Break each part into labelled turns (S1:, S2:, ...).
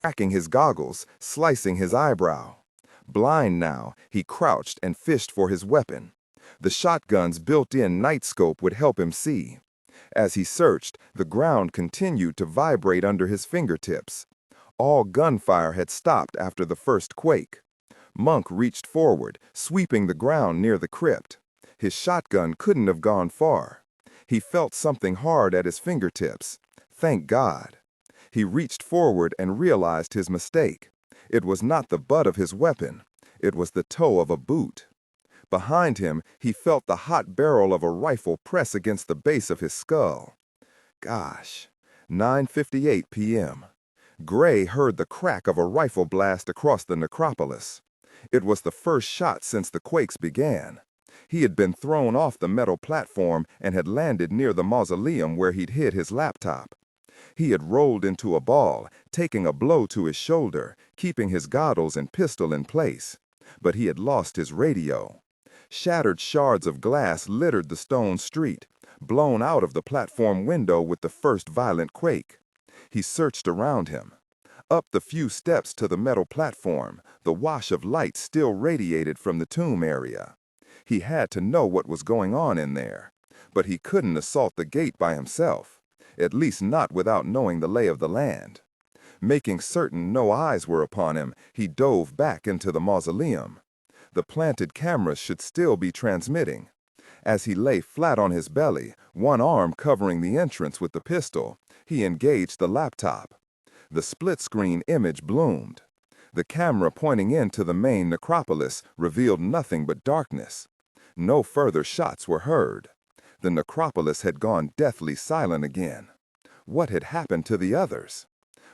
S1: cracking his goggles, slicing his eyebrow. Blind now, he crouched and fished for his weapon. The shotgun's built-in night scope would help him see. As he searched, the ground continued to vibrate under his fingertips. All gunfire had stopped after the first quake. Monk reached forward, sweeping the ground near the crypt. His shotgun couldn't have gone far. He felt something hard at his fingertips. Thank God. He reached forward and realized his mistake. It was not the butt of his weapon. It was the toe of a boot. Behind him, he felt the hot barrel of a rifle press against the base of his skull. Gosh, 9:58 p.m. Gray heard the crack of a rifle blast across the necropolis. It was the first shot since the quakes began. He had been thrown off the metal platform and had landed near the mausoleum where he'd hid his laptop. He had rolled into a ball, taking a blow to his shoulder, keeping his goggles and pistol in place. But he had lost his radio. Shattered shards of glass littered the stone street, blown out of the platform window with the first violent quake. He searched around him. Up the few steps to the metal platform, the wash of light still radiated from the tomb area. He had to know what was going on in there, but he couldn't assault the gate by himself, at least not without knowing the lay of the land. Making certain no eyes were upon him, he dove back into the mausoleum. The planted cameras should still be transmitting. As he lay flat on his belly, one arm covering the entrance with the pistol, he engaged the laptop. The split-screen image bloomed. The camera pointing into the main necropolis revealed nothing but darkness. No further shots were heard. The necropolis had gone deathly silent again. What had happened to the others?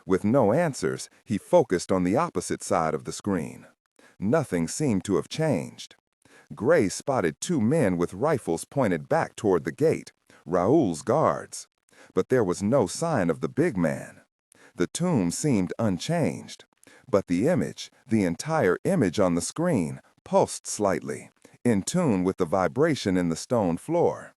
S1: With no answers, he focused on the opposite side of the screen. Nothing seemed to have changed. Gray spotted two men with rifles pointed back toward the gate, Raoul's guards. But there was no sign of the big man. The tomb seemed unchanged. But the image, the entire image on the screen, pulsed slightly, in tune with the vibration in the stone floor.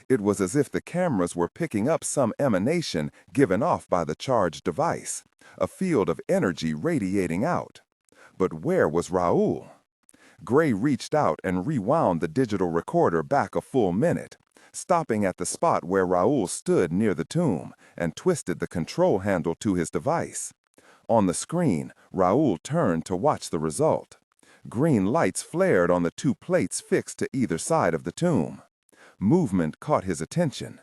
S1: It was as if the cameras were picking up some emanation given off by the charged device, a field of energy radiating out. But where was Raoul? Gray reached out and rewound the digital recorder back a full minute, stopping at the spot where Raoul stood near the tomb, and twisted the control handle to his device. On the screen, Raoul turned to watch the result. Green lights flared on the two plates fixed to either side of the tomb. Movement caught his attention.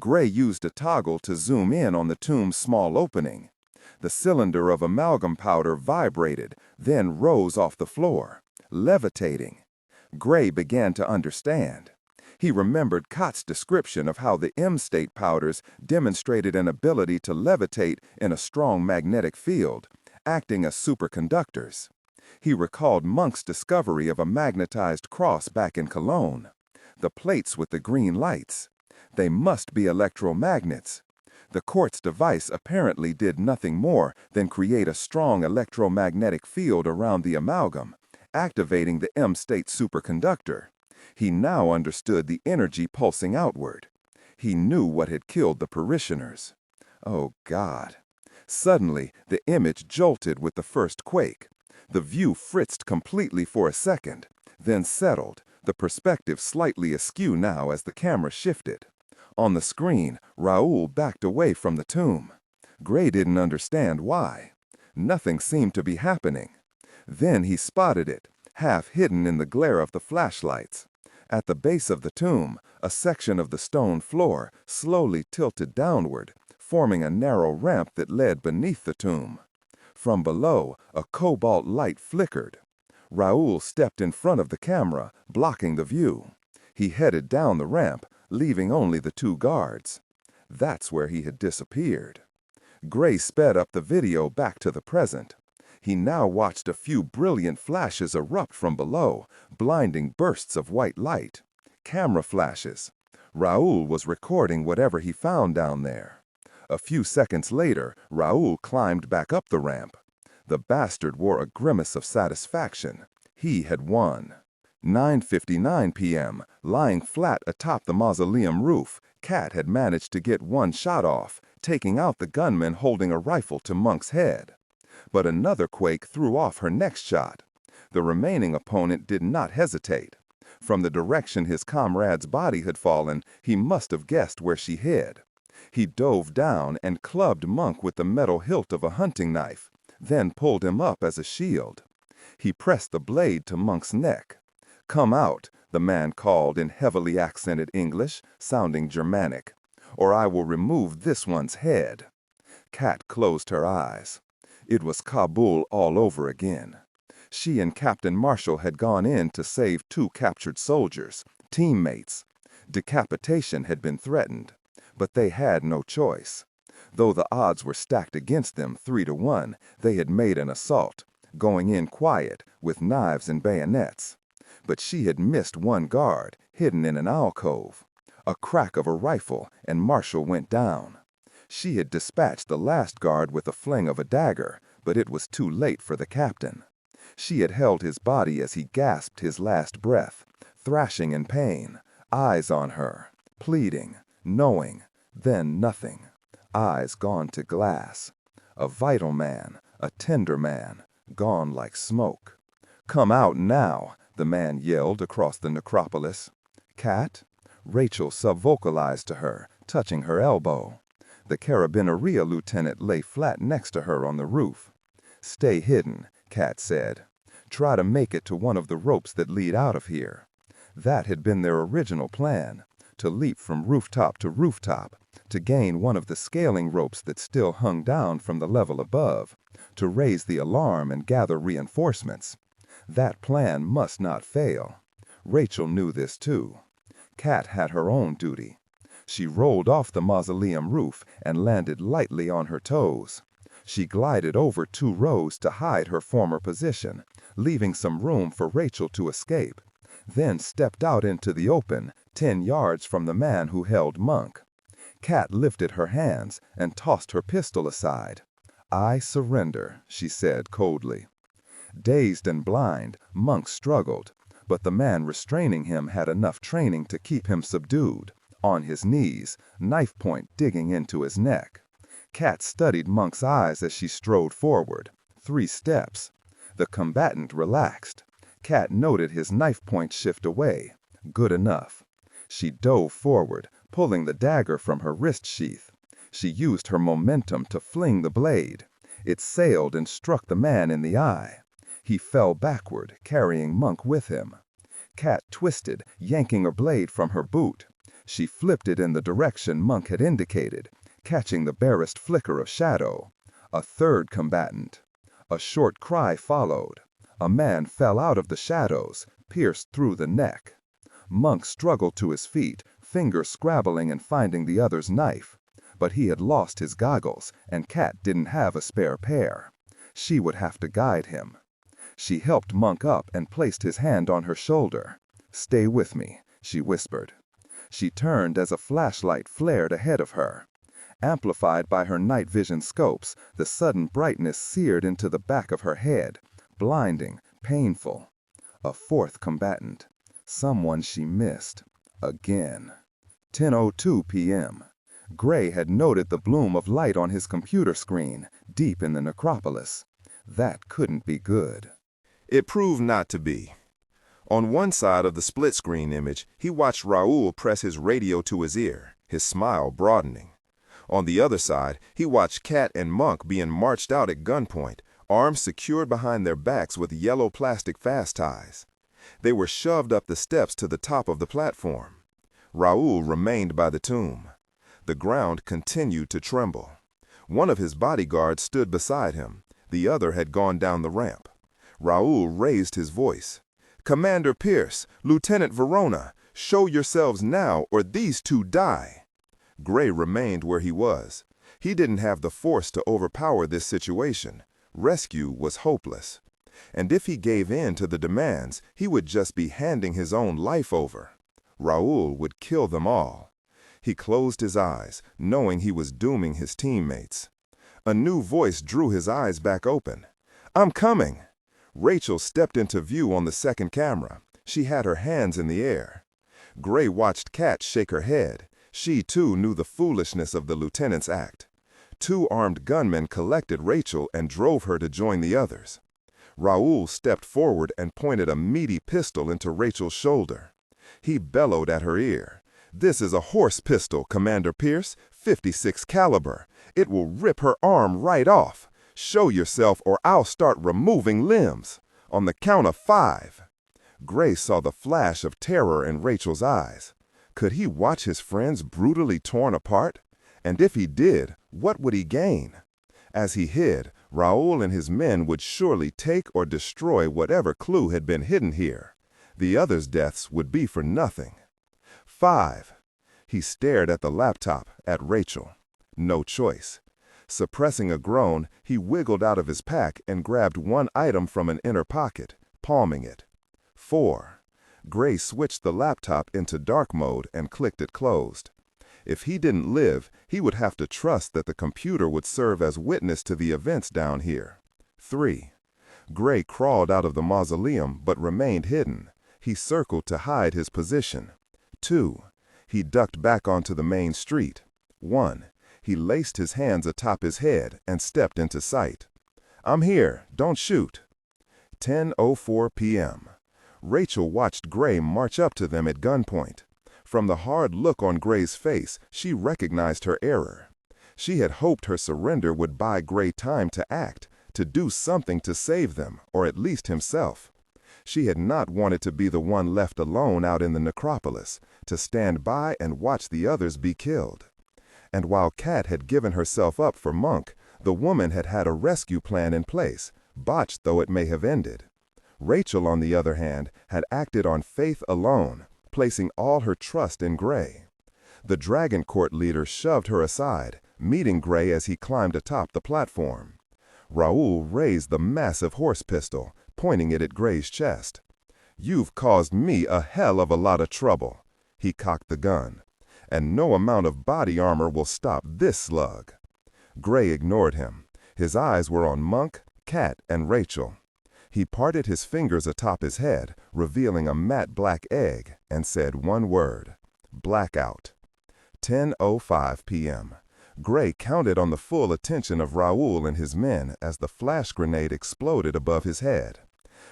S1: Gray used a toggle to zoom in on the tomb's small opening. The cylinder of amalgam powder vibrated, then rose off the floor, levitating. Gray began to understand. He remembered Kott's description of how the M-state powders demonstrated an ability to levitate in a strong magnetic field, acting as superconductors. He recalled Monk's discovery of a magnetized cross back in Cologne. The plates with the green lights. They must be electromagnets. The quartz device apparently did nothing more than create a strong electromagnetic field around the amalgam, activating the M-state superconductor. He now understood the energy pulsing outward. He knew what had killed the parishioners. Oh, God. Suddenly, the image jolted with the first quake. The view fritzed completely for a second, then settled, the perspective slightly askew now as the camera shifted. On the screen, Raoul backed away from the tomb. Gray didn't understand why. Nothing seemed to be happening. Then he spotted it, half hidden in the glare of the flashlights. At the base of the tomb, a section of the stone floor slowly tilted downward, forming a narrow ramp that led beneath the tomb. From below, a cobalt light flickered. Raoul stepped in front of the camera, blocking the view. He headed down the ramp, leaving only the two guards. That's where he had disappeared. Gray sped up the video back to the present. He now watched a few brilliant flashes erupt from below, blinding bursts of white light. Camera flashes. Raoul was recording whatever he found down there. A few seconds later, Raoul climbed back up the ramp. The bastard wore a grimace of satisfaction. He had won. 9:59 p.m., lying flat atop the mausoleum roof, Cat had managed to get one shot off, taking out the gunman holding a rifle to Monk's head. But another quake threw off her next shot. The remaining opponent did not hesitate. From the direction his comrade's body had fallen, he must have guessed where she hid. He dove down and clubbed Monk with the metal hilt of a hunting knife, then pulled him up as a shield. He pressed the blade to Monk's neck. "Come out," the man called in heavily accented English, sounding Germanic, "or I will remove this one's head." Kat closed her eyes. It was Kabul all over again. She and Captain Marshall had gone in to save 2 captured soldiers, teammates. Decapitation had been threatened, but they had no choice. Though the odds were stacked against them 3-1, they had made an assault, going in quiet, with knives and bayonets. But she had missed one guard, hidden in an alcove. A crack of a rifle, and Marshall went down. She had dispatched the last guard with a fling of a dagger, but it was too late for the captain. She had held his body as he gasped his last breath, thrashing in pain, eyes on her, pleading, knowing, then nothing. Eyes gone to glass. A vital man, a tender man, gone like smoke. "Come out now," the man yelled across the necropolis. "Kat?" Rachel subvocalized to her, touching her elbow. The Carabineria lieutenant lay flat next to her on the roof. "Stay hidden," Kat said. "Try to make it to one of the ropes that lead out of here." That had been their original plan, to leap from rooftop to rooftop, to gain one of the scaling ropes that still hung down from the level above, to raise the alarm and gather reinforcements. That plan must not fail. Rachel knew this too. Kat had her own duty. She rolled off the mausoleum roof and landed lightly on her toes. She glided over 2 rows to hide her former position, leaving some room for Rachel to escape, then stepped out into the open, 10 yards from the man who held Monk. Kat lifted her hands and tossed her pistol aside. "I surrender," she said coldly. Dazed and blind, Monk struggled, but the man restraining him had enough training to keep him subdued, on his knees, knife point digging into his neck. Kat studied Monk's eyes as she strode forward. 3 steps. The combatant relaxed. Kat noted his knife point shift away. Good enough. She dove forward, pulling the dagger from her wrist sheath. She used her momentum to fling the blade. It sailed and struck the man in the eye. He fell backward, carrying Monk with him. Kat twisted, yanking a blade from her boot. She flipped it in the direction Monk had indicated, catching the barest flicker of shadow. A 3rd combatant. A short cry followed. A man fell out of the shadows, pierced through the neck. Monk struggled to his feet, fingers scrabbling and finding the other's knife. But he had lost his goggles, and Kat didn't have a spare pair. She would have to guide him. She helped Monk up and placed his hand on her shoulder. "Stay with me," she whispered. She turned as a flashlight flared ahead of her. Amplified by her night vision scopes, the sudden brightness seared into the back of her head, blinding, painful. A 4th combatant. Someone she missed. Again. 10:02 p.m. Gray had noted the bloom of light on his computer screen, deep in the necropolis. That couldn't be good.
S2: It proved not to be. On one side of the split-screen image, he watched Raoul press his radio to his ear, his smile broadening. On the other side, he watched Kat and Monk being marched out at gunpoint, arms secured behind their backs with yellow plastic fast ties. They were shoved up the steps to the top of the platform. Raoul remained by the tomb. The ground continued to tremble. One of his bodyguards stood beside him. The other had gone down the ramp. Raoul raised his voice. "Commander Pierce, Lieutenant Verona, show yourselves now or these 2 die." Gray remained where he was. He didn't have the force to overpower this situation. Rescue was hopeless. And if he gave in to the demands, he would just be handing his own life over. Raoul would kill them all. He closed his eyes, knowing he was dooming his teammates. A new voice drew his eyes back open. "I'm coming!" Rachel stepped into view on the second camera. She had her hands in the air. Gray watched Kat shake her head. She, too, knew the foolishness of the lieutenant's act. Two armed gunmen collected Rachel and drove her to join the others. Raoul stepped forward and pointed a meaty pistol into Rachel's shoulder. He bellowed at her ear. "This is a horse pistol, Commander Pierce, 56 caliber. It will rip her arm right off. Show yourself or I'll start removing limbs. On the count of 5. Gray saw the flash of terror in Rachel's eyes. Could he watch his friends brutally torn apart? And if he did, what would he gain? As he hid, Raoul and his men would surely take or destroy whatever clue had been hidden here. The others' deaths would be for nothing. 5. He stared at the laptop, at Rachel. No choice. Suppressing a groan, he wiggled out of his pack and grabbed one item from an inner pocket, palming it. 4. Gray switched the laptop into dark mode and clicked it closed. If he didn't live, he would have to trust that the computer would serve as witness to the events down here. 3. Gray crawled out of the mausoleum but remained hidden. He circled to hide his position. 2. He ducked back onto the main street. 1. He laced his hands atop his head and stepped into sight. "I'm here, don't shoot." 10:04 p.m. Rachel watched Gray march up to them at gunpoint. From the hard look on Gray's face, she recognized her error. She had hoped her surrender would buy Gray time to act, to do something to save them, or at least himself. She had not wanted to be the one left alone out in the necropolis, to stand by and watch the others be killed. And while Kat had given herself up for Monk, the woman had had a rescue plan in place, botched though it may have ended. Rachel, on the other hand, had acted on faith alone, placing all her trust in Gray. The Dragon Court leader shoved her aside, meeting Gray as he climbed atop the platform. Raoul raised the massive horse pistol, pointing it at Gray's chest. "You've caused me a hell of a lot of trouble." He cocked the gun. "And no amount of body armor will stop this slug." Gray ignored him. His eyes were on Monk, Kat, and Rachel. He parted his fingers atop his head, revealing a matte black egg, and said one word: blackout. 10:05 p.m. Gray counted on the full attention of Raoul and his men as the flash grenade exploded above his head.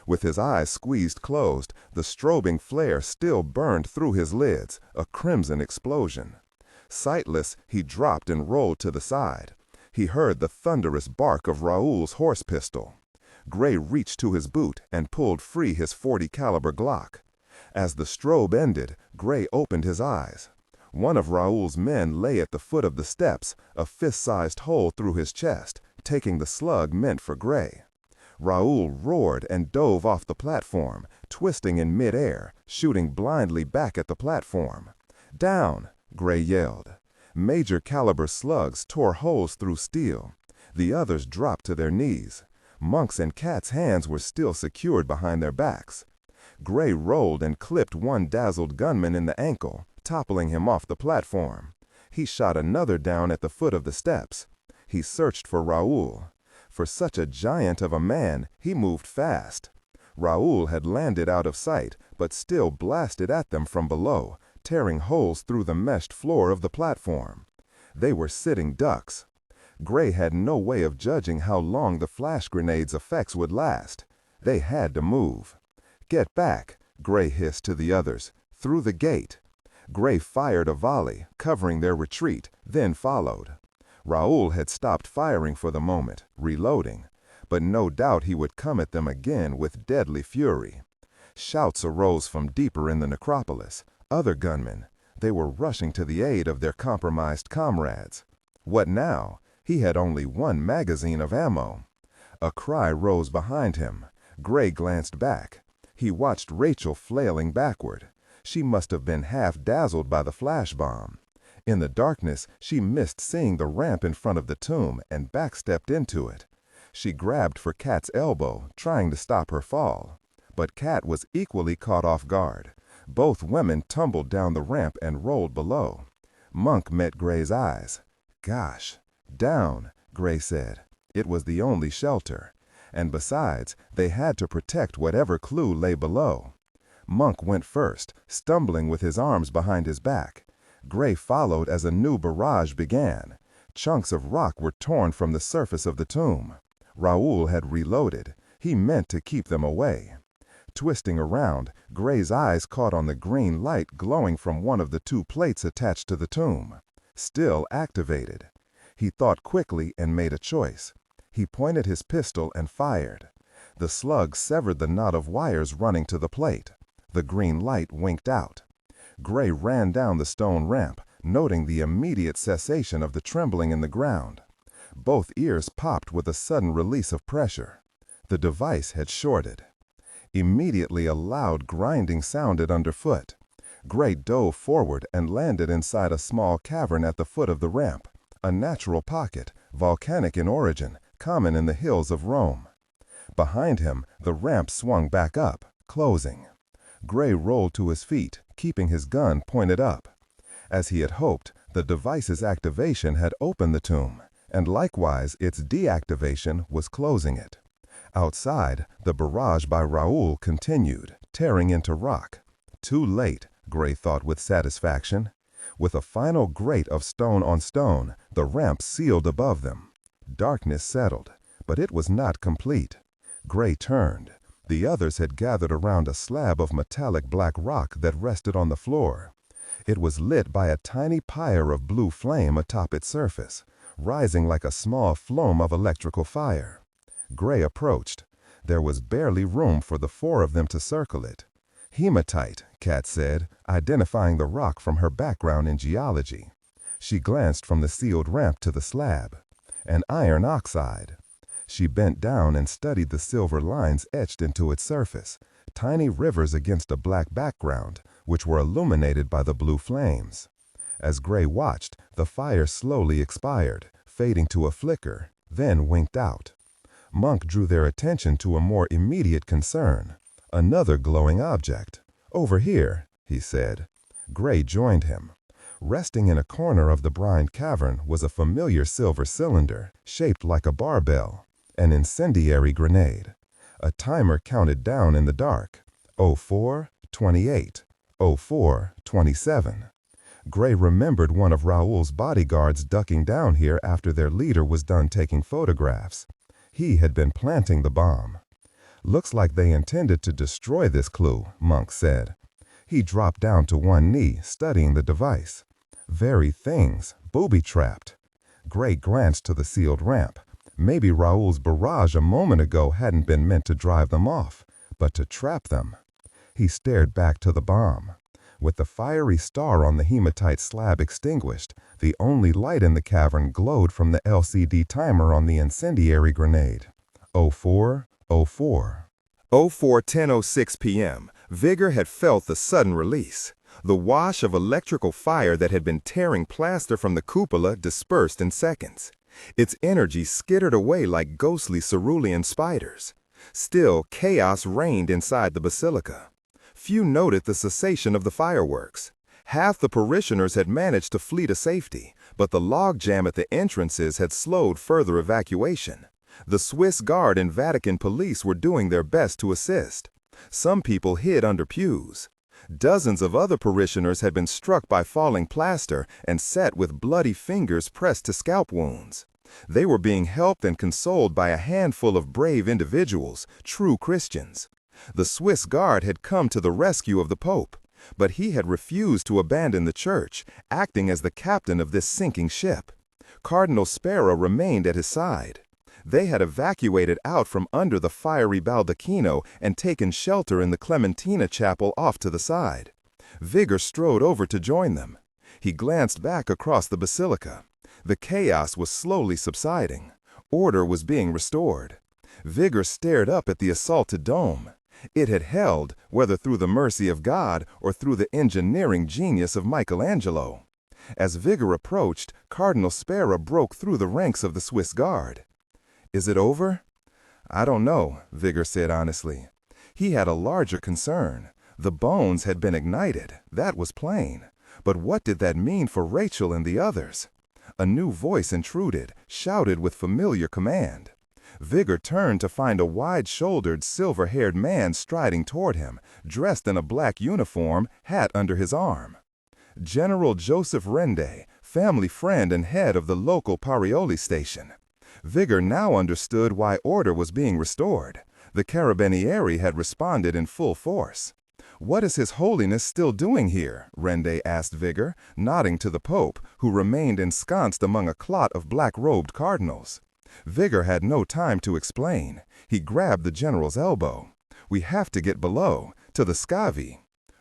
S2: With his eyes squeezed closed, the strobing flare still burned through his lids, a crimson explosion. Sightless, he dropped and rolled to the side. He heard the thunderous bark of Raoul's horse pistol. Gray reached to his boot and pulled free his .40 caliber Glock. As the strobe ended, Gray opened his eyes. One of Raoul's men lay at the foot of the steps, a fist-sized hole through his chest, taking the slug meant for Gray. Raoul roared and dove off the platform, twisting in midair, shooting blindly back at the platform. "Down!" Gray yelled. Major caliber slugs tore holes through steel. The others dropped to their knees. Monk's and Kat's hands were still secured behind their backs. Gray rolled and clipped one dazzled gunman in the ankle, toppling him off the platform. He shot another down at the foot of the steps. He searched for Raoul. For such a giant of a man, he moved fast. Raoul had landed out of sight, but still blasted at them from below, tearing holes through the meshed floor of the platform. They were sitting ducks. Gray had no way of judging how long the flash grenade's effects would last. They had to move. "Get back," Gray hissed to the others, "through the gate." Gray fired a volley, covering their retreat, then followed. Raoul had stopped firing for the moment, reloading, but no doubt he would come at them again with deadly fury. Shouts arose from deeper in the necropolis. Other gunmen. They were rushing to the aid of their compromised comrades. What now? He had only one magazine of ammo. A cry rose behind him. Gray glanced back. He watched Rachel flailing backward. She must have been half dazzled by the flash bomb. In the darkness, she missed seeing the ramp in front of the tomb and backstepped into it. She grabbed for Kat's elbow, trying to stop her fall. But Kat was equally caught off guard. Both women tumbled down the ramp and rolled below. Monk met Gray's eyes. "Gosh." "Down," Gray said. It was the only shelter. And besides, they had to protect whatever clue lay below. Monk went first, stumbling with his arms behind his back. Gray followed as a new barrage began. Chunks of rock were torn from the surface of the tomb. Raoul had reloaded. He meant to keep them away. Twisting around, Gray's eyes caught on the green light glowing from one of the two plates attached to the tomb. Still activated. He thought quickly and made a choice. He pointed his pistol and fired. The slug severed the knot of wires running to the plate. The green light winked out. Gray ran down the stone ramp, noting the immediate cessation of the trembling in the ground. Both ears popped with a sudden release of pressure. The device had shorted. Immediately a loud grinding sounded underfoot. Gray dove forward and landed inside a small cavern at the foot of the ramp, a natural pocket, volcanic in origin, common in the hills of Rome. Behind him, the ramp swung back up, closing. Gray rolled to his feet, keeping his gun pointed up. As he had hoped, the device's activation had opened the tomb, and likewise its deactivation was closing it. Outside, the barrage by Raoul continued, tearing into rock. Too late, Gray thought with satisfaction. With a final grate of stone on stone, the ramp sealed above them. Darkness settled, but it was not complete. Gray turned. The others had gathered around a slab of metallic black rock that rested on the floor. It was lit by a tiny pyre of blue flame atop its surface, rising like a small flume of electrical fire. Gray approached. There was barely room for the four of them to circle it. Hematite, Kat said, identifying the rock from her background in geology. She glanced from the sealed ramp to the slab. An iron oxide. She bent down and studied the silver lines etched into its surface, tiny rivers against a black background, which were illuminated by the blue flames. As Gray watched, the fire slowly expired, fading to a flicker, then winked out. Monk drew their attention to a more immediate concern. Another glowing object. "Over here," he said. Gray joined him. Resting in a corner of the brined cavern was a familiar silver cylinder, shaped like a barbell, an incendiary grenade. A timer counted down in the dark. 04:28, 04:27. Gray remembered one of Raoul's bodyguards ducking down here after their leader was done taking photographs. He had been planting the bomb. "Looks like they intended to destroy this clue," Monk said. He dropped down to one knee, studying the device. Very things, booby-trapped. Gray glanced to the sealed ramp. Maybe Raoul's barrage a moment ago hadn't been meant to drive them off, but to trap them. He stared back to the bomb. With the fiery star on the hematite slab extinguished, the only light in the cavern glowed from the LCD timer on the incendiary grenade. 04:04.
S1: 04:10:06 p.m. Vigor had felt the sudden release. The wash of electrical fire that had been tearing plaster from the cupola dispersed in seconds. Its energy skittered away like ghostly cerulean spiders. Still, chaos reigned inside the basilica. Few noted the cessation of the fireworks. Half the parishioners had managed to flee to safety, but the logjam at the entrances had slowed further evacuation. The Swiss Guard and Vatican police were doing their best to assist. Some people hid under pews. Dozens of other parishioners had been struck by falling plaster and sat with bloody fingers pressed to scalp wounds. They were being helped and consoled by a handful of brave individuals, true Christians. The Swiss Guard had come to the rescue of the Pope, but he had refused to abandon the church, acting as the captain of this sinking ship. Cardinal Sparrow remained at his side. They had evacuated out from under the fiery baldacchino and taken shelter in the Clementina chapel off to the side. Vigor strode over to join them. He glanced back across the basilica. The chaos was slowly subsiding. Order was being restored. Vigor stared up at the assaulted dome. It had held, whether through the mercy of God or through the engineering genius of Michelangelo. As Vigor approached, Cardinal Sparrow broke through the ranks of the Swiss Guard. "Is it over?" "I don't know," Vigor said honestly. He had a larger concern. The bones had been ignited, that was plain. But what did that mean for Rachel and the others? A new voice intruded, shouted with familiar command. Vigor turned to find a wide-shouldered, silver-haired man striding toward him, dressed in a black uniform, hat under his arm. General Joseph Rende, family friend and head of the local Parioli station. Vigor now understood why order was being restored. The Carabinieri had responded in full force. "What is His Holiness still doing here?" Rende asked Vigor, nodding to the Pope, who remained ensconced among a clot of black-robed cardinals. Vigor had no time to explain. He grabbed the general's elbow. "We have to get below, to the Scavi."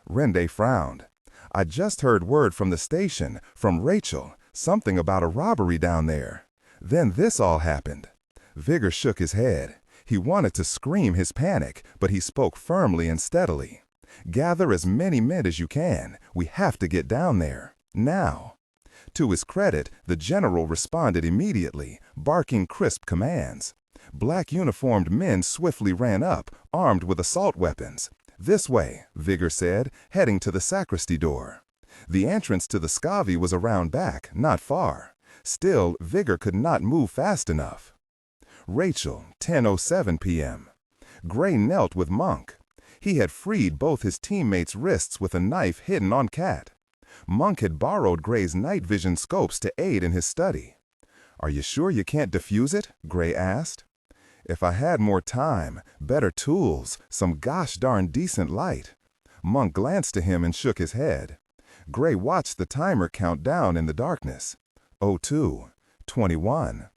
S1: Rende frowned. "I just heard word from the station, from Rachel, something about a robbery down there. Then this all happened." Vigor shook his head. He wanted to scream his panic, but he spoke firmly and steadily. "Gather as many men as you can. We have to get down there. Now." To his credit, the general responded immediately, barking crisp commands. Black uniformed men swiftly ran up, armed with assault weapons. "This way," Vigor said, heading to the sacristy door. The entrance to the Scavi was around back, not far. Still, Vigor could not move fast enough. Rachel, 10:07 p.m. Gray knelt with Monk. He had freed both his teammates' wrists with a knife hidden on Cat. Monk had borrowed Gray's night vision scopes to aid in his study. "Are you sure you can't defuse it?" Gray asked. "If I had more time, better tools, some gosh darn decent light." Monk glanced to him and shook his head. Gray watched the timer count down in the darkness. 02, 21.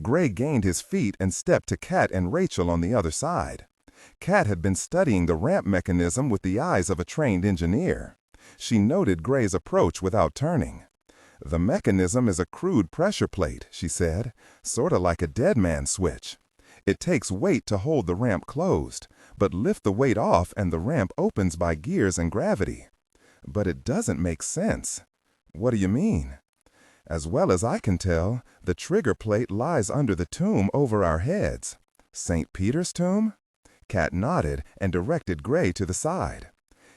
S1: Gray gained his feet and stepped to Cat and Rachel on the other side. Cat had been studying the ramp mechanism with the eyes of a trained engineer. She noted Gray's approach without turning. "The mechanism is a crude pressure plate," she said, "sorta like a dead man switch. It takes weight to hold the ramp closed, but lift the weight off and the ramp opens by gears and gravity. But it doesn't make sense." "What do you mean?" "As well as I can tell, the trigger plate lies under the tomb over our heads." "St. Peter's tomb?" Cat nodded and directed Gray to the side.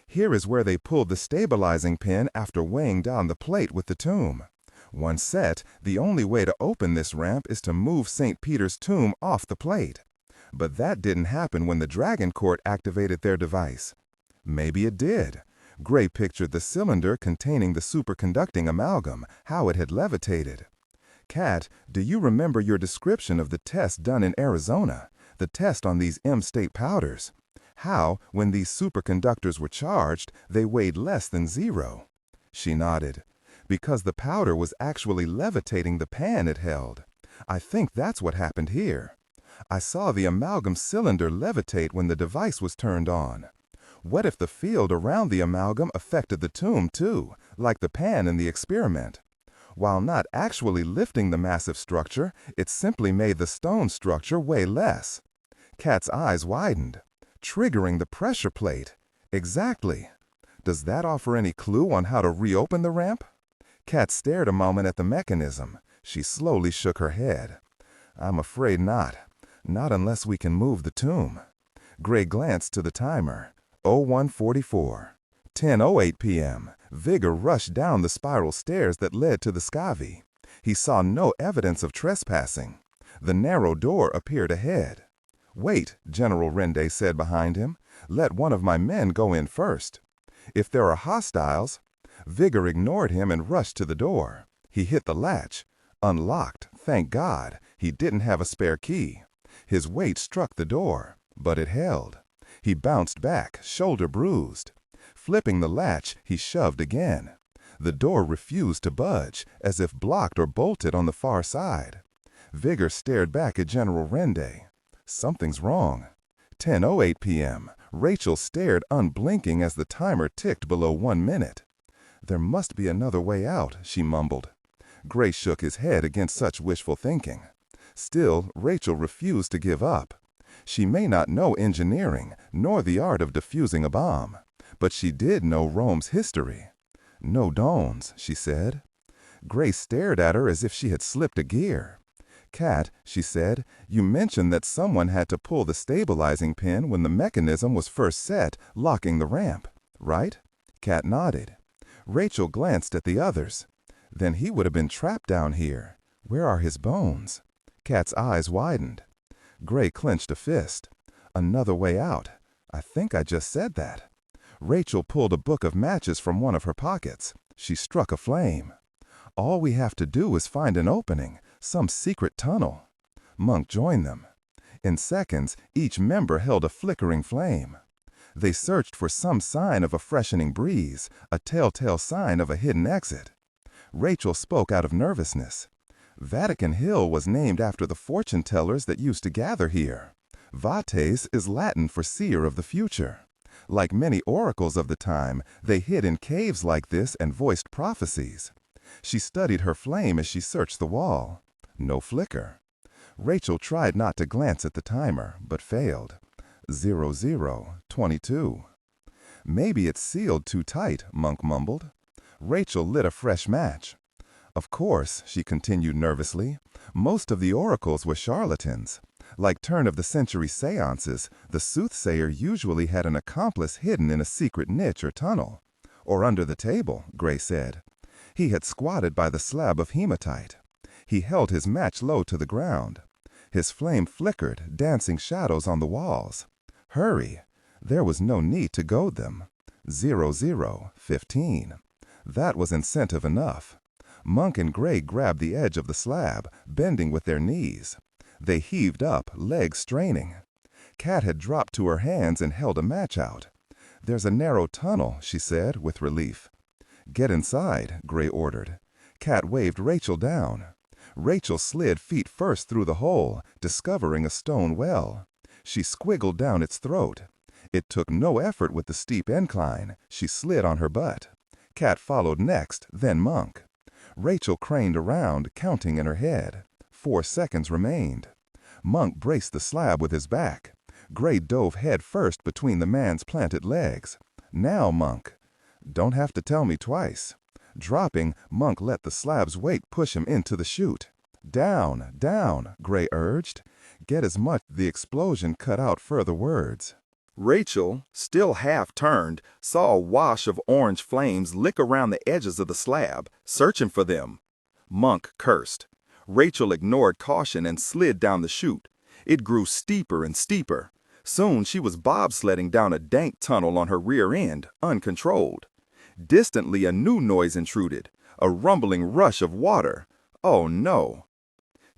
S1: "Here is where they pulled the stabilizing pin after weighing down the plate with the tomb. Once set, the only way to open this ramp is to move St. Peter's tomb off the plate. But that didn't happen when the Dragon Court activated their device." "Maybe it did." Gray pictured the cylinder containing the superconducting amalgam, how it had levitated. "Cat, do you remember your description of the test done in Arizona, the test on these M-state powders? How, when these superconductors were charged, they weighed less than zero?" She nodded. "Because the powder was actually levitating the pan it held. I think that's what happened here. I saw the amalgam cylinder levitate when the device was turned on. What if the field around the amalgam affected the tomb too, like the pan in the experiment? While not actually lifting the massive structure, it simply made the stone structure weigh less." Cat's eyes widened. "Triggering the pressure plate. Exactly. Does that offer any clue on how to reopen the ramp?" Cat stared a moment at the mechanism. She slowly shook her head. "I'm afraid not. Not unless we can move the tomb." Gray glanced to the timer. 01:44. 10:08 p.m. Vigor rushed down the spiral stairs that led to the Scavi. He saw no evidence of trespassing. The narrow door appeared ahead. "Wait," General Rende said behind him. "Let one of my men go in first. If there are hostiles—" Vigor ignored him and rushed to the door. He hit the latch. Unlocked, thank God. He didn't have a spare key. His weight struck the door, but it held. He bounced back, shoulder bruised. Flipping the latch, he shoved again. The door refused to budge, as if blocked or bolted on the far side. Vigor stared back at General Rende. Something's wrong. 10:08 p.m. Rachel stared unblinking as the timer ticked below 1 minute. "There must be another way out," she mumbled. Gray shook his head against such wishful thinking. Still, Rachel refused to give up. She may not know engineering, nor the art of defusing a bomb, but she did know Rome's history. "No dawns," she said. Gray stared at her as if she had slipped a gear. "Cat," she said, "you mentioned that someone had to pull the stabilizing pin when the mechanism was first set, locking the ramp, right?" Cat nodded. Rachel glanced at the others. "Then he would have been trapped down here. Where are his bones?" Cat's eyes widened. Gray clenched a fist. "Another way out. I think I just said that." Rachel pulled a book of matches from one of her pockets. She struck a flame. All we have to do is find an opening, some secret tunnel. Monk joined them. In seconds, each member held a flickering flame. They searched for some sign of a freshening breeze, a telltale sign of a hidden exit. Rachel spoke out of nervousness. Vatican Hill was named after the fortune tellers that used to gather here. Vates is Latin for seer of the future. Like many oracles of the time, they hid in caves like this and voiced prophecies. She studied her flame as she searched the wall. No flicker. Rachel tried not to glance at the timer, but failed. 00:22. Maybe it's sealed too tight, Monk mumbled. Rachel lit a fresh match. Of course, she continued nervously, most of the oracles were charlatans. Like turn-of-the-century seances, the soothsayer usually had an accomplice hidden in a secret niche or tunnel. Or under the table, Gray said. He had squatted by the slab of hematite. He held his match low to the ground. His flame flickered, dancing shadows on the walls. Hurry! There was no need to goad them. 00:15. That was incentive enough. Monk and Gray grabbed the edge of the slab, bending with their knees. They heaved up, legs straining. Kat had dropped to her hands and held a match out. There's a narrow tunnel, she said, with relief. Get inside, Gray ordered. Kat waved Rachel down. Rachel slid feet first through the hole, discovering a stone well. She squiggled down its throat. It took no effort with the steep incline. She slid on her butt. Kat followed next, then Monk. Rachel craned around, counting in her head. 4 seconds remained. Monk braced the slab with his back. Gray dove head first between the man's planted legs. Now, Monk. Don't have to tell me twice. Dropping, Monk let the slab's weight push him into the chute. Down, down, Gray urged. Get as much. The explosion cut out further words. Rachel, still half-turned, saw a wash of orange flames lick around the edges of the slab, searching for them. Monk cursed. Rachel ignored caution and slid down the chute. It grew steeper and steeper. Soon she was bobsledding down a dank tunnel on her rear end, uncontrolled. Distantly, a new noise intruded, a rumbling rush of water. Oh no.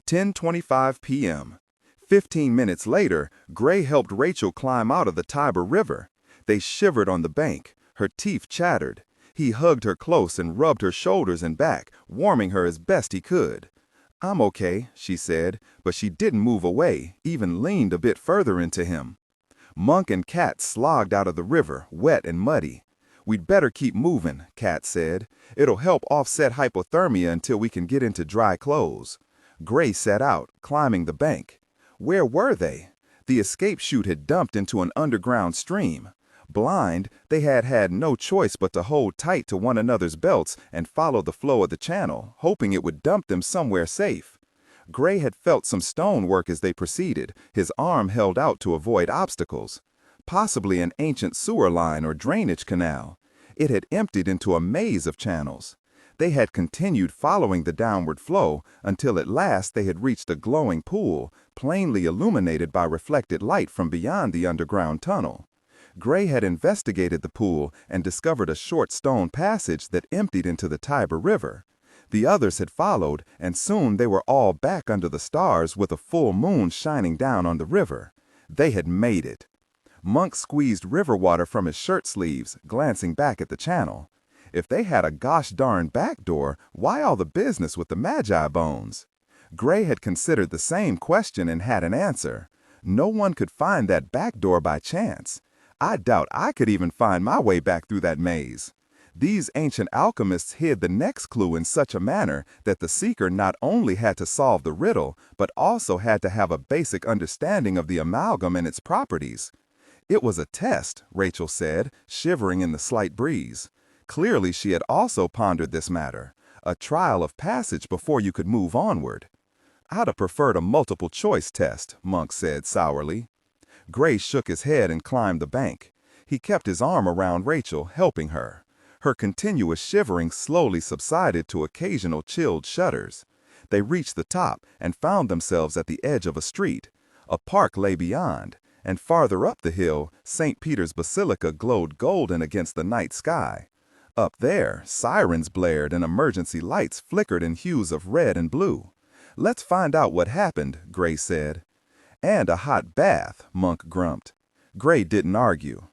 S1: 10:25 p.m. 15 minutes later, Gray helped Rachel climb out of the Tiber River. They shivered on the bank. Her teeth chattered. He hugged her close and rubbed her shoulders and back, warming her as best he could. I'm okay, she said, but she didn't move away, even leaned a bit further into him. Monk and Kat slogged out of the river, wet and muddy. We'd better keep moving, Kat said. It'll help offset hypothermia until we can get into dry clothes. Gray set out, climbing the bank. Where were they? The escape chute had dumped into an underground stream. Blind, they had had no choice but to hold tight to one another's belts and follow the flow of the channel, hoping it would dump them somewhere safe. Gray had felt some stonework as they proceeded, his arm held out to avoid obstacles. Possibly an ancient sewer line or drainage canal. It had emptied into a maze of channels. They had continued following the downward flow until at last they had reached a glowing pool, plainly illuminated by reflected light from beyond the underground tunnel. Gray had investigated the pool and discovered a short stone passage that emptied into the Tiber River. The others had followed, and soon they were all back under the stars with a full moon shining down on the river. They had made it. Monk squeezed river water from his shirt sleeves, glancing back at the channel. If they had a gosh darn back door, why all the business with the Magi bones? Gray had considered the same question and had an answer. No one could find that back door by chance. I doubt I could even find my way back through that maze. These ancient alchemists hid the next clue in such a manner that the seeker not only had to solve the riddle, but also had to have a basic understanding of the amalgam and its properties. It was a test, Rachel said, shivering in the slight breeze. Clearly she had also pondered this matter, a trial of passage before you could move onward. I'd have preferred a multiple-choice test, Monk said sourly. Gray shook his head and climbed the bank. He kept his arm around Rachel, helping her. Her continuous shivering slowly subsided to occasional chilled shudders. They reached the top and found themselves at the edge of a street. A park lay beyond, and farther up the hill, St. Peter's Basilica glowed golden against the night sky. Up there, sirens blared and emergency lights flickered in hues of red and blue. "Let's find out what happened," Gray said. "And a hot bath," Monk grumped. Gray didn't argue.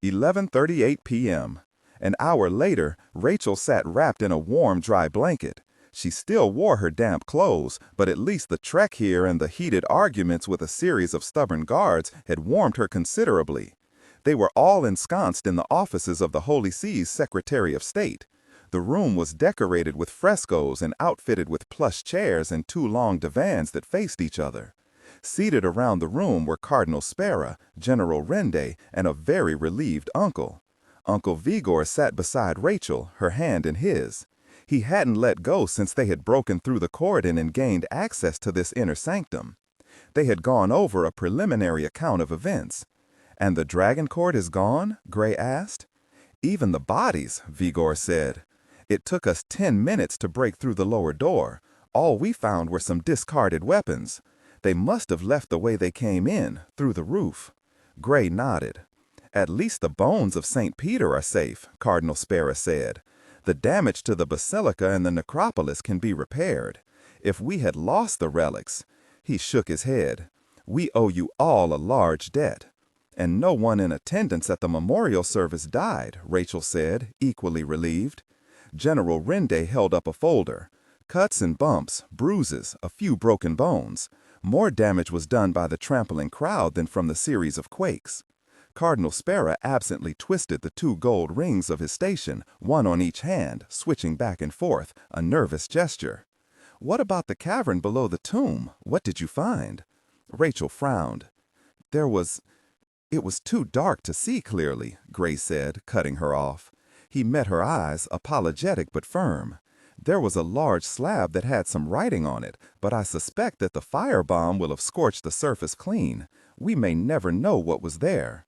S1: 11:38 p.m. An hour later, Rachel sat wrapped in a warm, dry blanket. She still wore her damp clothes, but at least the trek here and the heated arguments with a series of stubborn guards had warmed her considerably. They were all ensconced in the offices of the Holy See's Secretary of State. The room was decorated with frescoes and outfitted with plush chairs and 2 long divans that faced each other. Seated around the room were Cardinal Spera, General Rende, and a very relieved uncle. Uncle Vigor sat beside Rachel, her hand in his. He hadn't let go since they had broken through the cordon and gained access to this inner sanctum. They had gone over a preliminary account of events. "And the dragon court is gone?" Gray asked. "Even the bodies," Vigor said. "It took us 10 minutes to break through the lower door. All we found were some discarded weapons. They must have left the way they came in, through the roof." Gray nodded. "At least the bones of St. Peter are safe," Cardinal Spera said. "The damage to the basilica and the necropolis can be repaired. If we had lost the relics—" He shook his head. "We owe you all a large debt." "And no one in attendance at the memorial service died," Rachel said, equally relieved. General Rende held up a folder. "Cuts and bumps, bruises, a few broken bones. More damage was done by the trampling crowd than from the series of quakes." Cardinal Spera absently twisted the 2 gold rings of his station, one on each hand, switching back and forth, a nervous gesture. "What about the cavern below the tomb? What did you find?" Rachel frowned. "It was too dark to see clearly," Gray said, cutting her off. He met her eyes, apologetic but firm. "There was a large slab that had some writing on it, but I suspect that the firebomb will have scorched the surface clean. We may never know what was there."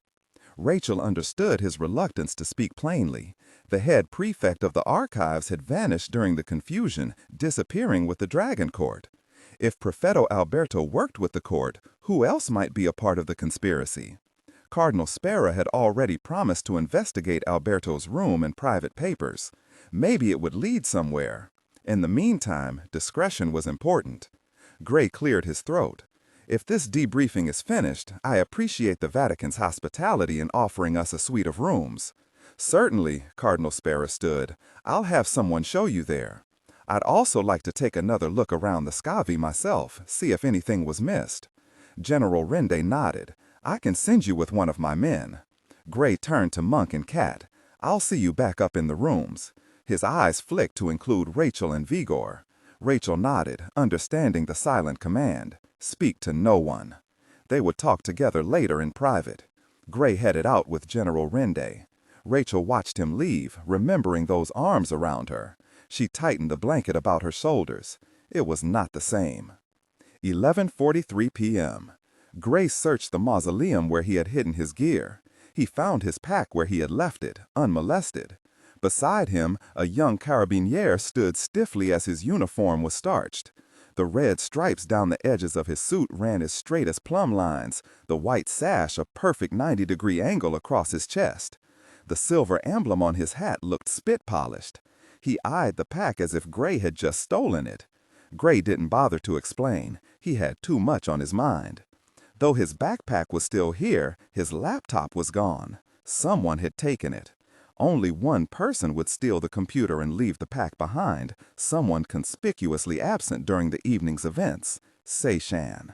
S1: Rachel understood his reluctance to speak plainly. The head prefect of the archives had vanished during the confusion, disappearing with the Dragon Court. If Prefetto Alberto worked with the court, who else might be a part of the conspiracy? Cardinal Spera had already promised to investigate Alberto's room and private papers. Maybe it would lead somewhere. In the meantime, discretion was important. Gray cleared his throat. "If this debriefing is finished, I appreciate the Vatican's hospitality in offering us a suite of rooms." "Certainly," Cardinal Spera stood. "I'll have someone show you there. I'd also like to take another look around the Scavi myself, see if anything was missed." General Rende nodded. "I can send you with one of my men." Gray turned to Monk and Cat. "I'll see you back up in the rooms." His eyes flicked to include Rachel and Vigor. Rachel nodded, understanding the silent command. Speak to no one. They would talk together later in private. Gray headed out with General Rende. Rachel watched him leave, remembering those arms around her. She tightened the blanket about her shoulders. It was not the same. 11:43 p.m. Gray searched the mausoleum where he had hidden his gear. He found his pack where he had left it, unmolested. Beside him, a young carabiniere stood stiffly as his uniform was starched. The red stripes down the edges of his suit ran as straight as plumb lines, the white sash a perfect 90-degree angle across his chest. The silver emblem on his hat looked spit-polished. He eyed the pack as if Gray had just stolen it. Gray didn't bother to explain. He had too much on his mind. Though his backpack was still here, his laptop was gone. Someone had taken it. Only one person would steal the computer and leave the pack behind, someone conspicuously absent during the evening's events, Seishan.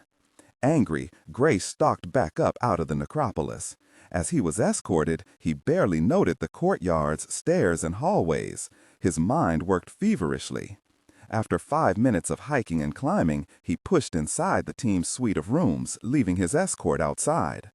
S1: Angry, Gray stalked back up out of the necropolis. As he was escorted, he barely noted the courtyards, stairs, and hallways. His mind worked feverishly. After 5 minutes of hiking and climbing, he pushed inside the team's suite of rooms, leaving his escort outside.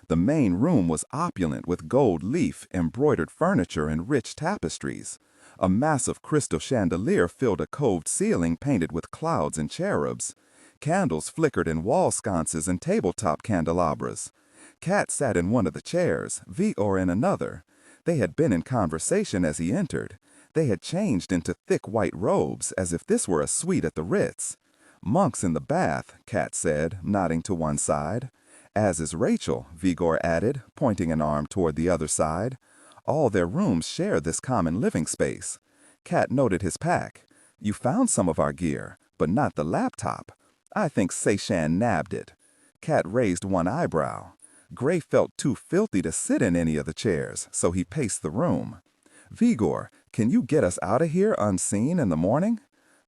S1: The main room was opulent with gold leaf, embroidered furniture, and rich tapestries. A massive crystal chandelier filled a coved ceiling painted with clouds and cherubs. Candles flickered in wall sconces and tabletop candelabras. Cat sat in one of the chairs, Vigor in another. They had been in conversation as he entered. They had changed into thick white robes, as if this were a suite at the Ritz. "Monk's in the bath," Cat said, nodding to one side. "As is Rachel," Vigor added, pointing an arm toward the other side.
S3: All their rooms share this common living space. Cat noted his pack. You found some of our gear, but not the laptop. I think Seishan nabbed it. Cat raised one eyebrow. Gray felt too filthy to sit in any of the chairs, so he paced the room. Vigor, can you get us out of here unseen in the morning?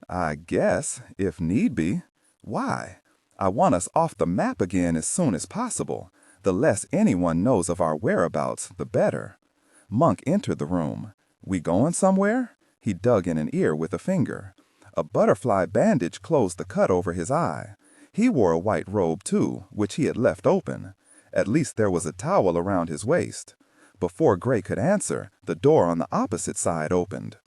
S3: I guess, if need be. Why? I want us off the map again as soon as possible. The less anyone knows of our whereabouts, the better. Monk entered the room. We going somewhere? He dug in an ear with a finger. A butterfly bandage closed the cut over his eye. He wore a white robe too, which he had left open. At least there was a towel around his waist. Before Gray could answer, the door on the opposite side opened.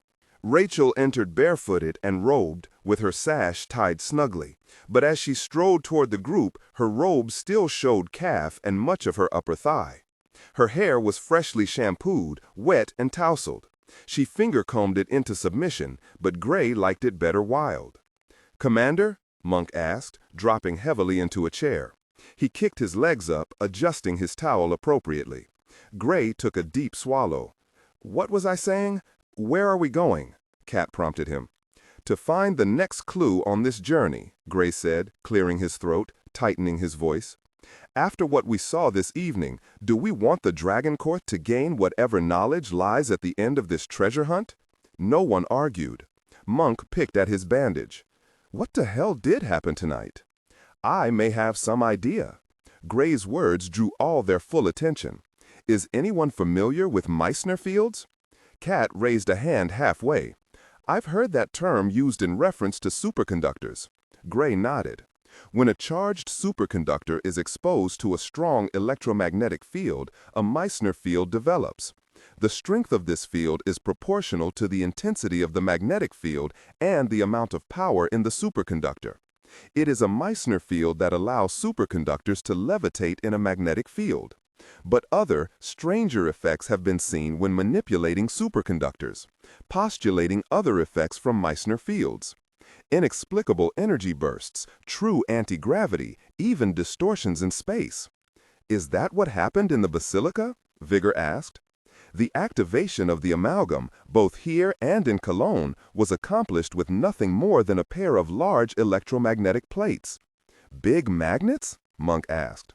S2: Rachel entered barefooted and robed, with her sash tied snugly. But as she strode toward the group, her robe still showed calf and much of her upper thigh. Her hair was freshly shampooed, wet and tousled. She finger-combed it into submission, but Gray liked it better wild. "Commander?" Monk asked, dropping heavily into a chair. He kicked his legs up, adjusting his towel appropriately. Gray took a deep swallow. "What was I saying? Where are we going?" Cat prompted him. "To find the next clue on this journey," Gray said, clearing his throat, tightening his voice. "After what we saw this evening, do we want the Dragon Court to gain whatever knowledge lies at the end of this treasure hunt?" No one argued. Monk picked at his bandage. "What the hell did happen tonight?" "I may have some idea." Gray's words drew all their full attention. "Is anyone familiar with Meissner fields?" Cat raised a hand halfway. "I've heard that term used in reference to superconductors." Gray nodded. When a charged superconductor is exposed to a strong electromagnetic field, a Meissner field develops. The strength of this field is proportional to the intensity of the magnetic field and the amount of power in the superconductor. It is a Meissner field that allows superconductors to levitate in a magnetic field. But other, stranger effects have been seen when manipulating superconductors, postulating other effects from Meissner fields. Inexplicable energy bursts, true anti-gravity, even distortions in space. "Is that what happened in the Basilica?" Vigor asked. "The activation of the amalgam, both here and in Cologne, was accomplished with nothing more than a pair of large electromagnetic plates." "Big magnets?" Monk asked.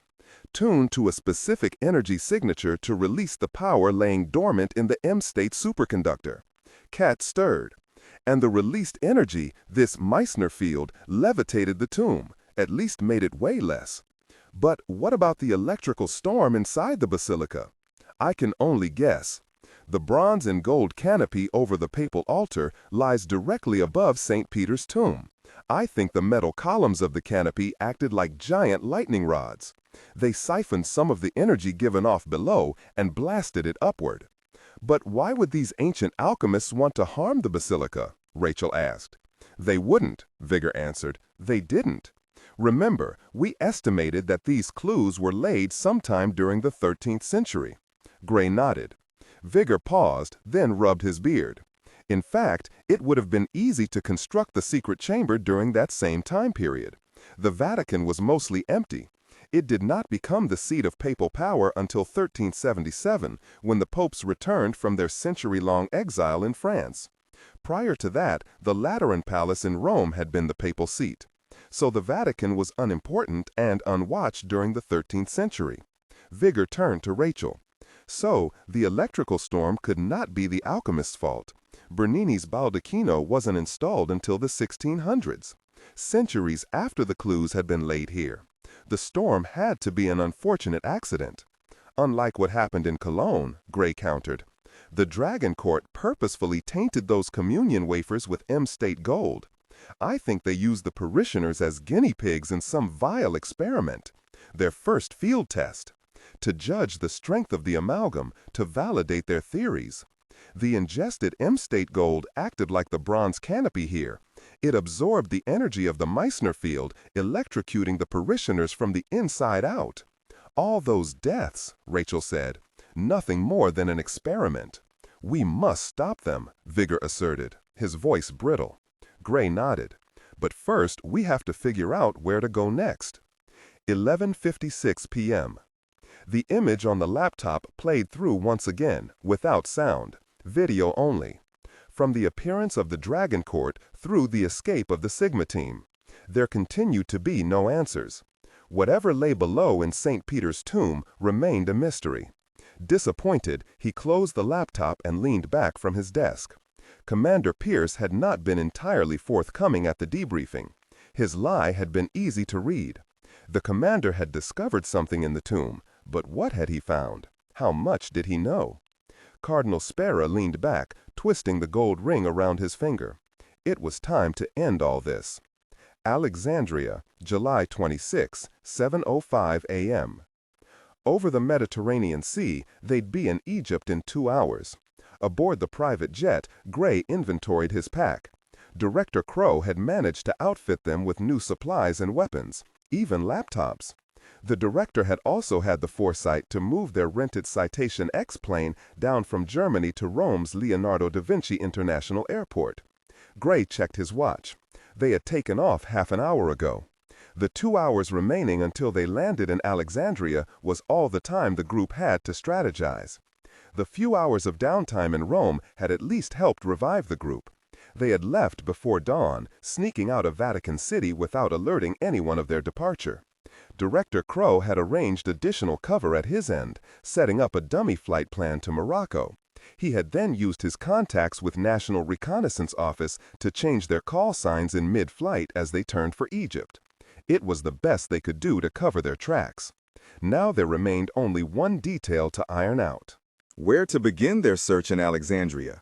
S2: "Tuned to a specific energy signature to release the power laying dormant in the M-state superconductor." Cat stirred. "And the released energy, this Meissner field, levitated the tomb, at least made it weigh less. But what about the electrical storm inside the basilica?" "I can only guess. The bronze and gold canopy over the papal altar lies directly above St. Peter's tomb. I think the metal columns of the canopy acted like giant lightning rods. They siphoned some of the energy given off below and blasted it upward." "But why would these ancient alchemists want to harm the basilica?" Rachel asked. "They wouldn't," Vigor answered. "They didn't. Remember, we estimated that these clues were laid sometime during the 13th century. Gray nodded. Vigor paused, then rubbed his beard. "In fact, it would have been easy to construct the secret chamber during that same time period. The Vatican was mostly empty. It did not become the seat of papal power until 1377, when the popes returned from their century-long exile in France. Prior to that, the Lateran Palace in Rome had been the papal seat. So the Vatican was unimportant and unwatched during the 13th century. Vigor turned to Rachel. "So, the electrical storm could not be the alchemist's fault. Bernini's baldacchino wasn't installed until the 1600s. Centuries after the clues had been laid here. The storm had to be an unfortunate accident." "Unlike what happened in Cologne," Gray countered. "The Dragon Court purposefully tainted those communion wafers with M-state gold. I think they used the parishioners as guinea pigs in some vile experiment. Their first field test. To judge the strength of the amalgam, to validate their theories. The ingested M-state gold acted like the bronze canopy here. It absorbed the energy of the Meissner field, electrocuting the parishioners from the inside out. All those deaths," Rachel said, "nothing more than an experiment." "We must stop them," Vigor asserted, his voice brittle. Gray nodded. "But first, we have to figure out where to go next." 11:56 p.m. The image on the laptop played through once again, without sound, video only. From the appearance of the Dragon Court through the escape of the Sigma team. There continued to be no answers. Whatever lay below in St. Peter's tomb remained a mystery. Disappointed, he closed the laptop and leaned back from his desk. Commander Pierce had not been entirely forthcoming at the debriefing. His lie had been easy to read. The commander had discovered something in the tomb, but what had he found? How much did he know? Cardinal Spera leaned back, twisting the gold ring around his finger. It was time to end all this. Alexandria, July 26, 7:05 a.m. Over the Mediterranean Sea, they'd be in Egypt in 2 hours. Aboard the private jet, Gray inventoried his pack. Director Crow had managed to outfit them with new supplies and weapons, even laptops. The director had also had the foresight to move their rented Citation X plane down from Germany to Rome's Leonardo da Vinci International Airport. Gray checked his watch. They had taken off half an hour ago. The 2 hours remaining until they landed in Alexandria was all the time the group had to strategize. The few hours of downtime in Rome had at least helped revive the group. They had left before dawn, sneaking out of Vatican City without alerting anyone of their departure. Director Crow had arranged additional cover at his end, setting up a dummy flight plan to Morocco. He had then used his contacts with National Reconnaissance Office to change their call signs in mid-flight as they turned for Egypt. It was the best they could do to cover their tracks. Now there remained only one detail to iron out.
S1: Where to begin their search in Alexandria?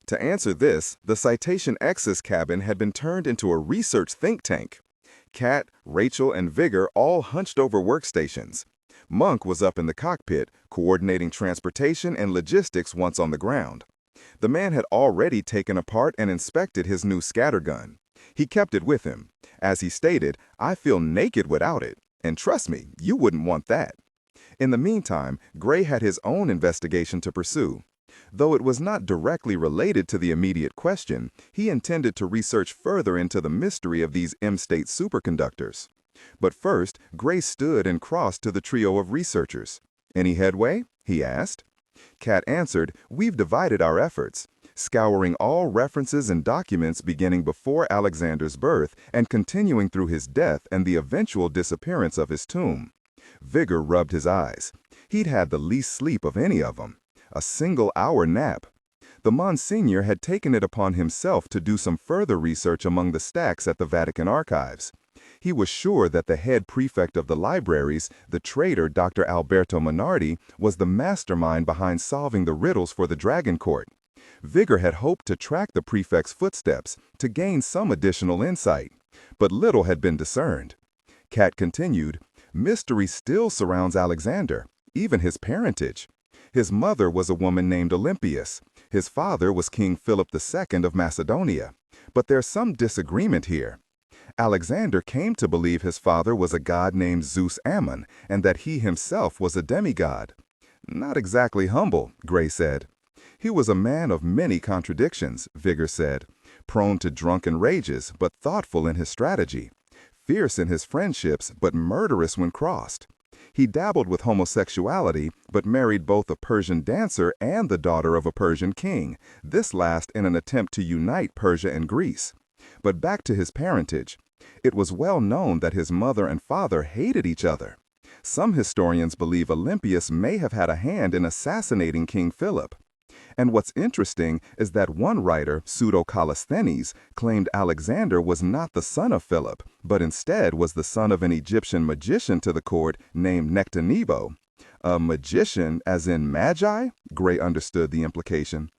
S1: To answer this, the Citation X's cabin had been turned into a research think tank. Kat, Rachel, and Vigor all hunched over workstations. Monk was up in the cockpit, coordinating transportation and logistics once on the ground. The man had already taken apart and inspected his new scattergun. He kept it with him. As he stated, "I feel naked without it. And trust me, you wouldn't want that." In the meantime, Gray had his own investigation to pursue. Though it was not directly related to the immediate question, he intended to research further into the mystery of these M-state superconductors. But first, Gray stood and crossed to the trio of researchers. "Any headway?" he asked. Kat answered, "We've divided our efforts, scouring all references and documents beginning before Alexander's birth and continuing through his death and the eventual disappearance of his tomb." Vigor rubbed his eyes. He'd had the least sleep of any of them. A single-hour nap. The Monsignor had taken it upon himself to do some further research among the stacks at the Vatican archives. He was sure that the head prefect of the libraries, the traitor Dr. Alberto Minardi, was the mastermind behind solving the riddles for the Dragon Court. Vigor had hoped to track the prefect's footsteps to gain some additional insight, but little had been discerned. Kat continued, "Mystery still surrounds Alexander, even his parentage. His mother was a woman named Olympias. His father was King Philip II of Macedonia. But there's some disagreement here. Alexander came to believe his father was a god named Zeus Ammon, and that he himself was a demigod." "Not exactly humble," Gray said. "He was a man of many contradictions," Vigor said. "Prone to drunken rages, but thoughtful in his strategy. Fierce in his friendships, but murderous when crossed. He dabbled with homosexuality, but married both a Persian dancer and the daughter of a Persian king, this last in an attempt to unite Persia and Greece. But back to his parentage. It was well known that his mother and father hated each other. Some historians believe Olympias may have had a hand in assassinating King Philip. And what's interesting is that one writer, Pseudo-Callisthenes, claimed Alexander was not the son of Philip, but instead was the son of an Egyptian magician to the court named Nectanebo. A magician, as in Magi? Gray understood the implication.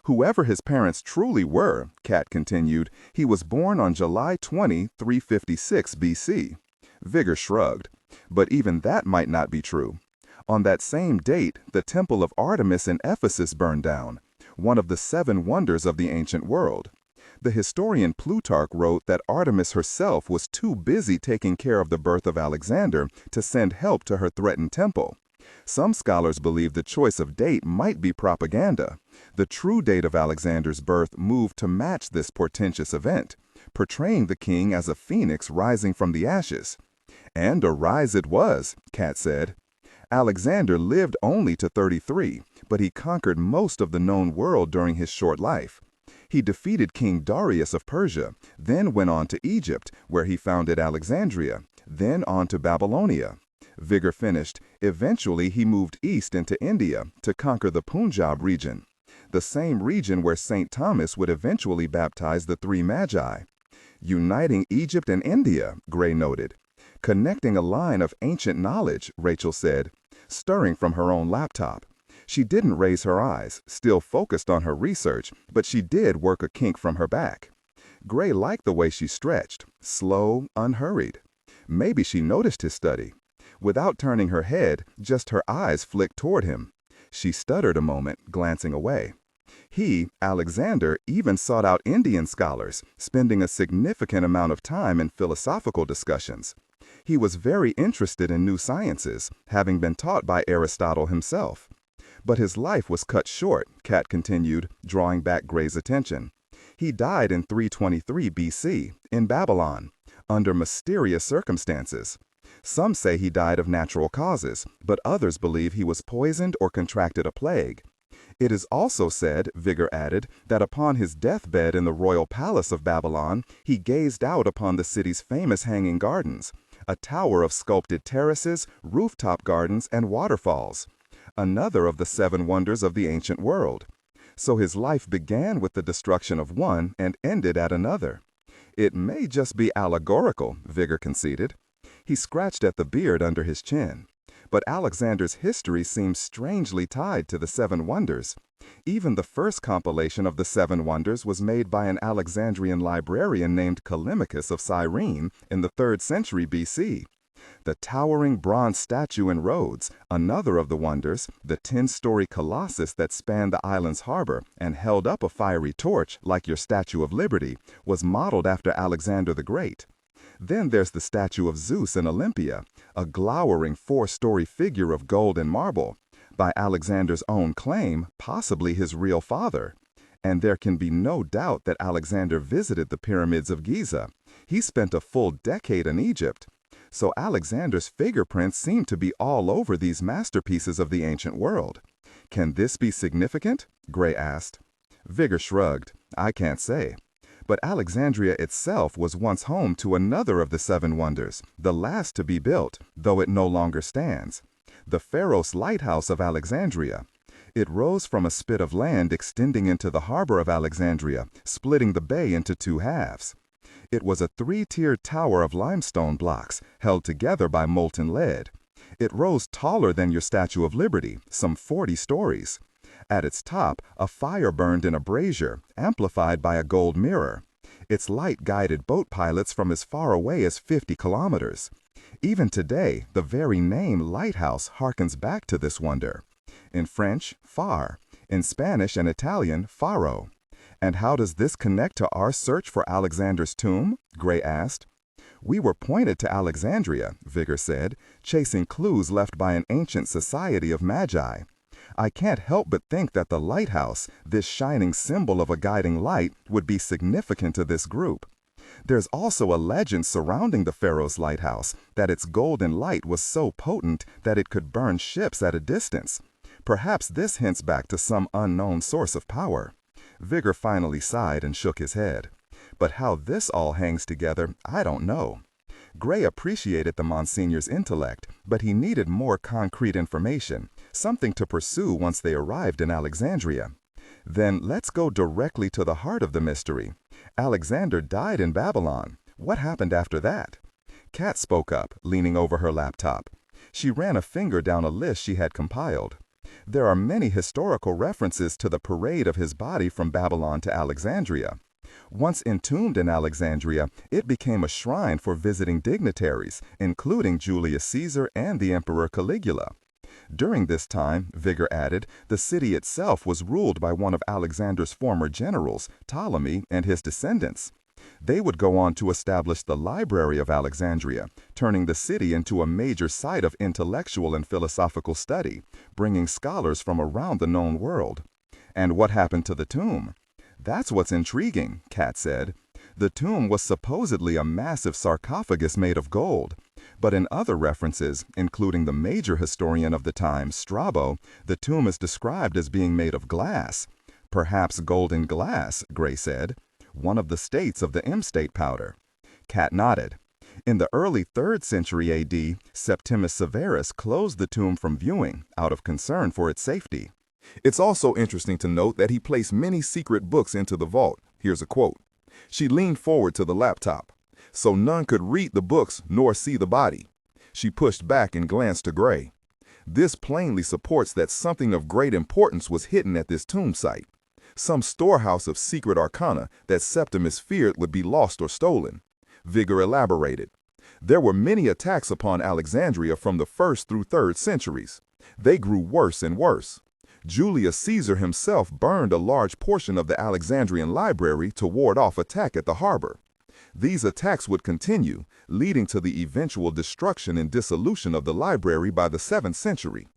S1: Whoever his parents truly were, Kat continued, he was born on July 20, 356 BC. Vigor shrugged. But even that might not be true. On that same date, the Temple of Artemis in Ephesus burned down, one of the 7 wonders of the ancient world. The historian Plutarch wrote that Artemis herself was too busy taking care of the birth of Alexander to send help to her threatened temple. Some scholars believe the choice of date might be propaganda. The true date of Alexander's birth moved to match this portentous event, portraying the king as a phoenix rising from the ashes. And a rise it was, Kat said.
S3: Alexander lived only to 33, but he conquered most of the known world during his short life. He defeated King Darius of Persia, then went on to Egypt, where he founded Alexandria, then on to Babylonia. Vigor finished. Eventually, he moved east into India to conquer the Punjab region, the same region where St. Thomas would eventually baptize the Three Magi. Uniting Egypt and India, Gray noted. Connecting a line of ancient knowledge, Rachel said, stirring from her own laptop. She didn't raise her eyes, still focused on her research, but she did work a kink from her back. Gray liked the way she stretched, slow, unhurried. Maybe she noticed his study. Without turning her head, just her eyes flicked toward him. She stuttered a moment, glancing away. He, Alexander, even sought out Indian scholars, spending a significant amount of time in philosophical discussions. He was very interested in new sciences, having been taught by Aristotle himself. But his life was cut short, Kat continued, drawing back Gray's attention. He died in 323 BC, in Babylon, under mysterious circumstances. Some say he died of natural causes, but others believe he was poisoned or contracted a plague. It is also said, Vigor added, that upon his deathbed in the royal palace of Babylon, he gazed out upon the city's famous hanging gardens, a tower of sculpted terraces, rooftop gardens, and waterfalls. Another of the 7 wonders of the ancient world. So his life began with the destruction of one and ended at another. It may just be allegorical, Vigor conceded. He scratched at the beard under his chin. But Alexander's history seems strangely tied to the 7 wonders. Even the first compilation of the 7 wonders was made by an Alexandrian librarian named Callimachus of Cyrene in the 3rd century BC. The towering bronze statue in Rhodes, another of the wonders, the 10-story colossus that spanned the island's harbor and held up a fiery torch like your Statue of Liberty, was modeled after Alexander the Great. Then there's the statue of Zeus in Olympia, a glowering 4-story figure of gold and marble, by Alexander's own claim, possibly his real father. And there can be no doubt that Alexander visited the pyramids of Giza. He spent a full decade in Egypt. So Alexander's fingerprints seem to be all over these masterpieces of the ancient world. Can this be significant? Gray asked. Vigor shrugged. I can't say. But Alexandria itself was once home to another of the 7 wonders, the last to be built, though it no longer stands. The Pharos Lighthouse of Alexandria. It rose from a spit of land extending into the harbor of Alexandria, splitting the bay into 2 halves. It was a 3-tiered tower of limestone blocks, held together by molten lead. It rose taller than your Statue of Liberty, some 40 stories. At its top, a fire burned in a brazier, amplified by a gold mirror. Its light guided boat pilots from as far away as 50 kilometers. Even today, the very name lighthouse harkens back to this wonder. In French, phare. In Spanish and Italian, faro. And how does this connect to our search for Alexander's tomb? Gray asked. We were pointed to Alexandria, Vigor said, chasing clues left by an ancient society of magi. I can't help but think that the lighthouse, this shining symbol of a guiding light, would be significant to this group. There's also a legend surrounding the Pharos Lighthouse, that its golden light was so potent that it could burn ships at a distance. Perhaps this hints back to some unknown source of power. Vigor finally sighed and shook his head. But how this all hangs together, I don't know. Gray appreciated the Monsignor's intellect, but he needed more concrete information, something to pursue once they arrived in Alexandria. Then let's go directly to the heart of the mystery. Alexander died in Babylon. What happened after that? Kat spoke up, leaning over her laptop. She ran a finger down a list she had compiled. There are many historical references to the parade of his body from Babylon to Alexandria. Once entombed in Alexandria, it became a shrine for visiting dignitaries, including Julius Caesar and the Emperor Caligula. During this time, Vigor added, the city itself was ruled by one of Alexander's former generals, Ptolemy, and his descendants. They would go on to establish the Library of Alexandria, turning the city into a major site of intellectual and philosophical study, bringing scholars from around the known world. And what happened to the tomb? That's what's intriguing, Kat said. The tomb was supposedly a massive sarcophagus made of gold. But in other references, including the major historian of the time, Strabo, the tomb is described as being made of glass. Perhaps golden glass, Gray said, one of the states of the M-state powder. Cat nodded. In the early 3rd century AD, Septimus Severus closed the tomb from viewing, out of concern for its safety.
S1: It's also interesting to note that he placed many secret books into the vault. Here's a quote. She leaned forward to the laptop, so none could read the books nor see the body. She pushed back and glanced to Gray. This plainly supports that something of great importance was hidden at this tomb site. Some storehouse of secret arcana that Septimus feared would be lost or stolen. Vigor elaborated. There were many attacks upon Alexandria from the 1st through 3rd centuries. They grew worse and worse. Julius Caesar himself burned a large portion of the Alexandrian library to ward off attack at the harbor. These attacks would continue, leading to the eventual destruction and dissolution of the library by the 7th century.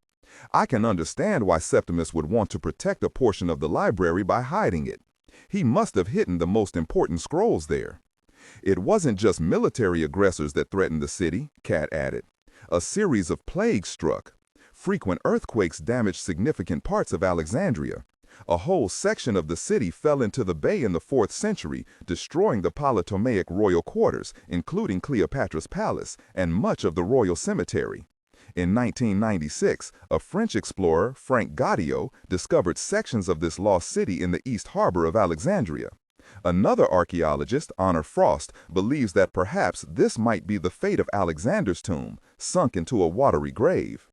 S1: I can understand why Septimus would want to protect a portion of the library by hiding it. He must have hidden the most important scrolls there. It wasn't just military aggressors that threatened the city, Cat added. A series of plagues struck. Frequent earthquakes damaged significant parts of Alexandria. A whole section of the city fell into the bay in the 4th century, destroying the Ptolemaic royal quarters, including Cleopatra's palace, and much of the royal cemetery. In 1996, a French explorer, Frank Gaudio, discovered sections of this lost city in the East Harbor of Alexandria. Another archaeologist, Honor Frost, believes that perhaps this might be the fate of Alexander's tomb, sunk into a watery grave.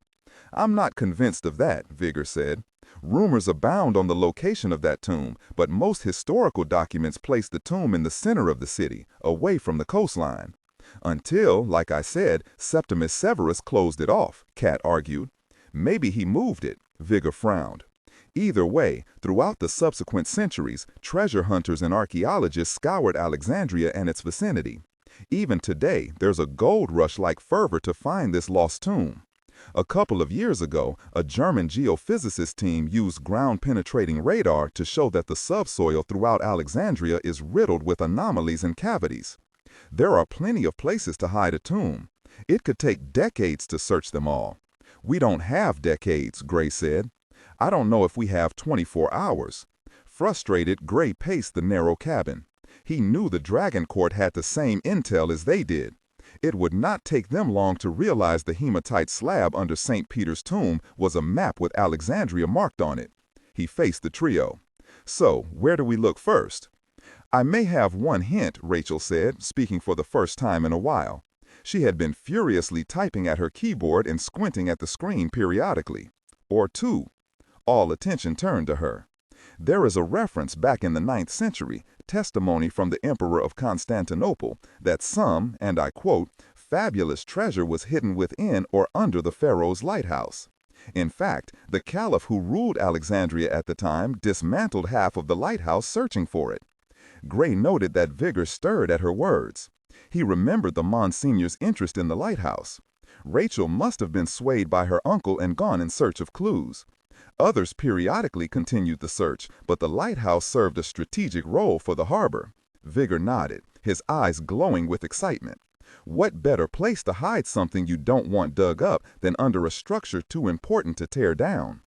S1: I'm not convinced of that, Vigor said. Rumors abound on the location of that tomb, but most historical documents place the tomb in the center of the city, away from the coastline. Until, like I said, Septimus Severus closed it off, Cat argued. Maybe he moved it, Vigor frowned. Either way, throughout the subsequent centuries, treasure hunters and archaeologists scoured Alexandria and its vicinity. Even today, there's a gold rush-like fervor to find this lost tomb. A couple of years ago, a German geophysicist team used ground-penetrating radar to show that the subsoil throughout Alexandria is riddled with anomalies and cavities. There are plenty of places to hide a tomb. It could take decades to search them all. We don't have decades, Gray said. I don't know if we have 24 hours. Frustrated, Gray paced the narrow cabin. He knew the Dragon Court had the same intel as they did. It would not take them long to realize the hematite slab under St. Peter's tomb was a map with Alexandria marked on it. He faced the trio. So, where do we look first? I may have one hint, Rachel said, speaking for the first time in a while. She had been furiously typing at her keyboard and squinting at the screen periodically. Or two. All attention turned to her. There is a reference back in the 9th century, testimony from the Emperor of Constantinople, that some, and I quote, fabulous treasure was hidden within or under the pharaoh's lighthouse. In fact, the caliph who ruled Alexandria at the time dismantled half of the lighthouse searching for it. Gray noted that Vigor stirred at her words. He remembered the Monsignor's interest in the lighthouse. Rachel must have been swayed by her uncle and gone in search of clues. Others periodically continued the search, but the lighthouse served a strategic role for the harbor. Vigor nodded, his eyes glowing with excitement. What better place to hide something you don't want dug up than under a structure too important to tear down?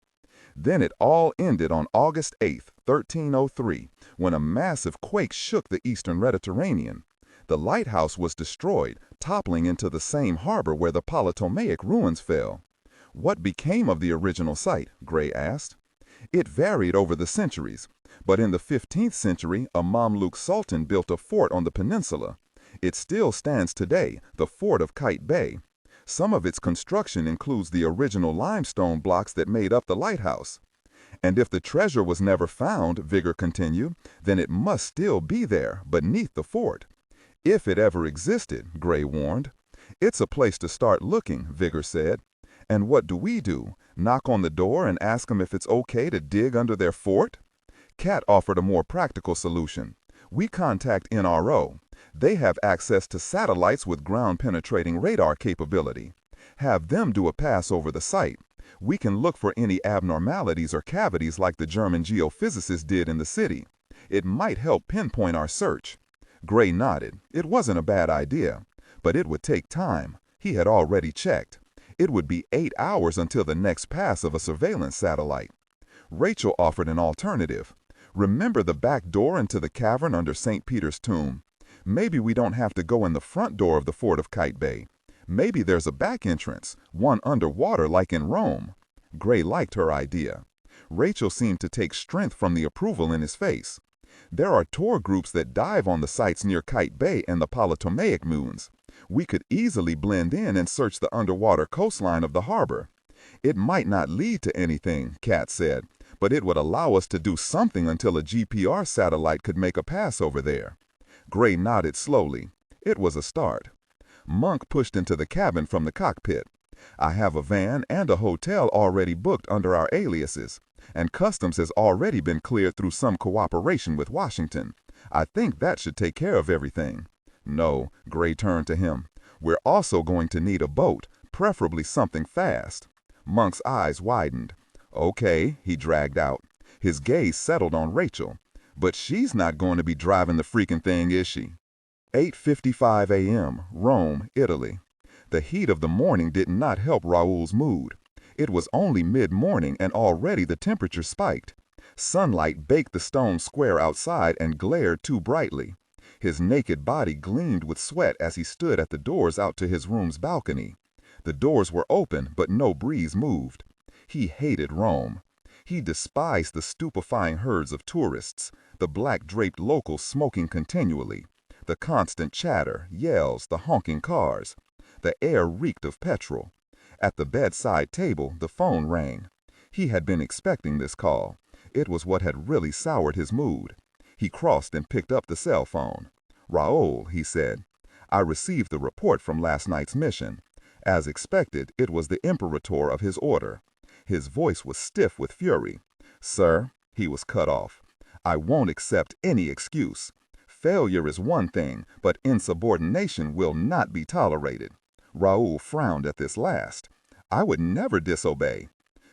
S1: Then it all ended on August 8, 1303, when a massive quake shook the eastern Mediterranean. The lighthouse was destroyed, toppling into the same harbor where the Ptolemaic ruins fell. What became of the original site? Gray asked. It varied over the centuries, but in the 15th century, a Mamluk sultan built a fort on the peninsula. It still stands today, the fort of Kite Bay. Some of its construction includes the original limestone blocks that made up the lighthouse. And if the treasure was never found, Vigor continued, then it must still be there, beneath the fort. If it ever existed, Gray warned. It's a place to start looking, Vigor said. And what do? Knock on the door and ask them if it's okay to dig under their fort? Cat offered a more practical solution. We contact NRO. They have access to satellites with ground-penetrating radar capability. Have them do a pass over the site. We can look for any abnormalities or cavities like the German geophysicist did in the city. It might help pinpoint our search. Gray nodded. It wasn't a bad idea, but it would take time.
S3: He had already checked. It would be 8 hours until the next pass of a surveillance satellite. Rachel offered an alternative. Remember the back door into the cavern under St. Peter's tomb? Maybe we don't have to go in the front door of the fort of Kite Bay. Maybe there's a back entrance, one underwater like in Rome. Gray liked her idea. Rachel seemed to take strength from the approval in his face. There are tour groups that dive on the sites near Kite Bay and the Polytomaic moons. We could easily blend in and search the underwater coastline of the harbor. It might not lead to anything, Kat said, but it would allow us to do something until a GPR satellite could make a pass over there. Gray nodded slowly. It was a start. Monk pushed into the cabin from the cockpit. I have a van and a hotel already booked under our aliases, and customs has already been cleared through some cooperation with Washington. I think that should take care of everything. No, Gray turned to him. We're also going to need a boat, preferably something fast. Monk's eyes widened. Okay, he dragged out. His gaze settled on Rachel. But she's not going to be driving the freaking thing, is she? 8:55 a.m., Rome, Italy. The heat of the morning did not help Raoul's mood. It was only mid-morning and already the temperature spiked. Sunlight baked the stone square outside and glared too brightly. His naked body gleamed with sweat as he stood at the doors out to his room's balcony. The doors were open, but no breeze moved. He hated Rome. He despised the stupefying herds of tourists, the black-draped locals smoking continually, the constant chatter, yells, the honking cars. The air reeked of petrol. At the bedside table, the phone rang. He had been expecting this call. It was what had really soured his mood. He crossed and picked up the cell phone. "Raoul," he said, "I received the report from last night's mission. As expected, it was the imperator of his order." His voice was stiff with fury. "Sir," he was cut off, "I won't accept any excuse. Failure is one thing, but insubordination will not be tolerated." Raoul frowned at this last. "I would never disobey."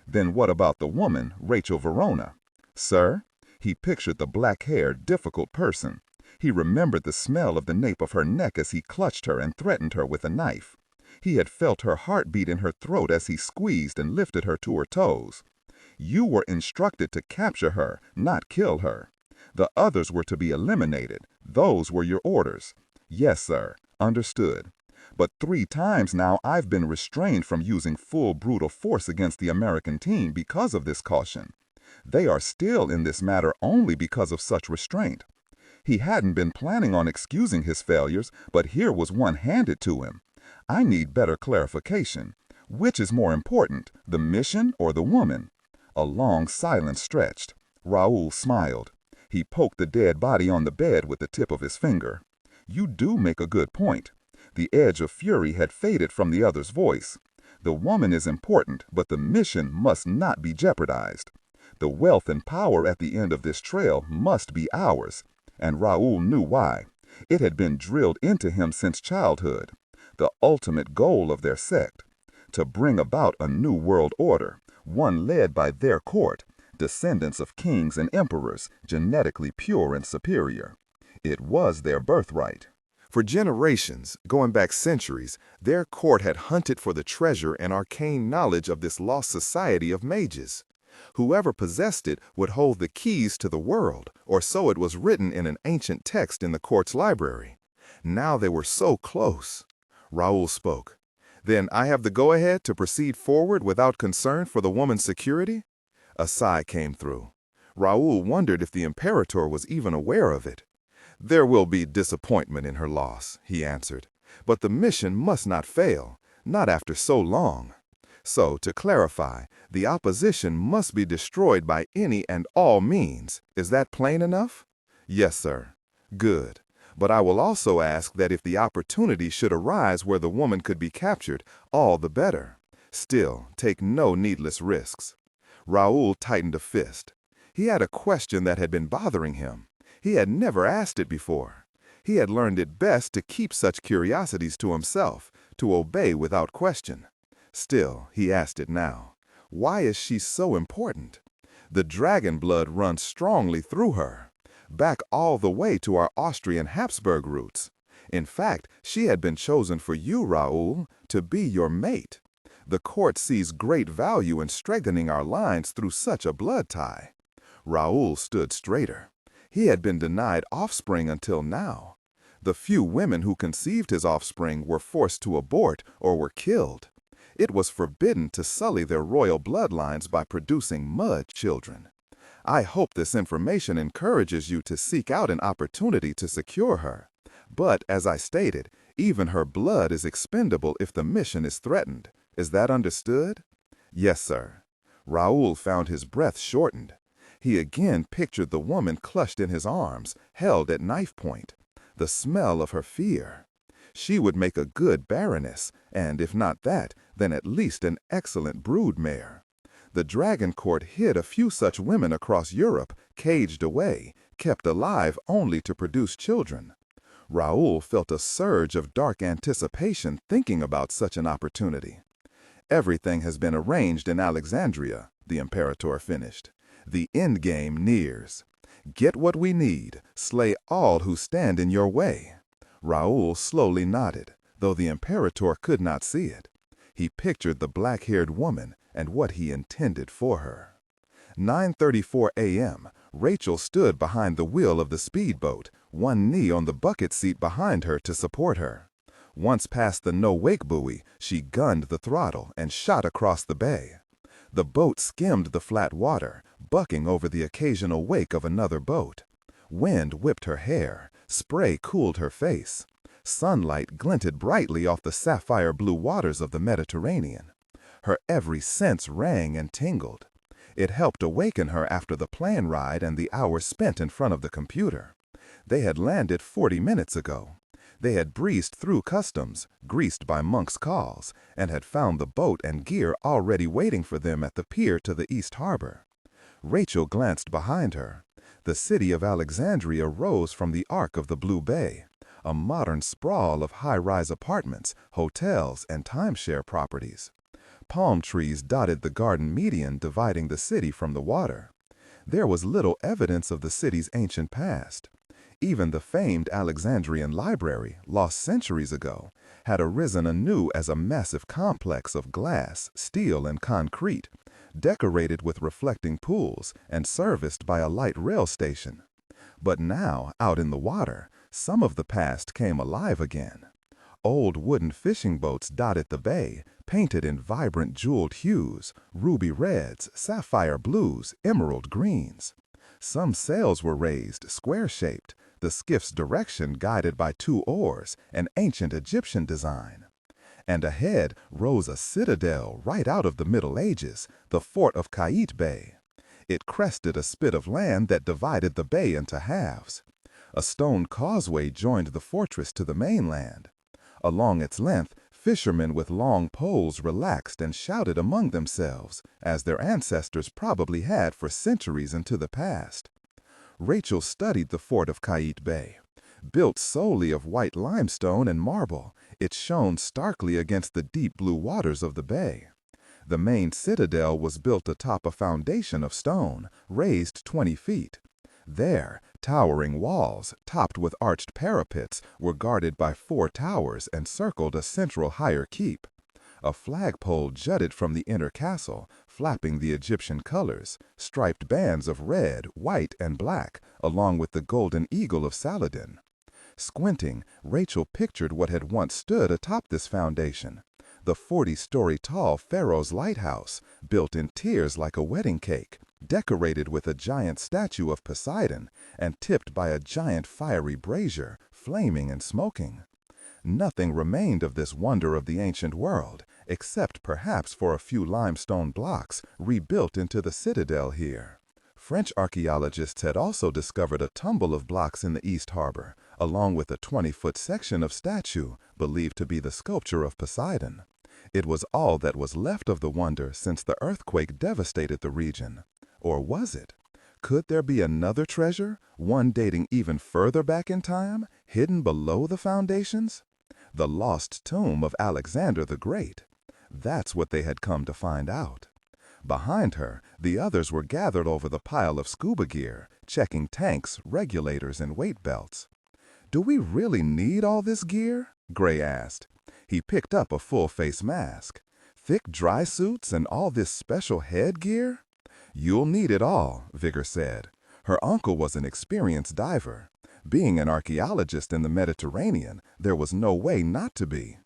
S3: "Then what about the woman, Rachel Verona?" "Sir?" He pictured the black-haired, difficult person. He remembered the smell of the nape of her neck as he clutched her and threatened her with a knife. He had felt her heartbeat in her throat as he squeezed and lifted her to her toes. "You were instructed to capture her, not kill her. The others were to be eliminated. Those were your orders." "Yes, sir. Understood. But 3 times now I've been restrained from using full brutal force against the American team because of this caution. They are still in this matter only because of such restraint." He hadn't been planning on excusing his failures, but here was one handed to him. "I need better clarification. Which is more important, the mission or the woman?" A long silence stretched. Raoul smiled. He poked the dead body on the bed with the tip of his finger. "You do make a good point." The edge of fury had faded from the other's voice. "The woman is important, but the mission must not be jeopardized. The wealth and power at the end of this trail must be ours." And Raoul knew why. It had been drilled into him since childhood. The ultimate goal of their sect. To bring about a new world order, one led by their court, descendants of kings and emperors, genetically pure and superior. It was their birthright.
S1: For generations, going back centuries, their court had hunted for the treasure and arcane knowledge of this lost society of mages. Whoever possessed it would hold the keys to the world, or so it was written in an ancient text in the court's library. Now they were so close. Raoul spoke. "Then I have the go-ahead to proceed forward without concern for the woman's security?" A sigh came through. Raoul wondered if the imperator was even aware of it. "There will be disappointment in her loss," he answered. "But the mission must not fail, not after so long. So, to clarify, the opposition must be destroyed by any and all means. Is that plain enough?" "Yes, sir." "Good. But I will also ask that if the opportunity should arise where the woman could be captured, all the better. Still, take no needless risks." Raoul tightened a fist. He had a question that had been bothering him. He had never asked it before. He had learned it best to keep such curiosities to himself, to obey without question. Still, he asked it now. Why is she so important? The dragon blood runs strongly through her, back all the way to our Austrian Habsburg roots. In fact, she had been chosen for you, Raoul, to be your mate. The court sees great value in strengthening our lines through such a blood tie." Raoul stood straighter. He had been denied offspring until now. The few women who conceived his offspring were forced to abort or were killed. It was forbidden to sully their royal bloodlines by producing mud children. I hope this information encourages you to seek out an opportunity to secure her. But, as I stated, even her blood is expendable if the mission is threatened. Is that understood?" "Yes, sir." Raoul found his breath shortened. He again pictured the woman clutched in his arms, held at knife point. The smell of her fear. She would make a good baroness, and if not that, then at least an excellent brood mare. The Dragon Court hid a few such women across Europe, caged away, kept alive only to produce children. Raoul felt a surge of dark anticipation thinking about such an opportunity. "Everything has been arranged in Alexandria," the Imperator finished. "The endgame nears. Get what we need, slay all who stand in your way." Raoul slowly nodded, though the Imperator could not see it. He pictured the black-haired woman and what he intended for her. 9:34 a.m., Rachel stood behind the wheel of the speedboat, one knee on the bucket seat behind her to support her. Once past the no-wake buoy, she gunned the throttle and shot across the bay. The boat skimmed the flat water, bucking over the occasional wake of another boat. Wind whipped her hair, spray cooled her face. Sunlight glinted brightly off the sapphire-blue waters of the Mediterranean. Her every sense rang and tingled. It helped awaken her after the plane ride and the hours spent in front of the computer. They had landed 40 minutes ago. They had breezed through customs, greased by monks' calls, and had found the boat and gear already waiting for them at the pier to the East Harbor. Rachel glanced behind her. The city of Alexandria rose from the arc of the Blue Bay, a modern sprawl of high-rise apartments, hotels, and timeshare properties. Palm trees dotted the garden median dividing the city from the water. There was little evidence of the city's ancient past. Even the famed Alexandrian Library, lost centuries ago, had arisen anew as a massive complex of glass, steel, and concrete, decorated with reflecting pools and serviced by a light rail station. But now, out in the water, some of the past came alive again. Old wooden fishing boats dotted the bay, painted in vibrant jeweled hues, ruby reds, sapphire blues, emerald greens. Some sails were raised, square-shaped, the skiff's direction guided by two oars, an ancient Egyptian design. And ahead rose a citadel right out of the Middle Ages, the fort of Bay. It crested a spit of land that divided the bay into halves. A stone causeway joined the fortress to the mainland. Along its length, fishermen with long poles relaxed and shouted among themselves, as their ancestors probably had for centuries into the past. Rachel studied the fort of Bay. Built solely of white limestone and marble, it shone starkly against the deep blue waters of the bay. The main citadel was built atop a foundation of stone, raised 20 feet. There, towering walls, topped with arched parapets, were guarded by 4 towers and circled a central higher keep. A flagpole jutted from the inner castle, flapping the Egyptian colors, striped bands of red, white, and black, along with the golden eagle of Saladin. Squinting, Rachel pictured what had once stood atop this foundation. The 40-story-tall Pharaoh's lighthouse, built in tiers like a wedding cake, decorated with a giant statue of Poseidon, and tipped by a giant fiery brazier, flaming and smoking. Nothing remained of this wonder of the ancient world, except perhaps for a few limestone blocks rebuilt into the citadel here. French archaeologists had also discovered a tumble of blocks in the East Harbor, along with a 20-foot section of statue believed to be the sculpture of Poseidon. It was all that was left of the wonder since the earthquake devastated the region. Or was it? Could there be another treasure, one dating even further back in time, hidden below the foundations? The lost tomb of Alexander the Great. That's what they had come to find out. Behind her, the others were gathered over the pile of scuba gear, checking tanks, regulators, and weight belts.
S3: Do we really need all this gear? Gray asked. He picked up a full-face mask. Thick dry suits and all this special headgear? You'll need it all, Vigor said. Her uncle was an experienced diver. Being an archaeologist in the Mediterranean, there was no way not to be.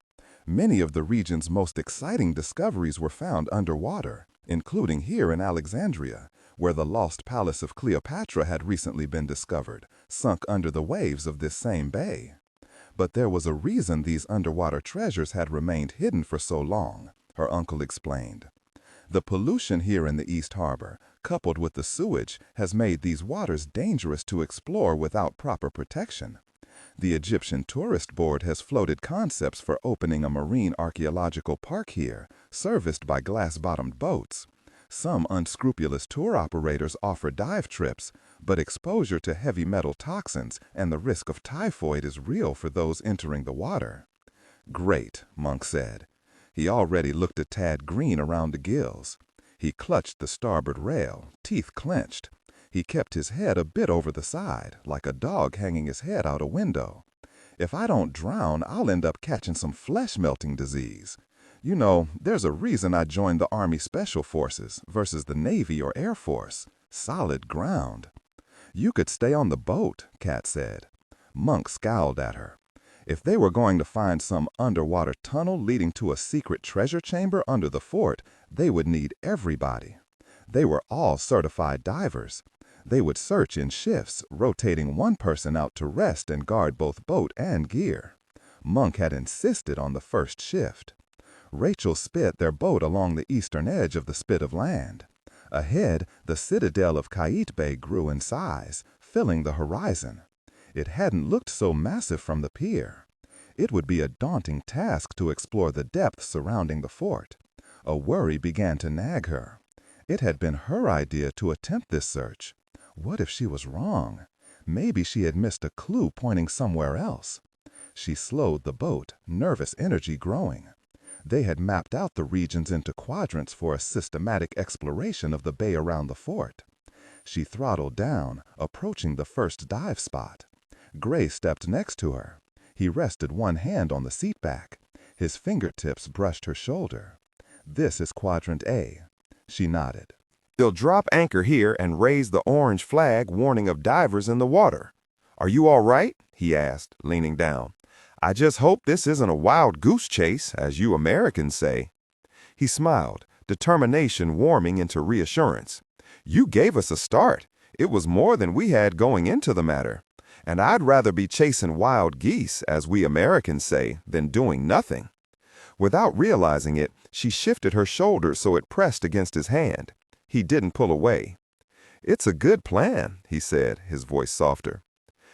S3: Many of the region's most exciting discoveries were found underwater, including here in Alexandria, where the lost palace of Cleopatra had recently been discovered, sunk under the waves of this same bay. But there was a reason these underwater treasures had remained hidden for so long, her uncle explained. The pollution here in the East Harbor, coupled with the sewage, has made these waters dangerous to explore without proper protection. The Egyptian Tourist Board has floated concepts for opening a marine archaeological park here, serviced by glass-bottomed boats. Some unscrupulous tour operators offer dive trips, but exposure to heavy metal toxins and the risk of typhoid is real for those entering the water. Great, Monk said. He already looked a tad green around the gills. He clutched the starboard rail, teeth clenched. He kept his head a bit over the side, like a dog hanging his head out a window. If I don't drown, I'll end up catching some flesh-melting disease. You know, there's a reason I joined the Army Special Forces versus the Navy or Air Force. Solid ground. You could stay on the boat, Kat said. Monk scowled at her. If they were going to find some underwater tunnel leading to a secret treasure chamber under the fort, they would need everybody. They were all certified divers. They would search in shifts, rotating one person out to rest and guard both boat and gear. Monk had insisted on the first shift. Rachel spit their boat along the eastern edge of the spit of land. Ahead, the citadel of Qaitbay grew in size, filling the horizon. It hadn't looked so massive from the pier. It would be a daunting task to explore the depths surrounding the fort. A worry began to nag her. It had been her idea to attempt this search. What if she was wrong? Maybe she had missed a clue pointing somewhere else. She slowed the boat, nervous energy growing. They had mapped out the regions into quadrants for a systematic exploration of the bay around the fort. She throttled down, approaching the first dive spot. Gray stepped next to her. He rested one hand on the seat back. His fingertips brushed her shoulder. This is Quadrant A. She nodded.
S1: They'll drop anchor here and raise the orange flag warning of divers in the water. Are you all right? He asked, leaning down. I just hope this isn't a wild goose chase, as you Americans say. He smiled, determination warming into reassurance. You gave us a start. It was more than we had going into the matter. And I'd rather be chasing wild geese, as we Americans say, than doing nothing. Without realizing it, she shifted her shoulder so it pressed against his hand. He didn't pull away. It's a good plan, he said, his voice softer.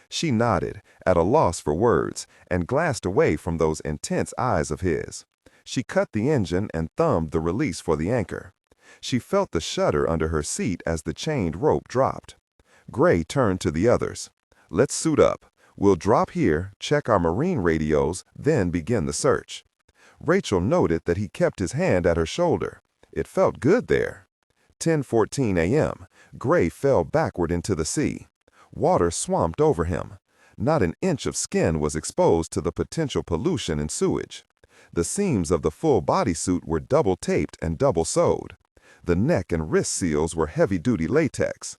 S1: She nodded, at a loss for words, and glanced away from those intense eyes of his. She cut the engine and thumbed the release for the anchor. She felt the shudder under her seat as the chained rope dropped. Gray turned to the others. Let's suit up. We'll drop here, check our marine radios, then begin the search. Rachel noted that he kept his hand at her shoulder. It felt good there. 10:14 a.m. Gray fell backward into the sea. Water swamped over him. Not an inch of skin was exposed to the potential pollution and sewage. The seams of the full bodysuit were double-taped and double-sewed. The neck and wrist seals were heavy-duty latex.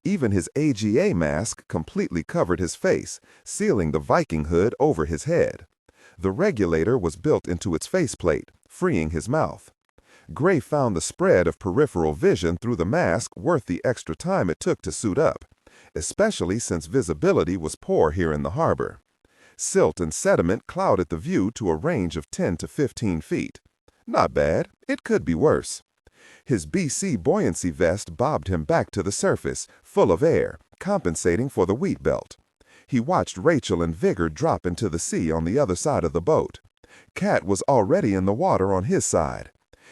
S1: Even his AGA mask completely covered his face, sealing the Viking hood over his head. The regulator was built into its faceplate, freeing his mouth. Gray found the spread of peripheral vision through the mask worth the extra time it took to suit up, especially since visibility was poor here in the harbor. Silt and sediment clouded the view to a range of 10 to 15 feet. Not bad. It could be worse. His BC buoyancy vest bobbed him back to the surface, full of air, compensating for the wheat belt. He watched Rachel and Vigor drop into the sea on the other side of the boat. Cat was already in the water on his side.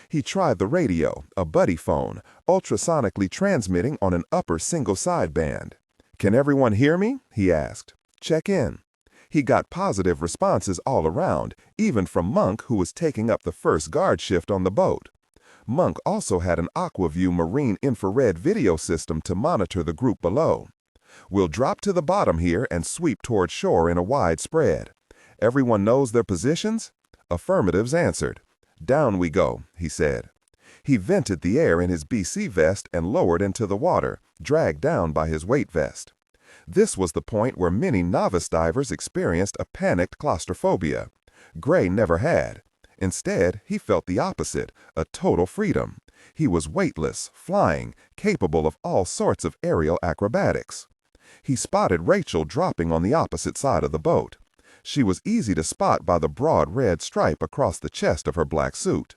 S1: He tried the radio, a buddy phone, ultrasonically transmitting on an upper single sideband. Can everyone hear me? He asked. Check in. He got positive responses all around, even from Monk, who was taking up the first guard shift on the boat. Monk also had an AquaView marine infrared video system to monitor the group below.
S2: We'll drop to the bottom here and sweep toward shore in a wide spread. Everyone knows their positions?" Affirmatives answered. "Down we go," he said. He vented the air in his BC vest and lowered into the water, dragged down by his weight vest. This was the point where many novice divers experienced a panicked claustrophobia. Gray never had. Instead, he felt the opposite, a total freedom. He was weightless, flying, capable of all sorts of aerial acrobatics. He spotted Rachel dropping on the opposite side of the boat. She was easy to spot by the broad red stripe across the chest of her black suit.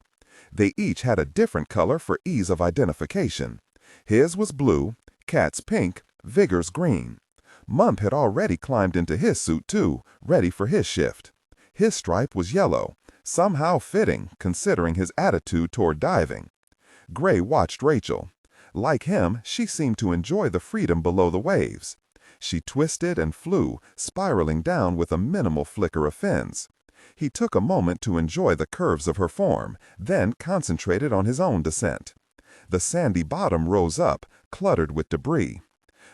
S2: They each had a different color for ease of identification. His was blue, Cat's pink, Vigor's green. Mump had already climbed into his suit too, ready for his shift. His stripe was yellow, somehow fitting considering his attitude toward diving. Gray watched Rachel. Like him, she seemed to enjoy the freedom below the waves. She twisted and flew, spiraling down with a minimal flicker of fins. He took a moment to enjoy the curves of her form, then concentrated on his own descent. The sandy bottom rose up, cluttered with debris.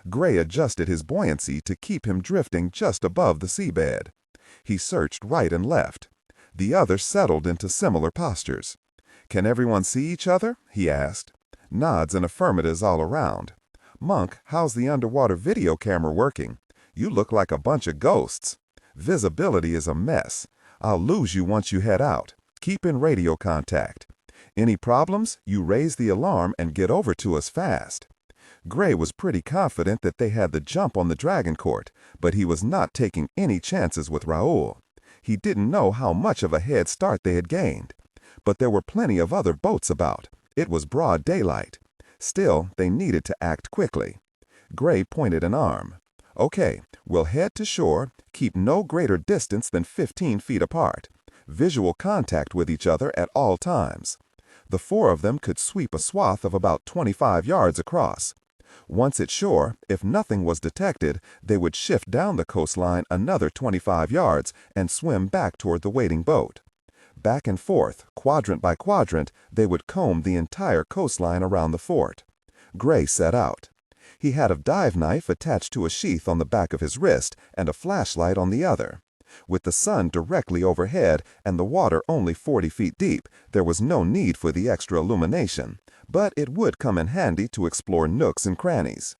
S2: Gray adjusted his buoyancy to keep him drifting just above the seabed. He searched right and left. The others settled into similar postures. "Can everyone see each other?" he asked. Nods and affirmatives all around. "Monk, how's the underwater video camera working? You look like a bunch of ghosts. Visibility is a mess. I'll lose you once you head out. Keep in radio contact. Any problems, you raise the alarm and get over to us fast." Gray was pretty confident that they had the jump on the Dragon Court, but he was not taking any chances with Raoul. He didn't know how much of a head start they had gained. But there were plenty of other boats about. It was broad daylight. Still, they needed to act quickly. Gray pointed an arm. "Okay, we'll head to shore, keep no greater distance than 15 feet apart. Visual contact with each other at all times." The four of them could sweep a swath of about 25 yards across. Once at shore, if nothing was detected, they would shift down the coastline another 25 yards and swim back toward the waiting boat. Back and forth, quadrant by quadrant, they would comb the entire coastline around the fort. Gray set out. He had a dive knife attached to a sheath on the back of his wrist and a flashlight on the other. With the sun directly overhead and the water only 40 feet deep, there was no need for the extra illumination, but it would come in handy to explore nooks and crannies.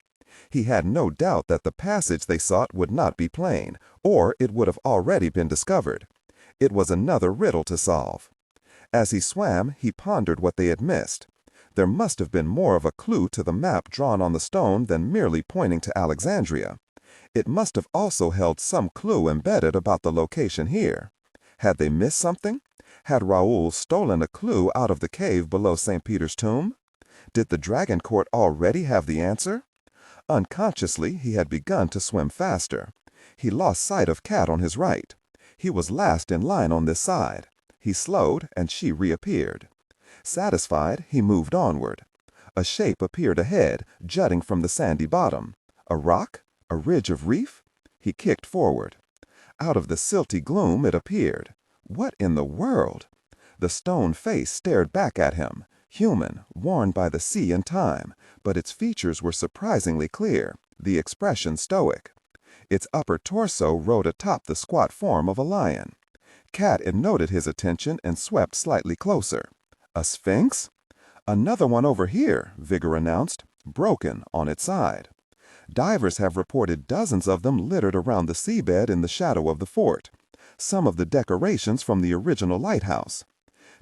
S2: He had no doubt that the passage they sought would not be plain, or it would have already been discovered. It was another riddle to solve. As he swam, he pondered what they had missed. There must have been more of a clue to the map drawn on the stone than merely pointing to Alexandria. It must have also held some clue embedded about the location here. Had they missed something? Had Raoul stolen a clue out of the cave below St. Peter's tomb? Did the Dragon Court already have the answer? Unconsciously, he had begun to swim faster. He lost sight of Cat on his right. He was last in line on this side. He slowed, and she reappeared. Satisfied, he moved onward. A shape appeared ahead, jutting from the sandy bottom. A rock? A ridge of reef? He kicked forward. Out of the silty gloom it appeared. What in the world? The stone face stared back at him, human, worn by the sea and time, but its features were surprisingly clear, the expression stoic. Its upper torso rode atop the squat form of a lion. Cat had noted his attention and swept slightly closer. A sphinx? "Another one over here," Vigor announced, broken on its side. Divers have reported dozens of them littered around the seabed in the shadow of the fort, some of the decorations from the original lighthouse.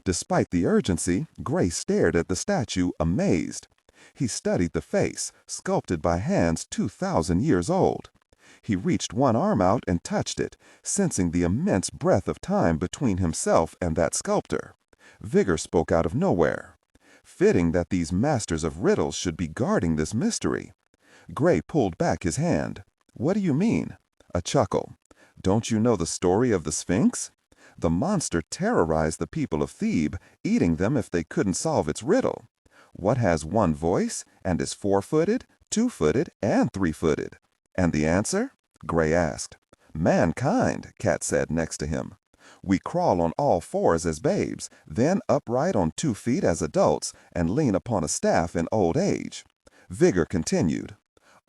S2: Despite the urgency, Gray stared at the statue, amazed. He studied the face, sculpted by hands 2,000 years old. He reached one arm out and touched it, sensing the immense breadth of time between himself and that sculptor. Vigor spoke out of nowhere. Fitting that these masters of riddles should be guarding this mystery. Gray pulled back his hand. "What do you mean?" A chuckle. "Don't you know the story of the Sphinx? The monster terrorized the people of Thebes, eating them if they couldn't solve its riddle. What has one voice and is 4-footed, 2-footed, and 3-footed? And the answer?" Gray asked. "Mankind," Cat said next to him. "We crawl on all fours as babes, then upright on 2 feet as adults, and lean upon a staff in old age." Vigor continued.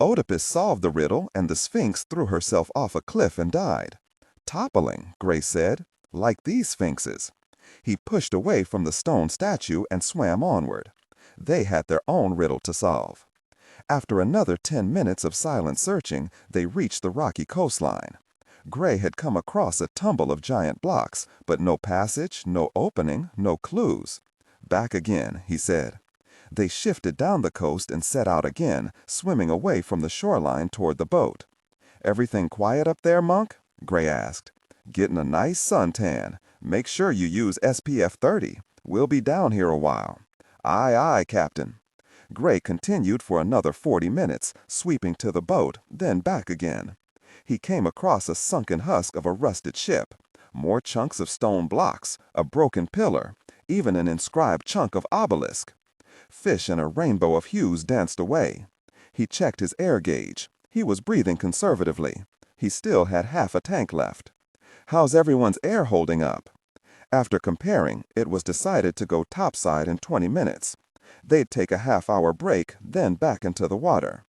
S3: Oedipus solved the riddle and the Sphinx threw herself off a cliff and died. Toppling, Gray said, like these sphinxes. He pushed away from the stone statue and swam onward. They had their own riddle to solve. After another 10 minutes of silent searching, they reached the rocky coastline. Gray had come across a tumble of giant blocks, but no passage, no opening, no clues. Back again, he said. They shifted down the coast and set out again, swimming away from the shoreline toward the boat. "Everything quiet up there, Monk?" Gray asked. "Getting a nice suntan. Make sure you use SPF 30. We'll be down here a while." "Aye, aye, Captain." Gray continued for another 40 minutes, sweeping to the boat, then back again. He came across a sunken husk of a rusted ship, more chunks of stone blocks, a broken pillar, even an inscribed chunk of obelisk. Fish in a rainbow of hues danced away. He checked his air gauge. He was breathing conservatively. He still had half a tank left. "How's everyone's air holding up?" After comparing, it was decided to go topside in 20 minutes. They'd take a half-hour break, then back into the water.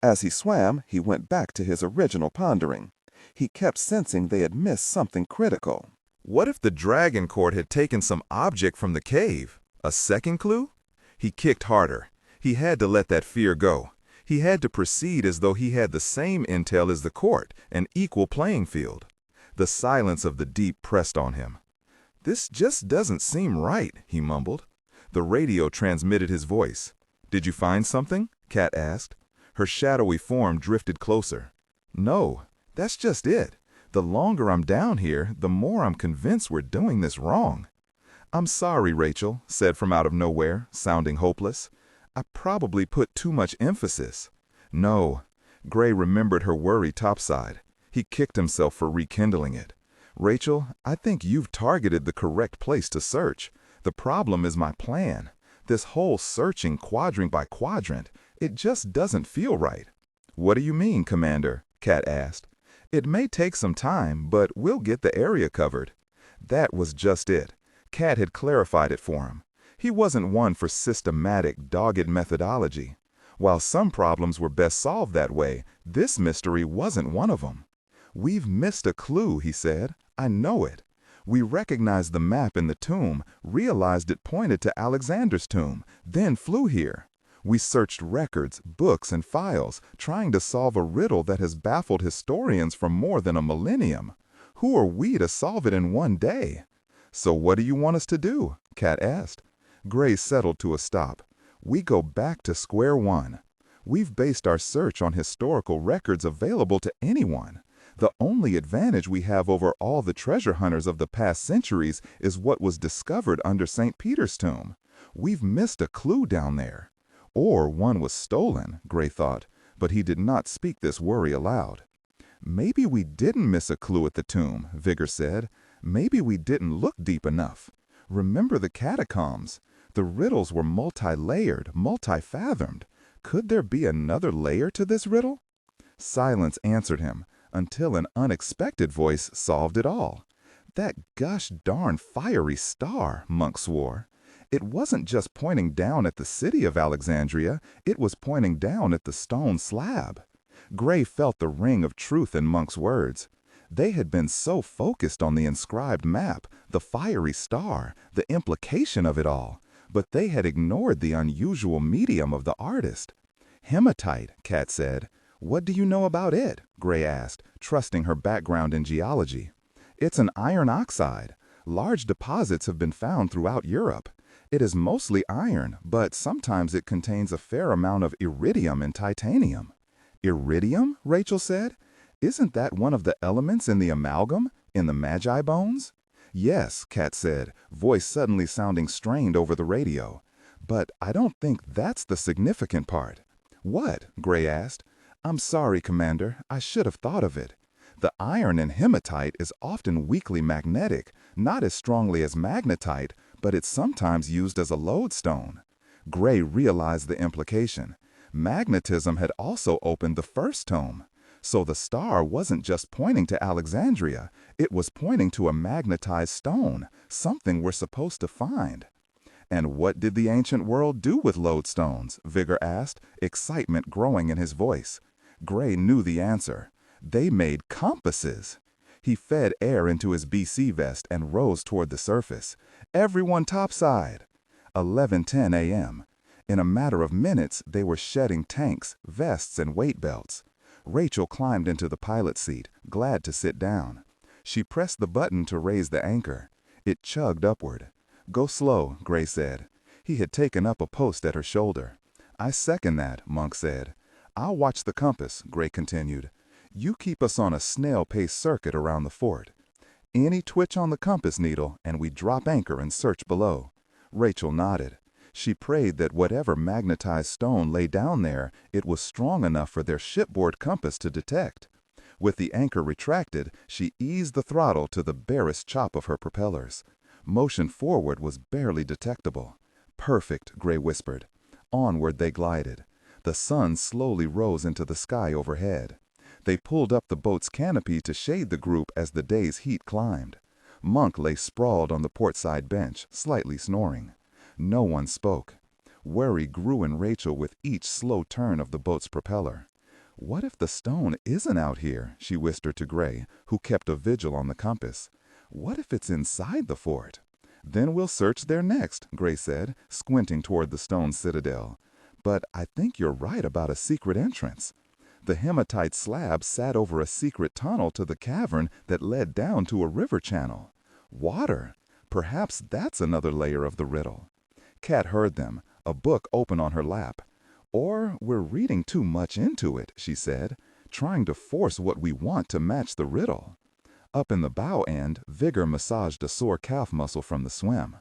S3: As he swam, he went back to his original pondering. He kept sensing they had missed something critical.
S1: What if the dragon court had taken some object from the cave? A second clue? He kicked harder. He had to let that fear go. He had to proceed as though he had the same intel as the court, an equal playing field. The silence of the deep pressed on him. "This just doesn't seem right," he mumbled. The radio transmitted his voice. "Did you find something?" Kat asked. Her shadowy form drifted closer. "No, that's just it. The longer I'm down here, the more I'm convinced we're doing this wrong." "I'm sorry, Rachel," said from out of nowhere, sounding hopeless. "I probably put too much emphasis." "No." Gray remembered her worry topside. He kicked himself for rekindling it. "Rachel, I think you've targeted the correct place to search. The problem is my plan. This whole searching quadrant by quadrant, it just doesn't feel right." "What do you mean, Commander?" Kat asked. "It may take some time, but we'll get the area covered." That was just it. Kat had clarified it for him. He wasn't one for systematic, dogged methodology. While some problems were best solved that way, this mystery wasn't one of them. "We've missed a clue," he said. "I know it. We recognized the map in the tomb, realized it pointed to Alexander's tomb, then flew here. We searched records, books, and files, trying to solve a riddle that has baffled historians for more than a millennium. Who are we to solve it in one day?" "So what do you want us to do?" Kat asked. Gray settled to a stop. "We go back to square one. We've based our search on historical records available to anyone. The only advantage we have over all the treasure hunters of the past centuries is what was discovered under St. Peter's tomb. We've missed a clue down there." Or one was stolen, Gray thought, but he did not speak this worry aloud. "Maybe we didn't miss a clue at the tomb," Vigor said. "Maybe we didn't look deep enough. Remember the catacombs. The riddles were multi-layered, multi-fathomed. Could there be another layer to this riddle?" Silence answered him, until an unexpected voice solved it all. "That gosh darn fiery star," Monk swore. "It wasn't just pointing down at the city of Alexandria, it was pointing down at the stone slab." Gray felt the ring of truth in Monk's words. They had been so focused on the inscribed map, the fiery star, the implication of it all, but they had ignored the unusual medium of the artist. "Hematite," Kat said. "What do you know about it?" Gray asked, trusting her background in geology. "It's an iron oxide. Large deposits have been found throughout Europe. It is mostly iron, but sometimes it contains a fair amount of iridium and titanium." "Iridium?" Rachel said. "Isn't that one of the elements in the amalgam, in the Magi bones?" "Yes," Kat said, voice suddenly sounding strained over the radio. "But I don't think that's the significant part." "What?" Gray asked. "I'm sorry, Commander. I should have thought of it. The iron in hematite is often weakly magnetic, not as strongly as magnetite, but it's sometimes used as a lodestone." Gray realized the implication. Magnetism had also opened the first tomb. So the star wasn't just pointing to Alexandria, it was pointing to a magnetized stone, something we're supposed to find.
S3: And what did the ancient world do with lodestones? Vigor asked, excitement growing in his voice. Gray knew the answer. They made compasses. He fed air into his BC vest and rose toward the surface. Everyone topside. 11:10 a.m. In a matter of minutes, they were shedding tanks, vests, and weight belts. Rachel climbed into the pilot's seat, glad to sit down. She pressed the button to raise the anchor. It chugged upward. Go slow, Gray said. He had taken up a post at her shoulder. I second that, Monk said. I'll watch the compass, Gray continued. You keep us on a snail-pace circuit around the fort. Any twitch on the compass needle, and we drop anchor and search below. Rachel nodded. She prayed that whatever magnetized stone lay down there, it was strong enough for their shipboard compass to detect. With the anchor retracted, she eased the throttle to the barest chop of her propellers. Motion forward was barely detectable. Perfect, Gray whispered. Onward they glided. The sun slowly rose into the sky overhead. They pulled up the boat's canopy to shade the group as the day's heat climbed. Monk lay sprawled on the portside bench, slightly snoring. No one spoke. Worry grew in Rachel with each slow turn of the boat's propeller. What if the stone isn't out here? She whispered to Gray, who kept a vigil on the compass. What if it's inside the fort? Then we'll search there next, Gray said, squinting toward the stone citadel. But I think you're right about a secret entrance. The hematite slab sat over a secret tunnel to the cavern that led down to a river channel. Water. Perhaps that's another layer of the riddle. Kat heard them, a book open on her lap. Or we're reading too much into it, she said, trying to force what we want to match the riddle. Up in the bow end, Vigor massaged a sore calf muscle from the swim.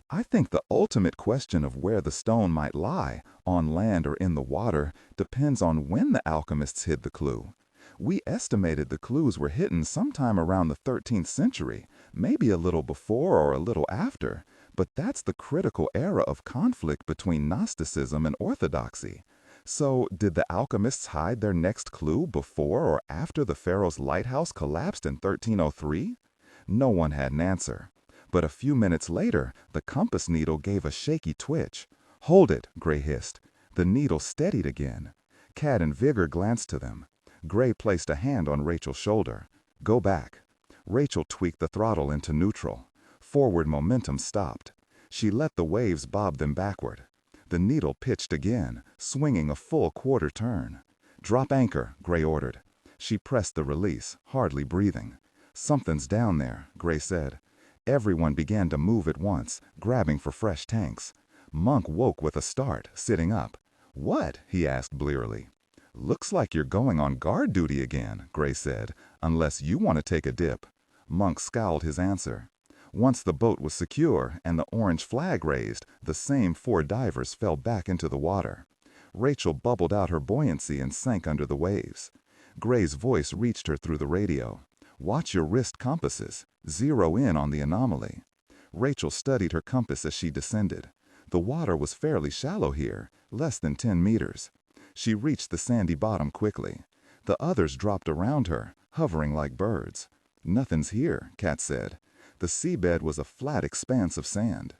S3: I think the ultimate question of where the stone might lie, on land or in the water, depends on when the alchemists hid the clue. We estimated the clues were hidden sometime around the 13th century, maybe a little before or a little after, but that's the critical era of conflict between Gnosticism and Orthodoxy. So, did the alchemists hide their next clue before or after the pharaoh's lighthouse collapsed in 1303? No one had an answer. But a few minutes later, the compass needle gave a shaky twitch. Hold it, Gray hissed. The needle steadied again. Kat and Vigor glanced to them. Gray placed a hand on Rachel's shoulder. Go back. Rachel tweaked the throttle into neutral. Forward momentum stopped. She let the waves bob them backward. The needle pitched again, swinging a full quarter turn. Drop anchor, Gray ordered. She pressed the release, hardly breathing. Something's down there, Gray said. Everyone began to move at once, grabbing for fresh tanks. Monk woke with a start, sitting up. What? He asked blearily. Looks like you're going on guard duty again, Gray said, unless you want to take a dip. Monk scowled his answer. Once the boat was secure and the orange flag raised, the same 4 divers fell back into the water. Rachel bubbled out her buoyancy and sank under the waves. Gray's voice reached her through the radio. Watch your wrist compasses. Zero in on the anomaly. Rachel studied her compass as she descended. The water was fairly shallow here, less than 10 meters. She reached the sandy bottom quickly. The others dropped around her, hovering like birds. Nothing's here, Kat said. The seabed was a flat expanse of sand.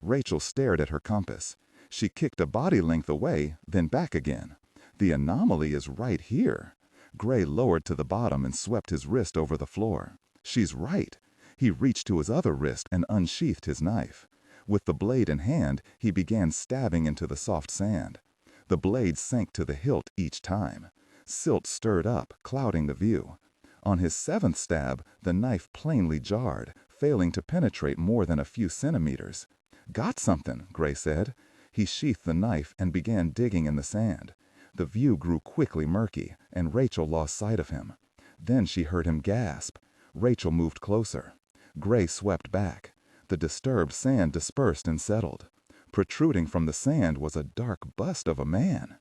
S3: Rachel stared at her compass. She kicked a body length away, then back again. The anomaly is right here. Gray lowered to the bottom and swept his wrist over the floor. She's right. He reached to his other wrist and unsheathed his knife. With the blade in hand, he began stabbing into the soft sand. The blade sank to the hilt each time. Silt stirred up, clouding the view. On his 7th stab, the knife plainly jarred, failing to penetrate more than a few centimeters. Got something, Gray said. He sheathed the knife and began digging in the sand. The view grew quickly murky, and Rachel lost sight of him. Then she heard him gasp. Rachel moved closer. Gray swept back. The disturbed sand dispersed and settled. Protruding from the sand was a dark bust of a man.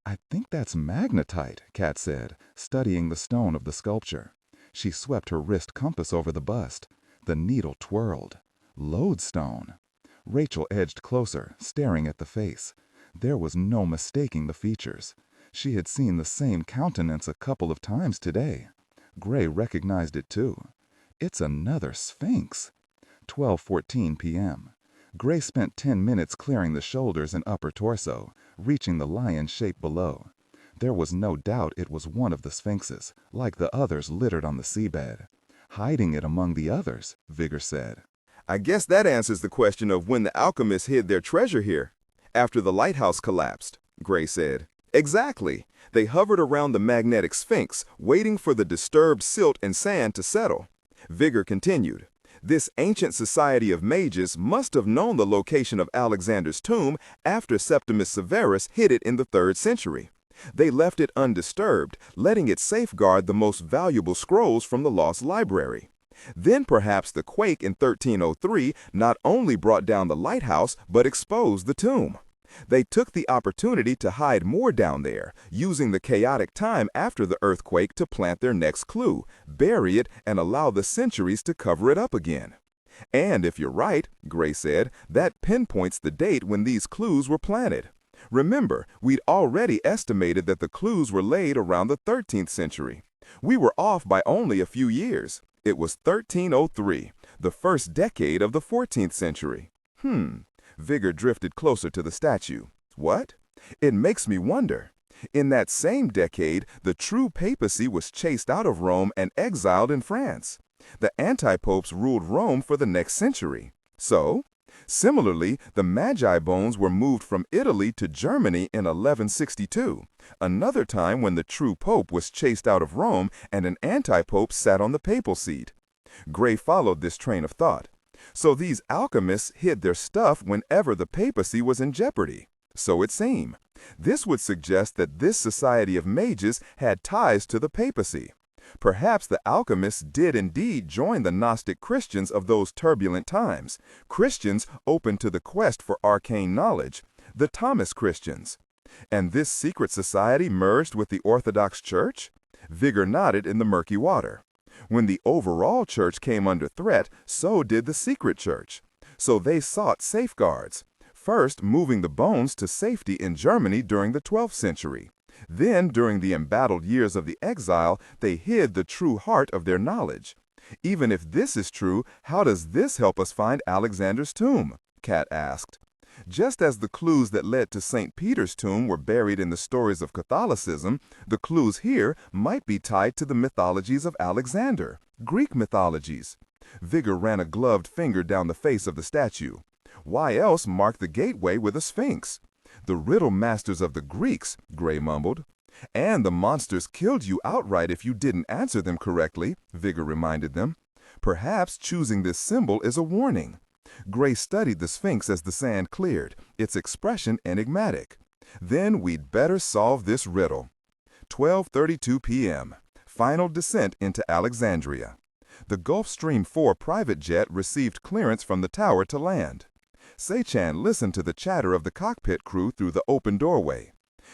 S3: I think that's magnetite, Kat said, studying the stone of the sculpture. She swept her wrist compass over the bust. The needle twirled. Lodestone. Rachel edged closer, staring at the face. There was no mistaking the features. She had seen the same countenance a couple of times today. Gray recognized it too. It's another sphinx. 12:14 p.m. Gray spent 10 minutes clearing the shoulders and upper torso, reaching the lion shape below. There was no doubt it was one of the sphinxes, like the others littered on the seabed. Hiding it among the others, Vigor said.
S1: I guess that answers the question of when the alchemists hid their treasure here. After the lighthouse collapsed, Gray said. Exactly. They hovered around the magnetic sphinx, waiting for the disturbed silt and sand to settle. Vigor continued. This ancient society of mages must have known the location of Alexander's tomb after Septimus Severus hid it in the 3rd century. They left it undisturbed, letting it safeguard the most valuable scrolls from the lost library. Then perhaps the quake in 1303 not only brought down the lighthouse, but exposed the tomb. They took the opportunity to hide more down there, using the chaotic time after the earthquake to plant their next clue, bury it, and allow the centuries to cover it up again. And if you're right, Gray said, that pinpoints the date when these clues were planted. Remember, we'd already estimated that the clues were laid around the 13th century. We were off by only a few years. It was 1303, the first decade of the 14th century. Vigor drifted closer to the statue. What? It makes me wonder. In that same decade, the true papacy was chased out of Rome and exiled in France. The anti-popes ruled Rome for the next century. So, similarly, the Magi bones were moved from Italy to Germany in 1162, another time when the true pope was chased out of Rome and an anti-pope sat on the papal seat. Gray followed this train of thought. So these alchemists hid their stuff whenever the papacy was in jeopardy. So it seemed. This would suggest that this society of mages had ties to the papacy. Perhaps the alchemists did indeed join the Gnostic Christians of those turbulent times, Christians open to the quest for arcane knowledge, the Thomas Christians. And this secret society merged with the Orthodox Church? Vigor nodded in the murky water. When the overall church came under threat, so did the secret church. So they sought safeguards, first moving the bones to safety in Germany during the 12th century. Then, during the embattled years of the exile, they hid the true heart of their knowledge. Even if this is true, how does this help us find Alexander's tomb? Cat asked. Just as the clues that led to St. Peter's tomb were buried in the stories of Catholicism, the clues here might be tied to the mythologies of Alexander, Greek mythologies. Vigor ran a gloved finger down the face of the statue. Why else mark the gateway with a sphinx? The riddle masters of the Greeks, Gray mumbled. And the monsters killed you outright if you didn't answer them correctly, Vigor reminded them. Perhaps choosing this symbol is a warning. Gray studied the sphinx as the sand cleared, its expression enigmatic. Then we'd better solve this riddle. 12:32 p.m. Final descent into Alexandria. The Gulfstream 4 private jet received clearance from the tower to land. Sei-chan listened to the chatter of the cockpit crew through the open doorway.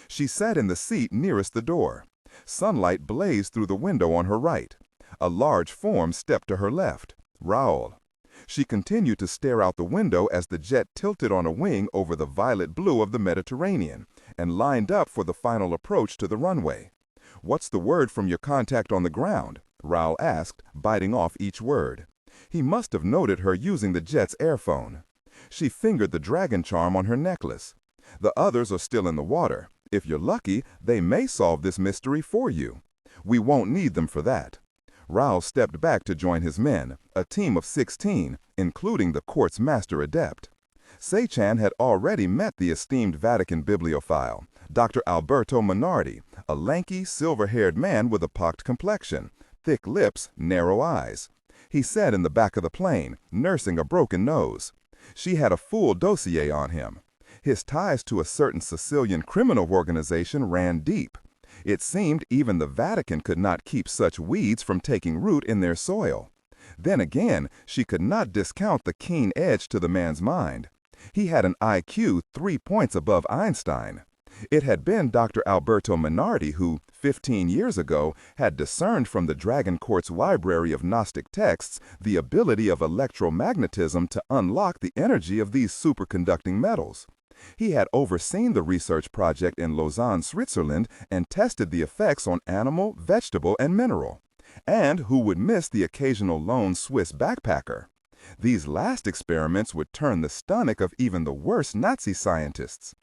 S1: She sat in the seat nearest the door. Sunlight blazed through the window on her right. A large form stepped to her left. Raoul. She continued to stare out the window as the jet tilted on a wing over the violet blue of the Mediterranean and lined up for the final approach to the runway. "What's the word from your contact on the ground?" Raoul asked, biting off each word. He must have noted her using the jet's airphone. She fingered the dragon charm on her necklace. "The others are still in the water. If you're lucky, they may solve this mystery for you. We won't need them for that." Raoul stepped back to join his men, a team of 16, including the court's master adept. Sei-chan had already met the esteemed Vatican bibliophile, Dr. Alberto Minardi, a lanky, silver-haired man with a pocked complexion, thick lips, narrow eyes. He sat in the back of the plane, nursing a broken nose. She had a full dossier on him. His ties to a certain Sicilian criminal organization ran deep. It seemed even the Vatican could not keep such weeds from taking root in their soil. Then again, she could not discount the keen edge to the man's mind. He had an IQ 3 points above Einstein. It had been Dr. Alberto Minardi who, 15 years ago, had discerned from the Dragon Court's library of Gnostic texts the ability of electromagnetism to unlock the energy of these superconducting metals. He had overseen the research project in Lausanne, Switzerland, and tested the effects on animal, vegetable, and mineral. And who would miss the occasional lone Swiss backpacker?
S3: These last experiments would turn the stomach of even the worst Nazi scientists.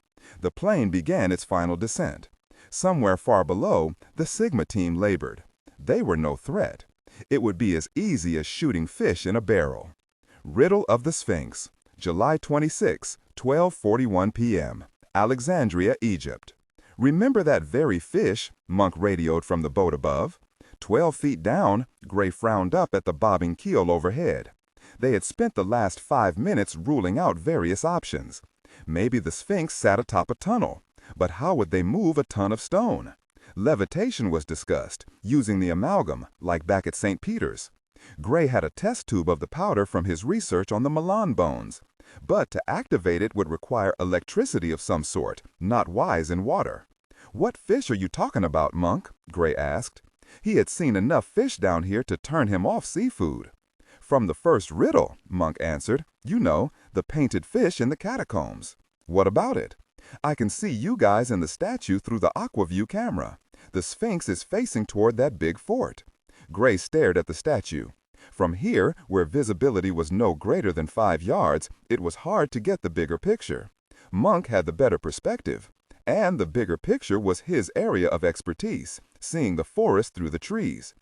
S3: The plane began its final descent. Somewhere far below, the Sigma team labored. They were no threat. It would be as easy as shooting fish in a barrel. Riddle of the Sphinx, July 26, 12:41 p.m., Alexandria, Egypt. Remember that very fish? Monk radioed from the boat above. 12 feet down, Gray frowned up at the bobbing keel overhead. They had spent the last 5 minutes ruling out various options. Maybe the Sphinx sat atop a tunnel, but how would they move a ton of stone? Levitation was discussed, using the amalgam, like back at St. Peter's. Gray had a test tube of the powder from his research on the Milan bones, but to activate it would require electricity of some sort, not wise in water. "What fish are you talking about, Monk?" Gray asked. He had seen enough fish down here to turn him off seafood. "From the first riddle," Monk answered. "You know, the painted fish in the catacombs." "What about it?" "I can see you guys in the statue through the aquaview camera. The Sphinx is facing toward that big fort." Gray stared at the statue. From here, where visibility was no greater than 5 yards, it was hard to get the bigger picture. Monk had the better perspective. And the bigger picture was his area of expertise, seeing the forest through the trees.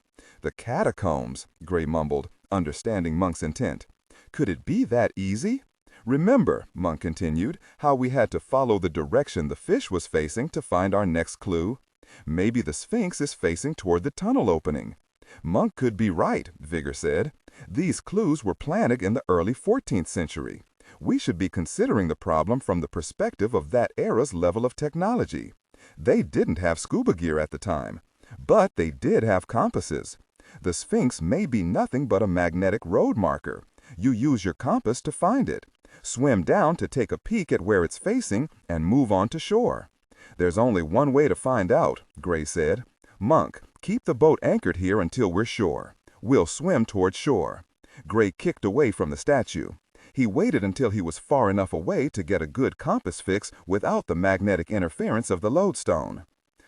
S3: "The catacombs," Gray mumbled, understanding Monk's intent. "Could it be that easy?" "Remember," Monk continued, "how we had to follow the direction the fish was facing to find our next clue? Maybe the Sphinx is facing toward the tunnel opening." "Monk could be right," Vigor said. "These clues were planted in the early 14th century. We should be considering the problem from the perspective of that era's level of technology. They didn't have scuba gear at the time, but they did have compasses. The Sphinx may be nothing but a magnetic road marker. You use your compass to find it. Swim down to take a peek at where it's facing and move on to shore." "There's only one way to find out," Gray said. "Monk, keep the boat anchored here until we're sure. We'll swim toward shore." Gray kicked away from the statue. He waited until he was far enough away to get a good compass fix without the magnetic interference of the lodestone.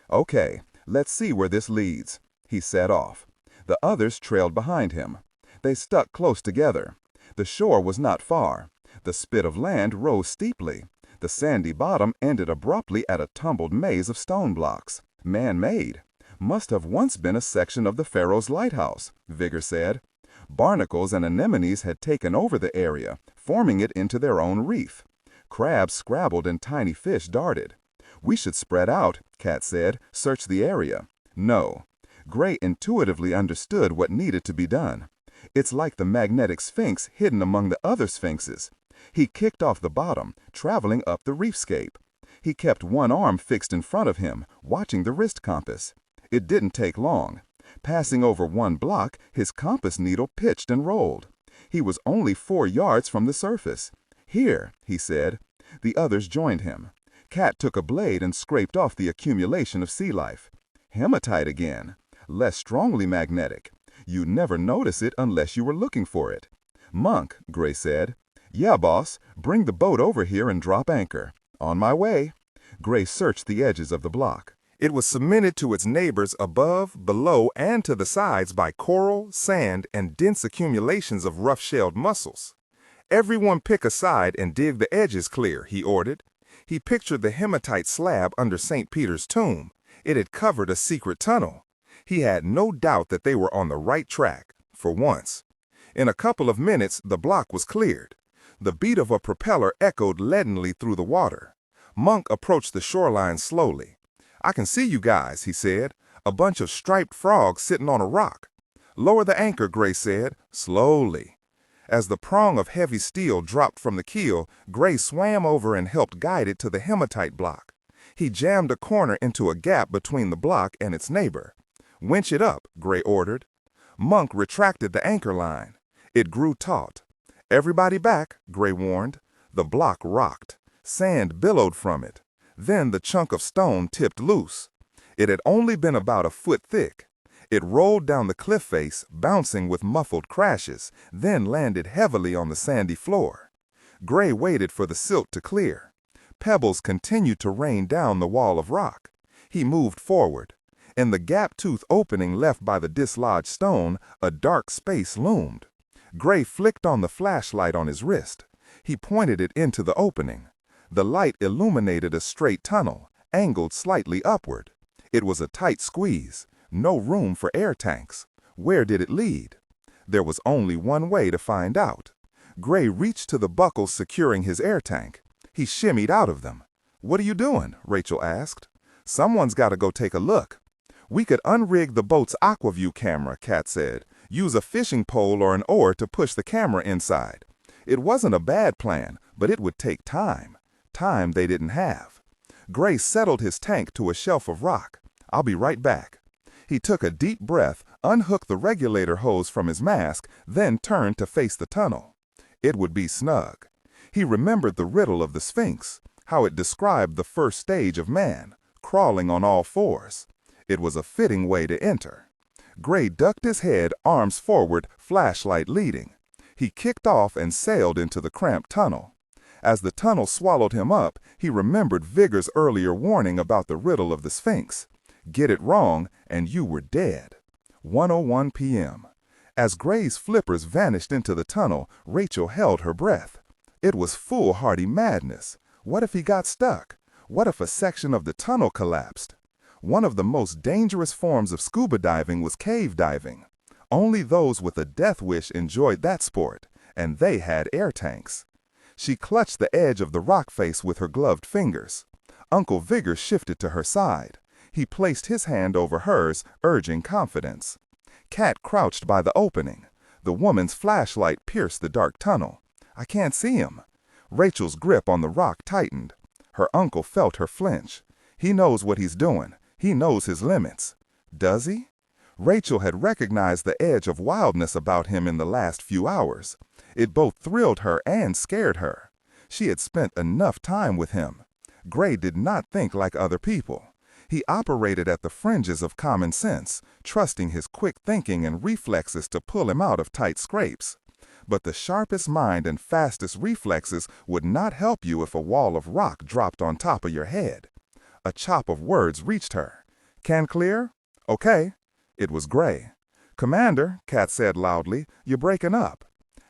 S3: "Okay, let's see where this leads." He set off. The others trailed behind him. They stuck close together. The shore was not far. The spit of land rose steeply. The sandy bottom ended abruptly at a tumbled maze of stone blocks. Man-made. "Must have once been a section of the Pharaoh's lighthouse," Vigor said. Barnacles and anemones had taken over the area, forming it into their own reef. Crabs scrabbled and tiny fish darted. "We should spread out," Cat said. "Search the area." No. Gray intuitively understood what needed to be done. It's like the magnetic sphinx hidden among the other sphinxes. He kicked off the bottom, traveling up the reefscape. He kept one arm fixed in front of him, watching the wrist compass. It didn't take long. Passing over one block, his compass needle pitched and rolled. He was only 4 yards from the surface. "Here," he said. The others joined him. Cat took a blade and scraped off the accumulation of sea life. Hematite again. Less strongly magnetic. You'd never notice it unless you were looking for it. "Monk," Gray said. "Yeah, boss. Bring the boat over here and drop anchor." "On my way." Gray searched the edges of the block.
S1: It was cemented to its neighbors above, below, and to the sides by coral, sand, and dense accumulations of rough-shelled mussels. "Everyone pick a side and dig the edges clear," he ordered. He pictured the hematite slab under St. Peter's tomb. It had covered a secret tunnel. He had no doubt that they were on the right track, for once. In a couple of minutes, the block was cleared. The beat of a propeller echoed leadenly through the water. Monk approached the shoreline slowly. "I can see you guys," he said. "A bunch of striped frogs sitting on a rock." "Lower the anchor," Gray said, slowly. As the prong of heavy steel dropped from the keel, Gray swam over and helped guide it to the hematite block. He jammed a corner into a gap between the block and its neighbor. "Winch it up," Gray ordered. Monk retracted the anchor line. It grew taut. "Everybody back," Gray warned. The block rocked. Sand billowed from it. Then the chunk of stone tipped loose. It had only been about a foot thick. It rolled down the cliff face, bouncing with muffled crashes, then landed heavily on the sandy floor. Gray waited for the silt to clear. Pebbles continued to rain down the wall of rock. He moved forward. In the gap-toothed opening left by the dislodged stone, a dark space loomed. Gray flicked on the flashlight on his wrist. He pointed it into the opening. The light illuminated a straight tunnel, angled slightly upward. It was a tight squeeze, no room for air tanks. Where did it lead? There was only one way to find out. Gray reached to the buckles securing his air tank. He shimmied out of them. "What are you doing?" Rachel asked. "Someone's got to go take a look." "We could unrig the boat's aquaview camera," Kat said. "Use a fishing pole or an oar to push the camera inside." It wasn't a bad plan, but it would take time. Time they didn't have. Gray settled his tank to a shelf of rock. "I'll be right back." He took a deep breath, unhooked the regulator hose from his mask, then turned to face the tunnel. It would be snug. He remembered the riddle of the Sphinx, how it described the first stage of man, crawling on all fours. It was a fitting way to enter. Gray ducked his head, arms forward, flashlight leading. He kicked off and sailed into the cramped tunnel. As the tunnel swallowed him up, he remembered Vigor's earlier warning about the riddle of the Sphinx. Get it wrong, and you were dead. 1:01 p.m. As Gray's flippers vanished into the tunnel, Rachel held her breath. It was foolhardy madness. What if he got stuck? What if a section of the tunnel collapsed? One of the most dangerous forms of scuba diving was cave diving. Only those with a death wish enjoyed that sport, and they had air tanks. She clutched the edge of the rock face with her gloved fingers. Uncle Vigor shifted to her side. He placed his hand over hers, urging confidence. Kat crouched by the opening. The woman's flashlight pierced the dark tunnel. "I can't see him." Rachel's grip on the rock tightened. Her uncle felt her flinch. He knows what he's doing. He knows his limits. Does he? Rachel had recognized the edge of wildness about him in the last few hours. It both thrilled her and scared her. She had spent enough time with him. Gray did not think like other people. He operated at the fringes of common sense, trusting his quick thinking and reflexes to pull him out of tight scrapes. But the sharpest mind and fastest reflexes would not help you if a wall of rock dropped on top of your head. A chop of words reached her. "Can clear?" "Okay." It was Gray. "Commander," Kat said loudly, "you're breaking up."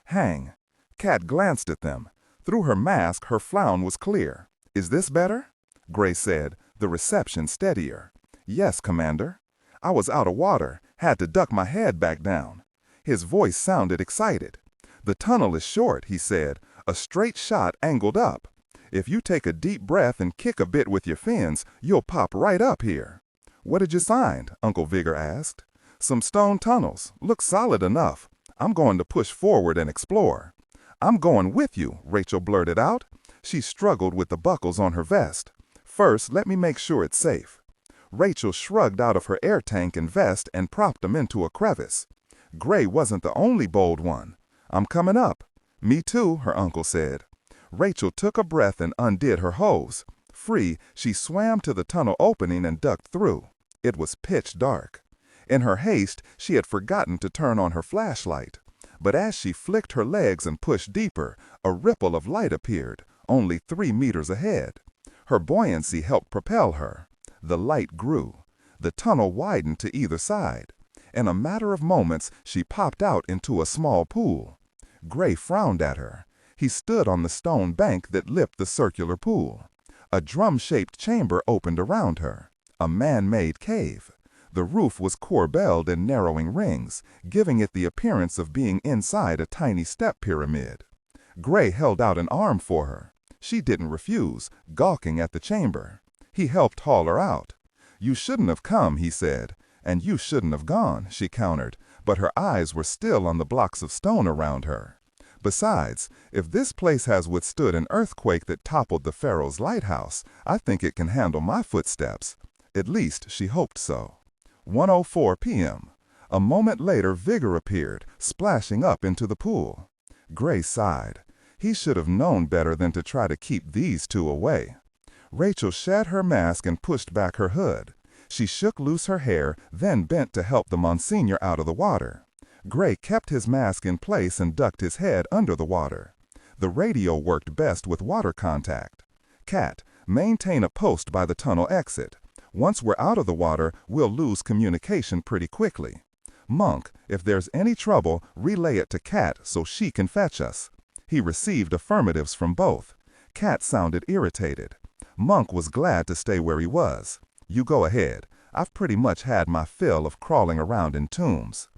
S1: "Hang." Kat glanced at them. Through her mask, her frown was clear. "Is this better?" Gray said, the reception steadier. "Yes, Commander." "I was out of water, had to duck my head back down." His voice sounded excited. "The tunnel is short," he said, "a straight shot angled up. If you take a deep breath and kick a bit with your fins, you'll pop right up here." "What did you find?" Uncle Vigor asked. "Some stone tunnels. Look solid enough. I'm going to push forward and explore." "I'm going with you," Rachel blurted out. She struggled with the buckles on her vest. "First, let me make sure it's safe." Rachel shrugged out of her air tank and vest and propped them into a crevice. Gray wasn't the only bold one. "I'm coming up." "Me too," her uncle said. Rachel took a breath and undid her hose. Free, she swam to the tunnel opening and ducked through. It was pitch dark. In her haste, she had forgotten to turn on her flashlight. But as she flicked her legs and pushed deeper, a ripple of light appeared, only 3 meters ahead. Her buoyancy helped propel her. The light grew. The tunnel widened to either side. In a matter of moments, she popped out into a small pool. Gray frowned at her. He stood on the stone bank that lipped the circular pool. A drum-shaped chamber opened around her. A man-made cave. The roof was corbelled in narrowing rings, giving it the appearance of being inside a tiny step pyramid. Gray held out an arm for her. She didn't refuse, gawking at the chamber. He helped haul her out. "You shouldn't have come," he said. "And you shouldn't have gone," she countered, but her eyes were still on the blocks of stone around her. "Besides, if this place has withstood an earthquake that toppled the Pharaoh's lighthouse, I think it can handle my footsteps." At least, she hoped so. 1:04 p.m. A moment later, Vigor appeared, splashing up into the pool. Gray sighed. He should have known better than to try to keep these two away. Rachel shed her mask and pushed back her hood. She shook loose her hair, then bent to help the Monsignor out of the water. Gray kept his mask in place and ducked his head under the water. The radio worked best with water contact. "Kat, maintain a post by the tunnel exit. Once we're out of the water, we'll lose communication pretty quickly."
S3: "Monk, if there's any trouble, relay it to Cat so she can fetch us." He received affirmatives from both. Cat sounded irritated. Monk was glad to stay where he was. "You go ahead. I've pretty much had my fill of crawling around in tombs."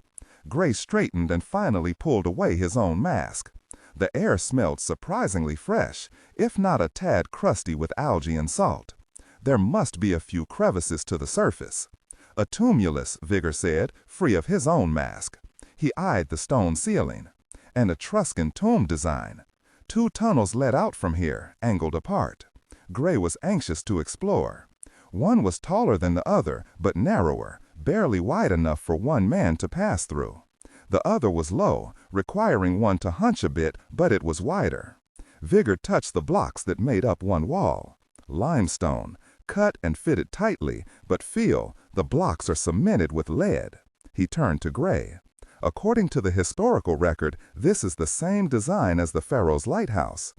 S3: Gray straightened and finally pulled away his own mask. The air smelled surprisingly fresh, if not a tad crusty with algae and salt. There must be a few crevices to the surface. "A tumulus," Vigor said, free of his own mask. He eyed the stone ceiling. "An Etruscan tomb design. 2 tunnels led out from here, angled apart." Gray was anxious to explore. One was taller than the other, but narrower, barely wide enough for one man to pass through. The other was low, requiring one to hunch a bit, but it was wider. Vigor touched the blocks that made up one wall. Limestone, cut and fitted tightly, but feel, the blocks are cemented with lead. He turned to Gray. "According to the historical record, this is the same design as the Pharaoh's lighthouse."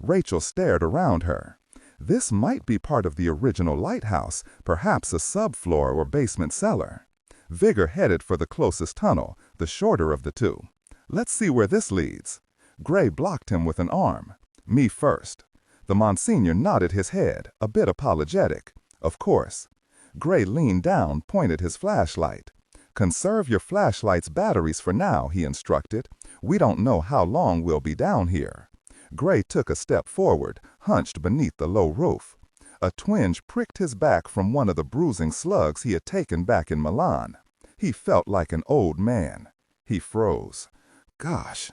S3: Rachel stared around her. This might be part of the original lighthouse, perhaps a subfloor or basement cellar. Vigor headed for the closest tunnel, the shorter of the two. "Let's see where this leads." Gray blocked him with an arm. "Me first." The Monsignor nodded his head, a bit apologetic. "Of course." Gray leaned down, pointed his flashlight. "Conserve your flashlight's batteries for now," he instructed. "We don't know how long we'll be down here." Gray took a step forward, hunched beneath the low roof. A twinge pricked his back from one of the bruising slugs he had taken back in Milan. He felt like an old man. He froze. "Gosh."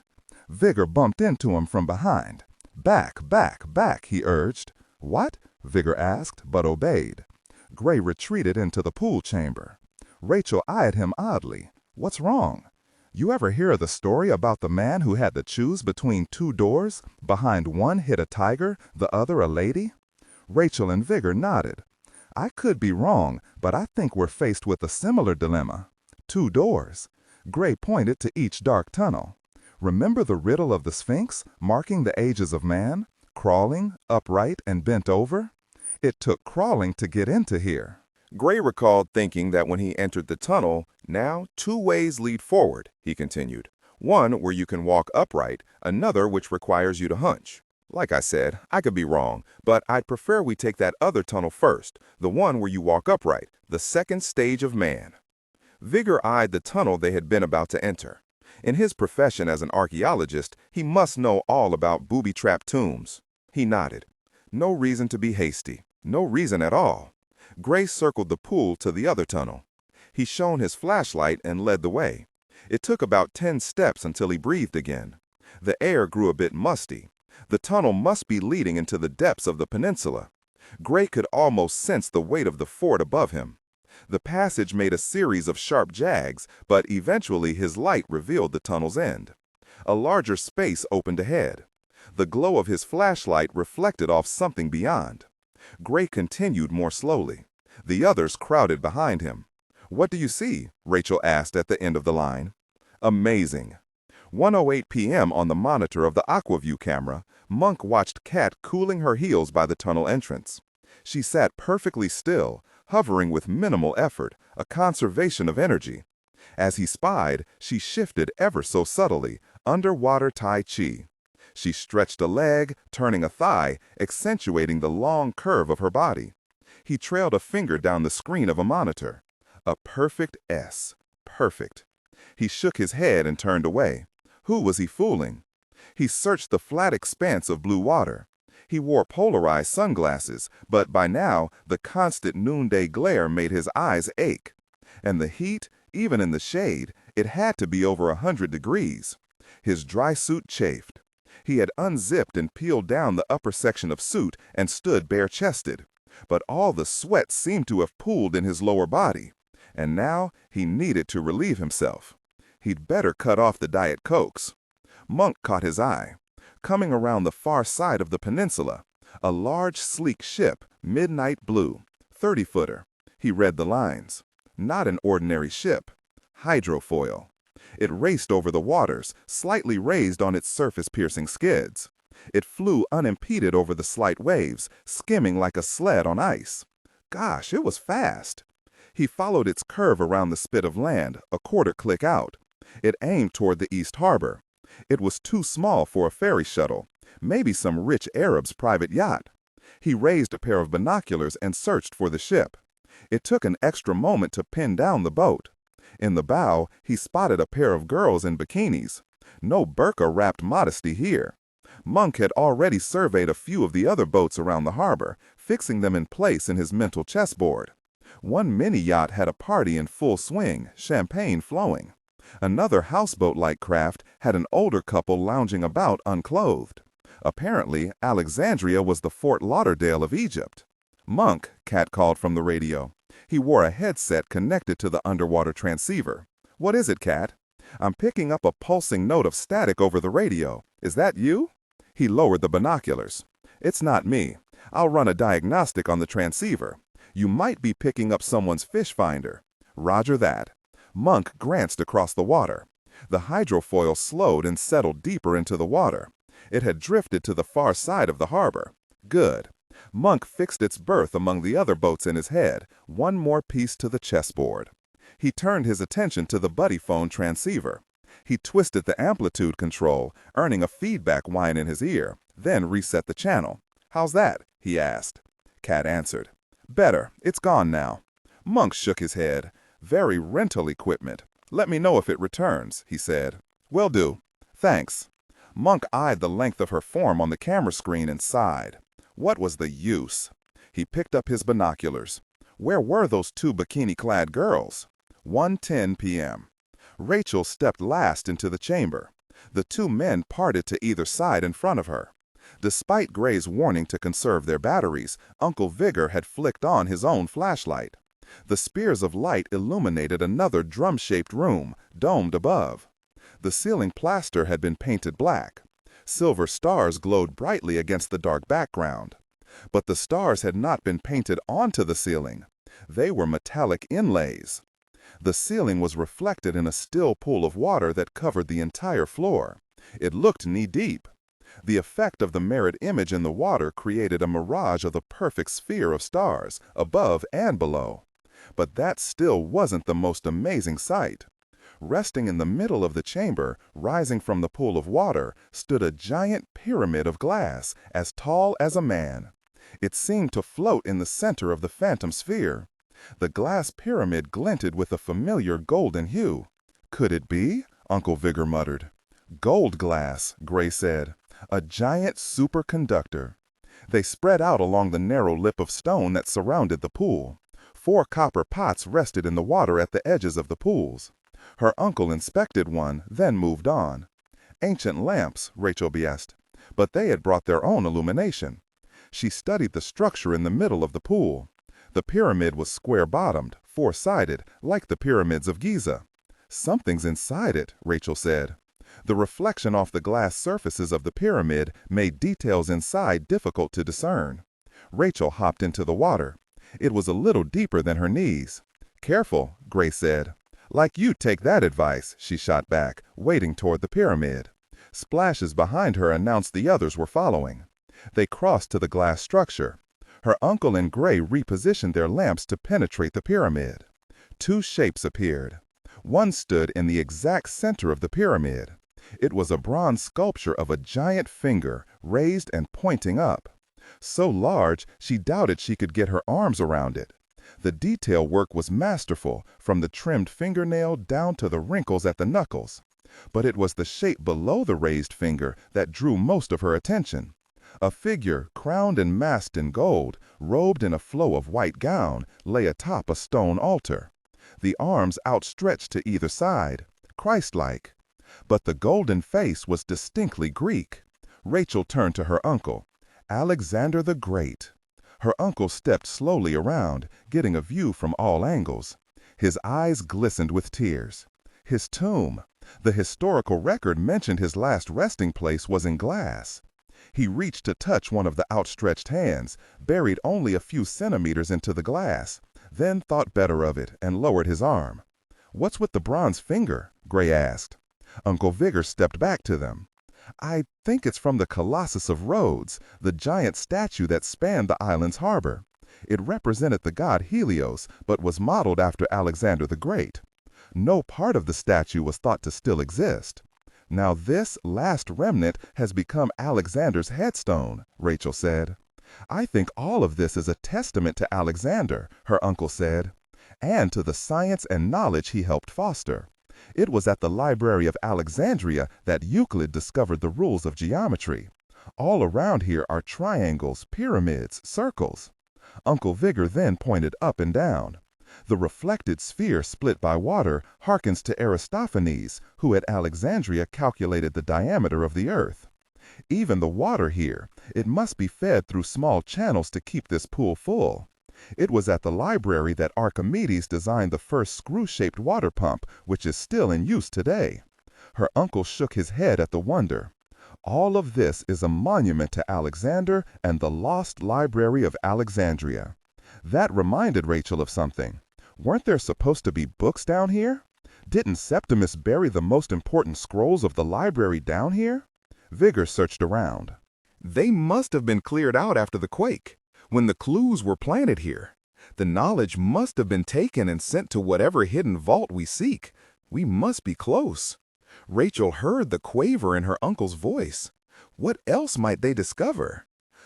S3: Vigor bumped into him from behind. "Back, back, back," he urged. "What?" Vigor asked, but obeyed. Gray retreated into the pool chamber. Rachel eyed him oddly. "What's wrong?" "You ever hear the story about the man who had to choose between 2 doors? Behind one hid a tiger, the other a lady?" Rachel and Vigor nodded. "I could be wrong, but I think we're faced with a similar dilemma. 2 doors." Gray pointed to each dark tunnel. "Remember the riddle of the Sphinx, marking the ages of man? Crawling, upright, and bent over? It took crawling to get into here."
S1: Gray recalled thinking that when he entered the tunnel, now 2 ways lead forward, he continued. One where you can walk upright, another which requires you to hunch. Like I said, I could be wrong, but I'd prefer we take that other tunnel first, the one where you walk upright, the second stage of man. Vigor eyed the tunnel they had been about to enter. In his profession as an archaeologist, he must know all about booby-trapped tombs. He nodded. No reason to be hasty. No reason at all. Gray circled the pool to the other tunnel. He shone his flashlight and led the way. It took about 10 steps until he breathed again. The air grew a bit musty. The tunnel must be leading into the depths of the peninsula. Gray could almost sense the weight of the fort above him. The passage made a series of sharp jags, but eventually his light revealed the tunnel's end. A larger space opened ahead. The glow of his flashlight reflected off something beyond. Gray continued more slowly. The others crowded behind him. "What do you see?" Rachel asked at the end of the line. "Amazing." 1:08 p.m. on the monitor of the Aquaview camera, Monk watched Cat cooling her heels by the tunnel entrance. She sat perfectly still, hovering with minimal effort, a conservation of energy. As he spied, she shifted ever so subtly, underwater Tai Chi. She stretched a leg, turning a thigh, accentuating the long curve of her body. He trailed a finger down the screen of a monitor. A perfect S. Perfect. He shook his head and turned away. Who was he fooling? He searched the flat expanse of blue water. He wore polarized sunglasses, but by now the constant noonday glare made his eyes ache. And the heat, even in the shade, it had to be over 100 degrees. His dry suit chafed. He had unzipped and peeled down the upper section of suit and stood bare-chested. But all the sweat seemed to have pooled in his lower body. And now he needed to relieve himself. He'd better cut off the Diet Cokes. Monk caught his eye. Coming around the far side of the peninsula, a large, sleek ship, midnight blue, 30-footer. He read the lines. Not an ordinary ship. Hydrofoil. It raced over the waters, slightly raised on its surface-piercing skids. It flew unimpeded over the slight waves, skimming like a sled on ice. Gosh, it was fast. He followed its curve around the spit of land, a quarter click out. It aimed toward the East Harbor. It was too small for a ferry shuttle, maybe some rich Arab's private yacht. He raised a pair of binoculars and searched for the ship. It took an extra moment to pin down the boat. In the bow, he spotted a pair of girls in bikinis. No burqa-wrapped modesty here. Monk had already surveyed a few of the other boats around the harbor, fixing them in place in his mental chessboard. One mini-yacht had a party in full swing, champagne flowing. Another houseboat-like craft had an older couple lounging about unclothed. Apparently, Alexandria was the Fort Lauderdale of Egypt. "Monk," Cat called from the radio. He wore a headset connected to the underwater transceiver. "What is it, Cat?" "I'm picking up a pulsing note of static over the radio. Is that you?" He lowered the binoculars. "It's not me. I'll run a diagnostic on the transceiver. You might be picking up someone's fish finder." "Roger that." Monk glanced across the water. The hydrofoil slowed and settled deeper into the water. It had drifted to the far side of the harbor. Good. Monk fixed its berth among the other boats in his head, one more piece to the chessboard. He turned his attention to the buddy phone transceiver. He twisted the amplitude control, earning a feedback whine in his ear, then reset the channel. "How's that?" he asked. Cat answered. "Better. It's gone now." Monk shook his head. "Very rental equipment. Let me know if it returns," he said. "Will do. Thanks." Monk eyed the length of her form on the camera screen and sighed. What was the use? He picked up his binoculars. Where were those two bikini-clad girls? 1:10 p.m. Rachel stepped last into the chamber. The two men parted to either side in front of her. Despite Gray's warning to conserve their batteries, Uncle Vigor had flicked on his own flashlight. The spears of light illuminated another drum-shaped room, domed above. The ceiling plaster had been painted black. Silver stars glowed brightly against the dark background. But the stars had not been painted onto the ceiling. They were metallic inlays. The ceiling was reflected in a still pool of water that covered the entire floor. It looked knee-deep. The effect of the mirrored image in the water created a mirage of the perfect sphere of stars, above and below. But that still wasn't the most amazing sight. Resting in the middle of the chamber, rising from the pool of water, stood a giant pyramid of glass, as tall as a man. It seemed to float in the center of the phantom sphere. The glass pyramid glinted with a familiar golden hue. "Could it be?" Uncle Vigor muttered. "Gold glass," Gray said. "A giant superconductor." They spread out along the narrow lip of stone that surrounded the pool. 4 copper pots rested in the water at the edges of the pools. Her uncle inspected one, then moved on. "Ancient lamps," Rachel guessed, but they had brought their own illumination. She studied the structure in the middle of the pool. The pyramid was square-bottomed, 4-sided, like the pyramids of Giza. "Something's inside it," Rachel said. The reflection off the glass surfaces of the pyramid made details inside difficult to discern. Rachel hopped into the water. It was a little deeper than her knees. "Careful," Gray said. "Like you'd take that advice," she shot back, wading toward the pyramid. Splashes behind her announced the others were following. They crossed to the glass structure. Her uncle and Gray repositioned their lamps to penetrate the pyramid. 2 shapes appeared. One stood in the exact center of the pyramid. It was a bronze sculpture of a giant finger, raised and pointing up. So large, she doubted she could get her arms around it. The detail work was masterful, from the trimmed fingernail down to the wrinkles at the knuckles. But it was the shape below the raised finger that drew most of her attention. A figure, crowned and masked in gold, robed in a flow of white gown, lay atop a stone altar. The arms outstretched to either side, Christ-like. But the golden face was distinctly Greek. Rachel turned to her uncle. "Alexander the Great." Her uncle stepped slowly around, getting a view from all angles. His eyes glistened with tears. His tomb. The historical record mentioned his last resting place was in glass. He reached to touch one of the outstretched hands, buried only a few centimeters into the glass, then thought better of it and lowered his arm. "What's with the bronze finger?" Gray asked. Uncle Vigor stepped back to them. "I think it's from the Colossus of Rhodes, the giant statue that spanned the island's harbor. It represented the god Helios, but was modeled after Alexander the Great. No part of the statue was thought to still exist. Now this last remnant has become Alexander's headstone, Rachel said. I think all of this is a testament to Alexander, her uncle said, and to the science and knowledge he helped foster. It was at the Library of Alexandria that Euclid discovered the rules of geometry. All around here are triangles, pyramids, circles. Uncle Vigor then pointed up and down. The reflected sphere split by water harkens to Aristophanes, who at Alexandria calculated the diameter of the earth. Even the water here, it must be fed through small channels to keep this pool full. It was at the library that Archimedes designed the first screw-shaped water pump, which is still in use today. Her uncle shook his head at the wonder. All of this is a monument to Alexander and the lost Library of Alexandria. That reminded Rachel of something. Weren't there supposed to be books down here? Didn't Septimus bury the most important scrolls of the library down here? Vigor searched around.
S3: They must have been cleared out after the quake, when the clues were planted here. The knowledge must have been taken and sent to whatever hidden vault we seek. We must be close. Rachel heard the quaver in her uncle's voice. What else might they discover?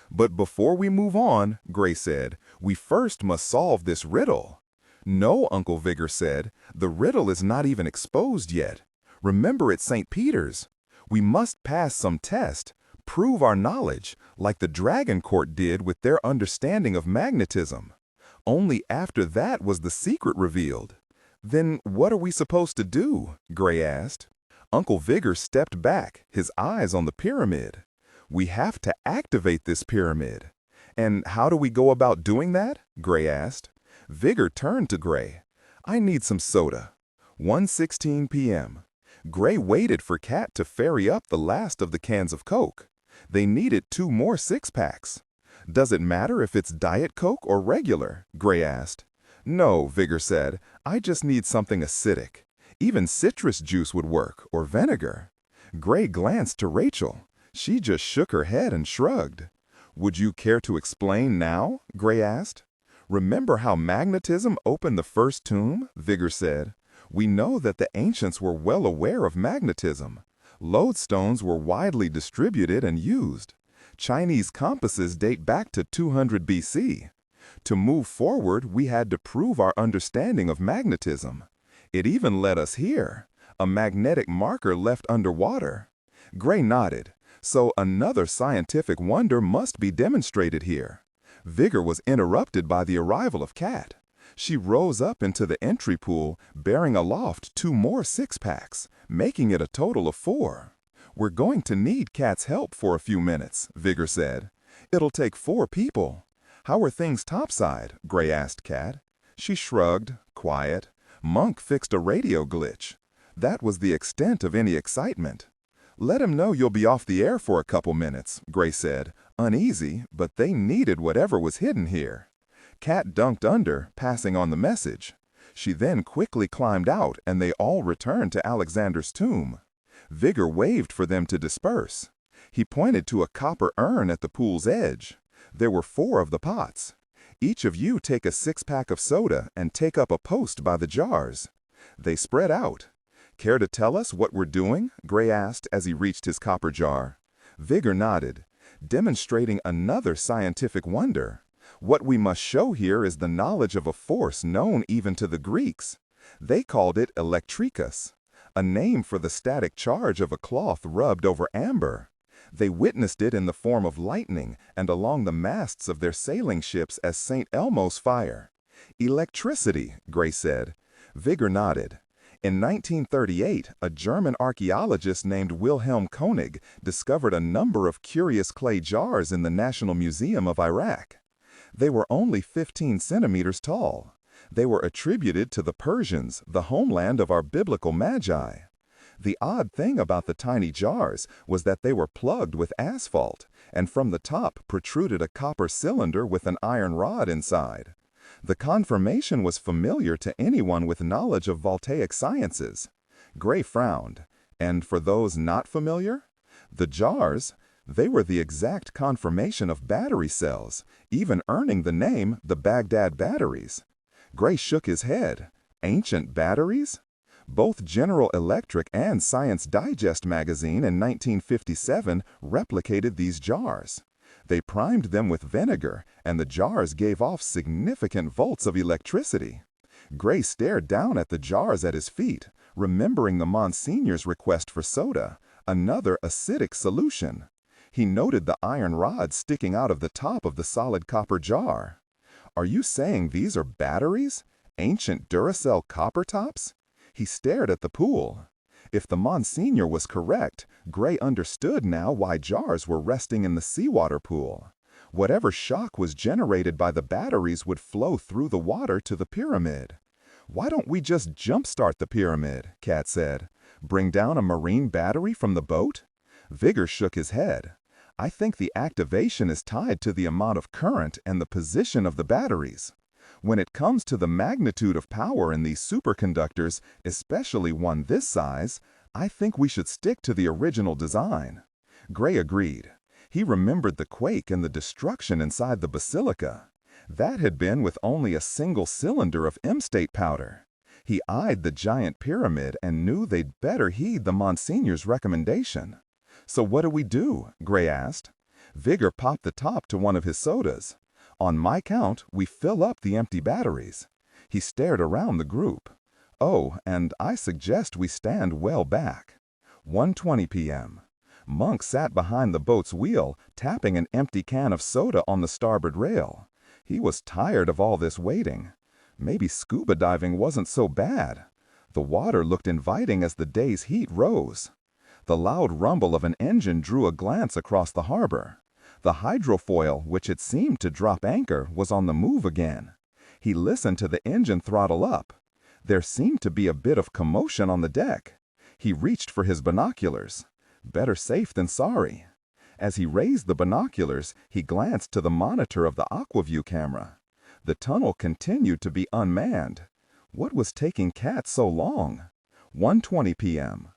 S3: But before we move on, Gray said, we first must solve this riddle. No, Uncle Vigor said, the riddle is not even exposed yet. Remember, it's St. Peter's. We must pass some test, prove our knowledge, like the Dragon Court did with their understanding of magnetism. Only after that was the secret revealed. Then what are we supposed to do? Gray asked. Uncle Vigor stepped back, his eyes on the pyramid. We have to activate this pyramid. And how do we go about doing that? Gray asked. Vigor turned to Gray. I need some soda. 1:16 p.m. Gray waited for Cat to ferry up the last of the cans of Coke. They needed 2 more six-packs. Does it matter if it's Diet Coke or regular? Gray asked. No, Vigor said. I just need something acidic. Even citrus juice would work, or vinegar. Gray glanced to Rachel. She just shook her head and shrugged. Would you care to explain now? Gray asked. Remember how magnetism opened the first tomb? Vigor said. We know that the ancients were well aware of magnetism. Lodestones were widely distributed and used. Chinese compasses date back to 200 BC. To move forward, we had to prove our understanding of magnetism. It even led us here, a magnetic marker left underwater. Gray nodded. So another scientific wonder must be demonstrated here. Vigor was interrupted by the arrival of Cat. She rose up into the entry pool, bearing aloft 2 more six-packs, making it a total of 4. We're going to need Cat's help for a few minutes, Vigor said. It'll take 4 people. How are things topside? Gray asked Cat. She shrugged, quiet. Monk fixed a radio glitch. That was the extent of any excitement. Let him know you'll be off the air for a couple minutes, Gray said, uneasy, but they needed whatever was hidden here. Cat dunked under, passing on the message. She then quickly climbed out, and they all returned to Alexander's tomb. Vigor waved for them to disperse. He pointed to a copper urn at the pool's edge. There were 4 of the pots. Each of you take a 6-pack of soda and take up a post by the jars. They spread out. Care to tell us what we're doing? Gray asked as he reached his copper jar. Vigor nodded, demonstrating another scientific wonder. What we must show here is the knowledge of a force known even to the Greeks. They called it electricus, a name for the static charge of a cloth rubbed over amber. They witnessed it in the form of lightning and along the masts of their sailing ships as St. Elmo's fire. Electricity, Gray said. Vigor nodded. In 1938, a German archaeologist named Wilhelm Koenig discovered a number of curious clay jars in the National Museum of Iraq. They were only 15 centimeters tall. They were attributed to the Persians, the homeland of our biblical Magi. The odd thing about the tiny jars was that they were plugged with asphalt, and from the top protruded a copper cylinder with an iron rod inside. The confirmation was familiar to anyone with knowledge of voltaic sciences. Gray frowned. And for those not familiar? The jars, They were the exact confirmation of battery cells, even earning the name the Baghdad batteries. Gray shook his head. Ancient batteries? Both General Electric and Science Digest magazine in 1957 replicated these jars. They primed them with vinegar, and the jars gave off significant volts of electricity. Gray stared down at the jars at his feet, remembering the Monsignor's request for soda, another acidic solution. He noted the iron rod sticking out of the top of the solid copper jar. "Are you saying these are batteries? Ancient Duracell copper tops?" He stared at the pool. If the Monsignor was correct, Gray understood now why jars were resting in the seawater pool. Whatever shock was generated by the batteries would flow through the water to the pyramid. "Why don't we just jumpstart the pyramid?" Cat said. "Bring down a marine battery from the boat?" Vigor shook his head. "I think the activation is tied to the amount of current and the position of the batteries. When it comes to the magnitude of power in these superconductors, especially one this size, I think we should stick to the original design." Gray agreed. He remembered the quake and the destruction inside the basilica. That had been with only a single cylinder of M-state powder. He eyed the giant pyramid and knew they'd better heed the Monsignor's recommendation. "So what do we do?" Gray asked. Vigor popped the top to one of his sodas. "On my count, we fill up the empty batteries." He stared around the group. "Oh, and I suggest we stand well back." 1:20 p.m. Monk sat behind the boat's wheel, tapping an empty can of soda on the starboard rail. He was tired of all this waiting. Maybe scuba diving wasn't so bad. The water looked inviting as the day's heat rose. The loud rumble of an engine drew a glance across the harbor. The hydrofoil, which had seemed to drop anchor, was on the move again. He listened to the engine throttle up. There seemed to be a bit of commotion on the deck. He reached for his binoculars. Better safe than sorry. As he raised the binoculars, he glanced to the monitor of the AquaView camera. The tunnel continued to be unmanned. What was taking Cat so long? 1:20 p.m.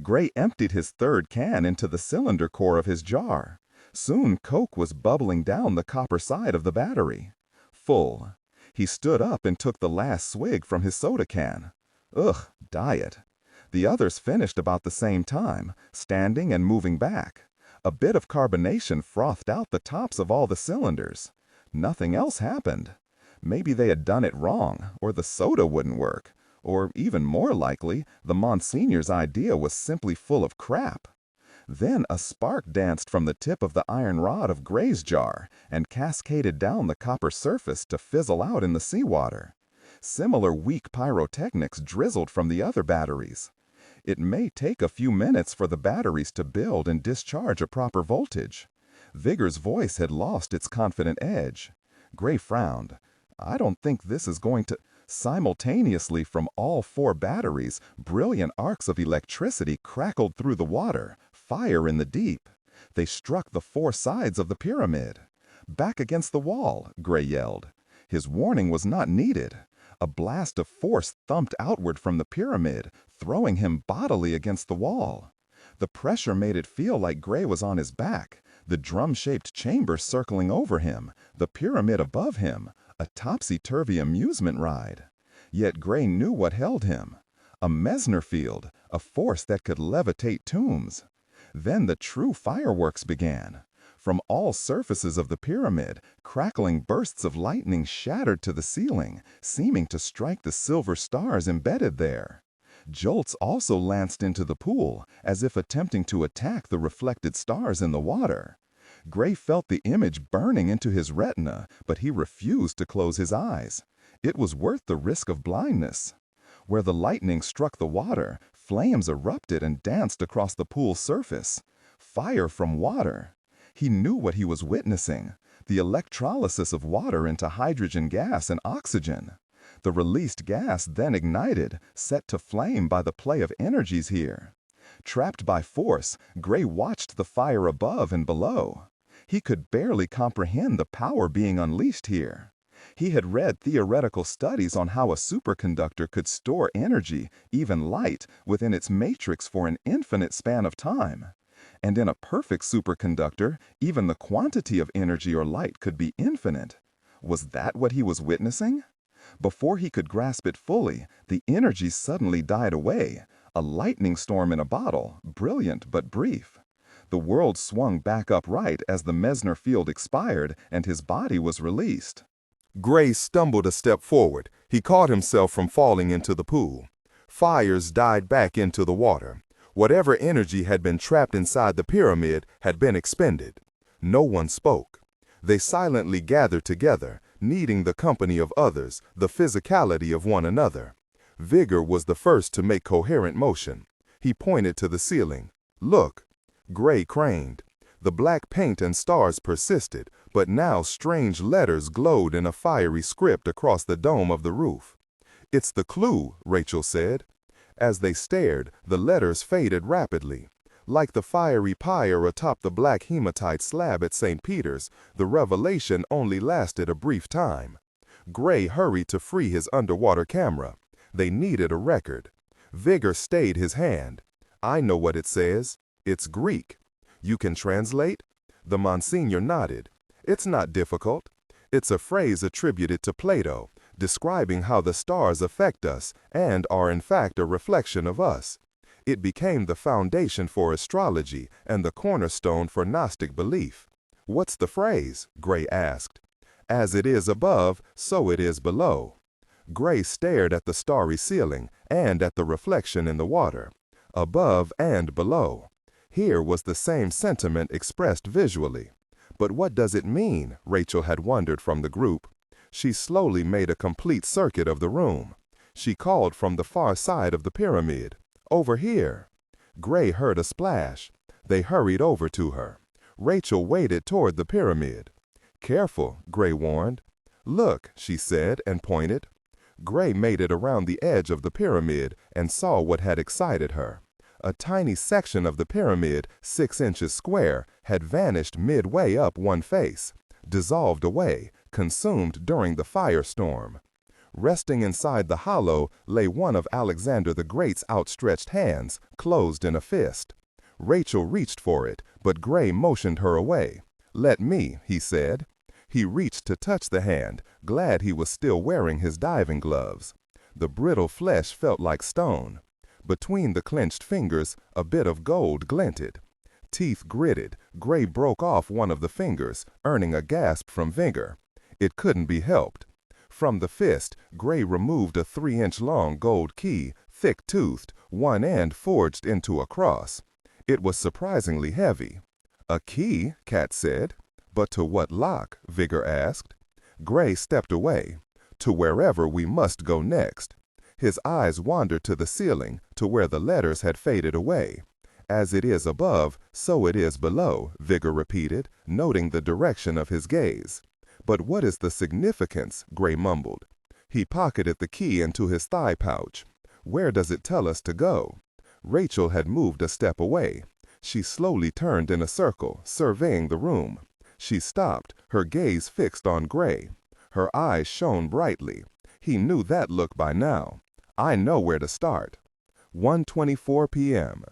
S3: Gray emptied his third can into the cylinder core of his jar. Soon coke was bubbling down the copper side of the battery. Full. He stood up and took the last swig from his soda can. Ugh, diet. The others finished about the same time, standing and moving back. A bit of carbonation frothed out the tops of all the cylinders. Nothing else happened. Maybe they had done it wrong, or the soda wouldn't work. Or, even more likely, the Monsignor's idea was simply full of crap. Then a spark danced from the tip of the iron rod of Gray's jar and cascaded down the copper surface to fizzle out in the seawater. Similar weak pyrotechnics drizzled from the other batteries. It may take a few minutes for the batteries to build and discharge a proper voltage. Vigor's voice had lost its confident edge. Gray frowned. "I don't think this is going to—" Simultaneously from all four batteries, brilliant arcs of electricity crackled through the water, fire in the deep. They struck the four sides of the pyramid. "Back against the wall," Gray yelled. His warning was not needed. A blast of force thumped outward from the pyramid, throwing him bodily against the wall. The pressure made it feel like Gray was on his back, the drum-shaped chamber circling over him, the pyramid above him, a topsy-turvy amusement ride. Yet Gray knew what held him. A Mesner field, a force that could levitate tombs. Then the true fireworks began. From all surfaces of the pyramid, crackling bursts of lightning shattered to the ceiling, seeming to strike the silver stars embedded there. Jolts also lanced into the pool, as if attempting to attack the reflected stars in the water. Gray felt the image burning into his retina, but he refused to close his eyes. It was worth the risk of blindness. Where the lightning struck the water, flames erupted and danced across the pool's surface. Fire from water. He knew what he was witnessing, the electrolysis of water into hydrogen gas and oxygen. The released gas then ignited, set to flame by the play of energies here. Trapped by force, Gray watched the fire above and below. He could barely comprehend the power being unleashed here. He had read theoretical studies on how a superconductor could store energy, even light, within its matrix for an infinite span of time. And in a perfect superconductor, even the quantity of energy or light could be infinite. Was that what he was witnessing? Before he could grasp it fully, the energy suddenly died away, a lightning storm in a bottle, brilliant but brief. The world swung back upright as the Mesner field expired and his body was released.
S1: Gray stumbled a step forward. He caught himself from falling into the pool. Fires died back into the water. Whatever energy had been trapped inside the pyramid had been expended. No one spoke. They silently gathered together, needing the company of others, the physicality of one another. Vigor was the first to make coherent motion. He pointed to the ceiling. "Look." Gray craned. The black paint and stars persisted, but now strange letters glowed in a fiery script across the dome of the roof. "It's the clue," Rachel said. As they stared, the letters faded rapidly. Like the fiery pyre atop the black hematite slab at St. Peter's, the revelation only lasted a brief time. Gray hurried to free his underwater camera. They needed a record. Vigor stayed his hand. "I know what it says. It's Greek. You can translate?" The Monsignor nodded. "It's not difficult. It's a phrase attributed to Plato, describing how the stars affect us and are in fact a reflection of us. It became the foundation for astrology and the cornerstone for Gnostic belief." "What's the phrase?" Gray asked. "As it is above, so it is below." Gray stared at the starry ceiling and at the reflection in the water. Above and below. Here was the same sentiment expressed visually. "But what does it mean?" Rachel had wondered from the group. She slowly made a complete circuit of the room. She called from the far side of the pyramid. "Over here." Gray heard a splash. They hurried over to her. Rachel waded toward the pyramid. "Careful," Gray warned. "Look," she said and pointed. Gray made it around the edge of the pyramid and saw what had excited her. A tiny section of the pyramid, 6 inches square, had vanished midway up one face, dissolved away, consumed during the firestorm. Resting inside the hollow lay one of Alexander the Great's outstretched hands, closed in a fist. Rachel reached for it, but Gray motioned her away. "Let me," he said. He reached to touch the hand, glad he was still wearing his diving gloves. The brittle flesh felt like stone. Between the clenched fingers, a bit of gold glinted. Teeth gritted, Gray broke off one of the fingers, earning a gasp from Vigor. It couldn't be helped. From the fist, Gray removed a 3-inch-long gold key, thick-toothed, one end forged into a cross. It was surprisingly heavy. "A key," Kat said. "But to what lock?" Vigor asked. Gray stepped away. "To wherever we must go next." His eyes wandered to the ceiling, to where the letters had faded away. "As it is above, so it is below," Vigor repeated, noting the direction of his gaze. "But what is the significance?" Gray mumbled. He pocketed the key into his thigh pouch. "Where does it tell us to go?" Rachel had moved a step away. She slowly turned in a circle, surveying the room. She stopped, her gaze fixed on Gray. Her eyes shone brightly. He knew that look by now. "I know where to start." 1:24 p.m.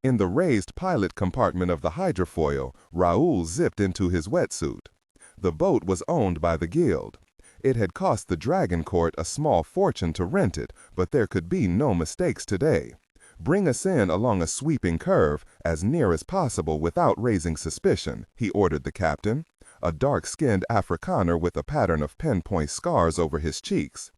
S1: In the raised pilot compartment of the hydrofoil, Raoul zipped into his wetsuit. The boat was owned by the guild. It had cost the Dragon Court a small fortune to rent it, but there could be no mistakes today. "Bring us in along a sweeping curve, as near as possible without raising suspicion," he ordered the captain, a dark-skinned Afrikaner with a pattern of pinpoint scars over his cheeks.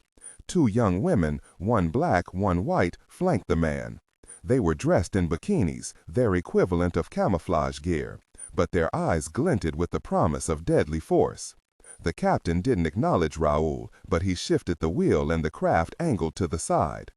S1: 2 young women, one black, one white, flanked the man. They were dressed in bikinis, their equivalent of camouflage gear, but their eyes glinted with the promise of deadly force. The captain didn't acknowledge Raoul, but he shifted the wheel and the craft angled to the side.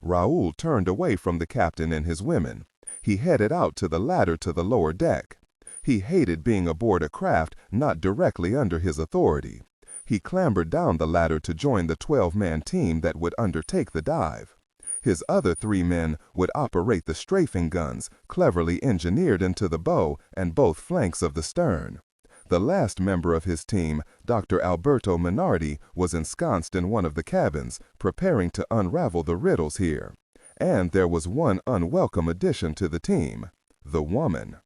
S1: Raoul turned away from the captain and his women. He headed out to the ladder to the lower deck. He hated being aboard a craft not directly under his authority. He clambered down the ladder to join the 12-man team that would undertake the dive. His other 3 men would operate the strafing guns, cleverly engineered into the bow and both flanks of the stern. The last member of his team, Dr. Alberto Minardi, was ensconced in one of the cabins, preparing to unravel the riddles here. And there was one unwelcome addition to the team: the woman.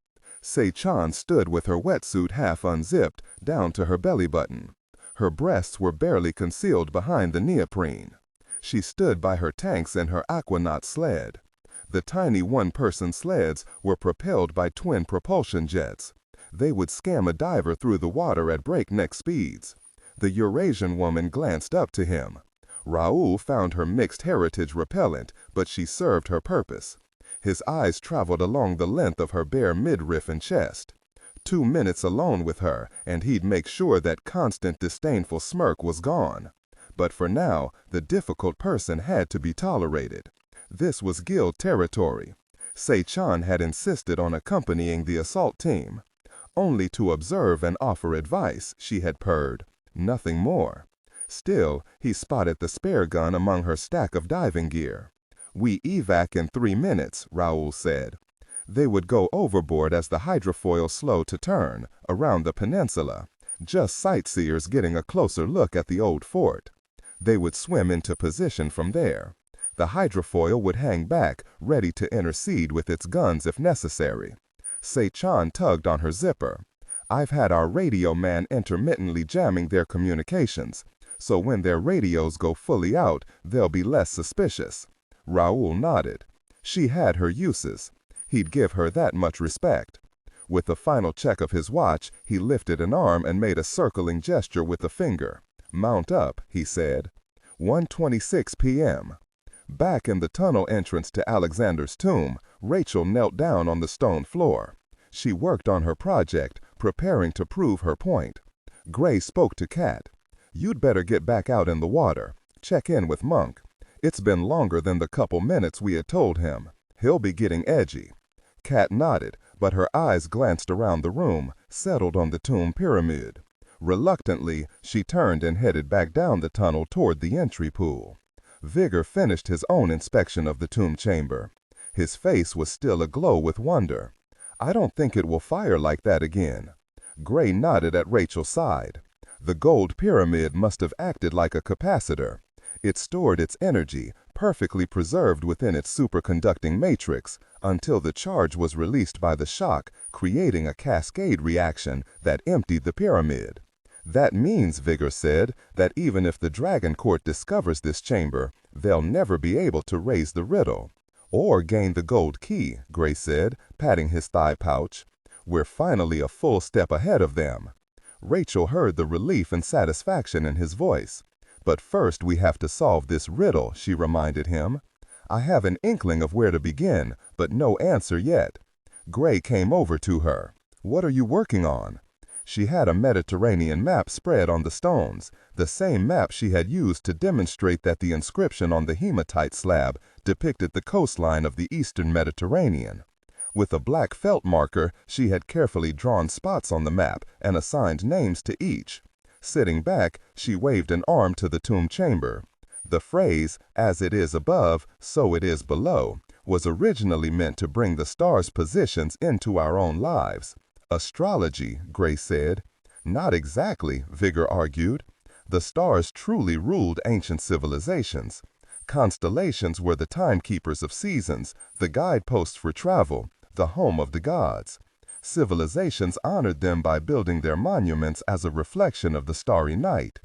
S2: Se-chan stood with her wetsuit half unzipped down to her belly button. Her breasts were barely concealed behind the neoprene. She stood by her tanks and her aquanaut sled. The tiny one-person sleds were propelled by twin propulsion jets. They would scam a diver through the water at breakneck speeds. The Eurasian woman glanced up to him. Raoul found her mixed heritage repellent, but she served her purpose. His eyes traveled along the length of her bare midriff and chest. 2 minutes alone with her, and he'd make sure that constant disdainful smirk was gone. But for now, the difficult person had to be tolerated. This was guild territory. Se-chan had insisted on accompanying the assault team. Only to observe and offer advice, she had purred. Nothing more. Still, he spotted the spare gun among her stack of diving gear. "We evac in 3 minutes," Raoul said. They would go overboard as the hydrofoil slowed to turn, around the peninsula, just sightseers getting a closer look at the old fort. They would swim into position from there. The hydrofoil would hang back, ready to intercede with its guns if necessary. Se-chan tugged on her zipper. "I've had our radio man intermittently jamming their communications, so when their radios go fully out, they'll be less suspicious." Raoul nodded. She had her uses. He'd give her that much respect. With a final check of his watch, he lifted an arm and made a circling gesture with a finger. "Mount up," he said. 1:26 p.m. Back in the tunnel entrance to Alexander's tomb, Rachel knelt down on the stone floor. She worked on her project, preparing to prove her point. Gray spoke to Kat. "You'd better get back out in the water. Check in with Monk. It's been longer than the couple minutes we had told him. He'll be getting edgy." Kat nodded, but her eyes glanced around the room, settled on the tomb pyramid. Reluctantly, she turned and headed back down the tunnel toward the entry pool. Vigor finished his own inspection of the tomb chamber. His face was still aglow with wonder. "I don't think it will fire like that again." Gray nodded at Rachel's side. The gold pyramid must have acted like a capacitor. It stored its energy, perfectly preserved within its superconducting matrix, until the charge was released by the shock, creating a cascade reaction that emptied the pyramid. "That means," Vigor said, "that even if the Dragon Court discovers this chamber, they'll never be able to raise the riddle." "Or gain the gold key," Gray said, patting his thigh pouch. "We're finally a full step ahead of them." Rachel heard the relief and satisfaction in his voice. "But first we have to solve this riddle," she reminded him. "I have an inkling of where to begin, but no answer yet." Gray came over to her. "What are you working on?" She had a Mediterranean map spread on the stones, the same map she had used to demonstrate that the inscription on the hematite slab depicted the coastline of the eastern Mediterranean. With a black felt marker, she had carefully drawn spots on the map and assigned names to each. Sitting back, she waved an arm to the tomb chamber. The phrase, "as it is above, so it is below," was originally meant to bring the stars' positions into our own lives. "Astrology," Gray said. "Not exactly," Vigor argued. "The stars truly ruled ancient civilizations. Constellations were the timekeepers of seasons, the guideposts for travel, the home of the gods. Civilizations honored them by building their monuments as a reflection of the starry night.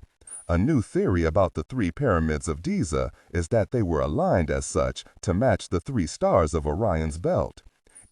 S2: A new theory about the 3 pyramids of Giza is that they were aligned as such to match the 3 stars of Orion's belt.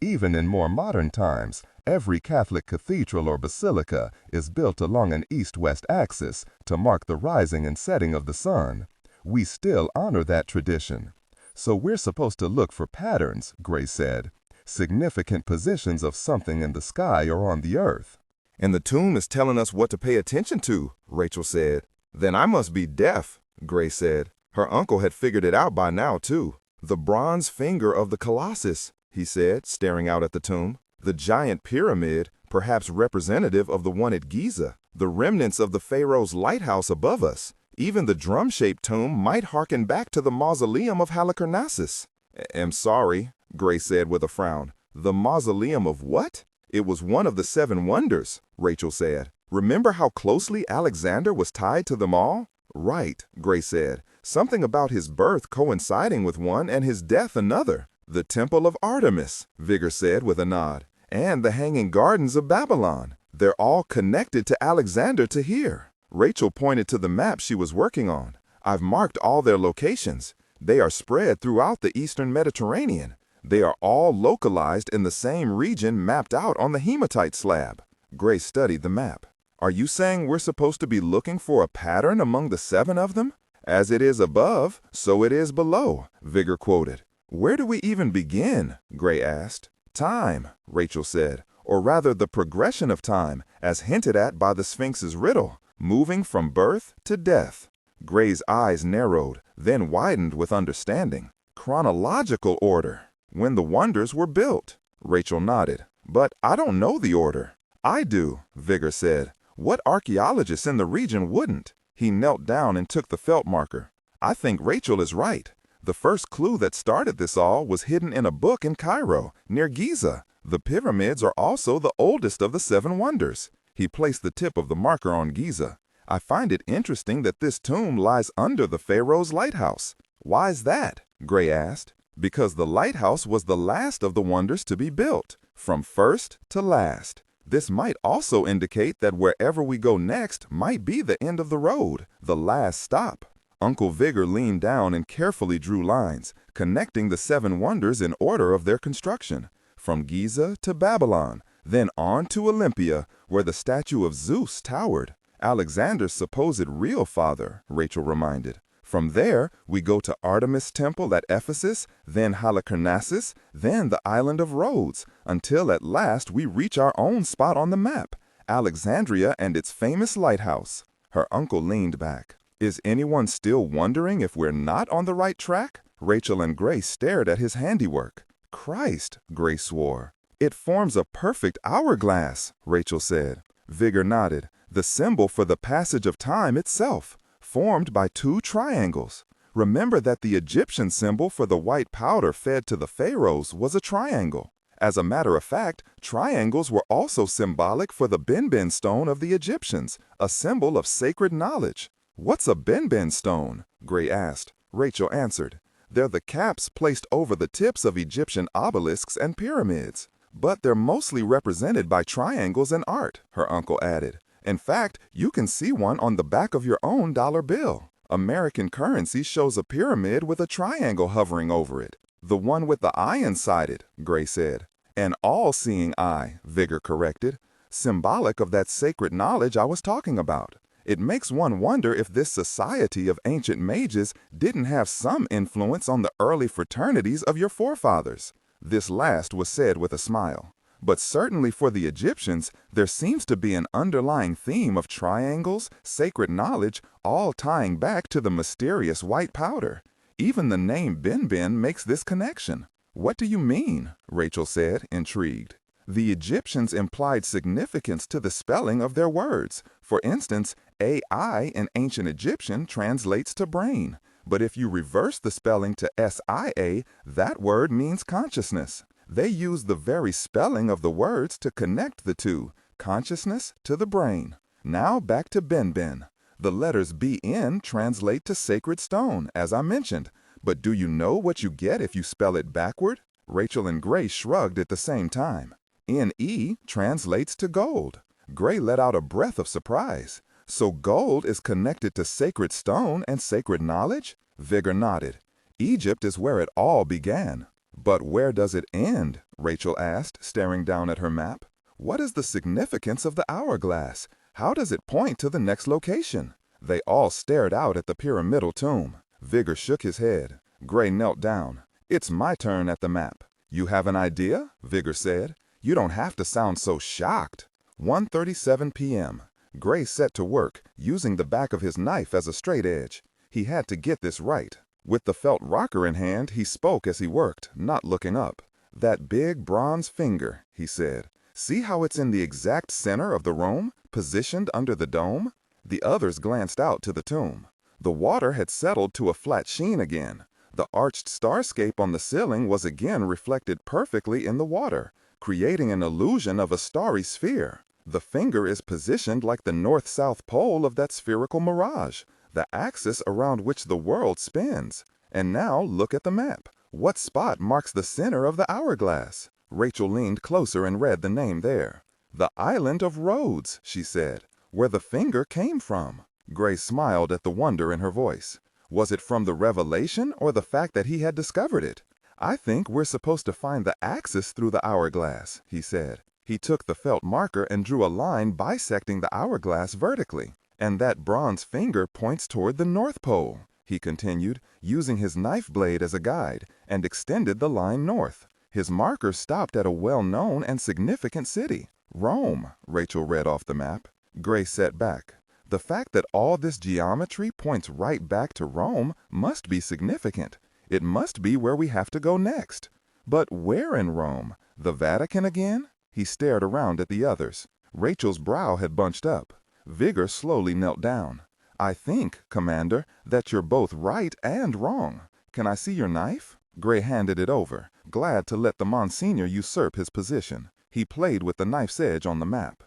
S2: Even in more modern times, every Catholic cathedral or basilica is built along an east-west axis to mark the rising and setting of the sun. We still honor that tradition. So we're supposed to look for patterns," Gray said. "Significant positions of something in the sky or on the earth."
S1: "And the tomb is telling us what to pay attention to," Rachel said. "Then I must be deaf," Gray said. Her uncle had figured it out by now, too. "The bronze finger of the Colossus," he said, staring out at the tomb. "The giant pyramid, perhaps representative of the one at Giza. The remnants of the pharaoh's lighthouse above us. Even the drum-shaped tomb might harken back to the mausoleum of Halicarnassus." "Am sorry," Gray said with a frown. "The mausoleum of what?" "It was one of the 7 wonders," Rachel said. "Remember how closely Alexander was tied to them all?" "Right," Gray said. "Something about his birth coinciding with one and his death another." "The Temple of Artemis," Vigor said with a nod. And the Hanging Gardens of Babylon. They're all connected to Alexander to here. Rachel pointed to the map she was working on. I've marked all their locations. They are spread throughout the eastern Mediterranean. They are all localized in the same region mapped out on the hematite slab. Gray studied the map. Are you saying we're supposed to be looking for a pattern among the 7 of them? As it is above, so it is below, Vigor quoted. Where do we even begin? Gray asked. Time, Rachel said, or rather the progression of time, as hinted at by the Sphinx's riddle, moving from birth to death. Gray's eyes narrowed, then widened with understanding. Chronological order. When the wonders were built. Rachel nodded. But I don't know the order. I do, Vigor said. What archaeologists in the region wouldn't? He knelt down and took the felt marker. I think Rachel is right. The first clue that started this all was hidden in a book in Cairo, near Giza. The pyramids are also the oldest of the 7 wonders. He placed the tip of the marker on Giza. I find it interesting that this tomb lies under the pharaoh's lighthouse. Why's that? Gray asked. Because the lighthouse was the last of the wonders to be built, from first to last. This might also indicate that wherever we go next might be the end of the road, the last stop. Uncle Vigor leaned down and carefully drew lines, connecting the 7 wonders in order of their construction, from Giza to Babylon, then on to Olympia, where the statue of Zeus towered. Alexander's supposed real father, Rachel reminded. From there, we go to Artemis Temple at Ephesus, then Halicarnassus, then the island of Rhodes, until at last we reach our own spot on the map, Alexandria and its famous lighthouse. Her uncle leaned back. Is anyone still wondering if we're not on the right track? Rachel and Gray stared at his handiwork. Christ, Gray swore. It forms a perfect hourglass, Rachel said. Vigor nodded. The symbol for the passage of time itself, formed by 2 triangles. Remember that the Egyptian symbol for the white powder fed to the pharaohs was a triangle. As a matter of fact, triangles were also symbolic for the benben stone of the Egyptians, a symbol of sacred knowledge. What's a benben stone? Gray asked. Rachel answered. They're the caps placed over the tips of Egyptian obelisks and pyramids. But they're mostly represented by triangles in art, her uncle added. In fact, you can see one on the back of your own dollar bill. American currency shows a pyramid with a triangle hovering over it. The one with the eye inside it, Gray said. An all-seeing eye, Vigor corrected. Symbolic of that sacred knowledge I was talking about. It makes one wonder if this society of ancient mages didn't have some influence on the early fraternities of your forefathers. This last was said with a smile. But certainly for the Egyptians, there seems to be an underlying theme of triangles, sacred knowledge, all tying back to the mysterious white powder. Even the name benben makes this connection. What do you mean? Rachel said, intrigued. The Egyptians implied significance to the spelling of their words. For instance, AI in ancient Egyptian translates to brain. But if you reverse the spelling to SIA, that word means consciousness. They use the very spelling of the words to connect the two, consciousness to the brain. Now back to benben. The letters BN translate to sacred stone, as I mentioned. But do you know what you get if you spell it backward? Rachel and Gray shrugged at the same time. NE translates to gold. Gray let out a breath of surprise. So gold is connected to sacred stone and sacred knowledge? Vigor nodded. Egypt is where it all began. But where does it end? Rachel asked, staring down at her map. What is the significance of the hourglass? How does it point to the next location? They all stared out at the pyramidal tomb. Vigor shook his head. Gray knelt down. It's my turn at the map. You have an idea? Vigor said. You don't have to sound so shocked. 1:37 p.m. Gray set to work, using the back of his knife as a straight edge. He had to get this right. With the felt rocker in hand, he spoke as he worked, not looking up. That big bronze finger, he said. See how it's in the exact center of the room, positioned under the dome? The others glanced out to the tomb. The water had settled to a flat sheen again. The arched starscape on the ceiling was again reflected perfectly in the water, creating an illusion of a starry sphere. The finger is positioned like the north-south pole of that spherical mirage, the axis around which the world spins. And now look at the map. What spot marks the center of the hourglass?
S3: Rachel leaned closer and read the name there. The island of Rhodes, she said, where the finger came from. Gray smiled at the wonder in her voice. Was it from the revelation or the fact that he had discovered it? I think we're supposed to find the axis through the hourglass, he said. He took the felt marker and drew a line bisecting the hourglass vertically. And that bronze finger points toward the North Pole, he continued, using his knife blade as a guide, and extended the line north. His marker stopped at a well-known and significant city. Rome, Rachel read off the map. Gray sat back. The fact that all this geometry points right back to Rome must be significant. It must be where we have to go next. But where in Rome? The Vatican again? He stared around at the others. Rachel's brow had bunched up. Vigor slowly knelt down. I think, Commander, that you're both right and wrong. Can I see your knife? Gray handed it over, glad to let the Monsignor usurp his position. He played with the knife's edge on the map.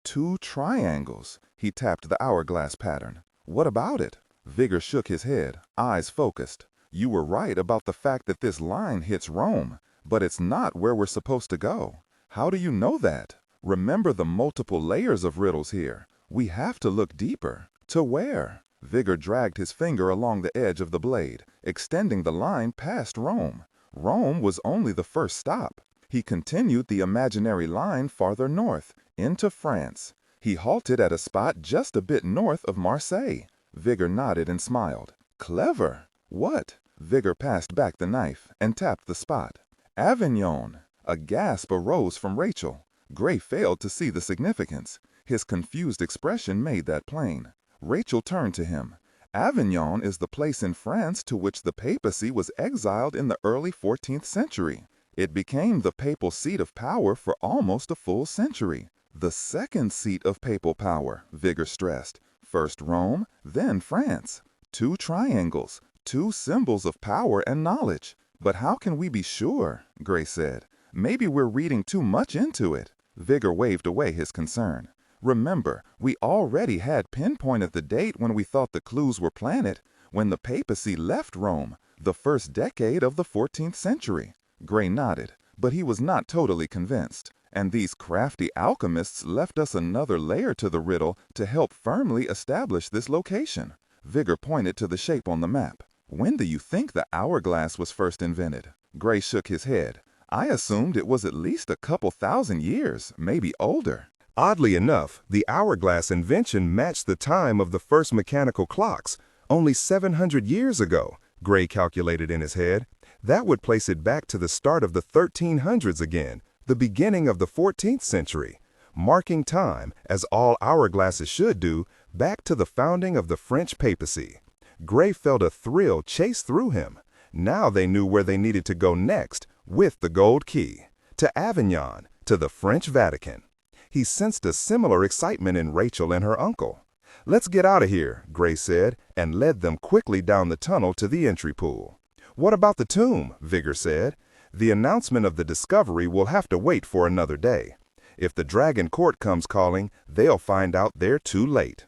S3: 2 triangles. He tapped the hourglass pattern. What about it? Vigor shook his head, eyes focused. You were right about the fact that this line hits Rome, but it's not where we're supposed to go. How do you know that? Remember the multiple layers of riddles here. We have to look deeper. To where? Vigor dragged his finger along the edge of the blade, extending the line past Rome. Rome was only the first stop. He continued the imaginary line farther north, into France. He halted at a spot just a bit north of Marseille. Vigor nodded and smiled. Clever. What? Vigor passed back the knife and tapped the spot. Avignon. A gasp arose from Rachel. Gray failed to see the significance. His confused expression made that plain. Rachel turned to him. Avignon is the place in France to which the papacy was exiled in the early 14th century. It became the papal seat of power for almost a full century. The second seat of papal power, Vigor stressed. First Rome, then France. 2 triangles, 2 symbols of power and knowledge. But how can we be sure? Gray said. Maybe we're reading too much into it. Vigor waved away his concern. Remember, we already had pinpointed the date when we thought the clues were planted, when the papacy left Rome, the first decade of the 14th century. Gray nodded, but he was not totally convinced. And these crafty alchemists left us another layer to the riddle to help firmly establish this location. Vigor pointed to the shape on the map. When do you think the hourglass was first invented? Gray shook his head. I assumed it was at least a couple thousand years, maybe older.
S2: Oddly enough, the hourglass invention matched the time of the first mechanical clocks, only 700 years ago, Gray calculated in his head. That would place it back to the start of the 1300s again, the beginning of the 14th century, marking time, as all hourglasses should do, back to the founding of the French papacy. Gray felt a thrill chase through him. Now they knew where they needed to go next, with the gold key. To Avignon, to the French Vatican. He sensed a similar excitement in Rachel and her uncle. Let's get out of here, Gray said, and led them quickly down the tunnel to the entry pool. What about the tomb? Vigor said. The announcement of the discovery will have to wait for another day. If the Dragon Court comes calling, they'll find out they're too late.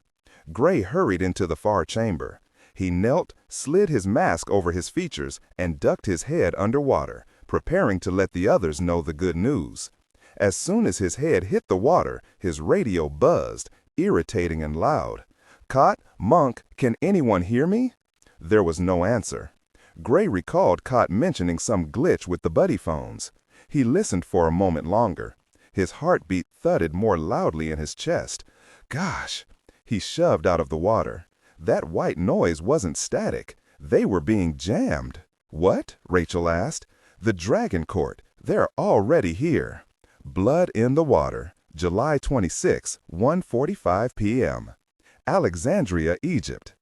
S2: Gray hurried into the far chamber. He knelt, slid his mask over his features, and ducked his head underwater, preparing to let the others know the good news. As soon as his head hit the water, his radio buzzed, irritating and loud. Cot, Monk, can anyone hear me? There was no answer. Gray recalled Cot mentioning some glitch with the buddy phones. He listened for a moment longer. His heartbeat thudded more loudly in his chest. Gosh! He shoved out of the water. That white noise wasn't static. They were being jammed. What? Rachel asked. The Dragon Court. They're already here. Blood in the Water, July 26, 1:45 p.m. Alexandria, Egypt.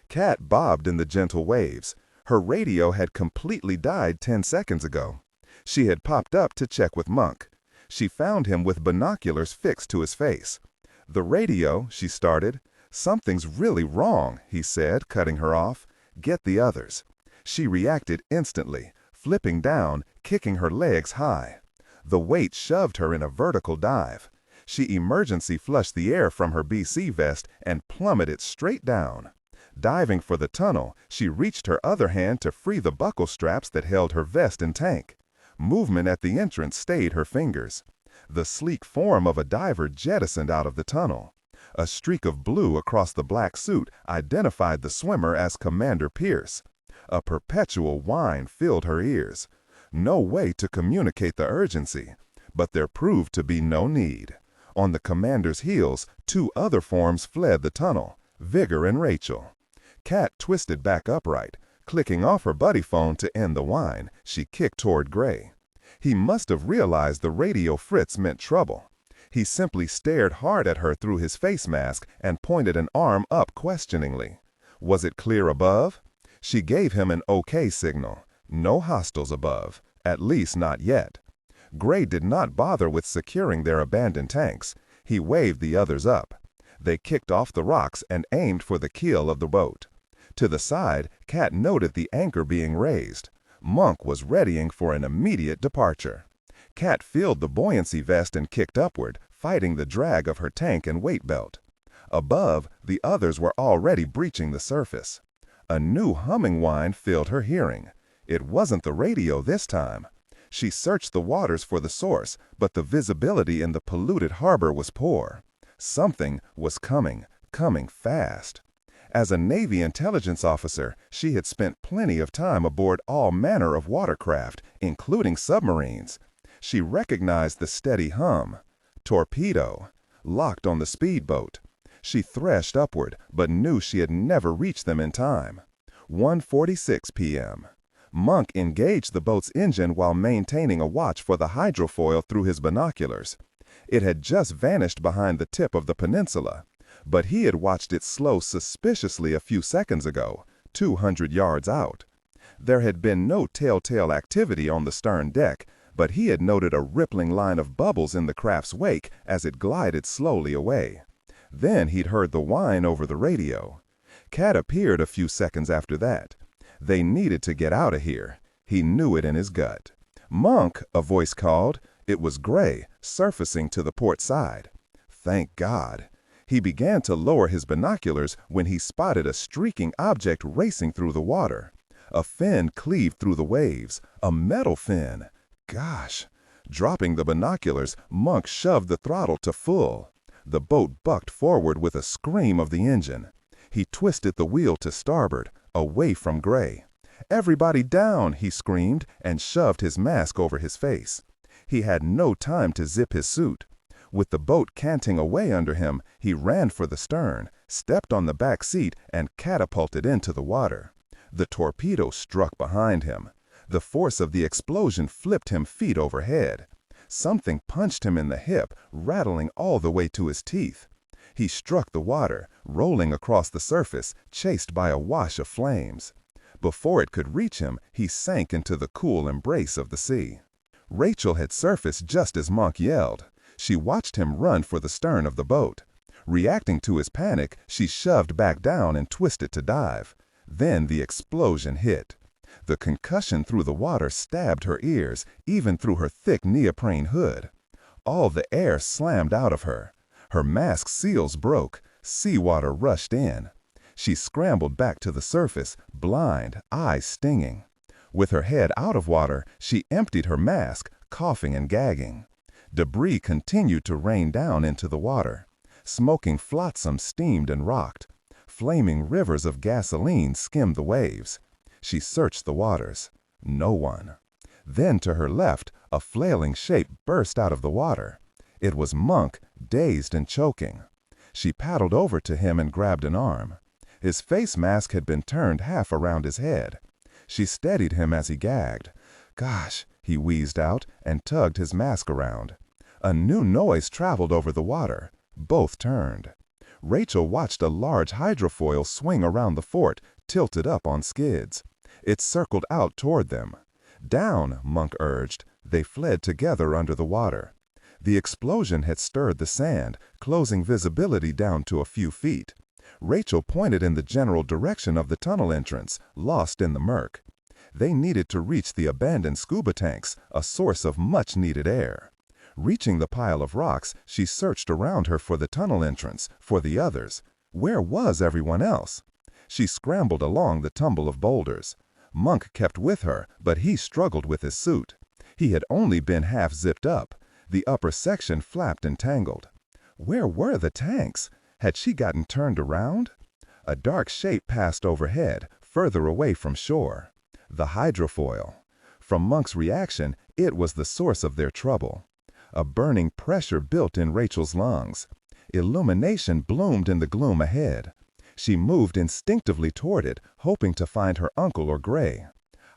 S2: Cat bobbed in the gentle waves. Her radio had completely died 10 seconds ago. She had popped up to check with Monk. She found him with binoculars fixed to his face. The radio, she started. Something's really wrong, he said, cutting her off. Get the others. She reacted instantly, flipping down, kicking her legs high. The weight shoved her in a vertical dive. She emergency flushed the air from her BC vest and plummeted straight down. Diving for the tunnel, she reached her other hand to free the buckle straps that held her vest and tank. Movement at the entrance stayed her fingers. The sleek form of a diver jettisoned out of the tunnel. A streak of blue across the black suit identified the swimmer as Commander Pierce. A perpetual whine filled her ears. No way to communicate the urgency, but there proved to be no need. On the commander's heels, two other forms fled the tunnel, Vigor and Rachel. Kat twisted back upright. Clicking off her buddy phone to end the whine, she kicked toward Gray. He must have realized the radio fritz meant trouble. He simply stared hard at her through his face mask and pointed an arm up questioningly. Was it clear above? She gave him an OK signal. No hostiles above, at least not yet. Gray did not bother with securing their abandoned tanks. He waved the others up. They kicked off the rocks and aimed for the keel of the boat. To the side, Kat noted the anchor being raised. Monk was readying for an immediate departure. Kat filled the buoyancy vest and kicked upward, fighting the drag of her tank and weight belt. Above, the others were already breaching the surface. A new humming whine filled her hearing. It wasn't the radio this time. She searched the waters for the source, but the visibility in the polluted harbor was poor. Something was coming fast. As a Navy intelligence officer, she had spent plenty of time aboard all manner of watercraft, including submarines. She recognized the steady hum. Torpedo. Locked on the speedboat. She threshed upward, but knew she had never reached them in time. 1:46 p.m. Monk engaged the boat's engine while maintaining a watch for the hydrofoil through his binoculars. It had just vanished behind the tip of the peninsula, but he had watched it slow suspiciously a few seconds ago, 200 yards out. There had been no telltale activity on the stern deck, but he had noted a rippling line of bubbles in the craft's wake as it glided slowly away. Then he'd heard the whine over the radio. Kat appeared a few seconds after that. They needed to get out of here. He knew it in his gut. "Monk," a voice called. It was Gray, surfacing to the port side. Thank God. He began to lower his binoculars when he spotted a streaking object racing through the water. A fin cleaved through the waves. A metal fin. Gosh. Dropping the binoculars, Monk shoved the throttle to full. The boat bucked forward with a scream of the engine. He twisted the wheel to starboard, away from Gray. "Everybody down!" he screamed and shoved his mask over his face. He had no time to zip his suit. With the boat canting away under him, he ran for the stern, stepped on the back seat, and catapulted into the water. The torpedo struck behind him. The force of the explosion flipped him feet overhead. Something punched him in the hip, rattling all the way to his teeth. He struck the water, rolling across the surface, chased by a wash of flames. Before it could reach him, he sank into the cool embrace of the sea. Rachel had surfaced just as Monk yelled. She watched him run for the stern of the boat. Reacting to his panic, she shoved back down and twisted to dive. Then the explosion hit. The concussion through the water stabbed her ears, even through her thick neoprene hood. All the air slammed out of her. Her mask seals broke. Seawater rushed in. She scrambled back to the surface, blind, eyes stinging. With her head out of water, she emptied her mask, coughing and gagging. Debris continued to rain down into the water. Smoking flotsam steamed and rocked. Flaming rivers of gasoline skimmed the waves. She searched the waters. No one. Then to her left, a flailing shape burst out of the water. It was Monk, dazed and choking. She paddled over to him and grabbed an arm. His face mask had been turned half around his head. She steadied him as he gagged. "Gosh," he wheezed out and tugged his mask around. A new noise traveled over the water. Both turned. Rachel watched a large hydrofoil swing around the fort, tilted up on skids. It circled out toward them. "Down," Monk urged. They fled together under the water. The explosion had stirred the sand, closing visibility down to a few feet. Rachel pointed in the general direction of the tunnel entrance, lost in the murk. They needed to reach the abandoned scuba tanks, a source of much-needed air. Reaching the pile of rocks, she searched around her for the tunnel entrance, for the others. Where was everyone else? She scrambled along the tumble of boulders. Monk kept with her, but he struggled with his suit.
S3: He had only been half zipped up. The upper section flapped and tangled. Where were the tanks? Had she gotten turned around? A dark shape passed overhead, further away from shore. The hydrofoil. From Monk's reaction, it was the source of their trouble. A burning pressure built in Rachel's lungs. Illumination bloomed in the gloom ahead. She moved instinctively toward it, hoping to find her uncle or Gray.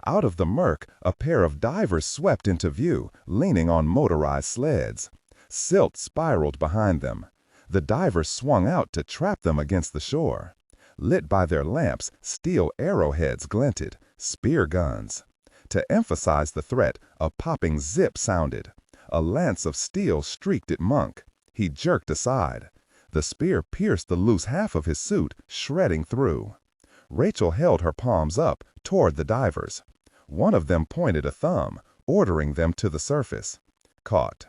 S3: Out of the murk, a pair of divers swept into view, leaning on motorized sleds. Silt spiraled behind them. The divers swung out to trap them against the shore. Lit by their lamps, steel arrowheads glinted, spear guns. To emphasize the threat, a popping zip sounded. A lance of steel streaked at Monk. He jerked aside. The spear pierced the loose half of his suit, shredding through. Rachel held her palms up toward the divers. One of them pointed a thumb, ordering them to the surface. Caught.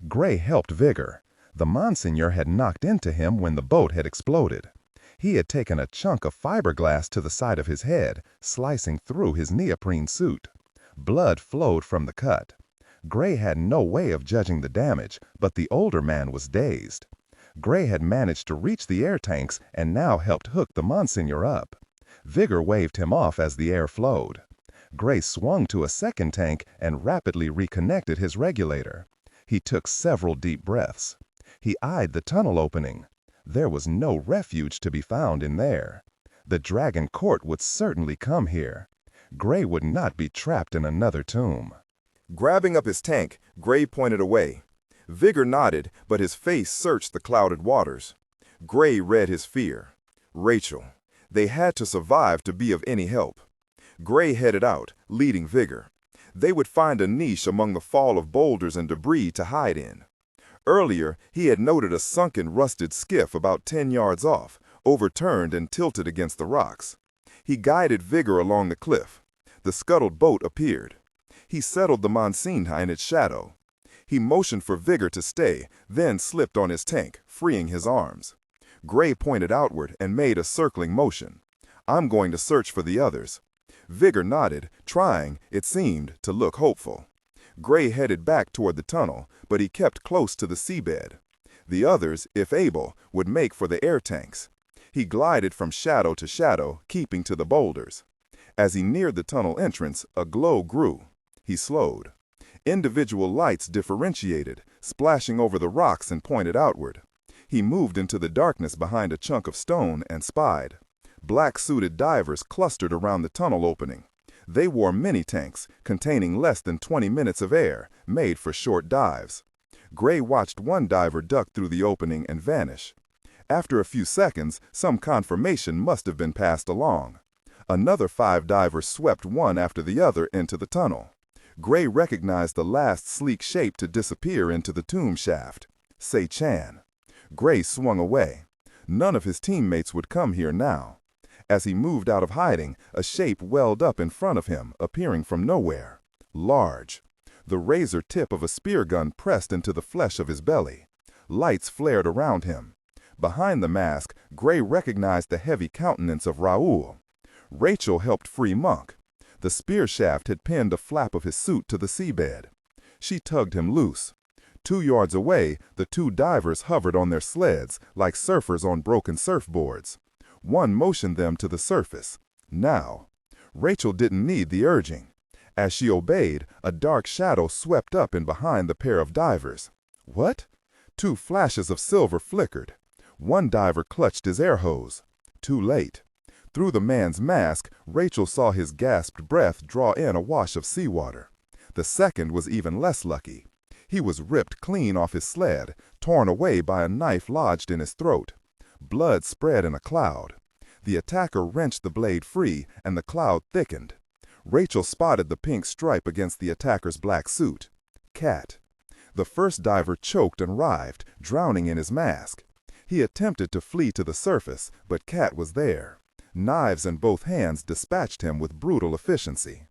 S3: Gray helped Vigor. The Monsignor had knocked into him when the boat had exploded. He had taken a chunk of fiberglass to the side of his head, slicing through his neoprene suit. Blood flowed from the cut. Gray had no way of judging the damage, but the older man was dazed. Gray had managed to reach the air tanks and now helped hook the Monsignor up. Vigor waved him off as the air flowed. Gray swung to a second tank and rapidly reconnected his regulator. He took several deep breaths. He eyed the tunnel opening. There was no refuge to be found in there. The Dragon Court would certainly come here. Gray would not be trapped in another tomb.
S1: Grabbing up his tank, Gray pointed away. Vigor nodded, but his face searched the clouded waters. Gray read his fear. Rachel. They had to survive to be of any help. Gray headed out, leading Vigor. They would find a niche among the fall of boulders and debris to hide in. Earlier, he had noted a sunken, rusted skiff about 10 yards off, overturned and tilted against the rocks. He guided Vigor along the cliff. The scuttled boat appeared. He settled the Monsignor in its shadow. He motioned for Vigor to stay, then slipped on his tank, freeing his arms. Gray pointed outward and made a circling motion. I'm going to search for the others. Vigor nodded, trying, it seemed, to look hopeful. Gray headed back toward the tunnel, but he kept close to the seabed. The others, if able, would make for the air tanks. He glided from shadow to shadow, keeping to the boulders. As he neared the tunnel entrance, a glow grew. He slowed. Individual lights differentiated, splashing over the rocks and pointed outward. He moved into the darkness behind a chunk of stone and spied. Black-suited divers clustered around the tunnel opening. They wore mini-tanks, containing less than 20 minutes of air, made for short dives. Gray watched one diver duck through the opening and vanish. After a few seconds, some confirmation must have been passed along. Another 5 divers swept one after the other into the tunnel. Gray recognized the last sleek shape to disappear into the tomb shaft. Sei-chan. Gray swung away. None of his teammates would come here now. As he moved out of hiding, a shape welled up in front of him, appearing from nowhere. Large. The razor tip of a spear gun pressed into the flesh of his belly. Lights flared around him. Behind the mask, Gray recognized the heavy countenance of Raoul. Rachel helped free Monk. The spear shaft had pinned a flap of his suit to the seabed. She tugged him loose. 2 yards away, the 2 divers hovered on their sleds, like surfers on broken surfboards. One motioned them to the surface. Now. Rachel didn't need the urging. As she obeyed, a dark shadow swept up and behind the pair of divers. What? 2 flashes of silver flickered. One diver clutched his air hose. Too late. Through the man's mask, Rachel saw his gasped breath draw in a wash of seawater. The second was even less lucky. He was ripped clean off his sled, torn away by a knife lodged in his throat. Blood spread in a cloud. The attacker wrenched the blade free, and the cloud thickened. Rachel spotted the pink stripe against the attacker's black suit. Cat. The first diver choked and writhed, drowning in his mask. He attempted to flee to the surface, but Cat was there. Knives in both hands dispatched him with brutal efficiency.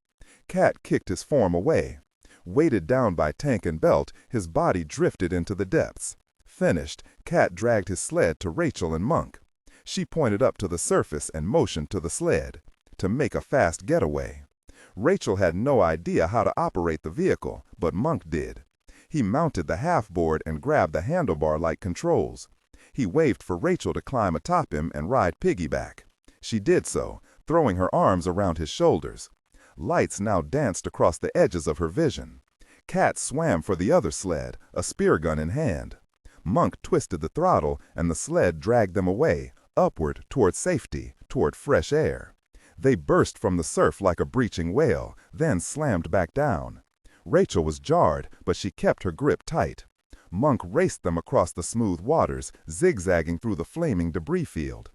S1: Cat kicked his form away. Weighted down by tank and belt, his body drifted into the depths. Finished, Cat dragged his sled to Rachel and Monk. She pointed up to the surface and motioned to the sled to make a fast getaway.
S2: Rachel had no idea how to operate the vehicle, but Monk did. He mounted the half-board and grabbed the handlebar-like controls. He waved for Rachel to climb atop him and ride piggyback. She did so, throwing her arms around his shoulders. Lights now danced across the edges of her vision. Cat swam for the other sled, a spear gun in hand. Monk twisted the throttle, and the sled dragged them away, upward, toward safety, toward fresh air. They burst from the surf like a breaching whale, then slammed back down. Rachel was jarred, but she kept her grip tight. Monk raced them across the smooth waters, zigzagging through the flaming debris field.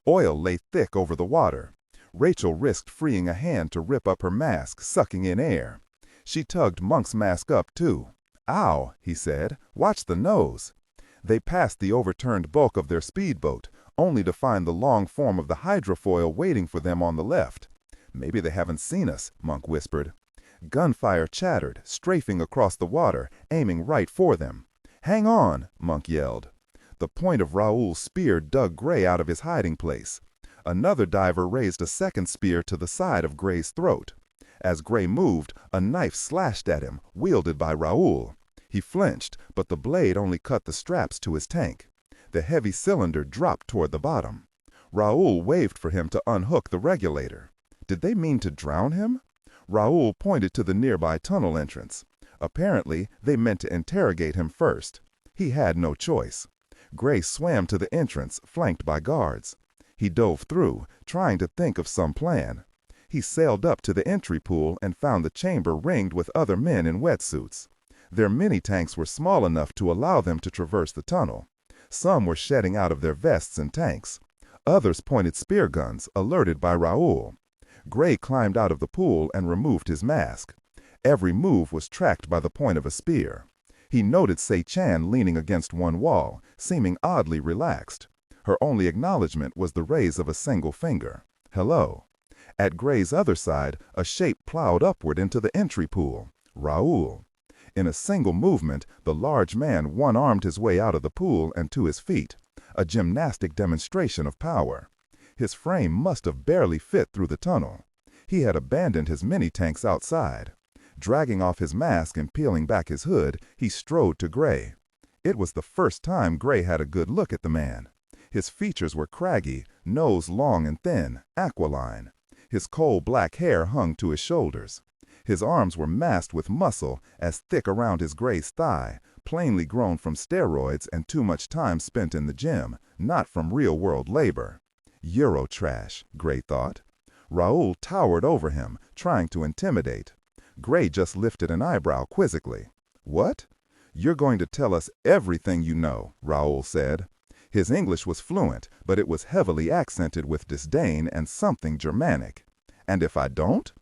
S2: Oil lay thick over the water. Rachel risked freeing a hand to rip up her mask, sucking in air. She tugged Monk's mask up, too. "Ow," he said. "Watch the nose." They passed the overturned bulk of their speedboat, only to find the long form of the hydrofoil waiting for them on the left. "Maybe they haven't seen us," Monk whispered. Gunfire chattered, strafing across the water, aiming right for them. "Hang on," Monk yelled. The point of Raoul's spear dug Gray out of his hiding place. Another diver raised a second spear to the side of Gray's throat. As Gray moved, a knife slashed at him, wielded by Raoul. He flinched, but the blade only cut the straps to his tank. The heavy cylinder dropped toward the bottom. Raoul waved for him to unhook the regulator. Did they mean to drown him? Raoul pointed to the nearby tunnel entrance. Apparently, they meant to interrogate him first. He had no choice. Gray swam to the entrance, flanked by guards. He dove through, trying to think of some plan. He sailed up to the entry pool and found the chamber ringed with other men in wetsuits. Their mini-tanks were small enough to allow them to traverse the tunnel. Some were shedding out of their vests and tanks. Others pointed spear guns, alerted by Raoul. Gray climbed out of the pool and removed his mask. Every move was tracked by the point of a spear. He noted Sei-chan leaning against one wall, seeming oddly relaxed. Her only acknowledgement was the raise of a single finger. "Hello." At Gray's other side, a shape plowed upward into the entry pool. Raoul. In a single movement, the large man one-armed his way out of the pool and to his feet, a gymnastic demonstration of power. His frame must have barely fit through the tunnel. He had abandoned his mini-tanks outside. Dragging off his mask and peeling back his hood, he strode to Gray. It was the first time Gray had a good look at the man. His features were craggy, nose long and thin, aquiline. His coal-black hair hung to his shoulders. His arms were massed with muscle, as thick around his Gray's thigh, plainly grown from steroids and too much time spent in the gym, not from real-world labor. Euro trash, Gray thought. Raoul towered over him, trying to intimidate. Gray just lifted an eyebrow quizzically. "What?" "You're going to tell us everything you know," Raoul said. His English was fluent, but it was heavily accented with disdain and something Germanic. "And if I don't?"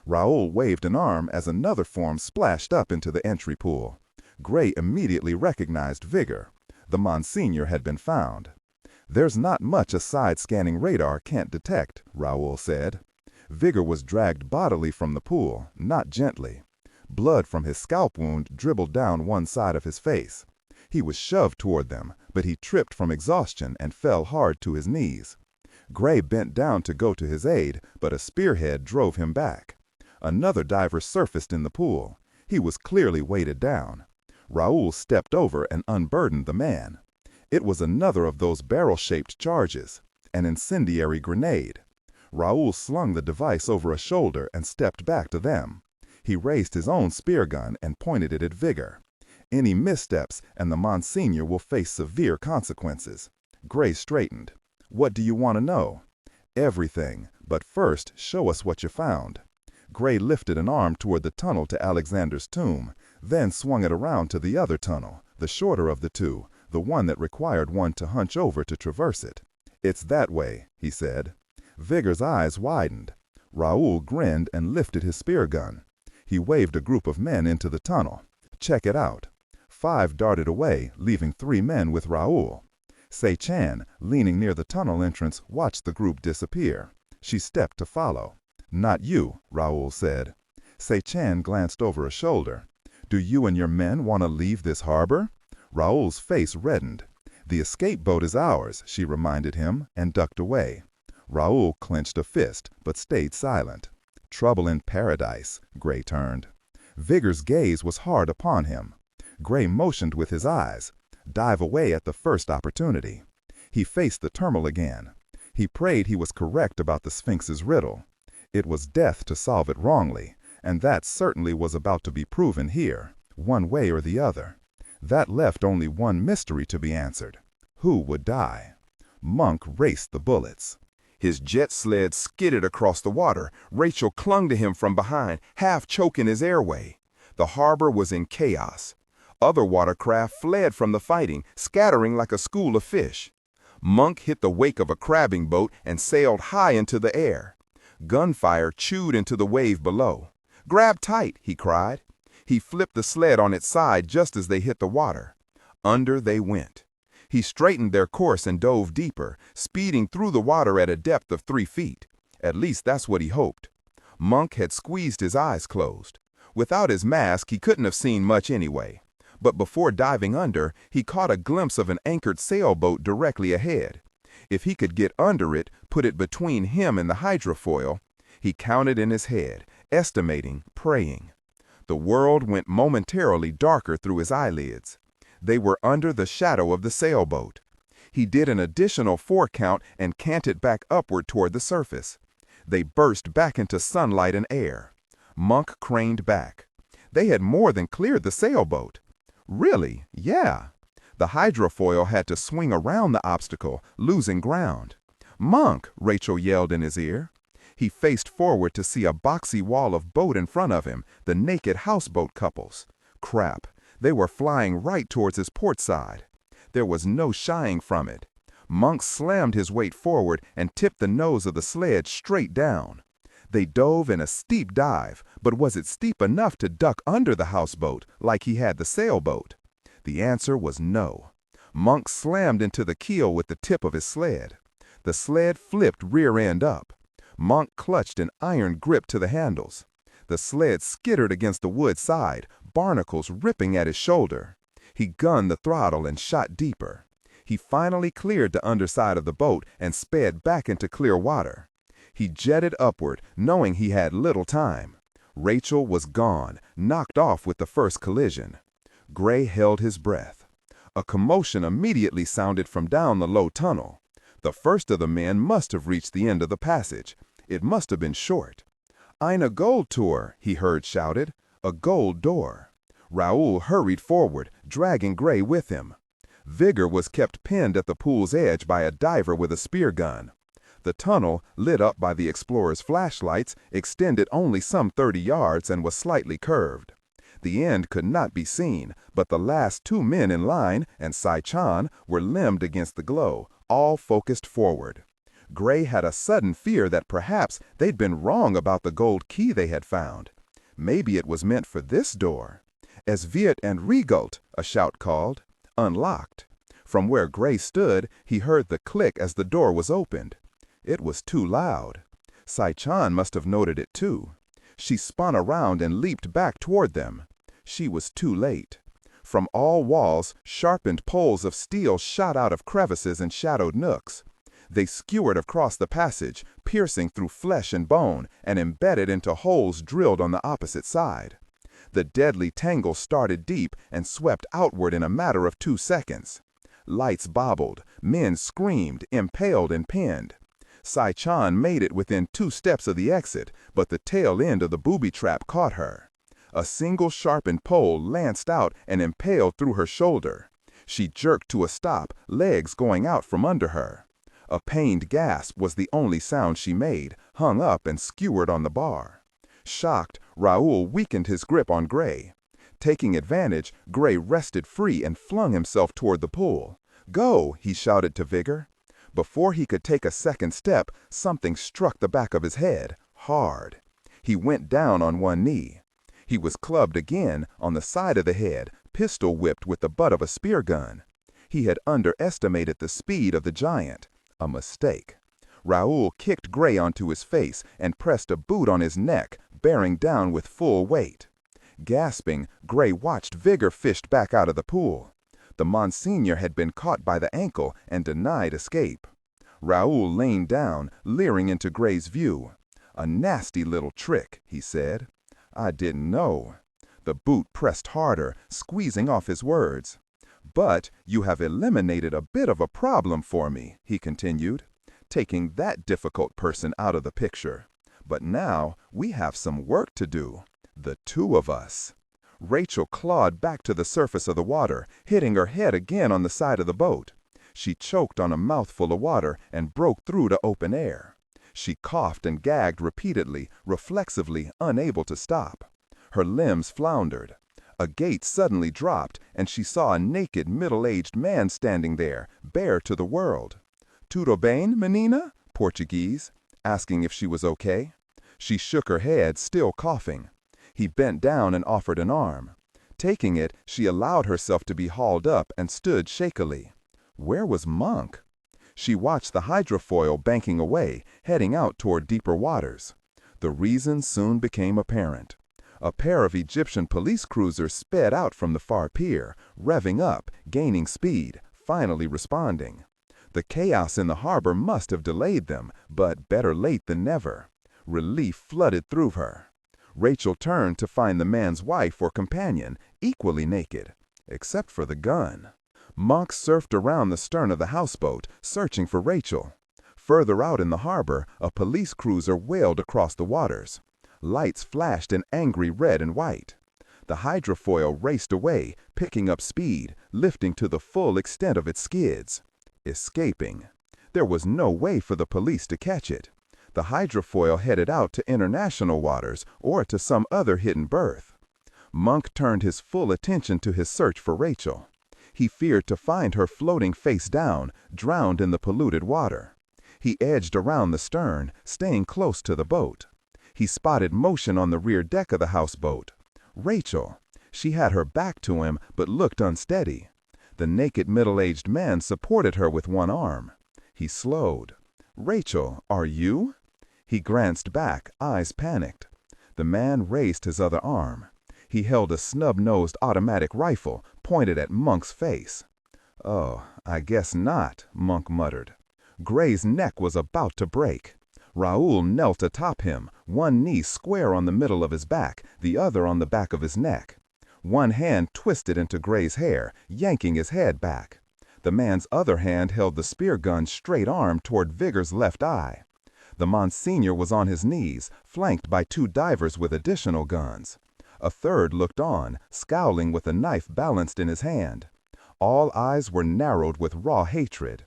S2: Raoul waved an arm as another form splashed up into the entry pool. Gray immediately recognized Vigor. The Monsignor had been found. "There's not much a side-scanning radar can't detect," Raoul said. Vigor was dragged bodily from the pool, not gently. Blood from his scalp wound dribbled down one side of his face. He was shoved toward them, but he tripped from exhaustion and fell hard to his knees. Gray bent down to go to his aid, but a spearhead drove him back. Another diver surfaced in the pool. He was clearly weighted down. Raoul stepped over and unburdened the man. It was another of those barrel-shaped charges, an incendiary grenade. Raoul slung the device over a shoulder and stepped back to them. He raised his own spear gun and pointed it at Vigor. Any missteps and the Monsignor will face severe consequences. Gray straightened. "What do you want to know?" "Everything, but first show us what you found." Gray lifted an arm toward the tunnel to Alexander's tomb, then swung it around to the other tunnel, the shorter of the two, the one that required one to hunch over to traverse it. "It's that way," he said. Vigor's eyes widened. Raoul grinned and lifted his spear gun. He waved a group of men into the tunnel. "Check it out." 5 darted away, leaving 3 men with Raoul. Sei-chan, leaning near the tunnel entrance, watched the group disappear. She stepped to follow. "Not you," Raoul said. Sei-chan glanced over a shoulder. "Do you and your men want to leave this harbor?" Raoul's face reddened. "The escape boat is ours," she reminded him, and ducked away. Raoul clenched a fist, but stayed silent.
S3: Trouble in paradise, Gray turned. Vigor's gaze was hard upon him. Gray motioned with his eyes. Dive away at the first opportunity. He faced the terminal again. He prayed he was correct about the Sphinx's riddle. It was death to solve it wrongly, and that certainly was about to be proven here, one way or the other. That left only one mystery to be answered. Who would die? Monk raced the bullets.
S1: His jet sled skidded across the water. Rachel clung to him from behind, half choking his airway. The harbor was in chaos. Other watercraft fled from the fighting, scattering like a school of fish. Monk hit the wake of a crabbing boat and sailed high into the air. Gunfire chewed into the wave below. "Grab tight," he cried. He flipped the sled on its side just as they hit the water. Under they went. He straightened their course and dove deeper, speeding through the water at a depth of 3 feet. At least that's what he hoped. Monk had squeezed his eyes closed. Without his mask, he couldn't have seen much anyway. But before diving under, he caught a glimpse of an anchored sailboat directly ahead. If he could get under it, put it between him and the hydrofoil, he counted in his head, estimating, praying. The world went momentarily darker through his eyelids. They were under the shadow of the sailboat. He did an additional 4 count and canted back upward toward the surface. They burst back into sunlight and air. Monk craned back. They had more than cleared the sailboat. Really, yeah. The hydrofoil had to swing around the obstacle, losing ground. "Monk!" Rachel yelled in his ear. He faced forward to see a boxy wall of boat in front of him, the naked houseboat couples. Crap, they were flying right towards his port side. There was no shying from it. Monk slammed his weight forward and tipped the nose of the sled straight down. They dove in a steep dive, but was it steep enough to duck under the houseboat like he had the sailboat? The answer was no. Monk slammed into the keel with the tip of his sled. The sled flipped rear end up. Monk clutched an iron grip to the handles. The sled skittered against the wood side, barnacles ripping at his shoulder. He gunned the throttle and shot deeper. He finally cleared the underside of the boat and sped back into clear water. He jetted upward, knowing he had little time. Rachel was gone, knocked off with the first collision. Gray held his breath. A commotion immediately sounded from down the low tunnel. The first of the men must have reached the end of the passage. It must have been short. "Eine Goldtour," he heard shouted. A gold door. Raoul hurried forward, dragging Gray with him. Vigor was kept pinned at the pool's edge by a diver with a spear gun. The tunnel, lit up by the explorers' flashlights, extended only some 30 yards and was slightly curved. The end could not be seen, but the last 2 men in line and Sai-chan were limned against the glow, all focused forward. Gray had a sudden fear that perhaps they'd been wrong about the gold key they had found. Maybe it was meant for this door. "Es wird entriegelt," a shout called. Unlocked. From where Gray stood, he heard the click as the door was opened. It was too loud. Sai-chan must have noted it too. She spun around and leaped back toward them. She was too late. From all walls, sharpened poles of steel shot out of crevices and shadowed nooks. They skewered across the passage, piercing through flesh and bone, and embedded into holes drilled on the opposite side. The deadly tangle started deep and swept outward in a matter of 2 seconds. Lights bobbled, men screamed, impaled and pinned. Sai-chan made it within 2 steps of the exit, but the tail end of the booby trap caught her. A single sharpened pole lanced out and impaled through her shoulder. She jerked to a stop, legs going out from under her. A pained gasp was the only sound she made, hung up and skewered on the bar. Shocked, Raoul weakened his grip on Gray. Taking advantage, Gray wrested free and flung himself toward the pool. "Go!" he shouted to Vigor. Before he could take a second step, something struck the back of his head, hard. He went down on one knee. He was clubbed again, on the side of the head, pistol whipped with the butt of a spear gun. He had underestimated the speed of the giant. A mistake. Raoul kicked Gray onto his face and pressed a boot on his neck, bearing down with full weight. Gasping, Gray watched Vigor fished back out of the pool. The Monsignor had been caught by the ankle and denied escape. Raoul leaned down, leering into Gray's view.
S3: "A nasty little trick," he said. "I didn't know." The boot pressed harder, squeezing off his words. "But you have eliminated a bit of a problem for me," he continued, "taking that difficult person out of the picture. But now we have some work to do, the two of us." Rachel clawed back to the surface of the water, hitting her head again on the side of the boat. She choked on a mouthful of water and broke through to open air. She coughed and gagged repeatedly, reflexively unable to stop. Her limbs floundered. A gate suddenly dropped, and she saw a naked, middle-aged man standing there, bare to the world. "Tudo bem, menina?" Portuguese, asking if she was okay. She shook her head, still coughing. He bent down and offered an arm. Taking it, she allowed herself to be hauled up and stood shakily. Where was Monk? She watched the hydrofoil banking away, heading out toward deeper waters. The reason soon became apparent. A pair of Egyptian police cruisers sped out from the far pier, revving up, gaining speed, finally responding. The chaos in the harbor must have delayed them, but better late than never. Relief flooded through her. Rachel turned to find the man's wife or companion, equally naked, except for the gun. Monk surfed around the stern of the houseboat, searching for Rachel. Further out in the harbor, a police cruiser wailed across the waters. Lights flashed in angry red and white. The hydrofoil raced away, picking up speed, lifting to the full extent of its skids. Escaping. There was no way for the police to catch it. The hydrofoil headed out to international waters or to some other hidden berth. Monk turned his full attention to his search for Rachel. He feared to find her floating face down, drowned in the polluted water. He edged around the stern, staying close to the boat. He spotted motion on the rear deck of the houseboat. Rachel. She had her back to him, but looked unsteady. The naked middle-aged man supported her with one arm. He slowed. "Rachel, are you?" He glanced back, eyes panicked. The man raised his other arm. He held a snub-nosed automatic rifle, pointed at Monk's face. "Oh, I guess not," Monk muttered. Gray's neck was about to break. Raoul knelt atop him, one knee square on the middle of his back, the other on the back of his neck. One hand twisted into Gray's hair, yanking his head back. The man's other hand held the spear gun straight arm toward Vigor's left eye. The Monsignor was on his knees, flanked by two divers with additional guns. A third looked on, scowling with a knife balanced in his hand. All eyes were narrowed with raw hatred.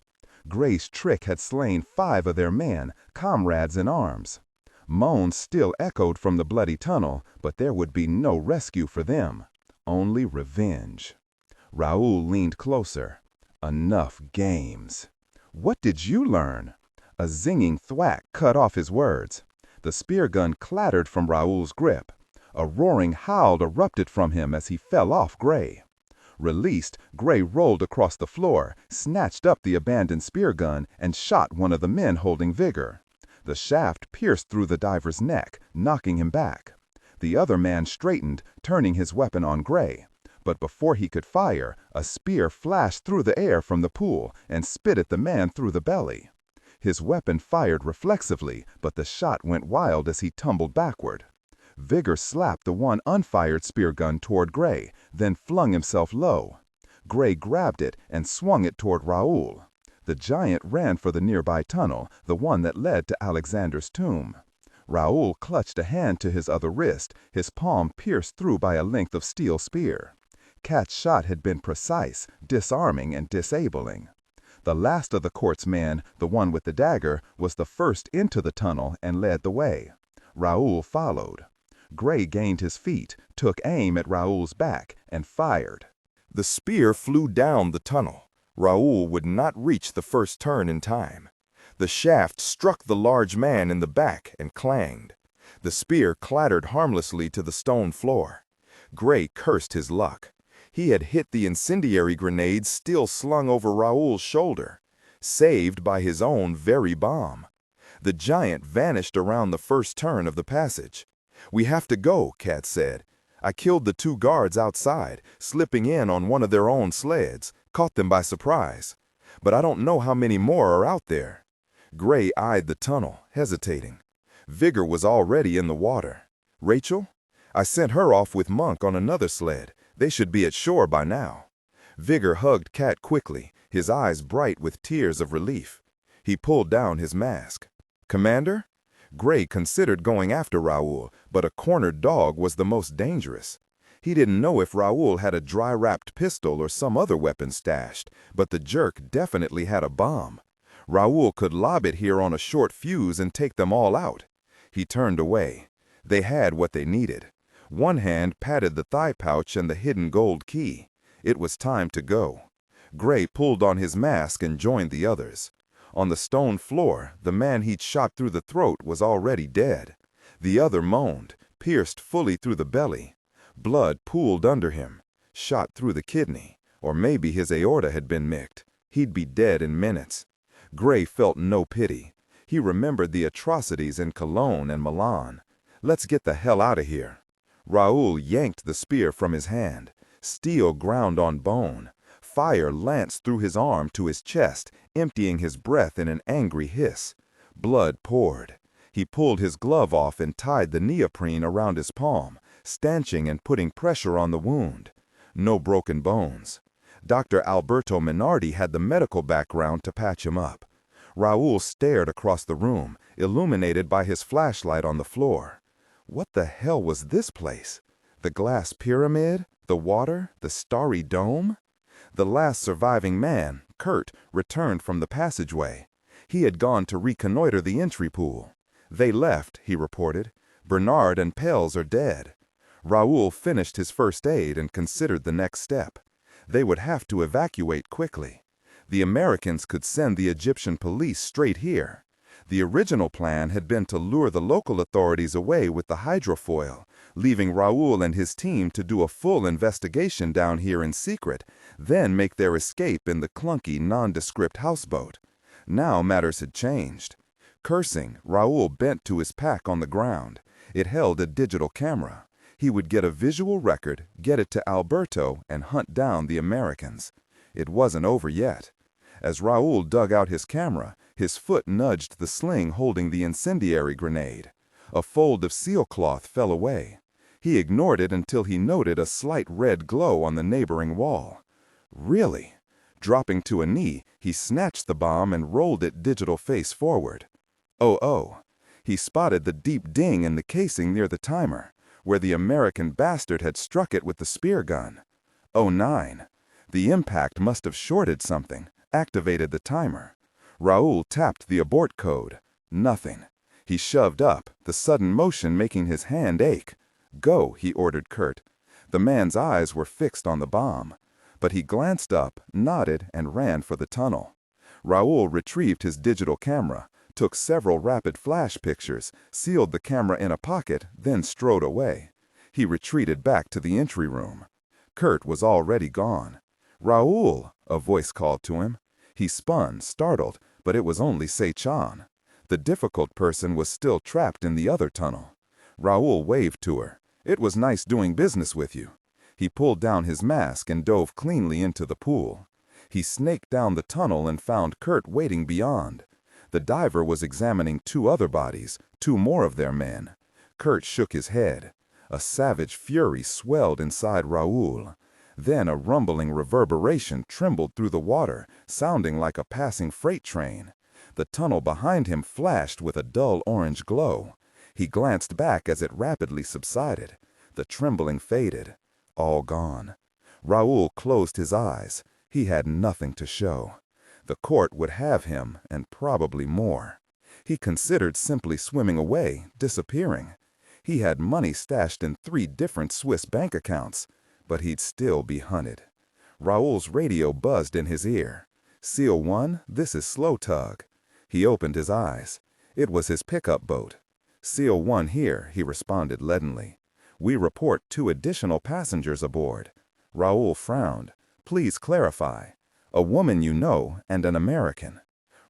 S3: Gray's trick had slain 5 of their men, comrades in arms. Moans still echoed from the bloody tunnel, but there would be no rescue for them. Only revenge. Raoul leaned closer. Enough games. "What did you learn?" A zinging thwack cut off his words. The spear gun clattered from Raoul's grip. A roaring howl erupted from him as he fell off Gray. Released, Gray rolled across the floor, snatched up the abandoned spear gun, and shot one of the men holding Vigor. The shaft pierced through the diver's neck, knocking him back. The other man straightened, turning his weapon on Gray. But before he could fire, a spear flashed through the air from the pool and spit at the man through the belly. His weapon fired reflexively, but the shot went wild as he tumbled backward. Vigor slapped the one unfired spear gun toward Gray, then flung himself low. Gray grabbed it and swung it toward Raoul. The giant ran for the nearby tunnel, the one that led to Alexander's tomb. Raoul clutched a hand to his other wrist, his palm pierced through by a length of steel spear. Cat's shot had been precise, disarming and disabling. The last of the court's men, the one with the dagger, was the first into the tunnel and led the way. Raoul followed. Gray gained his feet, took aim at Raoul's back, and fired.
S1: The spear flew down the tunnel. Raoul would not reach the first turn in time. The shaft struck the large man in the back and clanged. The spear clattered harmlessly to the stone floor. Gray cursed his luck. He had hit the incendiary grenade still slung over Raoul's shoulder, saved by his own very bomb. The giant vanished around the first turn of the passage. "We have to go," Cat said. "I killed the 2 guards outside, slipping in on one of their own sleds, caught them by surprise. But I don't know how many more are out there." Gray eyed the tunnel, hesitating. Vigor was already in the water. Rachel? I sent her off with Monk on another sled. They should be at shore by now. Vigor hugged Cat quickly, his eyes bright with tears of relief. He pulled down his mask. Commander? Gray considered going after Raoul, but a cornered dog was the most dangerous. He didn't know if Raoul had a dry-wrapped pistol or some other weapon stashed, but the jerk definitely had a bomb. Raoul could lob it here on a short fuse and take them all out. He turned away. They had what they needed. One hand patted the thigh pouch and the hidden gold key. It was time to go. Gray pulled on his mask and joined the others. On the stone floor, the man he'd shot through the throat was already dead. The other moaned, pierced fully through the belly. Blood pooled under him, shot through the kidney, or maybe his aorta had been nicked. He'd be dead in minutes. Gray felt no pity. He remembered the atrocities in Cologne and Milan. Let's get the hell out of here. Raoul yanked the spear from his hand. Steel ground on bone. Fire lanced through his arm to his chest, emptying his breath in an angry hiss. Blood poured. He pulled his glove off and tied the neoprene around his palm, stanching and putting pressure on the wound. No broken bones. Dr. Alberto Minardi had the medical background to patch him up. Raoul stared across the room, illuminated by his flashlight on the floor. What the hell was this place? The glass pyramid? The water? The starry dome? The last surviving man, Kurt, returned from the passageway. He had gone to reconnoiter the entry pool. They left, he reported. Bernard and Pels are dead. Raoul finished his first aid and considered the next step. They would have to evacuate quickly. The Americans could send the Egyptian police straight here. The original plan had been to lure the local authorities away with the hydrofoil, leaving Raoul and his team to do a full investigation down here in secret, then make their escape in the clunky, nondescript houseboat. Now matters had changed. Cursing, Raoul bent to his pack on the ground. It held a digital camera. He would get a visual record, get it to Alberto, and hunt down the Americans. It wasn't over yet. As Raoul dug out his camera, his foot nudged the sling holding the incendiary grenade. A fold of sealcloth fell away. He ignored it until he noted a slight red glow on the neighboring wall. Really? Dropping to a knee, he snatched the bomb and rolled it digital face forward. Oh. He spotted the deep ding in the casing near the timer, where the American bastard had struck it with the spear gun. 09. The impact must have shorted something, activated the timer. Raoul tapped the abort code. Nothing. He shoved up, the sudden motion making his hand ache. Go, he ordered Kurt. The man's eyes were fixed on the bomb. But he glanced up, nodded, and ran for the tunnel. Raoul retrieved his digital camera, took several rapid flash pictures, sealed the camera in a pocket, then strode away. He retreated back to the entry room. Kurt was already gone. Raoul, a voice called to him. He spun, startled, but it was only Se-chan. The difficult person was still trapped in the other tunnel. Raoul waved to her. It was nice doing business with you. He pulled down his mask and dove cleanly into the pool. He snaked down the tunnel and found Kurt waiting beyond. The diver was examining two other bodies, two more of their men. Kurt shook his head. A savage fury swelled inside Raoul. Then a rumbling reverberation trembled through the water, sounding like a passing freight train. The tunnel behind him flashed with a dull orange glow. He glanced back as it rapidly subsided. The trembling faded. All gone. Raoul closed his eyes. He had nothing to show. The court would have him, and probably more. He considered simply swimming away, disappearing. He had money stashed in 3 different Swiss bank accounts, but he'd still be hunted. Raoul's radio buzzed in his ear. Seal 1, this is Slow Tug. He opened his eyes. It was his pickup boat. Seal 1 here, he responded leadenly. We report 2 additional passengers aboard. Raoul frowned. Please clarify. A woman you know and an American.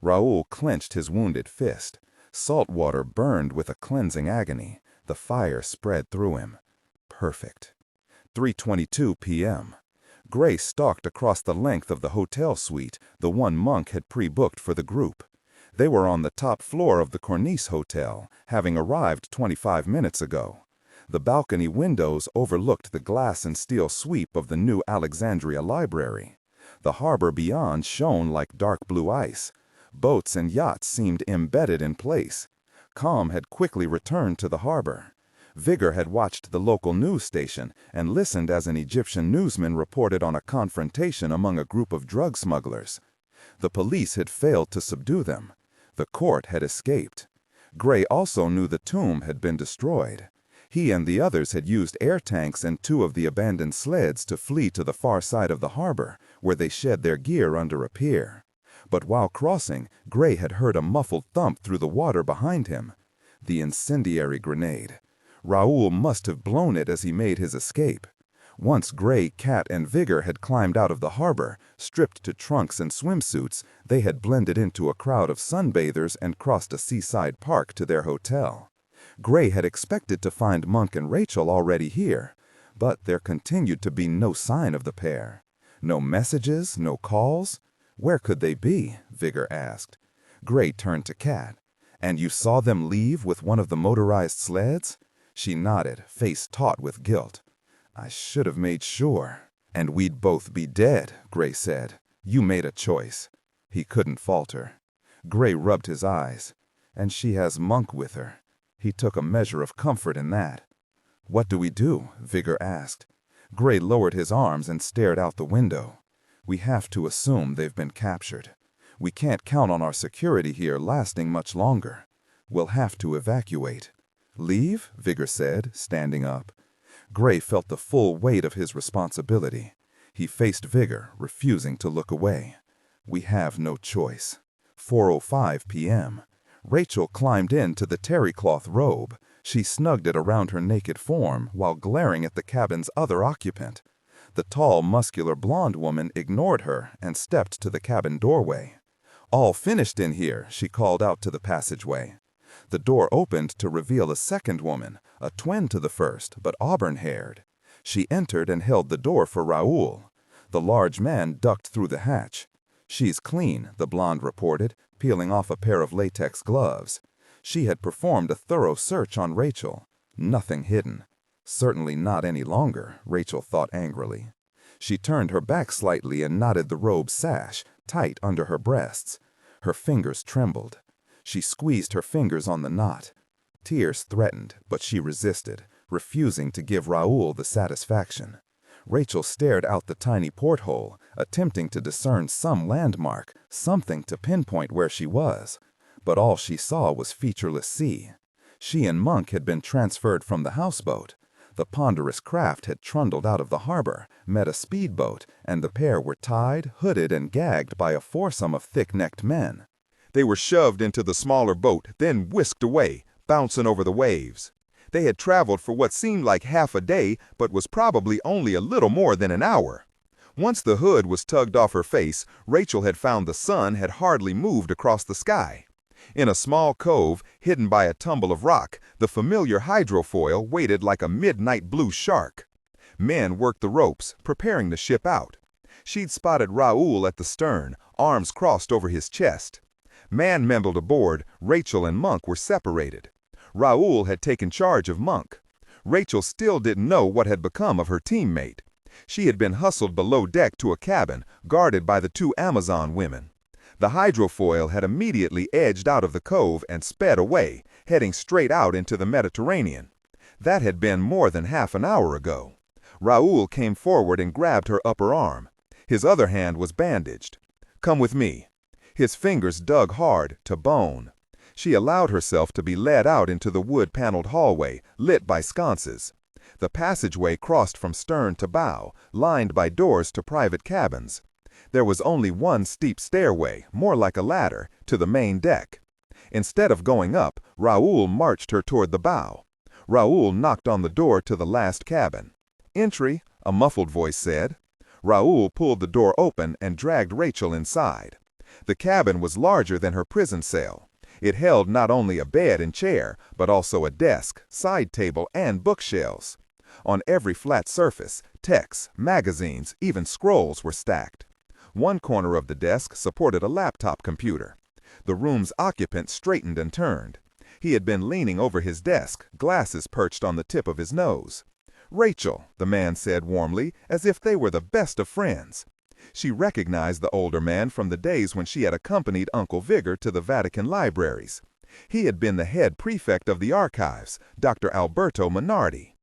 S1: Raoul clenched his wounded fist. Salt water burned with a cleansing agony. The fire spread through him. Perfect. 3:22 p.m. Gray stalked across the length of the hotel suite, the one Monk had pre-booked for the group.
S3: They were on the top floor of the Cornice Hotel, having arrived 25 minutes ago. The balcony windows overlooked the glass and steel sweep of the new Alexandria Library. The harbor beyond shone like dark blue ice. Boats and yachts seemed embedded in place. Calm had quickly returned to the harbor. Vigor had watched the local news station and listened as an Egyptian newsman reported on a confrontation among a group of drug smugglers. The police had failed to subdue them. The court had escaped. Gray also knew the tomb had been destroyed. He and the others had used air tanks and 2 of the abandoned sleds to flee to the far side of the harbor, where they shed their gear under a pier. But while crossing, Gray had heard a muffled thump through the water behind him. The incendiary grenade. Raoul must have blown it as he made his escape. Once Gray, Cat, and Vigor had climbed out of the harbor, stripped to trunks and swimsuits, they had blended into a crowd of sunbathers and crossed a seaside park to their hotel. Gray had expected to find Monk and Rachel already here, but there continued to be no sign of the pair. No messages, no calls. Where could they be? Vigor asked. Gray turned to Cat. And you saw them leave with one of the motorized sleds? She nodded, face taut with guilt. I should have made sure. And we'd both be dead, Gray said. You made a choice. He couldn't falter. Gray rubbed his eyes. And she has Monk with her. He took a measure of comfort in that. What do we do? Vigor asked. Gray lowered his arms and stared out the window. We have to assume they've been captured. We can't count on our security here lasting much longer. We'll have to evacuate. Leave? Vigor said, standing up. Gray felt the full weight of his responsibility. He faced Vigor, refusing to look away. We have no choice. 4:05 p.m. Rachel climbed into the terrycloth robe. She snugged it around her naked form while glaring at the cabin's other occupant. The tall, muscular blonde woman ignored her and stepped to the cabin doorway. All finished in here, she called out to the passageway. The door opened to reveal a second woman, a twin to the first, but auburn-haired. She entered and held the door for Raoul. The large man ducked through the hatch. She's clean, the blonde reported, peeling off a pair of latex gloves. She had performed a thorough search on Rachel. Nothing hidden. Certainly not any longer, Rachel thought angrily. She turned her back slightly and knotted the robe's sash, tight under her breasts. Her fingers trembled. She squeezed her fingers on the knot. Tears threatened, but she resisted, refusing to give Raoul the satisfaction. Rachel stared out the tiny porthole, attempting to discern some landmark, something to pinpoint where she was. But all she saw was featureless sea. She and Monk had been transferred from the houseboat. The ponderous craft had trundled out of the harbor, met a speedboat, and the pair were tied, hooded, and gagged by a foursome of thick-necked men.
S2: They were shoved into the smaller boat, then whisked away, bouncing over the waves. They had traveled for what seemed like half a day, but was probably only a little more than an hour. Once the hood was tugged off her face, Rachel had found the sun had hardly moved across the sky. In a small cove, hidden by a tumble of rock, the familiar hydrofoil waited like a midnight blue shark. Men worked the ropes, preparing to ship out. She'd spotted Raoul at the stern, arms crossed over his chest. Man-mendled aboard, Rachel and Monk were separated. Raoul had taken charge of Monk. Rachel still didn't know what had become of her teammate. She had been hustled below deck to a cabin, guarded by the 2 Amazon women. The hydrofoil had immediately edged out of the cove and sped away, heading straight out into the Mediterranean. That had been more than half an hour ago. Raoul came forward and grabbed her upper arm. His other hand was bandaged. "Come with me." His fingers dug hard, to bone. She allowed herself to be led out into the wood-paneled hallway, lit by sconces. The passageway crossed from stern to bow, lined by doors to private cabins. There was only one steep stairway, more like a ladder, to the main deck. Instead of going up, Raoul marched her toward the bow. Raoul knocked on the door to the last cabin. "Entry," a muffled voice said. Raoul pulled the door open and dragged Rachel inside. The cabin was larger than her prison cell. It held not only a bed and chair, but also a desk, side table, and bookshelves. On every flat surface, texts, magazines, even scrolls were stacked. One corner of the desk supported a laptop computer. The room's occupant straightened and turned. He had been leaning over his desk, glasses perched on the tip of his nose. "Rachel," the man said warmly, as if they were the best of friends. She recognized the older man from the days when she had accompanied Uncle Vigor to the Vatican libraries. He had been the head prefect of the archives, Dr. Alberto Minardi.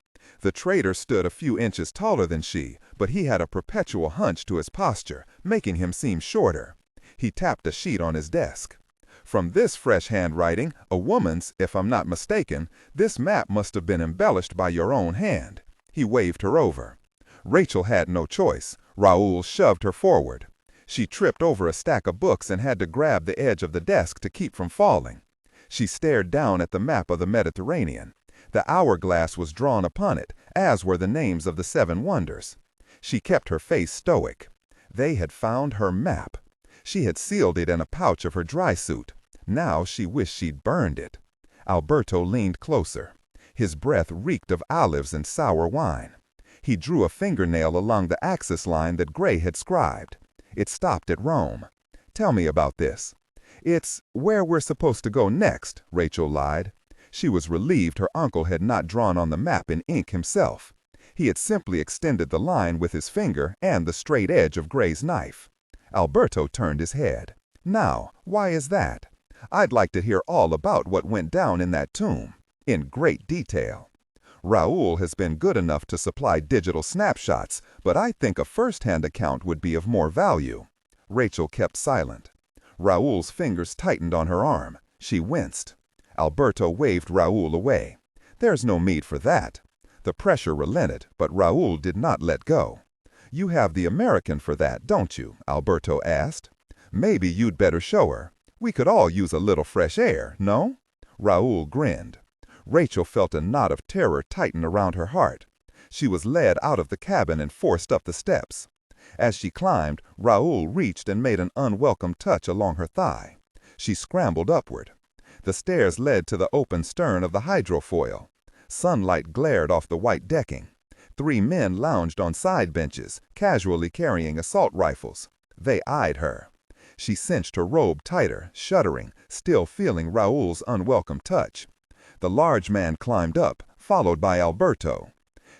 S2: The traitor stood a few inches taller than she, but he had a perpetual hunch to his posture, making him seem shorter. He tapped a sheet on his desk. "From this fresh handwriting, a woman's, if I'm not mistaken, this map must have been embellished by your own hand." He waved her over. Rachel had no choice. Raoul shoved her forward. She tripped over a stack of books and had to grab the edge of the desk to keep from falling. She stared down at the map of the Mediterranean. The hourglass was drawn upon it, as were the names of the 7 wonders. She kept her face stoic. They had found her map. She had sealed it in a pouch of her dry suit. Now she wished she'd burned it. Alberto leaned closer. His breath reeked of olives and sour wine. He drew a fingernail along the axis line that Gray had scribed. It stopped at Rome. "Tell me about this." "It's where we're supposed to go next," Rachel lied. She was relieved her uncle had not drawn on the map in ink himself. He had simply extended the line with his finger and the straight edge of Gray's knife. Alberto turned his head. "Now, why is that? I'd like to hear all about what went down in that tomb, in great detail. Raoul has been good enough to supply digital snapshots, but I think a first-hand account would be of more value." Rachel kept silent. Raoul's fingers tightened on her arm. She winced. Alberto waved Raoul away. "There's no need for that." The pressure relented, but Raoul did not let go. "You have the American for that, don't you?" Alberto asked. "Maybe you'd better show her. We could all use a little fresh air, no?" Raoul grinned. Rachel felt a knot of terror tighten around her heart. She was led out of the cabin and forced up the steps. As she climbed, Raoul reached and made an unwelcome touch along her thigh. She scrambled upward. The stairs led to the open stern of the hydrofoil. Sunlight glared off the white decking. 3 men lounged on side benches, casually carrying assault rifles. They eyed her. She cinched her robe tighter, shuddering, still feeling Raoul's unwelcome touch. The large man climbed up, followed by Alberto.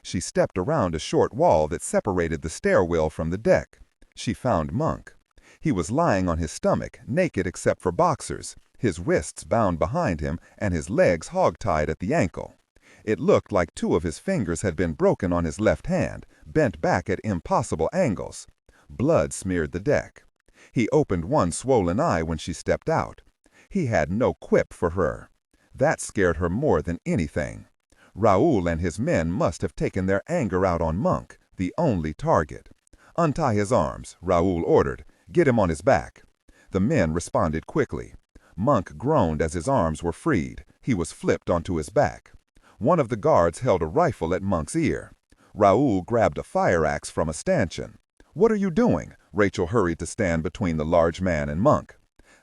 S2: She stepped around a short wall that separated the stairwell from the deck. She found Monk. He was lying on his stomach, naked except for boxers, his wrists bound behind him and his legs hog-tied at the ankle. It looked like 2 of his fingers had been broken on his left hand, bent back at impossible angles. Blood smeared the deck. He opened one swollen eye when she stepped out. He had no quip for her. That scared her more than anything. Raoul and his men must have taken their anger out on Monk, the only target. "Untie his arms," Raoul ordered. "Get him on his back." The men responded quickly. Monk groaned as his arms were freed. He was flipped onto his back. One of the guards held a rifle at Monk's ear. Raoul grabbed a fire axe from a stanchion. "What are you doing?" Rachel hurried to stand between the large man and Monk.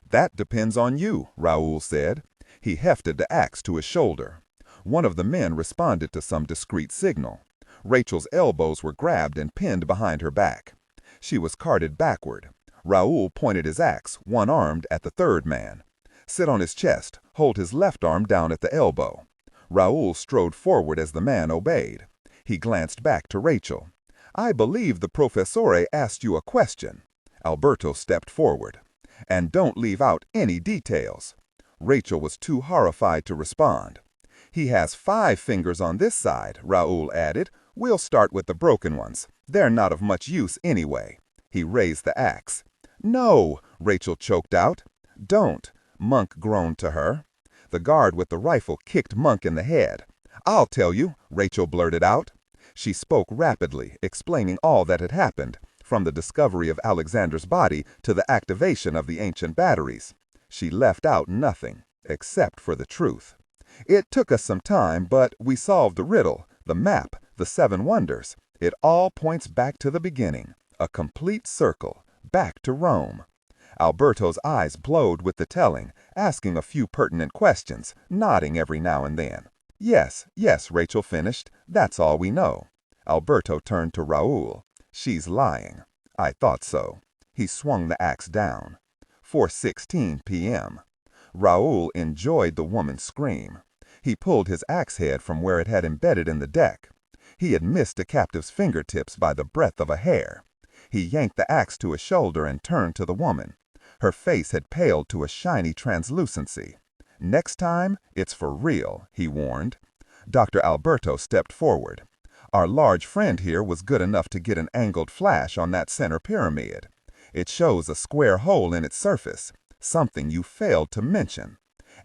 S2: "That depends on you," Raoul said. He hefted the axe to his shoulder. One of the men responded to some discreet signal. Rachel's elbows were grabbed and pinned behind her back. She was carted backward. Raoul pointed his axe, one-armed, at the third man. "Sit on his chest. Hold his left arm down at the elbow." Raoul strode forward as the man obeyed. He glanced back to Rachel. "I believe the professore asked you a question." Alberto stepped forward. "And don't leave out any details." Rachel was too horrified to respond. "He has 5 fingers on this side," Raoul added. "We'll start with the broken ones. They're not of much use anyway." He raised the axe. "No," Rachel choked out. "Don't," Monk groaned to her. The guard with the rifle kicked Monk in the head. "I'll tell you," Rachel blurted out. She spoke rapidly, explaining all that had happened, from the discovery of Alexander's body to the activation of the ancient batteries. She left out nothing, except for the truth. "It took us some time, but we solved the riddle, the map, the 7 wonders. It all points back to the beginning, a complete circle, back to Rome." Alberto's eyes glowed with the telling, asking a few pertinent questions, nodding every now and then. Yes, Rachel finished. "That's all we know." Alberto turned to Raoul. "She's lying." "I thought so." He swung the axe down.
S3: 4:16 p.m. Raoul enjoyed the woman's scream. He pulled his axe head from where it had embedded in the deck. He had missed the captive's fingertips by the breadth of a hair. He yanked the axe to his shoulder and turned to the woman. Her face had paled to a shiny translucency. "Next time, it's for real," he warned. Dr. Alberto stepped forward. "Our large friend here was good enough to get an angled flash on that center pyramid. It shows a square hole in its surface, something you failed to mention.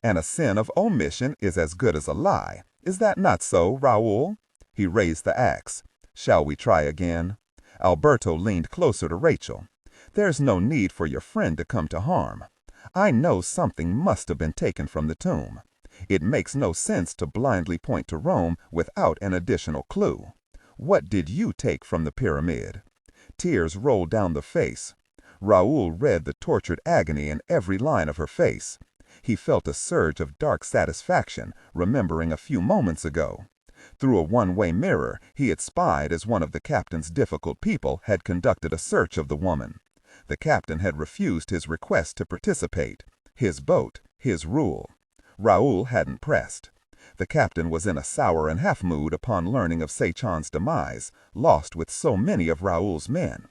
S3: And a sin of omission is as good as a lie. Is that not so, Raoul?" He raised the axe. "Shall we try again?" Alberto leaned closer to Rachel. "There's no need for your friend to come to harm. I know something must have been taken from the tomb. It makes no sense to blindly point to Rome without an additional clue. What did you take from the pyramid?" Tears rolled down the face. Raoul read the tortured agony in every line of her face. He felt a surge of dark satisfaction, remembering a few moments ago. Through a one-way mirror, he had spied as one of the captain's difficult people had conducted a search of the woman. The captain had refused his request to participate. His boat, his rule. Raoul hadn't pressed. The captain was in a sour-and-half mood upon learning of Sechan's demise, lost with so many of Raoul's men.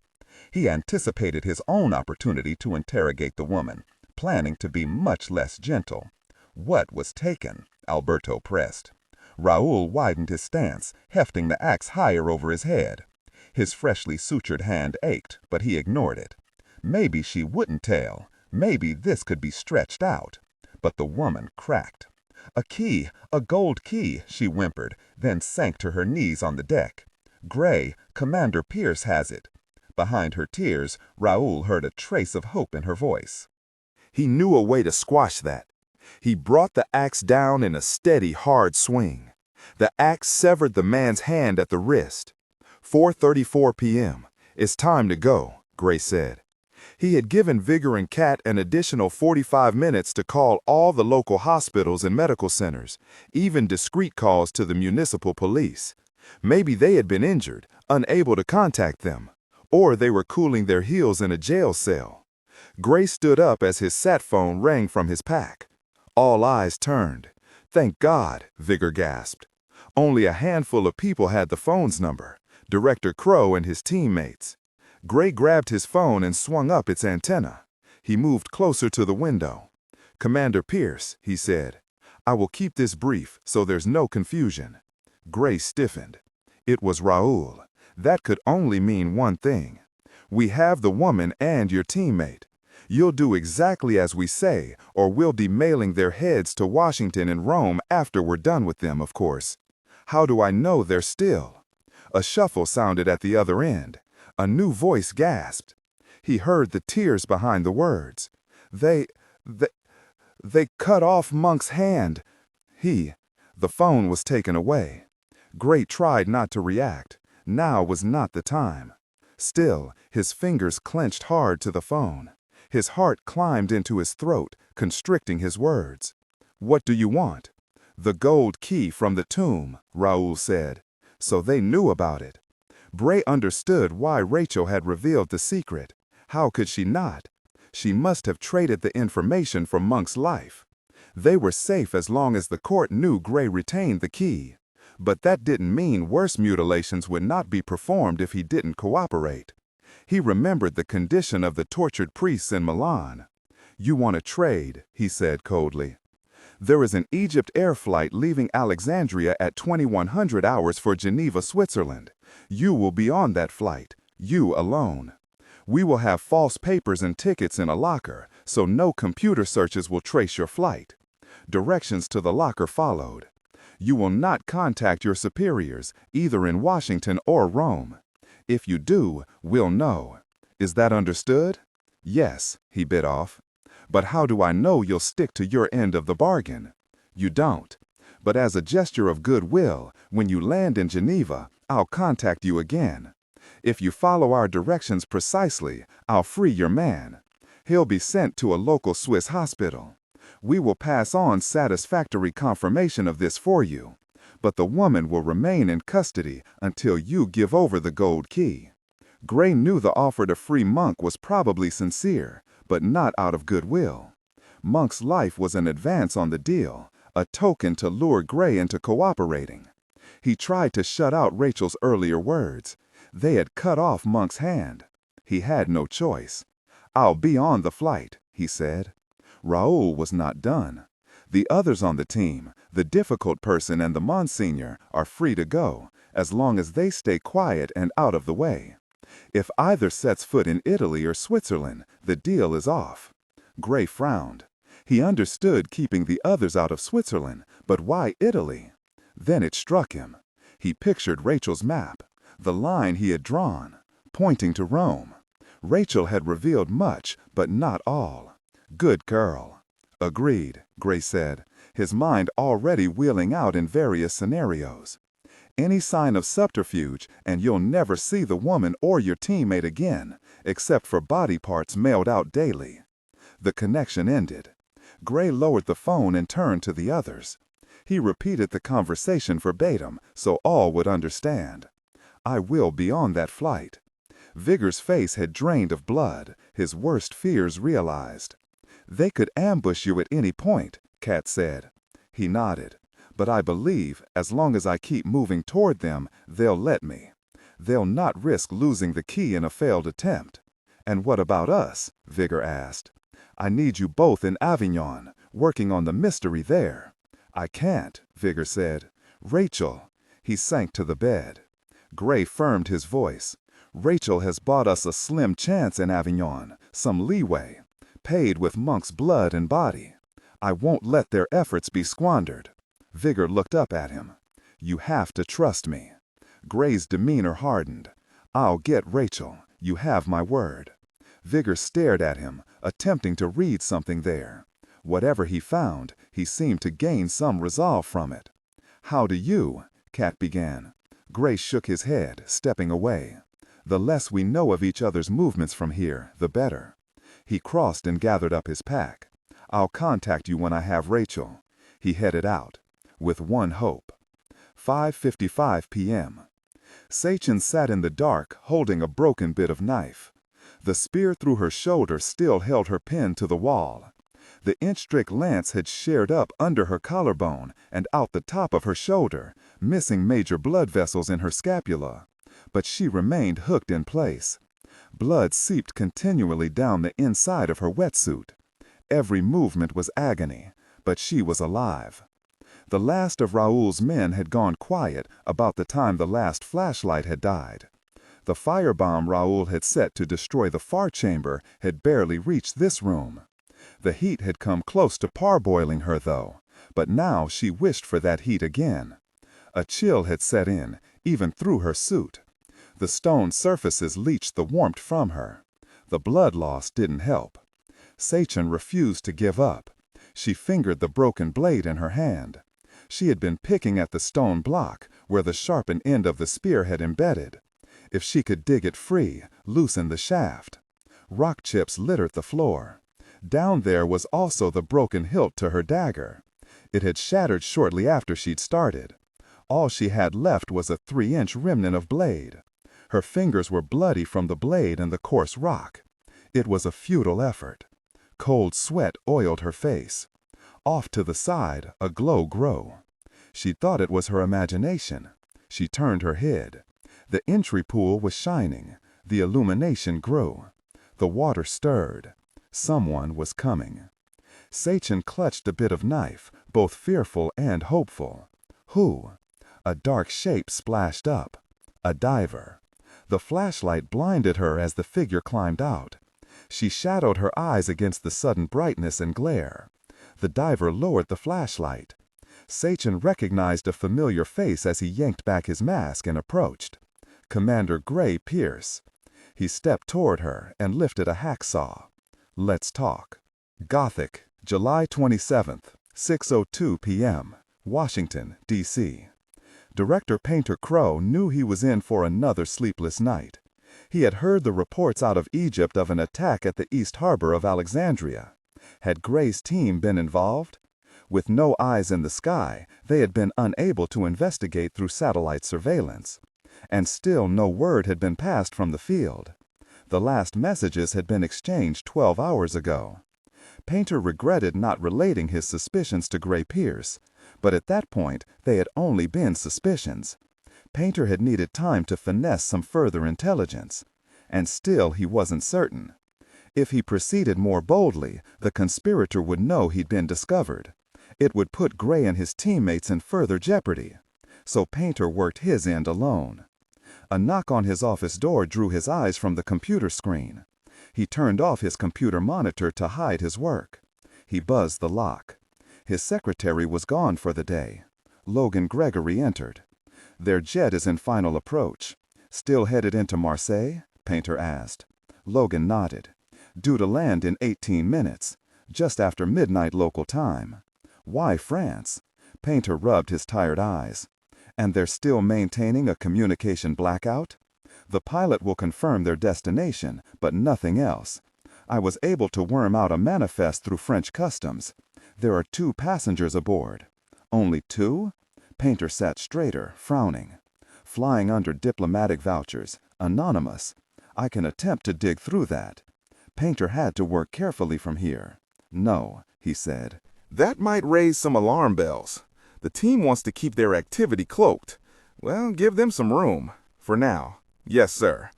S3: He anticipated his own opportunity to interrogate the woman, planning to be much less gentle. "What was taken?" Alberto pressed. Raoul widened his stance, hefting the axe higher over his head. His freshly sutured hand ached, but he ignored it. Maybe she wouldn't tell. Maybe this could be stretched out. But the woman cracked. "A key, a gold key," she whimpered, then sank to her knees on the deck. "Gray, Commander Pierce has it." Behind her tears, Raoul heard a trace of hope in her voice.
S1: He knew a way to squash that. He brought the axe down in a steady, hard swing. The axe severed the man's hand at the wrist. 4:34 p.m. "It's time to go," Gray said. He had given Vigor and Cat an additional 45 minutes to call all the local hospitals and medical centers, even discreet calls to the municipal police. Maybe they had been injured, unable to contact them, or they were cooling their heels in a jail cell. Gray stood up as his sat phone rang from his pack. All eyes turned. "Thank God," Vigor gasped. Only a handful of people had the phone's number, Director Crow and his teammates. Gray grabbed his phone and swung up its antenna. He moved closer to the window. "Commander Pierce," he said, "I will keep this brief so there's no confusion." Gray stiffened. It was Raoul. That could only mean one thing. "We have the woman and your teammate. You'll do exactly as we say, or we'll be mailing their heads to Washington and Rome after we're done with them, of course." "How do I know they're still?" A shuffle sounded at the other end. A new voice gasped. He heard the tears behind the words. They cut off Monk's hand. The phone was taken away. Gray tried not to react. Now was not the time. Still, his fingers clenched hard to the phone. His heart climbed into his throat, constricting his words. "What do you want?" "The gold key from the tomb," Raoul said. So they knew about it. Bray understood why Rachel had revealed the secret. How could she not? She must have traded the information for Monk's life. They were safe as long as the court knew Gray retained the key. But that didn't mean worse mutilations would not be performed if he didn't cooperate. He remembered the condition of the tortured priests in Milan. "You want to trade," he said coldly. "There is an Egypt air flight leaving Alexandria at 2100 hours for Geneva, Switzerland. You will be on that flight, you alone. We will have false papers and tickets in a locker, so no computer searches will trace your flight." Directions to the locker followed. "You will not contact your superiors, either in Washington or Rome. If you do, we'll know. Is that understood?" "Yes," he bit off. "But how do I know you'll stick to your end of the bargain?" "You don't. But as a gesture of goodwill, when you land in Geneva, I'll contact you again. If you follow our directions precisely, I'll free your man. He'll be sent to a local Swiss hospital. We will pass on satisfactory confirmation of this for you. But the woman will remain in custody until you give over the gold key." Gray knew the offer to free Monk was probably sincere,
S3: but not out of goodwill. Monk's life was an advance on the deal, a token to lure Gray into cooperating. He tried to shut out Rachel's earlier words. They had cut off Monk's hand. He had no choice. "I'll be on the flight," he said. Raoul was not done. "The others on the team, the difficult person and the Monsignor, are free to go, as long as they stay quiet and out of the way. If either sets foot in Italy or Switzerland, the deal is off." Gray frowned. He understood keeping the others out of Switzerland, but why Italy? Then it struck him. He pictured Rachel's map, the line he had drawn, pointing to Rome. Rachel had revealed much, but not all. "Good girl." "Agreed," Gray said, his mind already wheeling out in various scenarios. "Any sign of subterfuge, and you'll never see the woman or your teammate again, except for body parts mailed out daily." The connection ended. Gray lowered the phone and turned to the others. He repeated the conversation verbatim, so all would understand. "I will be on that flight." Vigor's face had drained of blood, his worst fears realized. "They could ambush you at any point," Kat said. He nodded. "But I believe, as long as I keep moving toward them, they'll let me. They'll not risk losing the key in a failed attempt." "And what about us?" Vigor asked. "I need you both in Avignon, working on the mystery there." "I can't," Vigor said. "Rachel." He sank to the bed. Gray firmed his voice. "Rachel has bought us a slim chance in Avignon, some leeway, paid with Monk's blood and body. I won't let their efforts be squandered." Vigor looked up at him. "You have to trust me." Gray's demeanor hardened. "I'll get Rachel. You have my word." Vigor stared at him, attempting to read something there. Whatever he found, he seemed to gain some resolve from it. "How do you?" Kat began. Gray shook his head, stepping away. "The less we know of each other's movements from here, the better." He crossed and gathered up his pack. "I'll contact you when I have Rachel." He headed out, with one hope. 5:55 p.m. Sachin sat in the dark, holding a broken bit of knife. The spear through her shoulder still held her pinned to the wall. The inch-thick lance had sheared up under her collarbone and out the top of her shoulder, missing major blood vessels in her scapula. But she remained hooked in place. Blood seeped continually down the inside of her wetsuit. Every movement was agony, but she was alive. The last of Raoul's men had gone quiet about the time the last flashlight had died. The firebomb Raoul had set to destroy the far chamber had barely reached this room. The heat had come close to parboiling her, though, but now she wished for that heat again. A chill had set in, even through her suit. The stone surfaces leached the warmth from her. The blood loss didn't help. Sachin refused to give up. She fingered the broken blade in her hand. She had been picking at the stone block, where the sharpened end of the spear had embedded. If she could dig it free, loosen the shaft. Rock chips littered the floor. Down there was also the broken hilt to her dagger. It had shattered shortly after she'd started. All she had left was a 3-inch remnant of blade. Her fingers were bloody from the blade and the coarse rock. It was a futile effort. Cold sweat oiled her face. Off to the side, a glow grew. She thought it was her imagination. She turned her head. The entry pool was shining. The illumination grew. The water stirred. Someone was coming. Sachin clutched a bit of knife, both fearful and hopeful. Who? A dark shape splashed up. A diver. The flashlight blinded her as the figure climbed out. She shadowed her eyes against the sudden brightness and glare. The diver lowered the flashlight. Sachin recognized a familiar face as he yanked back his mask and approached. Commander Gray Pierce. He stepped toward her and lifted a hacksaw. "Let's talk." Gothic, July 27th, 6:02 p.m., Washington, D.C. Director Painter Crow knew he was in for another sleepless night. He had heard the reports out of Egypt of an attack at the East Harbor of Alexandria. Had Gray's team been involved? With no eyes in the sky, they had been unable to investigate through satellite surveillance. And still no word had been passed from the field. The last messages had been exchanged 12 hours ago. Painter regretted not relating his suspicions to Gray Pierce, but at that point they had only been suspicions. Painter had needed time to finesse some further intelligence, and still he wasn't certain. If he proceeded more boldly, the conspirator would know he'd been discovered. It would put Gray and his teammates in further jeopardy. So Painter worked his end alone. A knock on his office door drew his eyes from the computer screen. He turned off his computer monitor to hide his work. He buzzed the lock. His secretary was gone for the day. Logan Gregory entered. "Their jet is in final approach. Still headed into Marseille?" Painter asked. Logan nodded. "Due to land in 18 minutes, just after midnight local time." "Why France?" Painter rubbed his tired eyes. "And they're still maintaining a communication blackout?" "The pilot will confirm their destination, but nothing else. I was able to worm out a manifest through French customs. There are 2 passengers aboard." "Only 2?" Painter sat straighter, frowning. "Flying under diplomatic vouchers, anonymous. I can attempt to dig through that." Painter had to work carefully from here. "No," he said.
S1: That might raise some alarm bells. The team wants to keep their activity cloaked. Well, give them some room. For now. Yes, sir.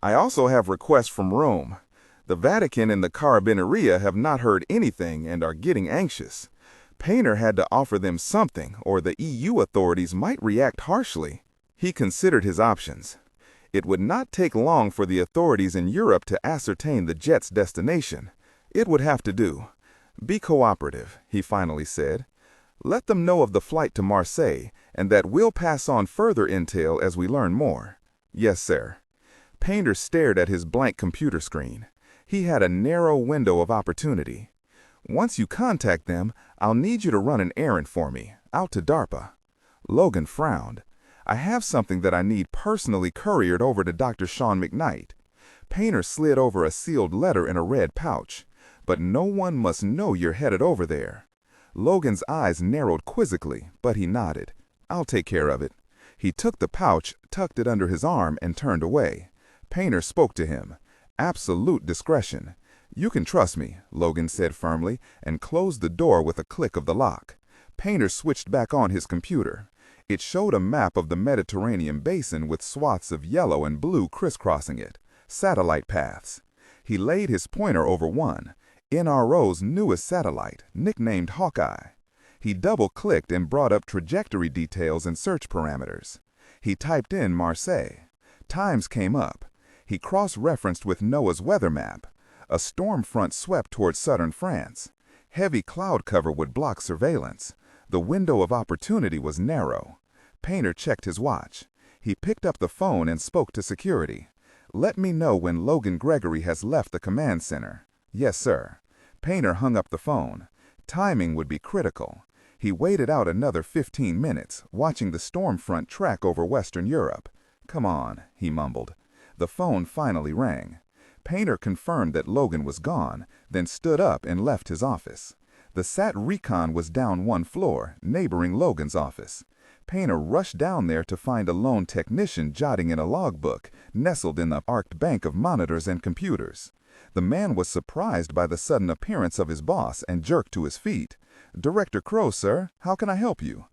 S1: I also have requests from Rome. The Vatican and the Carabineria have not heard anything and are getting anxious. Painter had to offer them something, or the EU authorities might react harshly. He considered his options. It would not take long for the authorities in Europe to ascertain the jet's destination. It would have to do. "Be cooperative," he finally said. "Let them know of the flight to Marseille, and that we'll pass on further intel as we learn more." "Yes, sir." Painter stared at his blank computer screen. He had a narrow window of opportunity. "Once you contact them, I'll need you to run an errand for me, out to DARPA." Logan frowned. "I have something that I need personally couriered over to Dr. Sean McKnight." Painter slid over a sealed letter in a red pouch. "But no one must know you're headed over there." Logan's eyes narrowed quizzically, but he nodded. "I'll take care of it." He took the pouch, tucked it under his arm, and turned away. Painter spoke to him. "Absolute discretion." "You can trust me," Logan said firmly, and closed the door with a click of the lock. Painter switched back on his computer. It showed a map of the Mediterranean basin with swaths of yellow and blue crisscrossing it. Satellite paths. He laid his pointer over one. NRO's newest satellite, nicknamed Hawkeye. He double-clicked and brought up trajectory details and search parameters. He typed in Marseille. Times came up. He cross-referenced with NOAA's weather map. A storm front swept toward southern France. Heavy cloud cover would block surveillance. The window of opportunity was narrow. Painter checked his watch. He picked up the phone and spoke to security. "Let me know when Logan Gregory has left the command center." "Yes, sir." Painter hung up the phone. Timing would be critical. He waited out another 15 minutes, watching the storm front track over Western Europe. "Come on," he mumbled. The phone finally rang. Painter confirmed that Logan was gone, then stood up and left his office. The Sat Recon was down one floor, neighboring Logan's office. Painter rushed down there to find a lone technician jotting in a logbook, nestled in the arched bank of monitors and computers. The man was surprised by the sudden appearance of his boss and jerked to his feet. "Director Crow, sir, how can I help you?"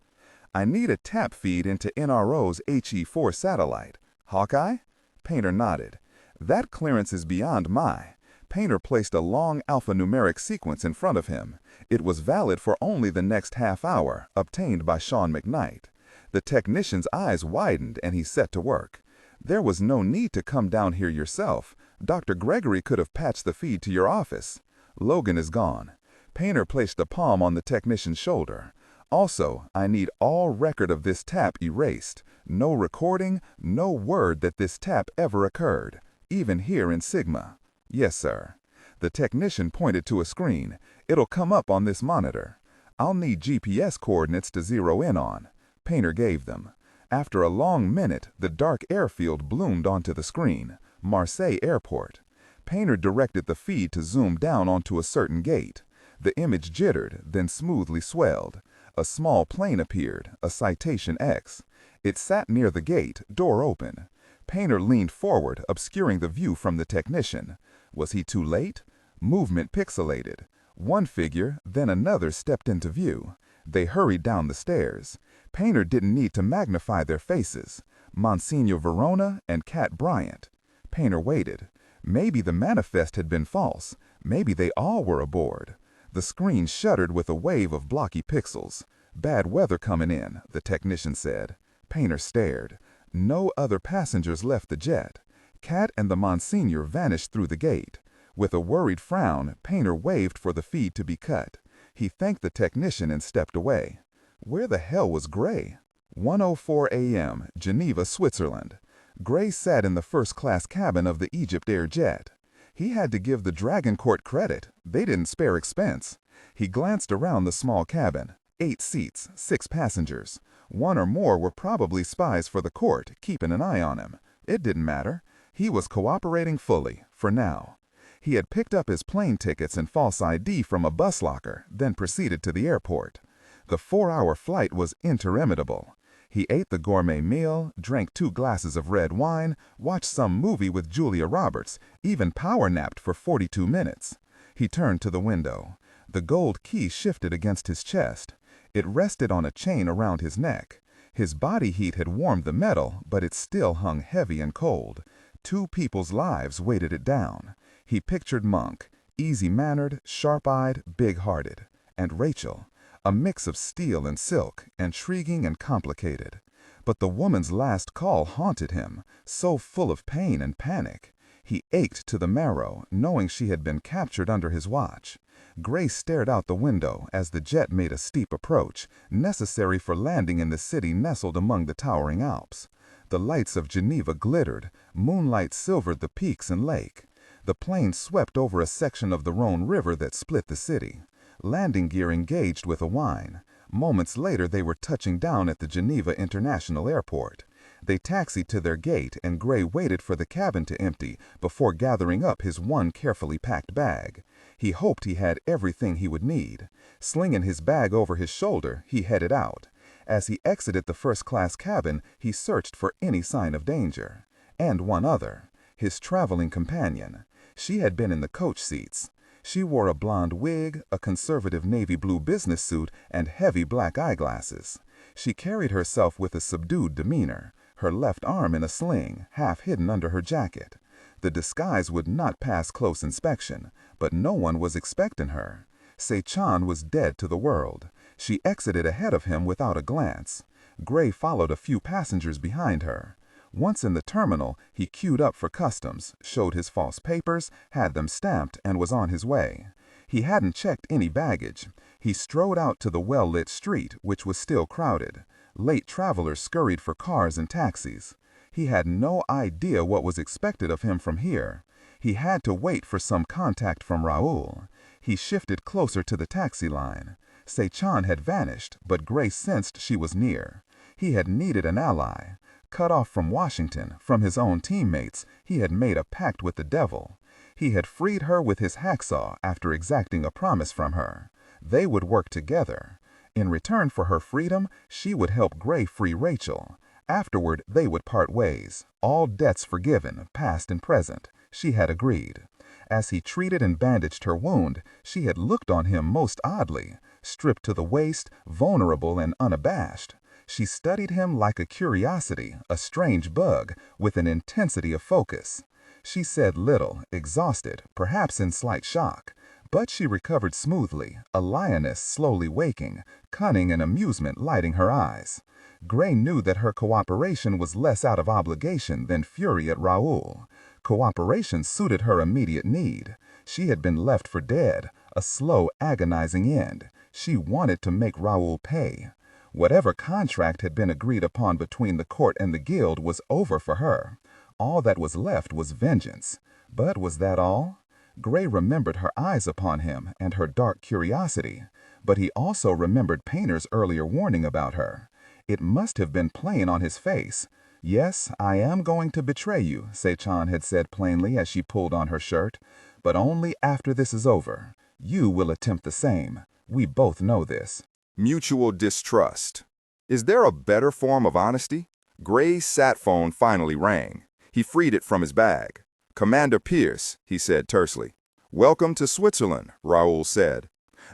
S1: "I need a tap feed into NRO's HE-4 satellite." "Hawkeye?" Painter nodded. "That clearance is beyond my." Painter placed a long alphanumeric sequence in front of him. It was valid for only the next half hour, obtained by Sean McKnight. The technician's eyes widened and he set to work. "There was no need to come down here yourself. Dr. Gregory could have patched the feed to your office." "Logan is gone." Painter placed a palm on the technician's shoulder. "Also, I need all record of this tap erased. No recording, no word that this tap ever occurred, even here in Sigma." "Yes, sir." The technician pointed to a screen. "It'll come up on this monitor. I'll need GPS coordinates to zero in on." Painter gave them. After a long minute, the dark airfield bloomed onto the screen. Marseille Airport. Painter directed the feed to zoom down onto a certain gate. The image jittered, then smoothly swelled. A small plane appeared, a Citation X. It sat near the gate, door open.
S3: Painter leaned forward, obscuring the view from the technician. Was he too late? Movement pixelated. One figure, then another stepped into view. They hurried down the stairs. Painter didn't need to magnify their faces. Monsignor Verona and Cat Bryant. Painter waited. Maybe the manifest had been false. Maybe they all were aboard. The screen shuddered with a wave of blocky pixels. Bad weather coming in, the technician said. Painter stared. No other passengers left the jet. Cat and the Monsignor vanished through the gate. With a worried frown, Painter waved for the feed to be cut. He thanked the technician and stepped away. Where the hell was Gray? 1:04 a.m., Geneva, Switzerland. Gray sat in the first-class cabin of the Egypt Air jet. He had to give the Dragon Court credit. They didn't spare expense. He glanced around the small cabin. 8 seats, 6 passengers. One or more were probably spies for the court, keeping an eye on him. It didn't matter. He was cooperating fully, for now. He had picked up his plane tickets and false ID from a bus locker, then proceeded to the airport. The 4-hour flight was interminable. He ate the gourmet meal, drank 2 glasses of red wine, watched some movie with Julia Roberts, even power-napped for 42 minutes. He turned to the window. The gold key shifted against his chest. It rested on a chain around his neck. His body heat had warmed the metal, but it still hung heavy and cold. 2 people's lives weighted it down. He pictured Monk, easy-mannered, sharp-eyed, big-hearted. And Rachel, a mix of steel and silk, intriguing and complicated. But the woman's last call haunted him, so full of pain and panic. He ached to the marrow, knowing she had been captured under his watch. Gray stared out the window as the jet made a steep approach, necessary for landing in the city nestled among the towering Alps. The lights of Geneva glittered, moonlight silvered the peaks and lake. The plane swept over a section of the Rhone River that split the city. Landing gear engaged with a whine. Moments later they were touching down at the Geneva International Airport. They taxied to their gate and Gray waited for the cabin to empty before gathering up his one carefully packed bag. He hoped he had everything he would need. Slinging his bag over his shoulder, he headed out. As he exited the first-class cabin, he searched for any sign of danger. And one other, his traveling companion. She had been in the coach seats. She wore a blonde wig, a conservative navy blue business suit, and heavy black eyeglasses. She carried herself with a subdued demeanor, her left arm in a sling, half hidden under her jacket. The disguise would not pass close inspection, but no one was expecting her. Se-chan was dead to the world. She exited ahead of him without a glance. Gray followed a few passengers behind her. Once in the terminal, he queued up for customs, showed his false papers, had them stamped, and was on his way. He hadn't checked any baggage. He strode out to the well-lit street, which was still crowded. Late travelers scurried for cars and taxis. He had no idea what was expected of him from here. He had to wait for some contact from Raoul. He shifted closer to the taxi line. Se-chan had vanished, but Gray sensed she was near. He had needed an ally. Cut off from Washington, from his own teammates, he had made a pact with the devil. He had freed her with his hacksaw after exacting a promise from her. They would work together. In return for her freedom, she would help Gray free Rachel. Afterward, they would part ways. All debts forgiven, past and present. She had agreed. As he treated and bandaged her wound, she had looked on him most oddly, stripped to the waist, vulnerable and unabashed. She studied him like a curiosity, a strange bug, with an intensity of focus. She said little, exhausted, perhaps in slight shock. But she recovered smoothly, a lioness slowly waking, cunning and amusement lighting her eyes. Gray knew that her cooperation was less out of obligation than fury at Raoul. Cooperation suited her immediate need. She had been left for dead, a slow, agonizing end. She wanted to make Raoul pay. Whatever contract had been agreed upon between the court and the guild was over for her. All that was left was vengeance. But was that all? Gray remembered her eyes upon him and her dark curiosity, but he also remembered Painter's earlier warning about her. It must have been plain on his face. "Yes, I am going to betray you," Se-chan had said plainly as she pulled on her shirt, "but only after this is over. You will attempt the same. We both know this."
S1: Mutual distrust. Is there a better form of honesty? Gray's sat phone finally rang. He freed it from his bag. "Commander Pierce," he said tersely. "Welcome to Switzerland," Raoul said.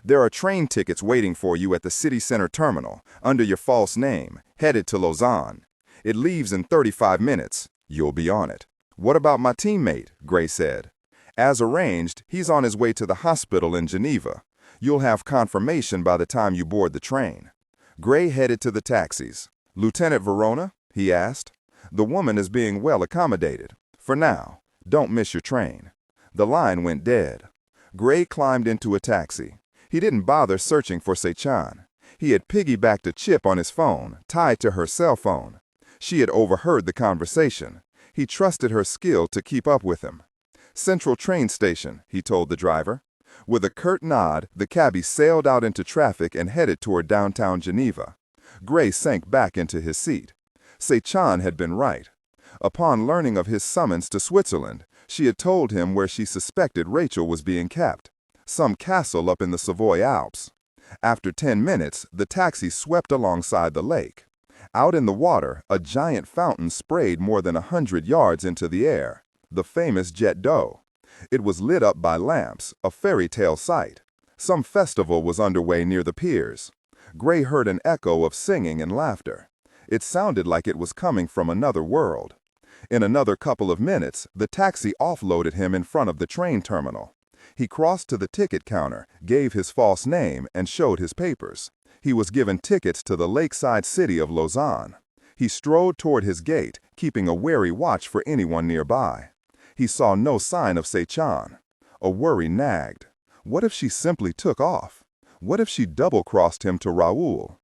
S1: "There are train tickets waiting for you at the city center terminal, under your false name, headed to Lausanne. It leaves in 35 minutes. You'll be on it." "What about my teammate?" Gray said. "As arranged, he's on his way to the hospital in Geneva. You'll have confirmation by the time you board the train." Gray headed to the taxis. "Lieutenant Verona?" he asked. "The woman is being well accommodated. For now, don't miss your train." The line went dead. Gray climbed into a taxi. He didn't bother searching for Sechan. He had piggybacked a chip on his phone, tied to her cell phone. She had overheard the conversation. He trusted her skill to keep up with him. "Central train station," he told the driver. With a curt nod, the cabbie sailed out into traffic and headed toward downtown Geneva. Gray sank back into his seat. Sechan had been right. Upon learning of his summons to Switzerland, she had told him where she suspected Rachel was being kept, some castle up in the Savoy Alps. After 10 minutes, the taxi swept alongside the lake. Out in the water, a giant fountain sprayed more than 100 yards into the air, the famous Jet d'eau. It was lit up by lamps, a fairy tale sight. Some festival was underway near the piers. Gray heard an echo of singing and laughter. It sounded like it was coming from another world. In another couple of minutes, the taxi offloaded him in front of the train terminal. He crossed to the ticket counter, gave his false name, and showed his papers. He was given tickets to the lakeside city of Lausanne. He strode toward his gate, keeping a wary watch for anyone nearby. He saw no sign of Sechan. A worry nagged. What if she simply took off? What if she double-crossed him to Raoul?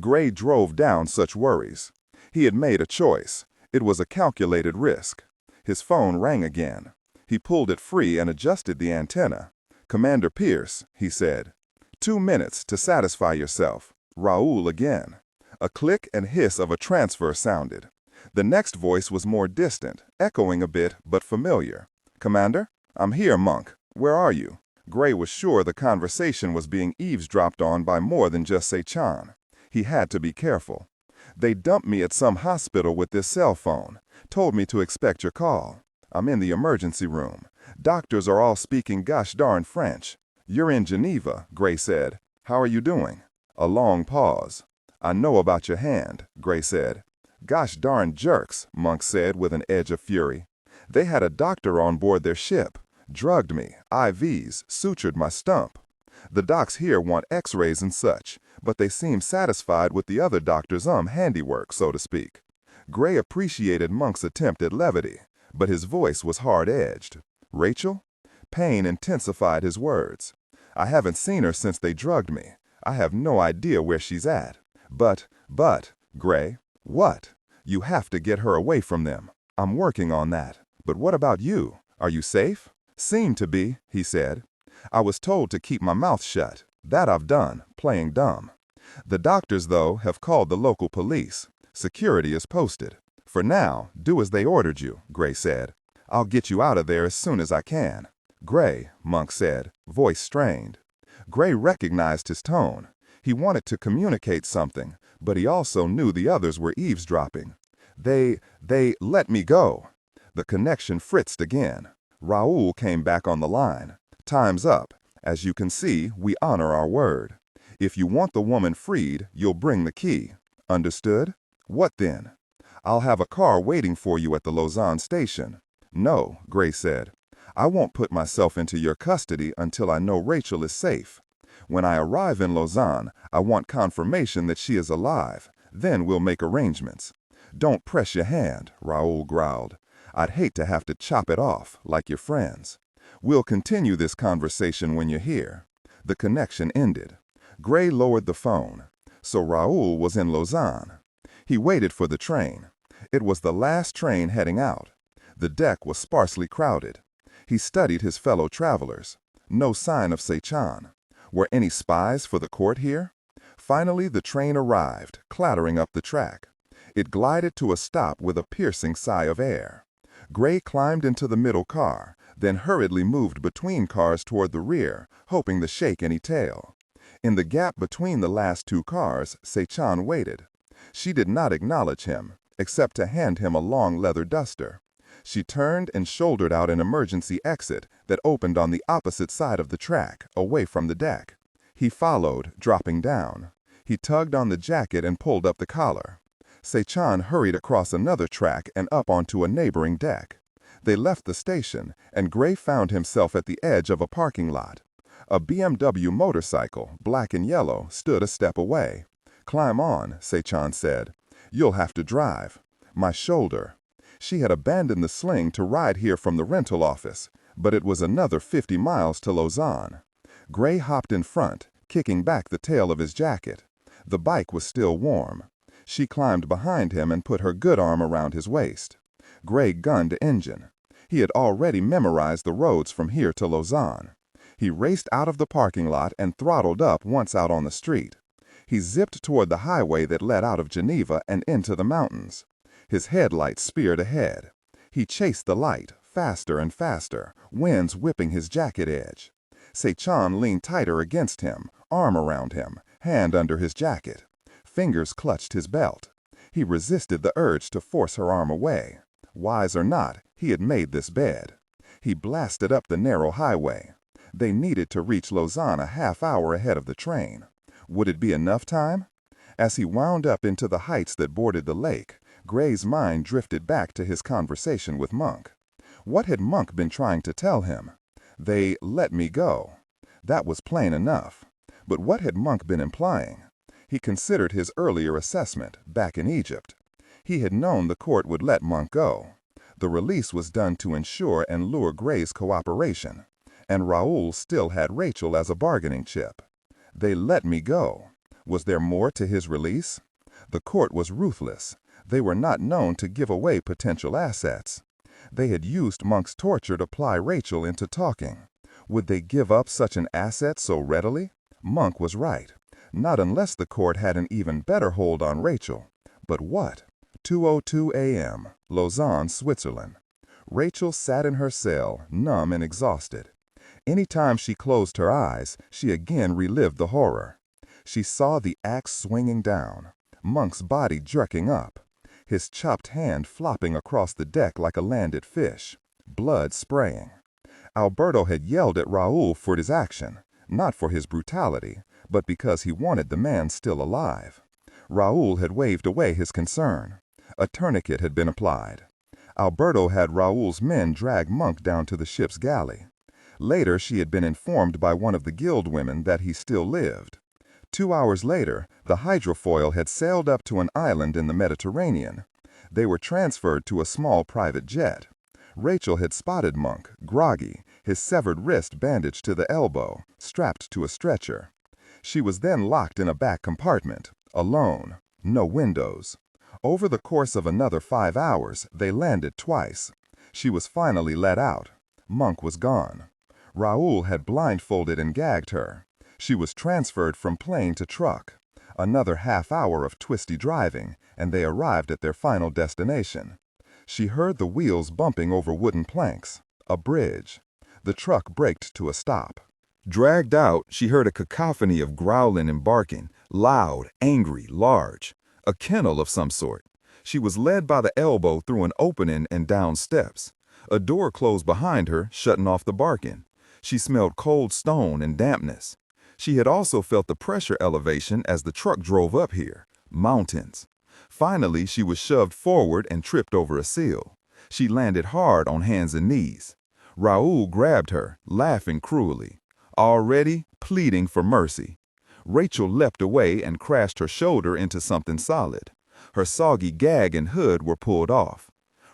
S1: Gray drove down such worries. He had made a choice. It was a calculated risk. His phone rang again. He pulled it free and adjusted the antenna. "Commander Pierce," he said. 2 minutes to satisfy yourself." Raoul again. A click and hiss of a transfer sounded. The next voice was more distant, echoing a bit, but familiar. "Commander? I'm here, Monk. Where are you?" Gray was sure the conversation was being eavesdropped on by more than just Sechan. He had to be careful. "They dumped me at some hospital with this cell phone. Told me to expect your call. I'm in the emergency room. Doctors are all speaking gosh darn French." "You're in Geneva," Gray said. "How are you doing?" A long pause. "I know about your hand," Gray said. "Gosh darn jerks," Monk said with an edge of fury. "They had a doctor on board their ship. Drugged me, IVs, sutured my stump. The docs here want x-rays and such, but they seem satisfied with the other doctor's handiwork, so to speak." Gray appreciated Monk's attempt at levity, but his voice was hard-edged. "Rachel?" Pain intensified his words. "I haven't seen her since they drugged me. I have no idea where she's at. But, Gray, what? You have to get her away from them. I'm working on that. But what about you? Are you safe?" "Seem to be," he said. "I was told to keep my mouth shut. That I've done, playing dumb. The doctors, though, have called the local police. Security is posted. For now, do as they ordered you," Gray said. "I'll get you out of there as soon as I can." "Gray," Monk said, voice strained. Gray recognized his tone. He wanted to communicate something, but he also knew the others were eavesdropping. They let me go." The connection fritzed again. Raoul came back on the line. "Time's up. As you can see, we honor our word. If you want the woman freed, you'll bring the key. Understood? What then?" "I'll have a car waiting for you at the Lausanne station." "No," Gray said. "I won't put myself into your custody until I know Rachel is safe. When I arrive in Lausanne, I want confirmation that she is alive. Then we'll make arrangements." "Don't press your hand," Raoul growled. "I'd hate to have to chop it off, like your friends. We'll continue this conversation when you're here." The connection ended. Gray lowered the phone. So Raoul was in Lausanne. He waited for the train. It was the last train heading out. The deck was sparsely crowded. He studied his fellow travelers. No sign of Sechan. Were any spies for the court here? Finally, the train arrived, clattering up the track. It glided to a stop with a piercing sigh of air. Gray climbed into the middle car, then hurriedly moved between cars toward the rear, hoping to shake any tail. In the gap between the last 2 cars, Sechan waited. She did not acknowledge him, except to hand him a long leather duster.
S3: She turned and shouldered out an emergency exit that opened on the opposite side of the track, away from the deck. He followed, dropping down. He tugged on the jacket and pulled up the collar. Se-chan hurried across another track and up onto a neighboring deck. They left the station, and Gray found himself at the edge of a parking lot. A BMW motorcycle, black and yellow, stood a step away. "Climb on," Se-chan said. "You'll have to drive." "My shoulder." She had abandoned the sling to ride here from the rental office, but it was another 50 miles to Lausanne. Gray hopped in front, kicking back the tail of his jacket. The bike was still warm. She climbed behind him and put her good arm around his waist. Gray gunned engine. He had already memorized the roads from here to Lausanne. He raced out of the parking lot and throttled up once out on the street. He zipped toward the highway that led out of Geneva and into the mountains. His headlights speared ahead. He chased the light, faster and faster, winds whipping his jacket edge. Se-chan leaned tighter against him, arm around him, hand under his jacket. Fingers clutched his belt. He resisted the urge to force her arm away. Wise or not, he had made this bed. He blasted up the narrow highway. They needed to reach Lausanne a half hour ahead of the train. Would it be enough time? As he wound up into the heights that bordered the lake, Gray's mind drifted back to his conversation with Monk. What had Monk been trying to tell him? They let me go. That was plain enough. But what had Monk been implying? He considered his earlier assessment, back in Egypt. He had known the court would let Monk go. The release was done to ensure and lure Gray's cooperation. And Raoul still had Rachel as a bargaining chip. They let me go. Was there more to his release? The court was ruthless. They were not known to give away potential assets. They had used Monk's torture to ply Rachel into talking. Would they give up such an asset so readily? Monk was right. Not unless the court had an even better hold on Rachel. But what? 2:02 a.m., Lausanne, Switzerland. Rachel sat in her cell, numb and exhausted. Any time she closed her eyes, she again relived the horror. She saw the axe swinging down, Monk's body jerking up, his chopped hand flopping across the deck like a landed fish, blood spraying. Alberto had yelled at Raoul for his action, not for his brutality, but because he wanted the man still alive. Raoul had waved away his concern. A tourniquet had been applied. Alberto had Raoul's men drag Monk down to the ship's galley. Later, she had been informed by one of the guild women that he still lived. 2 hours later, the hydrofoil had sailed up to an island in the Mediterranean. They were transferred to a small private jet. Rachel had spotted Monk, groggy, his severed wrist bandaged to the elbow, strapped to a stretcher. She was then locked in a back compartment, alone, no windows. Over the course of another 5 hours, they landed twice. She was finally let out. Monk was gone. Raoul had blindfolded and gagged her. She was transferred from plane to truck. Another half hour of twisty driving, and they arrived at their final destination. She heard the wheels bumping over wooden planks. A bridge. The truck braked to a stop.
S1: Dragged out, she heard a cacophony of growling and barking, loud, angry, large. A kennel of some sort. She was led by the elbow through an opening and down steps. A door closed behind her, shutting off the barking. She smelled cold stone and dampness. She had also felt the pressure elevation as the truck drove up here. Mountains. Finally, she was shoved forward and tripped over a sill. She landed hard on hands and knees. Raoul grabbed her, laughing cruelly, already pleading for mercy. Rachel leapt away and crashed her shoulder into something solid. Her soggy gag and hood were pulled off.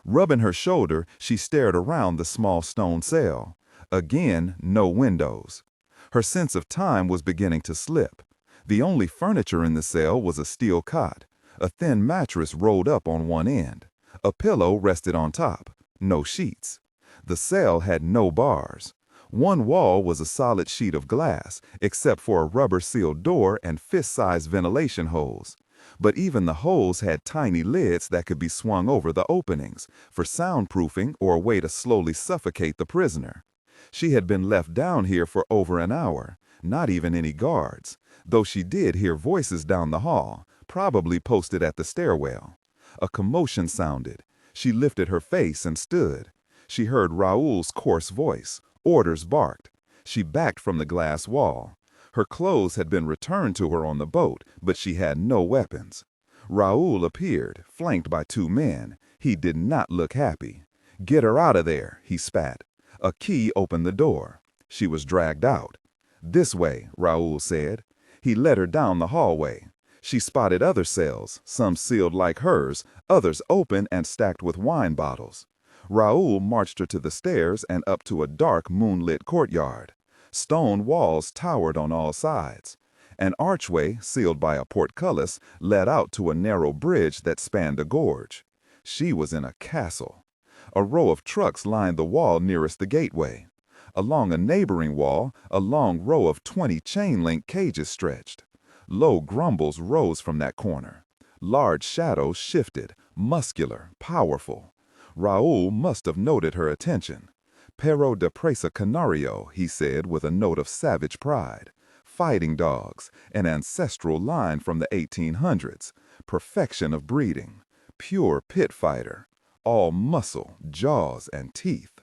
S1: Rubbing her shoulder, she stared around the small stone cell. Again, no windows. Her sense of time was beginning to slip. The only furniture in the cell was a steel cot. A thin mattress rolled up on one end. A pillow rested on top. No sheets. The cell had no bars. One wall was a solid sheet of glass, except for a rubber-sealed door and fist-sized ventilation holes. But even the holes had tiny lids that could be swung over the openings, for soundproofing or a way to slowly suffocate the prisoner. She had been left down here for over an hour, not even any guards, though she did hear voices down the hall, probably posted at the stairwell. A commotion sounded.
S3: She lifted her face and stood. She heard Raoul's coarse voice. Orders barked. She backed from the glass wall. Her clothes had been returned to her on the boat, but she had no weapons. Raoul appeared, flanked by 2 men. He did not look happy. "Get her out of there," he spat. A key opened the door. She was dragged out. "This way," Raoul said. He led her down the hallway. She spotted other cells, some sealed like hers, others open and stacked with wine bottles. Raoul marched her to the stairs and up to a dark, moonlit courtyard. Stone walls towered on all sides. An archway, sealed by a portcullis, led out to a narrow bridge that spanned a gorge. She was in a castle. A row of trucks lined the wall nearest the gateway. Along a neighboring wall, a long row of 20 chain-link cages stretched. Low grumbles rose from that corner. Large shadows shifted, muscular, powerful. Raoul must have noted her attention. "Perro de Presa Canario," he said with a note of savage pride. "Fighting dogs, an ancestral line from the 1800s. Perfection of breeding. Pure pit fighter. All muscle, jaws, and teeth."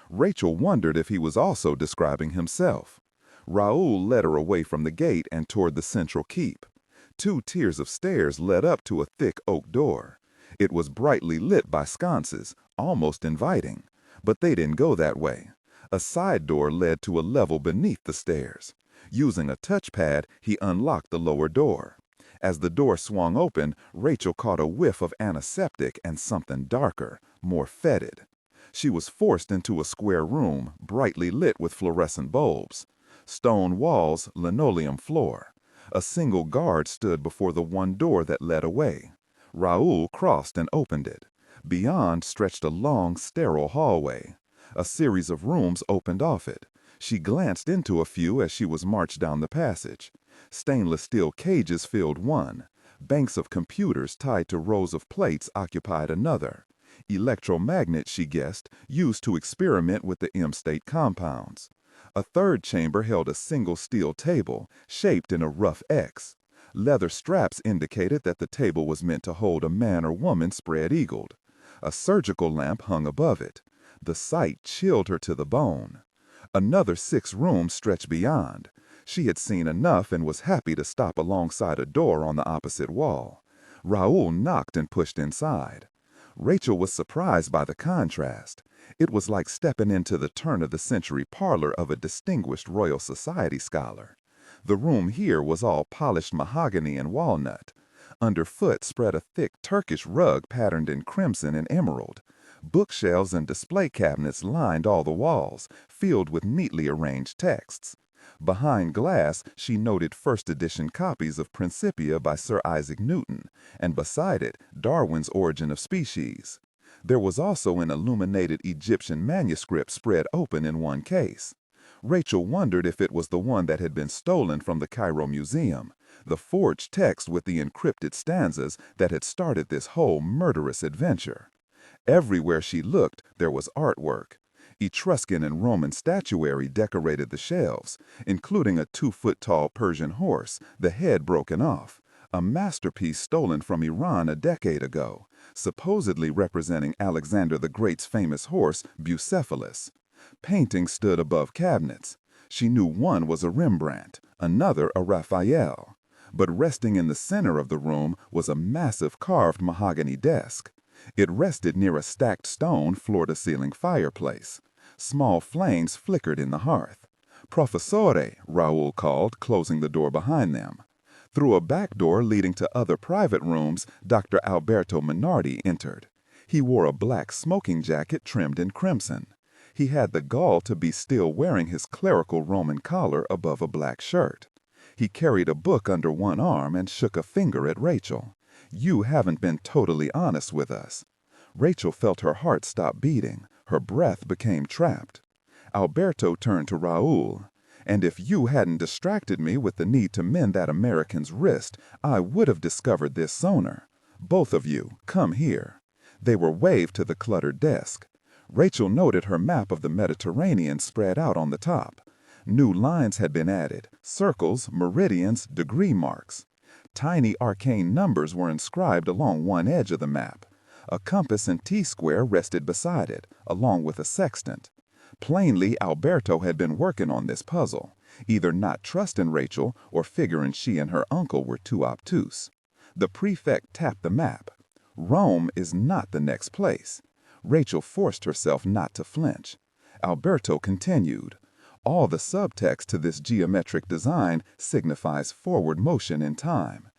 S3: Rachel wondered if he was also describing himself. Raoul led her away from the gate and toward the central keep. 2 tiers of stairs led up to a thick oak door. It was brightly lit by sconces, almost inviting. But they didn't go that way. A side door led to a level beneath the stairs. Using a touchpad, he unlocked the lower door. As the door swung open, Rachel caught a whiff of antiseptic and something darker, more fetid. She was forced into a square room, brightly lit with fluorescent bulbs. Stone walls, linoleum floor. A single guard stood before the one door that led away. Raoul crossed and opened it. Beyond stretched a long, sterile hallway. A series of rooms opened off it. She glanced into a few as she was marched down the passage. Stainless steel cages filled one. Banks of computers tied to rows of plates occupied another. Electromagnets, she guessed, used to experiment with the M-state compounds. A third chamber held a single steel table, shaped in a rough X. Leather straps indicated that the table was meant to hold a man or woman spread-eagled. A surgical lamp hung above it. The sight chilled her to the bone. Another 6 rooms stretched beyond. She had seen enough and was happy to stop alongside a door on the opposite wall. Raoul knocked and pushed inside. Rachel was surprised by the contrast. It was like stepping into the turn-of-the-century parlor of a distinguished Royal Society scholar. The room here was all polished mahogany and walnut. Underfoot spread a thick Turkish rug patterned in crimson and emerald. Bookshelves and display cabinets lined all the walls, filled with neatly arranged texts. Behind glass, she noted first-edition copies of Principia by Sir Isaac Newton, and beside it, Darwin's Origin of Species. There was also an illuminated Egyptian manuscript spread open in one case. Rachel wondered if it was the one that had been stolen from the Cairo Museum, the forged text with the encrypted stanzas that had started this whole murderous adventure. Everywhere she looked, there was artwork. Etruscan and Roman statuary decorated the shelves, including a 2-foot-tall Persian horse, the head broken off, a masterpiece stolen from Iran a decade ago, supposedly representing Alexander the Great's famous horse, Bucephalus. Paintings stood above cabinets. She knew one was a Rembrandt, another a Raphael. But resting in the center of the room was a massive carved mahogany desk. It rested near a stacked stone floor-to-ceiling fireplace. Small flames flickered in the hearth. "Professore," Raoul called, closing the door behind them. Through a back door leading to other private rooms, Dr. Alberto Minardi entered. He wore a black smoking jacket trimmed in crimson. He had the gall to be still wearing his clerical Roman collar above a black shirt. He carried a book under one arm and shook a finger at Rachel. "You haven't been totally honest with us." Rachel felt her heart stop beating. Her breath became trapped. Alberto turned to Raoul. "And if you hadn't distracted me with the need to mend that American's wrist, I would have discovered this sooner. Both of you, come here." They were waved to the cluttered desk. Rachel noted her map of the Mediterranean spread out on the top. New lines had been added, circles, meridians, degree marks. Tiny arcane numbers were inscribed along one edge of the map. A compass and T-square rested beside it, along with a sextant. Plainly, Alberto had been working on this puzzle, either not trusting Rachel or figuring she and her uncle were too obtuse. The prefect tapped the map. Rome is not the next place. Rachel forced herself not to flinch. Alberto continued. All the subtext to this geometric design signifies forward motion in time.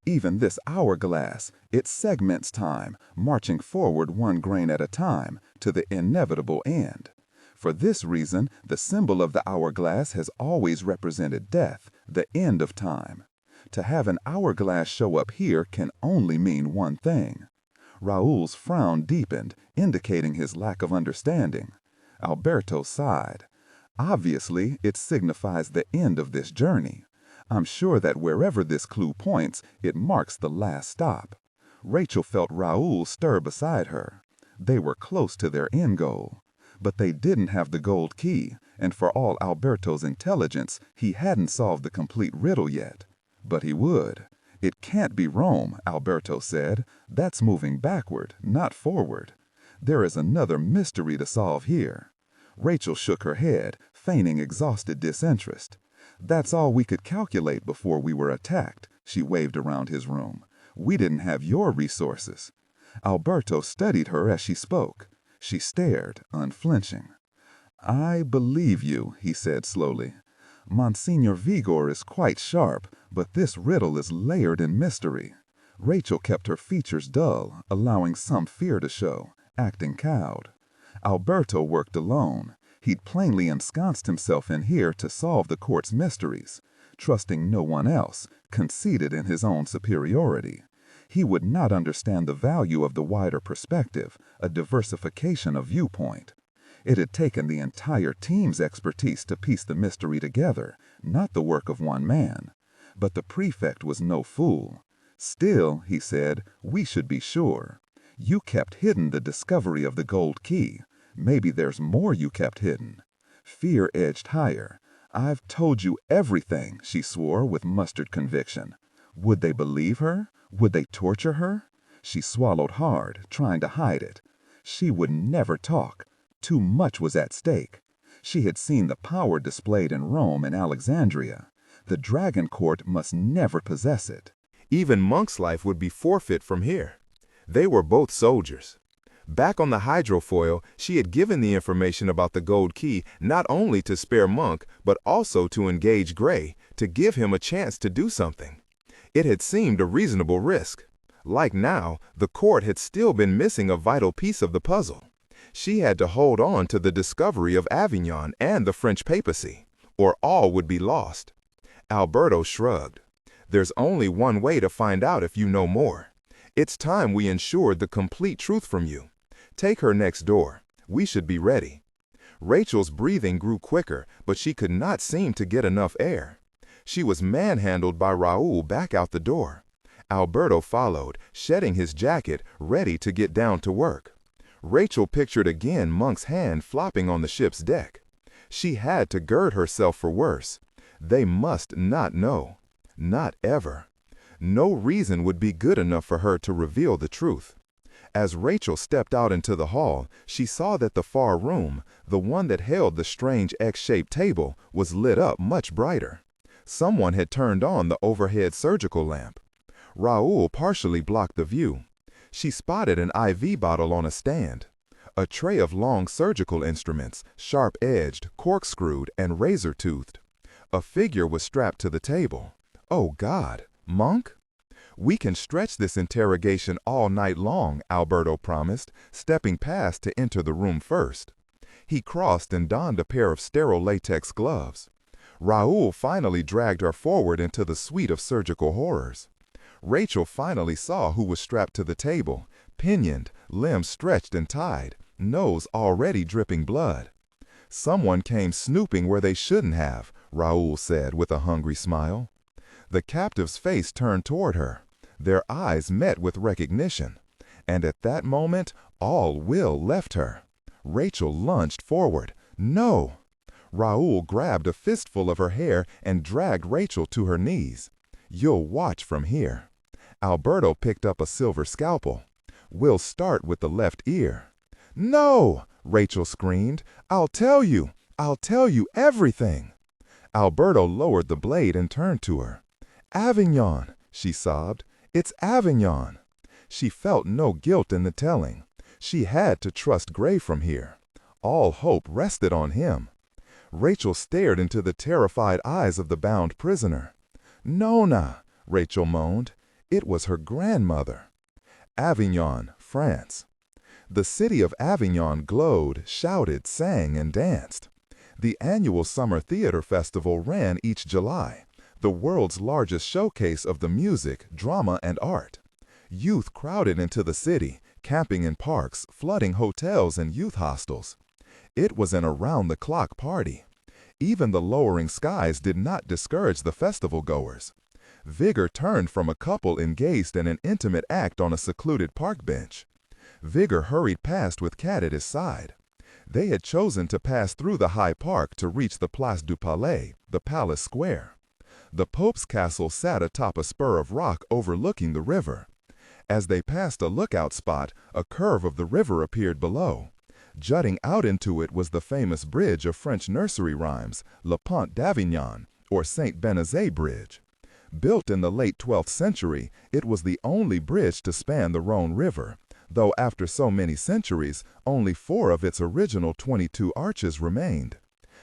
S3: Even this hourglass, it segments time, marching forward one grain at a time, to the inevitable end. For this reason, the symbol of the hourglass has always represented death, the end of time. To have an hourglass show up here can only mean one thing. Raoul's frown deepened, indicating his lack of understanding. Alberto sighed. Obviously, it signifies the end of this journey. I'm sure that wherever this clue points, it marks the last stop. Rachel felt Raoul stir beside her. They were close to their end goal. But they didn't have the gold key, and for all Alberto's intelligence, he hadn't solved the complete riddle yet. But he would. It can't be Rome, Alberto said. That's moving backward, not forward. There is another mystery to solve here. Rachel shook her head, feigning exhausted disinterest. That's all we could calculate before we were attacked, she waved around his room. We didn't have your resources. Alberto studied her as she spoke. She stared, unflinching. I believe you, he said slowly. Monsignor Vigor is quite sharp, but this riddle is layered in mystery. Rachel kept her features dull, allowing some fear to show, acting cowed. Alberto worked alone. He'd plainly ensconced himself in here to solve the court's mysteries, trusting no one else, conceited in his own superiority. He would not understand the value of the wider perspective, a diversification of viewpoint. It had taken the entire team's expertise to piece the mystery together, not the work of one man. But the prefect was no fool. Still, he said, we should be sure. You kept hidden the discovery of the gold key. Maybe there's more you kept hidden. Fear edged higher. I've told you everything, she swore with mustard conviction. Would they believe her? Would they torture her? She swallowed hard, trying to hide it. She would never talk. Too much was at stake. She had seen the power displayed in Rome and Alexandria. The Dragon Court must never possess it.
S2: Even Monk's life would be forfeit from here. They were both soldiers. Back on the hydrofoil, she had given the information about the gold key not only to spare Monk, but also to engage Gray, to give him a chance to do something. It had seemed a reasonable risk. Like now, the court had still been missing a vital piece of the puzzle. She had to hold on to the discovery of Avignon and the French papacy, or all would be lost. Alberto shrugged. There's only one way to find out if you know more. It's time we ensured the complete truth from you. Take her next door. We should be ready. Rachel's breathing grew quicker, but she could not seem to get enough air. She was manhandled by Raoul back out the door. Alberto followed, shedding his jacket, ready to get down to work. Rachel pictured again Monk's hand flopping on the ship's deck. She had to gird herself for worse. They must not know. Not ever. No reason would be good enough for her to reveal the truth. As Rachel stepped out into the hall, she saw that the far room, the one that held the strange X-shaped table, was lit up much brighter. Someone had turned on the overhead surgical lamp. Raoul partially blocked the view. She spotted an IV bottle on a stand. A tray of long surgical instruments, sharp-edged, corkscrewed, and razor-toothed. A figure was strapped to the table. Oh God, Monk? We can stretch this interrogation all night long, Alberto promised, stepping past to enter the room first. He crossed and donned a pair of sterile latex gloves. Raoul finally dragged her forward into the suite of surgical horrors. Rachel finally saw who was strapped to the table, pinioned, limbs stretched and tied, nose already dripping blood. Someone came snooping where they shouldn't have, Raoul said with a hungry smile. The captive's face turned toward her. Their eyes met with recognition. And at that moment, all will left her. Rachel lunged forward. No! Raoul grabbed a fistful of her hair and dragged Rachel to her knees. You'll watch from here. Alberto picked up a silver scalpel.
S1: "We'll start with the left ear." "No!" Rachel screamed. "I'll tell you. I'll tell you everything." Alberto lowered the blade and turned to her. "Avignon," she sobbed. "It's Avignon." She felt no guilt in the telling. She had to trust Gray from here. All hope rested on him. Rachel stared into the terrified eyes of the bound prisoner. "Nona," Rachel moaned. It was her grandmother. Avignon, France. The city of Avignon glowed, shouted, sang, and danced. The annual Summer Theater Festival ran each July, the world's largest showcase of the music, drama, and art. Youth crowded into the city, camping in parks, flooding hotels and youth hostels. It was an around-the-clock party. Even the lowering skies did not discourage the festival-goers. Vigor turned from a couple engaged in an intimate act on a secluded park bench. Vigor hurried past with Kat at his side. They had chosen to pass through the High Park to reach the Place du Palais, the palace square. The Pope's castle sat atop a spur of rock overlooking the river. As they passed a lookout spot, a curve of the river appeared below. Jutting out into it was the famous bridge of French nursery rhymes, Le Pont d'Avignon, or St. Benazet Bridge. Built in the late 12th century, it was the only bridge to span the Rhone River, though after so many centuries, only 4 of its original 22 arches remained.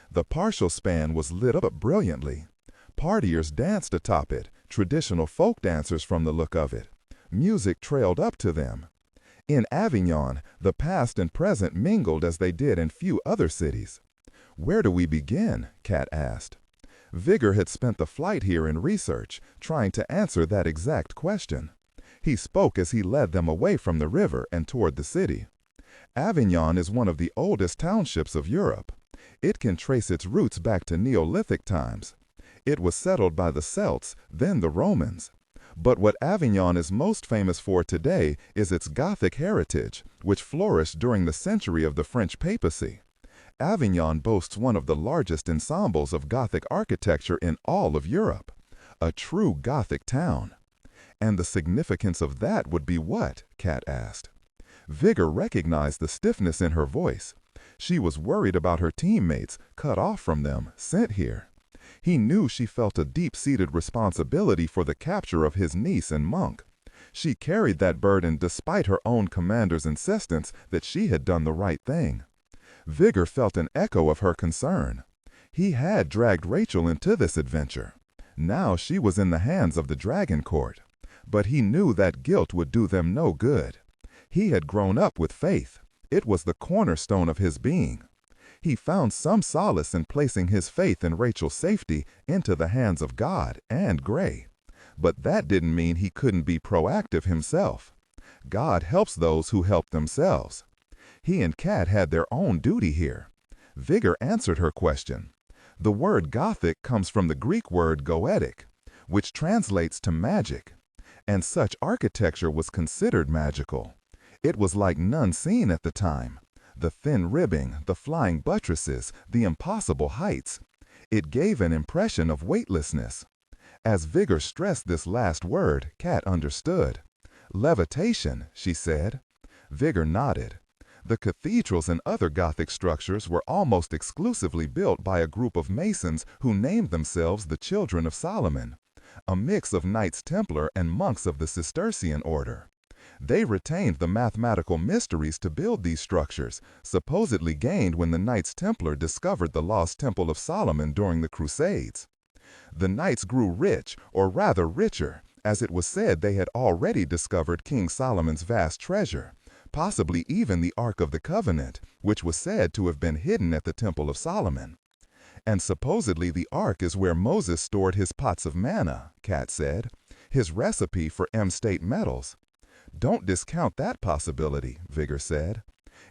S1: The partial span was lit up brilliantly. Partiers danced atop it, traditional folk dancers from the look of it. Music trailed up to them. In Avignon, the past and present mingled as they did in few other cities. "Where do we begin?" Kat asked. Vigor had spent the flight here in research, trying to answer that exact question. He spoke as he led them away from the river and toward the city. Avignon is one of the oldest townships of Europe. It can trace its roots back to Neolithic times. It was settled by the Celts, then the Romans. But what Avignon is most famous for today is its Gothic heritage, which flourished during the century of the French papacy. Avignon boasts one of the largest ensembles of Gothic architecture in all of Europe. A true Gothic town. And the significance of that would be what? Kat asked. Vigor recognized the stiffness in her voice. She was worried about her teammates, cut off from them, sent here. He knew she felt a deep-seated responsibility for the capture of his niece and monk. She carried that burden despite her own commander's insistence that she had done the right thing. Vigor felt an echo of her concern. He had dragged Rachel into this adventure. Now she was in the hands of the Dragon Court. But he knew that guilt would do them no good. He had grown up with faith. It was the cornerstone of his being. He found some solace in placing his faith in Rachel's safety into the hands of God and Gray. But that didn't mean he couldn't be proactive himself. God helps those who help themselves. He and Kat had their own duty here. Vigor answered her question. The word Gothic comes from the Greek word goetic, which translates to magic. And such architecture was considered magical. It was like none seen at the time. The thin ribbing, the flying buttresses, the impossible heights. It gave an impression of weightlessness. As Vigor stressed this last word, Kat understood. "Levitation," she said. Vigor nodded. The cathedrals and other Gothic structures were almost exclusively built by a group of masons who named themselves the Children of Solomon, a mix of Knights Templar and monks of the Cistercian order. They retained the mathematical mysteries to build these structures, supposedly gained when the Knights Templar discovered the lost Temple of Solomon during the Crusades. The Knights grew rich, or rather richer, as it was said they had already discovered King Solomon's vast treasure, possibly even the Ark of the Covenant, which was said to have been hidden at the Temple of Solomon. And supposedly the Ark is where Moses stored his pots of manna, Kat said, his recipe for M-state metals. Don't discount that possibility, Vigor said.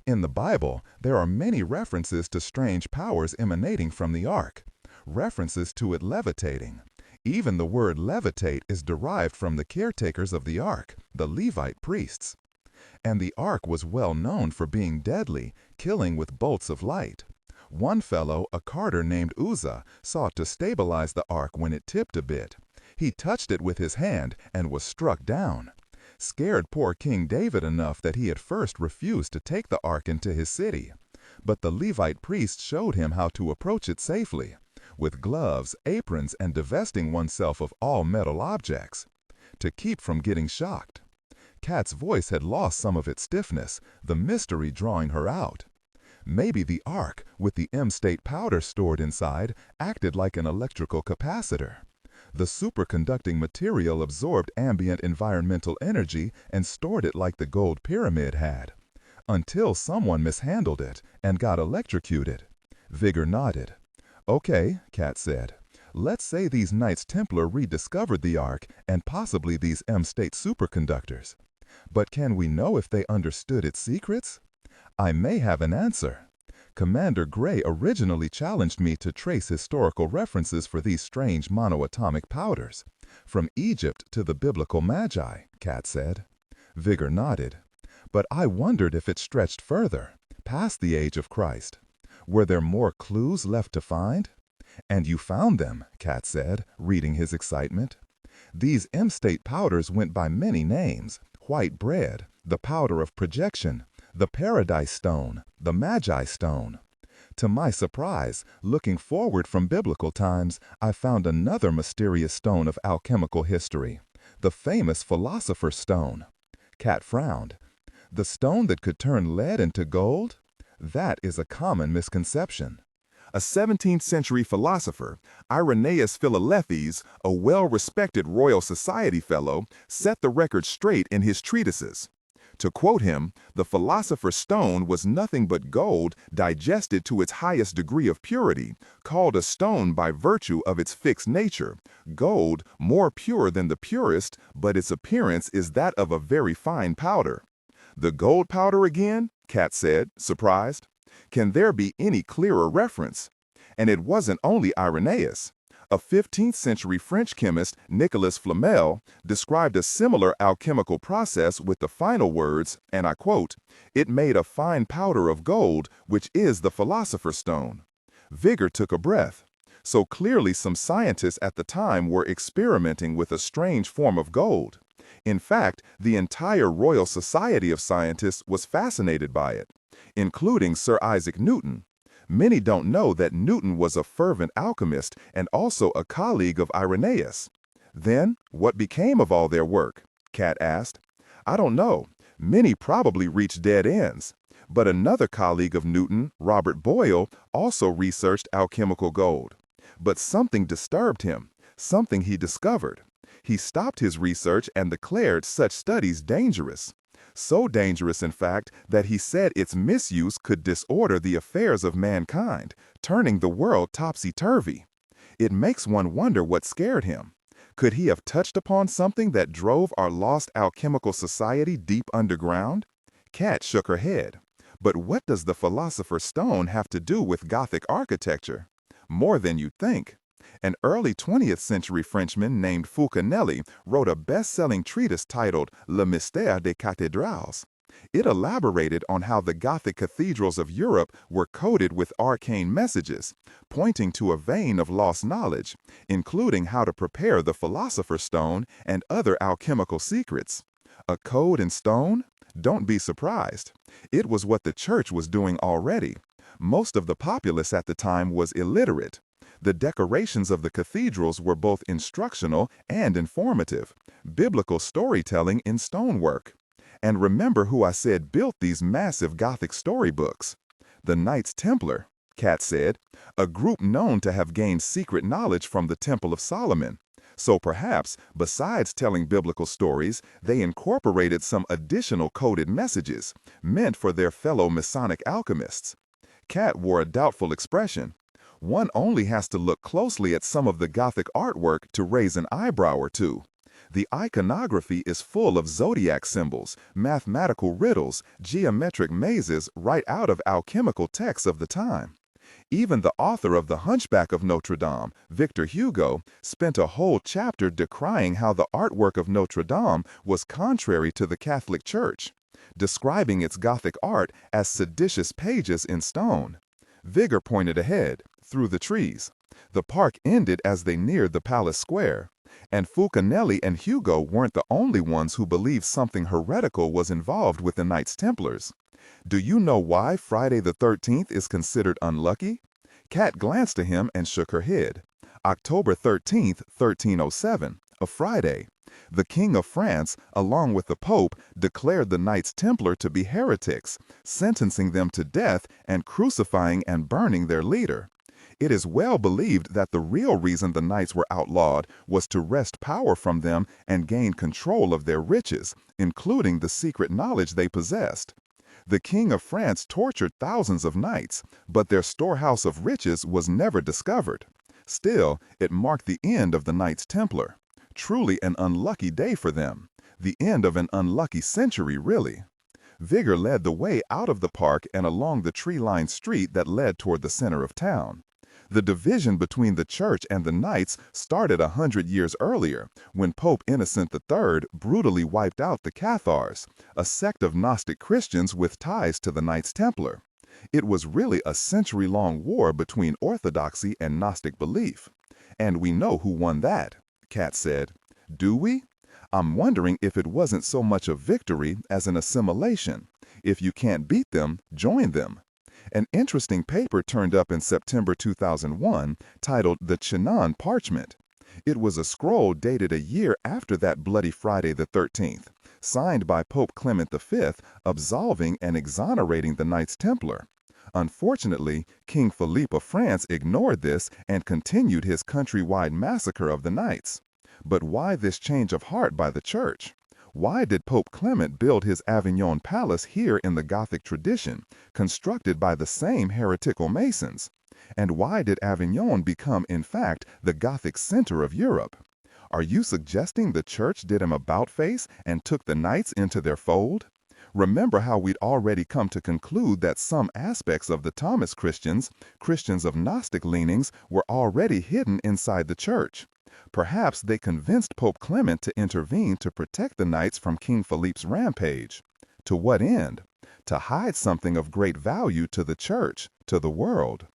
S1: In the Bible, there are many references to strange powers emanating from the Ark, references to it levitating. Even the word levitate is derived from the caretakers of the Ark, the Levite priests. And the Ark was well known for being deadly, killing with bolts of light. One fellow, a carter named Uzzah, sought to stabilize the Ark when it tipped a bit. He touched it with his hand and was struck down.
S3: scared poor King David enough that he at first refused to take the ark into his city. But the Levite priest showed him how to approach it safely, with gloves, aprons, and divesting oneself of all metal objects, to keep from getting shocked. Kat's voice had lost some of its stiffness, the mystery drawing her out. Maybe the ark, with the M-state powder stored inside, acted like an electrical capacitor. The superconducting material absorbed ambient environmental energy and stored it like the gold pyramid had, until someone mishandled it and got electrocuted. Vigor nodded. Okay, Kat said. Let's say these Knights Templar rediscovered the ark and possibly these M-state superconductors. But can we know if they understood its secrets? I may have an answer. Commander Gray originally challenged me to trace historical references for these strange monoatomic powders, from Egypt to the biblical Magi, Kat said. Vigor nodded. But I wondered if it stretched further, past the age of Christ. Were there more clues left to find? And you found them, Kat said, reading his excitement. These M-state powders went by many names: white bread, the powder of projection, the paradise stone, the Magi stone. To my surprise, looking forward from biblical times, I found another mysterious stone of alchemical history, the famous philosopher's stone. Kat frowned. The stone that could turn lead into gold? That is a common misconception.
S1: A 17th century philosopher, Irenaeus Philalethes, a well-respected Royal Society fellow, set the record straight in his treatises. To quote him, the philosopher's stone was nothing but gold digested to its highest degree of purity, called a stone by virtue of its fixed nature, gold more pure than the purest, but its appearance is that of a very fine powder. The gold powder again? Kat said, surprised. Can there be any clearer reference? And it wasn't only Irenaeus. A 15th century French chemist, Nicolas Flamel, described a similar alchemical process with the final words, and I quote, "It made a fine powder of gold, which is the philosopher's stone." Vigor took a breath. So clearly some scientists at the time were experimenting with a strange form of gold. In fact, the entire Royal Society of Scientists was fascinated by it, including Sir Isaac Newton. Many don't know that Newton was a fervent alchemist and also a colleague of Irenaeus. Then, what became of all their work? Kat asked. I don't know. Many probably reached dead ends. But another colleague of Newton, Robert Boyle, also researched alchemical gold. But something disturbed him, something he discovered. He stopped his research and declared such studies dangerous. So dangerous, in fact, that he said its misuse could disorder the affairs of mankind, turning the world topsy-turvy. It makes one wonder what scared him. Could he have touched upon something that drove our lost alchemical society deep underground? Kat shook her head. But what does the philosopher's stone have to do with Gothic architecture? More than you'd think. An early 20th century Frenchman named Fulcanelli wrote a best-selling treatise titled Le Mystère des Cathédrales. It elaborated on how the Gothic cathedrals of Europe were coded with arcane messages, pointing to a vein of lost knowledge, including how to prepare the philosopher's stone and other alchemical secrets. A code in stone? Don't be surprised. It was what the church was doing already. Most of the populace at the time was illiterate. The decorations of the cathedrals were both instructional and informative, biblical storytelling in stonework. And remember who I said built these massive Gothic storybooks? The Knights Templar, Kat said, a group known to have gained secret knowledge from the Temple of Solomon. So perhaps, besides telling biblical stories, they incorporated some additional coded messages, meant for their fellow Masonic alchemists. Kat wore a doubtful expression. One only has to look closely at some of the Gothic artwork to raise an eyebrow or two. The iconography is full of zodiac symbols, mathematical riddles, geometric mazes right out of alchemical texts of the time. Even the author of The Hunchback of Notre Dame, Victor Hugo, spent a whole chapter decrying how the artwork of Notre Dame was contrary to the Catholic Church, describing its Gothic art as seditious pages in stone. Vigor pointed ahead, through the trees. The park ended as they neared the palace square.
S3: And Fulcanelli and Hugo weren't the only ones who believed something heretical was involved with the Knights Templars. Do you know why Friday the 13th is considered unlucky? Kat glanced at him and shook her head. October 13th, 1307, a Friday. The King of France, along with the Pope, declared the Knights Templar to be heretics, sentencing them to death and crucifying and burning their leader. It is well believed that the real reason the Knights were outlawed was to wrest power from them and gain control of their riches, including the secret knowledge they possessed. The King of France tortured thousands of knights, but their storehouse of riches was never discovered. Still, it marked the end of the Knights Templar. Truly an unlucky day for them. The end of an unlucky century, really. Vigor led the way out of the park and along the tree-lined street that led toward the center of town. The division between the church and the knights started 100 years earlier, when Pope Innocent III brutally wiped out the Cathars, a sect of Gnostic Christians with ties to the Knights Templar. It was really a century-long war between orthodoxy and Gnostic belief. And we know who won that, Kat said. Do we? I'm wondering if it wasn't so much a victory as an assimilation. If you can't beat them, join them. An interesting paper turned up in September 2001 titled The Chinon Parchment. It was a scroll dated a year after that bloody Friday the 13th, signed by Pope Clement V, absolving and exonerating the Knights Templar. Unfortunately, King Philippe of France ignored this and continued his countrywide massacre of the Knights. But why this change of heart by the Church? Why did Pope Clement build his Avignon palace here in the Gothic tradition, constructed by the same heretical Masons? And why did Avignon become, in fact, the Gothic center of Europe? Are you suggesting the Church did him about-face and took the Knights into their fold? Remember how we'd already come to conclude that some aspects of the Thomas Christians, Christians of Gnostic leanings, were already hidden inside the Church. Perhaps they convinced Pope Clement to intervene to protect the Knights from King Philippe's rampage. To what end? To hide something of great value to the Church, to the world.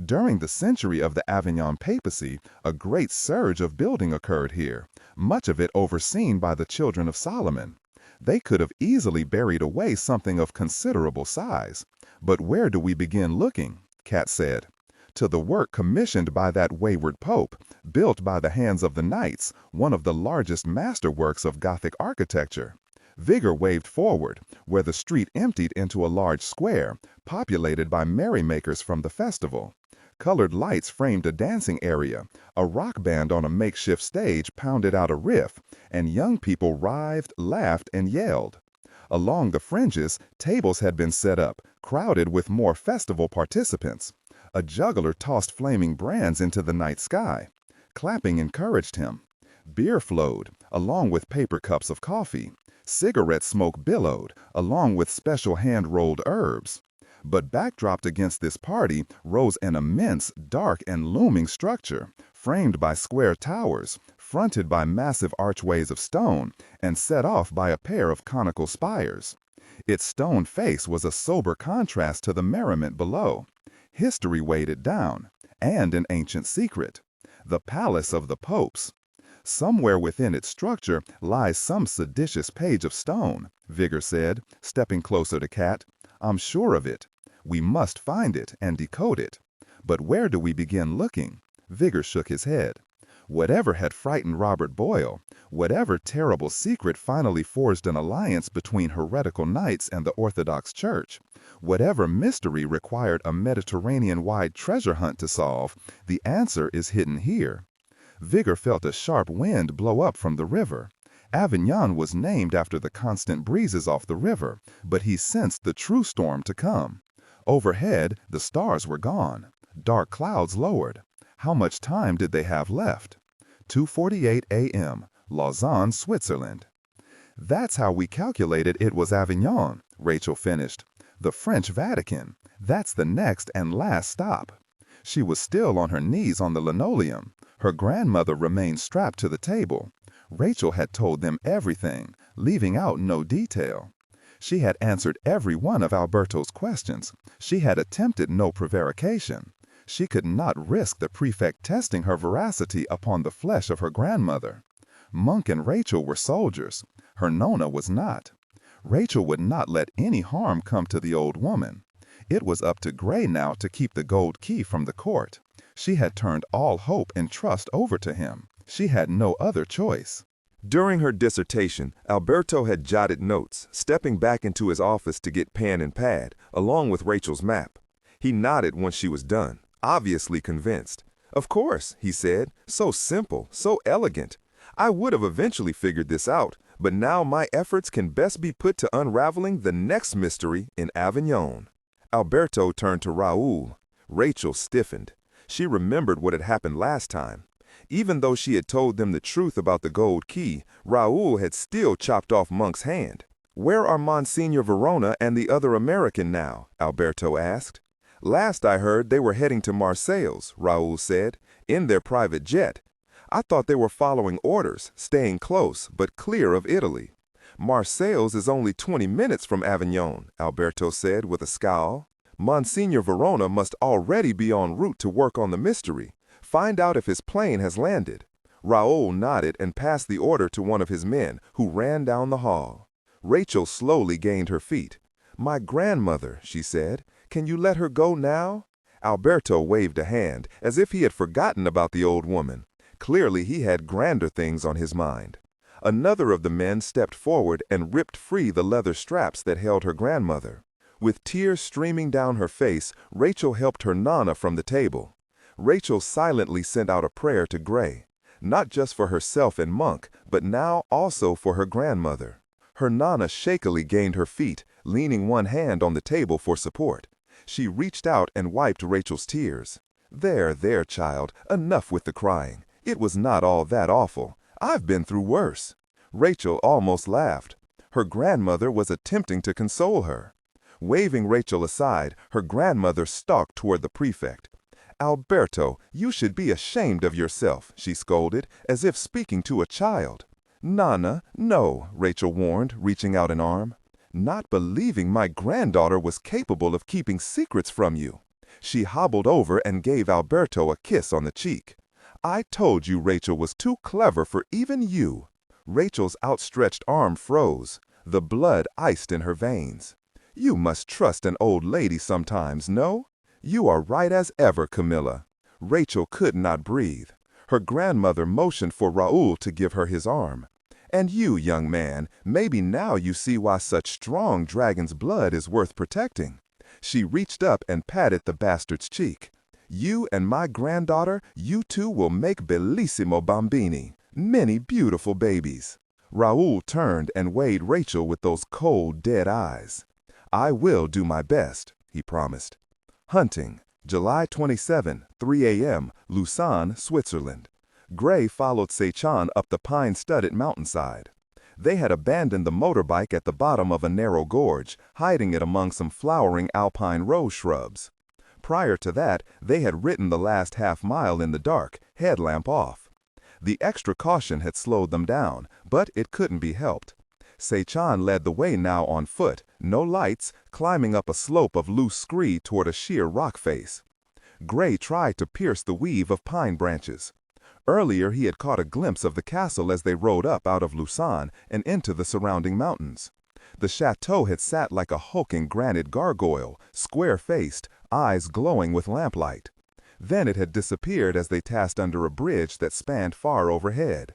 S3: During the century of the Avignon papacy, a great surge of building occurred here, much of it overseen by the children of Solomon. They could have easily buried away something of considerable size. But where do we begin looking? Kat said. To the work commissioned by that wayward pope, built by the hands of the Knights, one of the largest masterworks of Gothic architecture. Vigor waved forward, where the street emptied into a large square, populated by merrymakers from the festival. Colored lights framed a dancing area, a rock band on a makeshift stage pounded out a riff, and young people writhed, laughed, and yelled. Along the fringes, tables had been set up, crowded with more festival participants. A juggler tossed flaming brands into the night sky. Clapping encouraged him. Beer flowed, along with paper cups of coffee. Cigarette smoke billowed, along with special hand-rolled herbs. But backdropped against this party rose an immense, dark, and looming structure, framed by square towers, fronted by massive archways of stone, and set off by a pair of conical spires. Its stone face was a sober contrast to the merriment below. History weighed it down, and an ancient secret. The Palace of the Popes. Somewhere within its structure lies some seditious page of stone, Vigor said, stepping closer to Kat. I'm sure of it. We must find it and decode it. But where do we begin looking? Vigor shook his head. Whatever had frightened Robert Boyle, whatever terrible secret finally forged an alliance between heretical knights and the Orthodox Church, whatever mystery required a Mediterranean-wide treasure hunt to solve, the answer is hidden here. Vigor felt a sharp wind blow up from the river. Avignon was named after the constant breezes off the river, but he sensed the true storm to come. Overhead, the stars were gone. Dark clouds lowered. How much time did they have left? 2:48 a.m., Lausanne, Switzerland. That's how we calculated it was Avignon, Rachel finished. The French Vatican. That's the next and last stop. She was still on her knees on the linoleum. Her grandmother remained strapped to the table. Rachel had told them everything, leaving out no detail. She had answered every one of Alberto's questions. She had attempted no prevarication. She could not risk the prefect testing her veracity upon the flesh of her grandmother. Monk and Rachel were soldiers. Her Nona was not. Rachel would not let any harm come to the old woman. It was up to Gray now to keep the gold key from the court. She had turned all hope and trust over to him. She had no other choice.
S2: During her dissertation, Alberto had jotted notes, stepping back into his office to get pen and pad, along with Rachel's map. He nodded once she was done, obviously convinced. "Of course," he said, "so simple, so elegant. I would have eventually figured this out, but now my efforts can best be put to unraveling the next mystery in Avignon." Alberto turned to Raoul. Rachel stiffened. She remembered what had happened last time. Even though she had told them the truth about the gold key, Raoul had still chopped off Monk's hand. "Where are Monsignor Verona and the other American now?" Alberto asked. "Last I heard they were heading to Marseilles," Raoul said, "in their private jet. I thought they were following orders, staying close, but clear of Italy." "Marseilles is only 20 minutes from Avignon," Alberto said with a scowl. "Monsignor Verona must already be en route to work on the mystery. Find out if his plane has landed." Raoul nodded and passed the order to one of his men, who ran down the hall. Rachel slowly gained her feet. "My grandmother," she said. "Can you let her go now?" Alberto waved a hand, as if he had forgotten about the old woman. Clearly he had grander things on his mind. Another of the men stepped forward and ripped free the leather straps that held her grandmother. With tears streaming down her face, Rachel helped her Nana from the table. Rachel silently sent out a prayer to Gray, not just for herself and Monk, but now also for her grandmother. Her Nana shakily gained her feet, leaning one hand on the table for support. She reached out and wiped Rachel's tears. "There, there, child, enough with the crying. It was not all that awful. I've been through worse." Rachel almost laughed. Her grandmother was attempting to console her. Waving Rachel aside, her grandmother stalked toward the prefect. "Alberto, you should be ashamed of yourself," she scolded, as if speaking to a child. "Nana, no," Rachel warned, reaching out an arm. "Not believing my granddaughter was capable of keeping secrets from you." She hobbled over and gave Alberto a kiss on the cheek. "I told you Rachel was too clever for even you." Rachel's outstretched arm froze. The blood iced in her veins. "You must trust an old lady sometimes, no?" "You are right as ever, Camilla." Rachel could not breathe. Her grandmother motioned for Raoul to give her his arm. "And you, young man, maybe now you see why such strong dragon's blood is worth protecting." She reached up and patted the bastard's cheek. "You and my granddaughter, you two will make bellissimo bambini, many beautiful babies." Raoul turned and weighed Rachel with those cold, dead eyes. "I will do my best," he promised. Hunting, July 27, 3 a.m., Lausanne, Switzerland. Gray followed Sechan up the pine-studded mountainside. They had abandoned the motorbike at the bottom of a narrow gorge, hiding it among some flowering alpine rose shrubs. Prior to that, they had ridden the last half-mile in the dark, headlamp off. The extra caution had slowed them down, but it couldn't be helped. Sechan led the way now on foot, no lights, climbing up a slope of loose scree toward a sheer rock face. Gray tried to pierce the weave of pine branches. Earlier he had caught a glimpse of the castle as they rode up out of Lausanne and into the surrounding mountains. The chateau had sat like a hulking granite gargoyle, square-faced, eyes glowing with lamplight. Then it had disappeared as they passed under a bridge that spanned far overhead.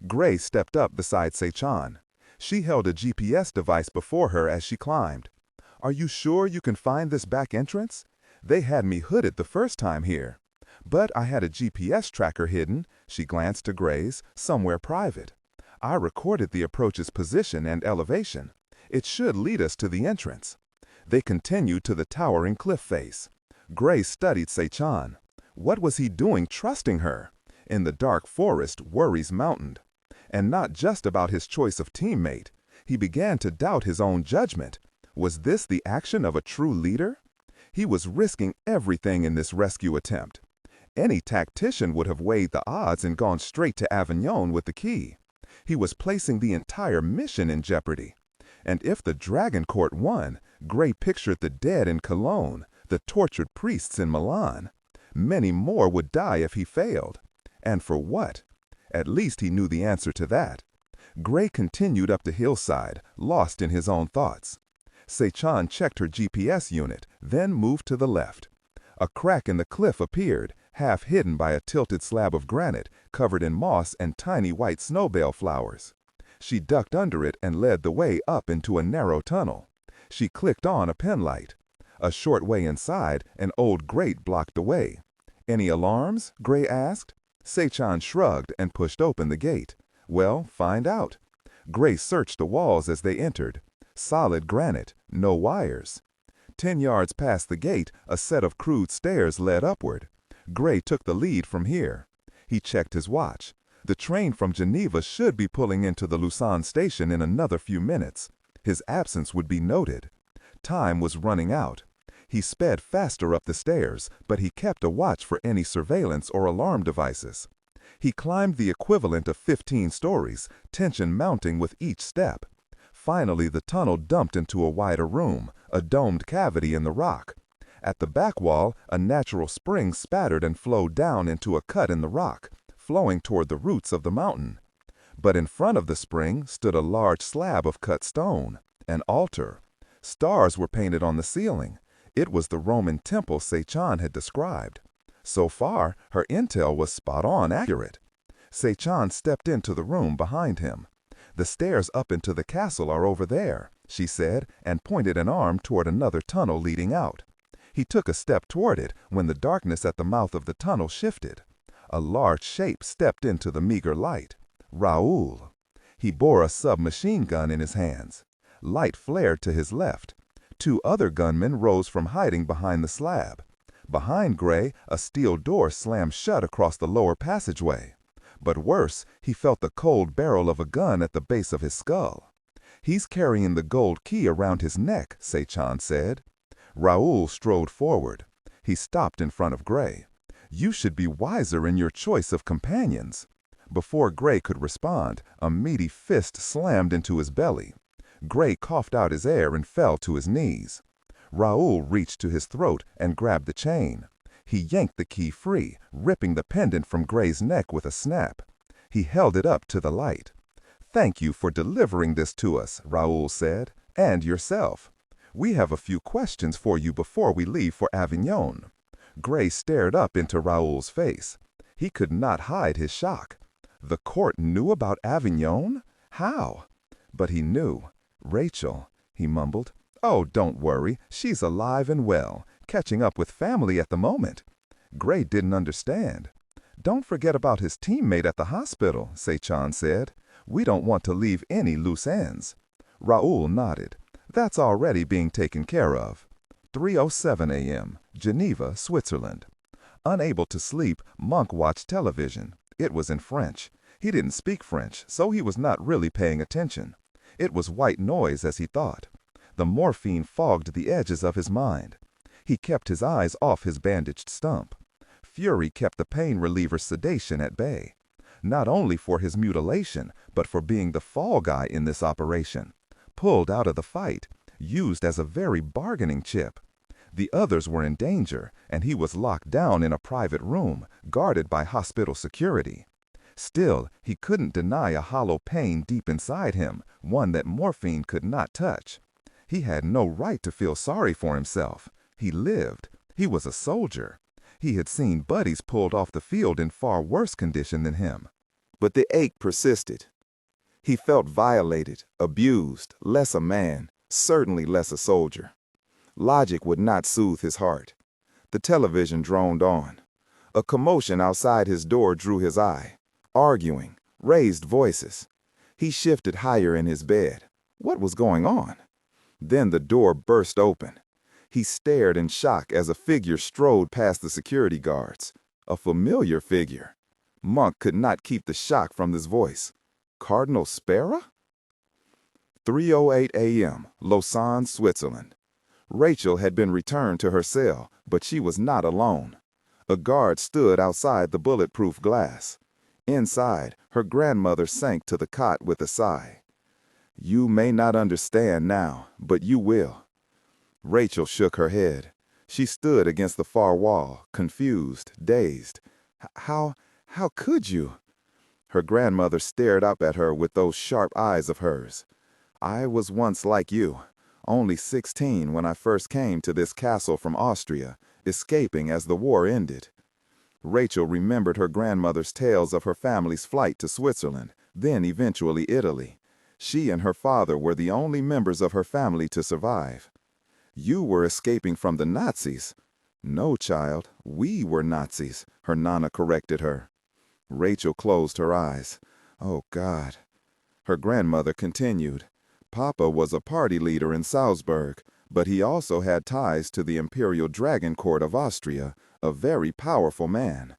S2: Gray stepped up beside Sechan. She held a GPS device before her as she climbed. "Are you sure you can find this back entrance? They had me hooded the first time here. But I had a GPS tracker hidden," she glanced to Gray's, "somewhere private. I recorded the approach's position and elevation. It should lead us to the entrance." They continued to the towering cliff face. Gray studied Sechan. What was he doing trusting her? In the dark forest, worries mountained. And not just about his choice of teammate. He began to doubt his own judgment. Was this the action of a true leader? He was risking everything in this rescue attempt. Any tactician would have weighed the odds and gone straight to Avignon with the key. He was placing the entire mission in jeopardy. And if the Dragon Court won, Gray pictured the dead in Cologne, the tortured priests in Milan. Many more would die if he failed. And for what?
S3: At least he knew the answer to that. Gray continued up the hillside, lost in his own thoughts. Se-chan checked her GPS unit, then moved to the left. A crack in the cliff appeared, half hidden by a tilted slab of granite covered in moss and tiny white snowbell flowers. She ducked under it and led the way up into a narrow tunnel. She clicked on a penlight. A short way inside, an old grate blocked the way. "Any alarms?" Gray asked. Se-chan shrugged and pushed open the gate. "Well, find out." Gray searched the walls as they entered. Solid granite, no wires. 10 yards past the gate, a set of crude stairs led upward. Gray took the lead from here. He checked his watch. The train from Geneva should be pulling into the Lausanne station in another few minutes. His absence would be noted. Time was running out. He sped faster up the stairs, but he kept a watch for any surveillance or alarm devices. He climbed the equivalent of 15 stories, tension mounting with each step. Finally, the tunnel dumped into a wider room, a domed cavity in the rock. At the back wall, a natural spring spattered and flowed down into a cut in the rock, flowing toward the roots of the mountain. But in front of the spring stood a large slab of cut stone, an altar. Stars were painted on the ceiling. It was the Roman temple Se-chan had described. So far, her intel was spot-on accurate. Se-chan stepped into the room behind him. "The stairs up into the castle are over there," she said, and pointed an arm toward another tunnel leading out. He took a step toward it when the darkness at the mouth of the tunnel shifted. A large shape stepped into the meager light. Raoul. He bore a submachine gun in his hands. Light flared to his left. 2 other gunmen rose from hiding behind the slab. Behind Gray, a steel door slammed shut across the lower passageway. But worse, he felt the cold barrel of a gun at the base of his skull. "He's carrying the gold key around his neck," Se-chan said. Raoul strode forward. He stopped in front of Gray. "You should be wiser in your choice of companions." Before Gray could respond, a meaty fist slammed into his belly. Gray coughed out his air and fell to his knees. Raoul reached to his throat and grabbed the chain. He yanked the key free, ripping the pendant from Gray's neck with a snap. He held it up to the light. "Thank you for delivering this to us," Raoul said, "and yourself. We have a few questions for you before we leave for Avignon." Gray stared up into Raoul's face. He could not hide his shock. The court knew about Avignon? How? But he knew. "Rachel," he mumbled. "Oh, don't worry. She's alive and well, catching up with family at the moment." Gray didn't understand. "Don't forget about his teammate at the hospital," Se-chan said. "We don't want to leave any loose ends." Raoul nodded. "That's already being taken care of." 3:07 a.m., Geneva, Switzerland. Unable to sleep, Monk watched television. It was in French. He didn't speak French, so he was not really paying attention. It was white noise, as he thought. The morphine fogged the edges of his mind. He kept his eyes off his bandaged stump. Fury kept the pain reliever sedation at bay. Not only for his mutilation, but for being the fall guy in this operation. Pulled out of the fight, used as a very bargaining chip. The others were in danger, and he was locked down in a private room, guarded by hospital security. Still, he couldn't deny a hollow pain deep inside him, one that morphine could not touch. He had no right to feel sorry for himself. He lived. He was a soldier. He had seen buddies pulled off the field in far worse condition than him.
S1: But the ache persisted. He felt violated, abused, less a man, certainly less a soldier. Logic would not soothe his heart. The television droned on. A commotion outside his door drew his eye. Arguing, raised voices. He shifted higher in his bed. What was going on? Then the door burst open. He stared in shock as a figure strode past the security guards. A familiar figure. Monk could not keep the shock from his voice. Cardinal Sparrow? 3:08 a.m., Lausanne, Switzerland. Rachel had been returned to her cell, but she was not alone. A guard stood outside the bulletproof glass. Inside, her grandmother sank to the cot with a sigh. "You may not understand now, but you will." Rachel shook her head. She stood against the far wall, confused, dazed. How could you?" Her grandmother stared up at her with those sharp eyes of hers. "I was once like you, only 16 when I first came to this castle from Austria, escaping as the war ended." Rachel remembered her grandmother's tales of her family's flight to Switzerland, then eventually Italy. She and her father were the only members of her family to survive. "You were escaping from the Nazis." "No, child, we were Nazis," her nana corrected her. Rachel closed her eyes. "Oh, God." Her grandmother continued. "Papa was a party leader in Salzburg, but he also had ties to the Imperial Dragon Court of Austria, a very powerful man.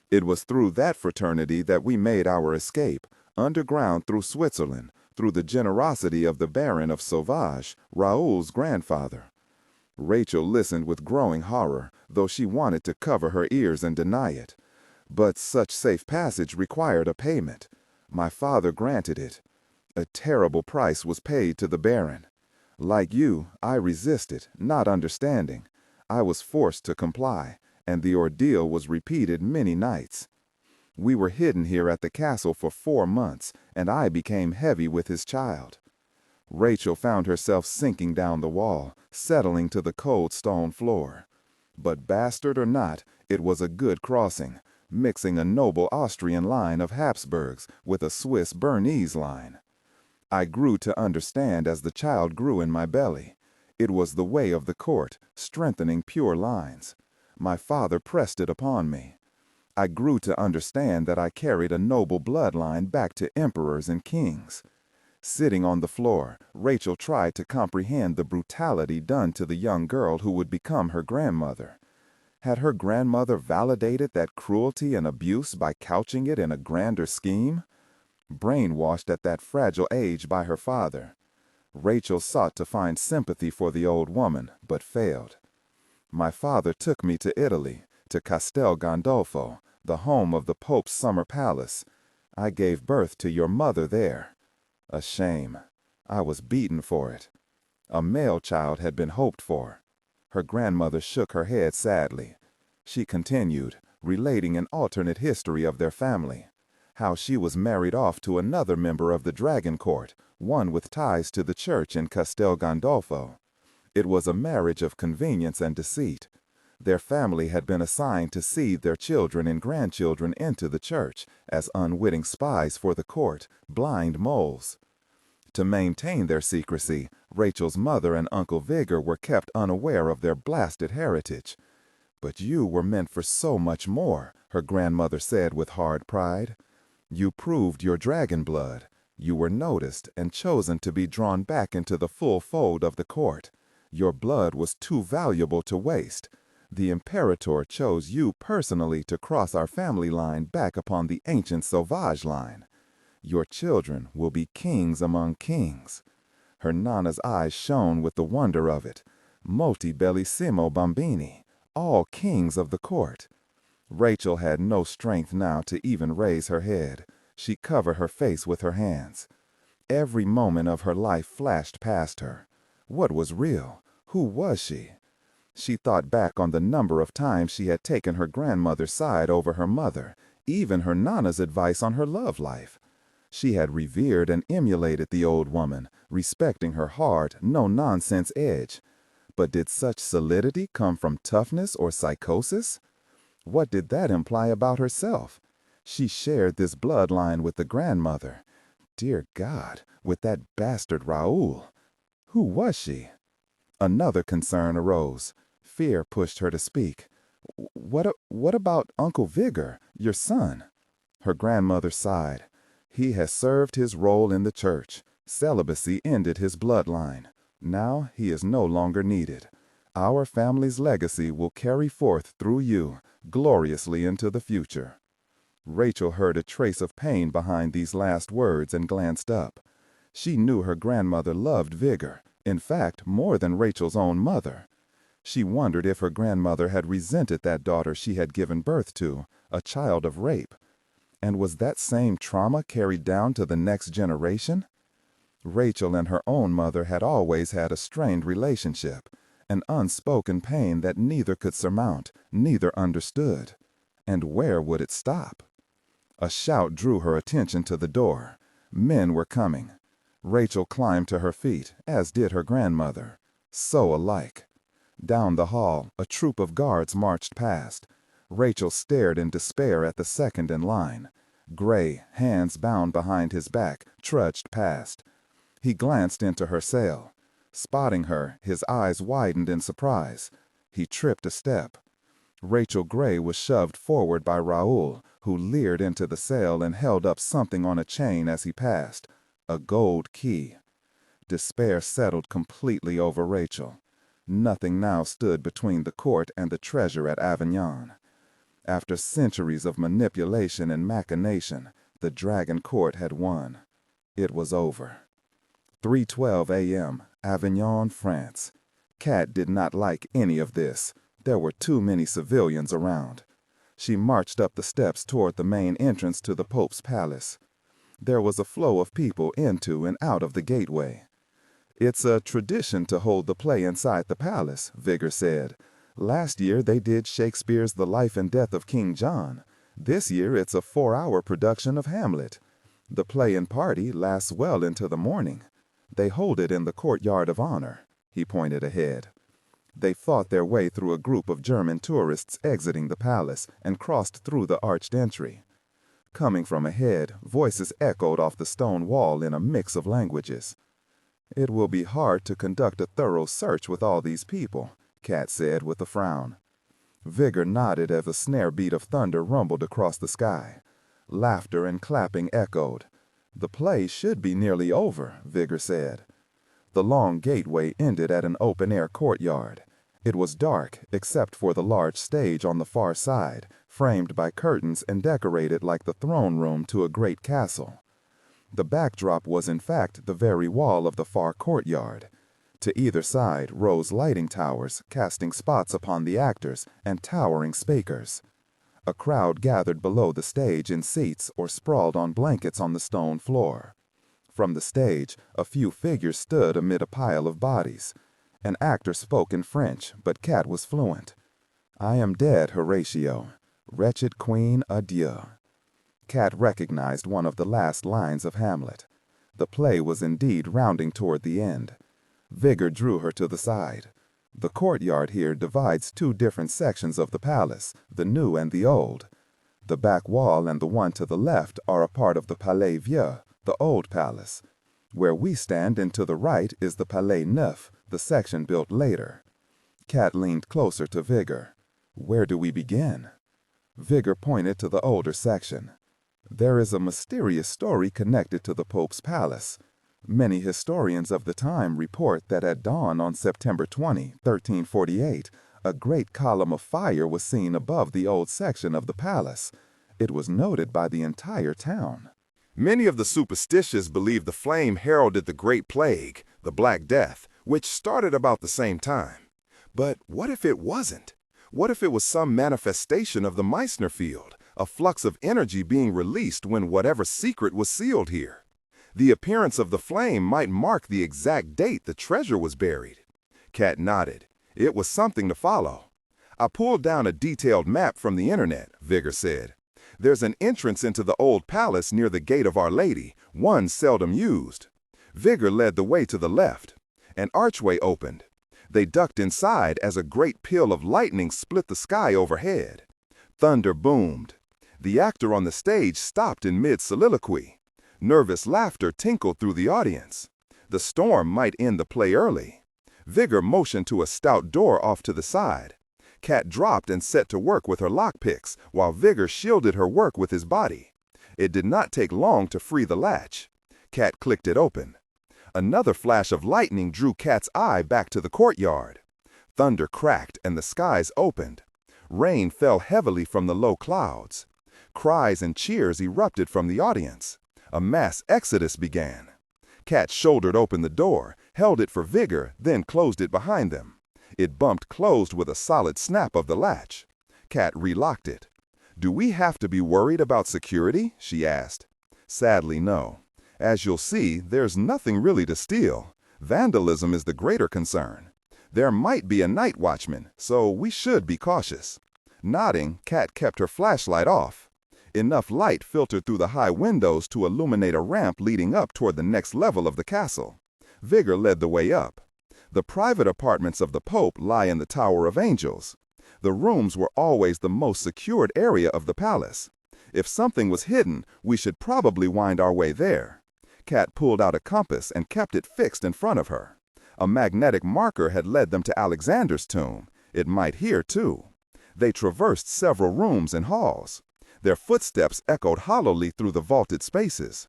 S1: It was through that fraternity that we made our escape, underground through Switzerland, through the generosity of the Baron of Sauvage, Raoul's grandfather." Rachel listened with growing horror, though she wanted to cover her ears and deny it. "But such safe passage required a payment. My father granted it. A terrible price was paid to the Baron. Like you, I resisted, not understanding. I was forced to comply, and the ordeal was repeated many nights. We were hidden here at the castle for 4 months, and I became heavy with his child." Rachel found herself sinking down the wall, settling to the cold stone floor. But bastard or not, it was a good crossing, mixing a noble Austrian line of Habsburgs with a Swiss Bernese line. I grew to understand as the child grew in my belly. It was the way of the court, strengthening pure lines. My father pressed it upon me. I grew to understand that I carried a noble bloodline back to emperors and kings. Sitting on the floor, Rachel tried to comprehend the brutality done to the young girl who would become her grandmother. Had her grandmother validated that cruelty and abuse by couching it in a grander scheme? Brainwashed at that fragile age by her father, Rachel sought to find sympathy for the old woman, but failed. "My father took me to Italy, to Castel Gandolfo, the home of the Pope's summer palace. I gave birth to your mother there. A shame. I was beaten for it. A male child had been hoped for." Her grandmother shook her head sadly. She continued, relating an alternate history of their family. How she was married off to another member of the Dragon Court, one with ties to the church in Castel Gandolfo. It was a marriage of convenience and deceit. Their family had been assigned to seed their children and grandchildren into the church as unwitting spies for the court, blind moles. To maintain their secrecy, Rachel's mother and Uncle Vigor were kept unaware of their blasted heritage. "But you were meant for so much more," her grandmother said with hard pride. "You proved your dragon blood. You were noticed and chosen to be drawn back into the full fold of the court. Your blood was too valuable to waste. The Imperator chose you personally to cross our family line back upon the ancient Sauvage line. Your children will be kings among kings." Her nana's eyes shone with the wonder of it. "Molti bellissimo bambini, all kings of the court." Rachel had no strength now to even raise her head. She covered her face with her hands. Every moment of her life flashed past her. What was real? Who was she? She thought back on the number of times she had taken her grandmother's side over her mother, even her nana's advice on her love life. She had revered and emulated the old woman, respecting her hard, no-nonsense edge. But did such solidity come from toughness or psychosis? What did that imply about herself? She shared this bloodline with the grandmother. Dear God, with that bastard Raoul. Who was she? Another concern arose. Fear pushed her to speak. What about Uncle Vigor, your son?" Her grandmother sighed. "He has served his role in the church. Celibacy ended his bloodline. Now he is no longer needed. Our family's legacy will carry forth through you, gloriously into the future." Rachel heard a trace of pain behind these last words and glanced up. She knew her grandmother loved Vigor, in fact, more than Rachel's own mother. She wondered if her grandmother had resented that daughter she had given birth to, a child of rape. And was that same trauma carried down to the next generation? Rachel and her own mother had always had a strained relationship, an unspoken pain that neither could surmount, neither understood. And where would it stop?
S3: A shout drew her attention to the door. Men were coming. Rachel climbed to her feet, as did her grandmother. So alike. Down the hall, a troop of guards marched past. Rachel stared in despair at the second in line. Gray, hands bound behind his back, trudged past. He glanced into her cell. Spotting her, his eyes widened in surprise. He tripped a step. Rachel Gray was shoved forward by Raoul, who leered into the cell and held up something on a chain as he passed. A gold key. Despair settled completely over Rachel. Nothing now stood between the court and the treasure at Avignon. After centuries of manipulation and machination, the Dragon Court had won. It was over. 3:12 a.m., Avignon, France. Kat did not like any of this. There were too many civilians around. She marched up the steps toward the main entrance to the Pope's palace. There was a flow of people into and out of the gateway. "It's a tradition to hold the play inside the palace," Vigor said. "Last year they did Shakespeare's The Life and Death of King John. This year it's a 4-hour production of Hamlet. The play and party lasts well into the morning. They hold it in the courtyard of honor." He pointed ahead. They fought their way through a group of German tourists exiting the palace and crossed through the arched entry. Coming from ahead, voices echoed off the stone wall in a mix of languages. "It will be hard to conduct a thorough search with all these people," Kat said with a frown. Vigor nodded as a snare beat of thunder rumbled across the sky. Laughter and clapping echoed. "The play should be nearly over," Vigor said. The long gateway ended at an open-air courtyard. It was dark, except for the large stage on the far side, framed by curtains and decorated like the throne room to a great castle. The backdrop was in fact the very wall of the far courtyard. To either side rose lighting towers, casting spots upon the actors, and towering speakers. A crowd gathered below the stage in seats or sprawled on blankets on the stone floor. From the stage, a few figures stood amid a pile of bodies. An actor spoke in French, but Kat was fluent. "I am dead, Horatio. Wretched queen, adieu." Kat recognized one of the last lines of Hamlet. The play was indeed rounding toward the end. Vigor drew her to the side. "The courtyard here divides two different sections of the palace, the new and the old. The back wall and the one to the left are a part of the Palais Vieux, the old palace. Where we stand and to the right is the Palais Neuf, the section built later." Kat leaned closer to Vigor. "Where do we begin?" Vigor pointed to the older section. "There is a mysterious story connected to the Pope's palace. Many historians of the time report that at dawn on September 20, 1348, a great column of fire was seen above the old section of the palace. It was noted by the entire town."
S2: Many of the superstitious believe the flame heralded the Great Plague, the Black Death, which started about the same time. But what if it wasn't? What if it was some manifestation of the Meissner field, a flux of energy being released when whatever secret was sealed here? The appearance of the flame might mark the exact date the treasure was buried. Kat nodded. It was something to follow. "I pulled down a detailed map from the internet," Vigor said. "There's an entrance into the old palace near the Gate of Our Lady, one seldom used." Vigor led the way to the left. An archway opened. They ducked inside as a great peal of lightning split the sky overhead. Thunder boomed. The actor on the stage stopped in mid-soliloquy. Nervous laughter tinkled through the audience. The storm might end the play early. Vigor motioned to a stout door off to the side. Kat dropped and set to work with her lockpicks, while Vigor shielded her work with his body. It did not take long to free the latch. Kat clicked it open. Another flash of lightning drew Kat's eye back to the courtyard. Thunder cracked and the skies opened. Rain fell heavily from the low clouds. Cries and cheers erupted from the audience. A mass exodus began. Kat shouldered open the door, held it for Vigor, then closed it behind them. It bumped closed with a solid snap of the latch. Kat relocked it. "Do we have to be worried about security?" she asked. "Sadly, no. As you'll see, there's nothing really to steal. Vandalism is the greater concern. There might be a night watchman, so we should be cautious." Nodding, Kat kept her flashlight off.
S1: Enough light filtered through the high windows to illuminate a ramp leading up toward the next level of the castle. Vigor led the way up. The private apartments of the Pope lie in the Tower of Angels. The rooms were always the most secured area of the palace. If something was hidden, we should probably wind our way there. Kat pulled out a compass and kept it fixed in front of her. A magnetic marker had led them to Alexander's tomb. It might here, too. They traversed several rooms and halls. Their footsteps echoed hollowly through the vaulted spaces.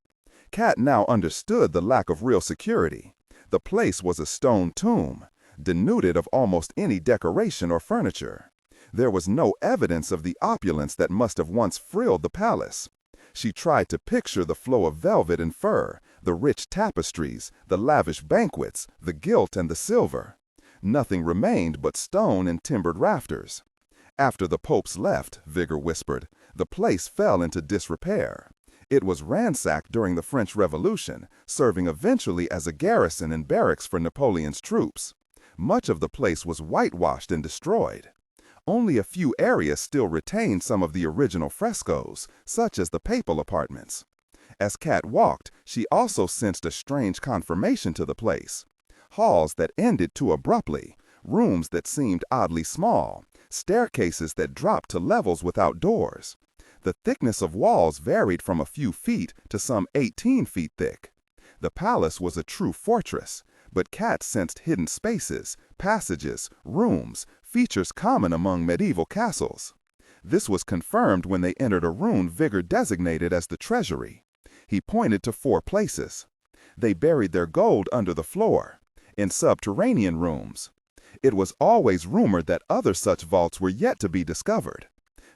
S1: Kat now understood the lack of real security. The place was a stone tomb, denuded of almost any decoration or furniture. There was no evidence of the opulence that must have once frilled the palace. She tried to picture the flow of velvet and fur, the rich tapestries, the lavish banquets, the gilt and the silver. Nothing remained but stone and timbered rafters. After the popes left, Vigor whispered, the place fell into disrepair. It was ransacked during the French Revolution, serving eventually as a garrison and barracks for Napoleon's troops. Much of the place was whitewashed and destroyed. Only a few areas still retained some of the original frescoes, such as the papal apartments. As Kat walked, she also sensed a strange conformation to the place. Halls that ended too abruptly, rooms that seemed oddly small, staircases that dropped to levels without doors. The thickness of walls varied from a few feet to some 18 feet thick. The palace was a true fortress, but Kat sensed hidden spaces, passages, rooms, features common among medieval castles. This was confirmed when they entered a room Vigor designated as the treasury. He pointed to 4 places. They buried their gold under the floor, in subterranean rooms. It was always rumored that other such vaults were yet to be discovered.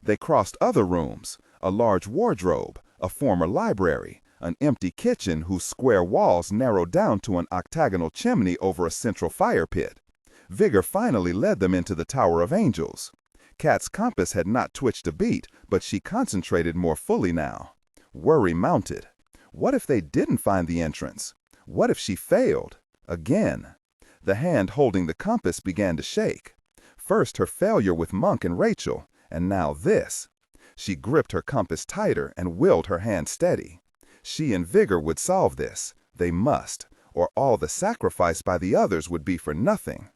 S1: They crossed other rooms, a large wardrobe, a former library, an empty kitchen whose square walls narrowed down to an octagonal chimney over a central fire pit. Vigor finally led them into the Tower of Angels. Kat's compass had not twitched a beat, but she concentrated more fully now. Worry mounted. What if they didn't find the entrance? What if she failed? Again. The hand holding the compass began to shake. First her failure with Monk and Rachel, and now this. She gripped her compass tighter and willed her hand steady. She and Vigor would solve this. They must, or all the sacrifice by the others would be for nothing.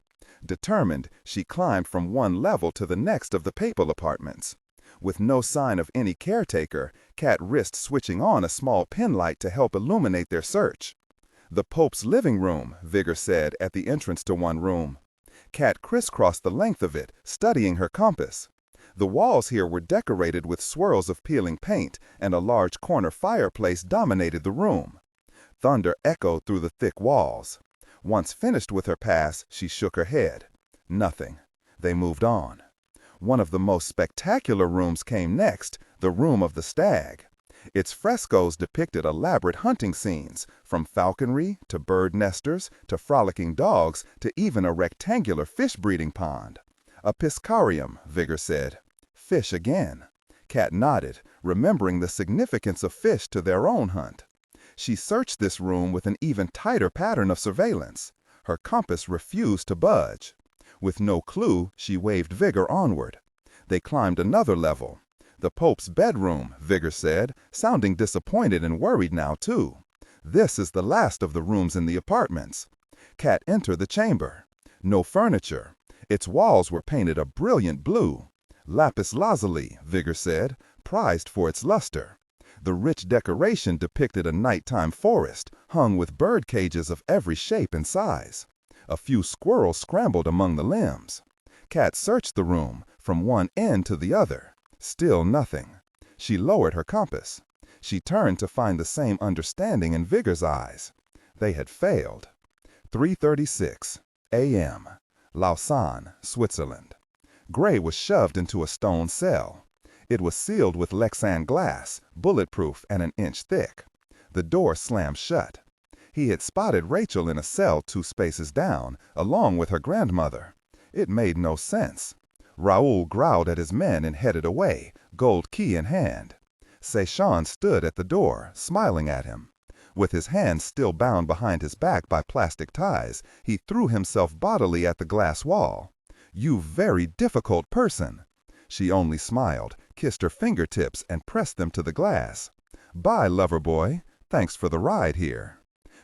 S1: Determined, she climbed from one level to the next of the papal apartments. With no sign of any caretaker, Kat risked switching on a small penlight to help illuminate their search. The Pope's living room, Vigor said at the entrance to one room. Kat crisscrossed the length of it, studying her compass. The walls here were decorated with swirls of peeling paint, and a large corner fireplace dominated the room. Thunder echoed through the thick walls. Once finished with her pass, she shook her head. Nothing. They moved on. One of the most spectacular rooms came next, the Room of the Stag. Its frescoes depicted elaborate hunting scenes, from falconry to bird nesters to frolicking dogs to even a rectangular fish-breeding pond. A piscarium, Vigor said. Fish again. Kat nodded, remembering the significance of fish to their own hunt. She searched this room with an even tighter pattern of surveillance. Her compass refused to budge. With no clue, she waved Vigor onward. They climbed another level. The Pope's bedroom, Vigor said, sounding disappointed and worried now, too. This is the last of the rooms in the apartments. Kat entered the chamber. No furniture. Its walls were painted a brilliant blue. Lapis lazuli, Vigor said, prized for its luster. The rich decoration depicted a nighttime forest, hung with bird cages of every shape and size. A few squirrels scrambled among the limbs. Kat searched the room, from one end to the other. Still nothing. She lowered her compass. She turned to find the same understanding in Vigor's eyes. They had failed. 3:36 a.m. Lausanne, Switzerland. Gray was shoved into a stone cell. It was sealed with Lexan glass, bulletproof and an inch thick. The door slammed shut. He had spotted Rachel in a cell 2 spaces down, along with her grandmother. It made no sense. Raoul growled at his men and headed away, gold key in hand. Seishan stood at the door, smiling at him. With his hands still bound behind his back by plastic ties, he threw himself bodily at the glass wall. "You very difficult person." She only smiled,
S3: kissed her fingertips and pressed them to the glass. "Bye, lover boy. Thanks for the ride here."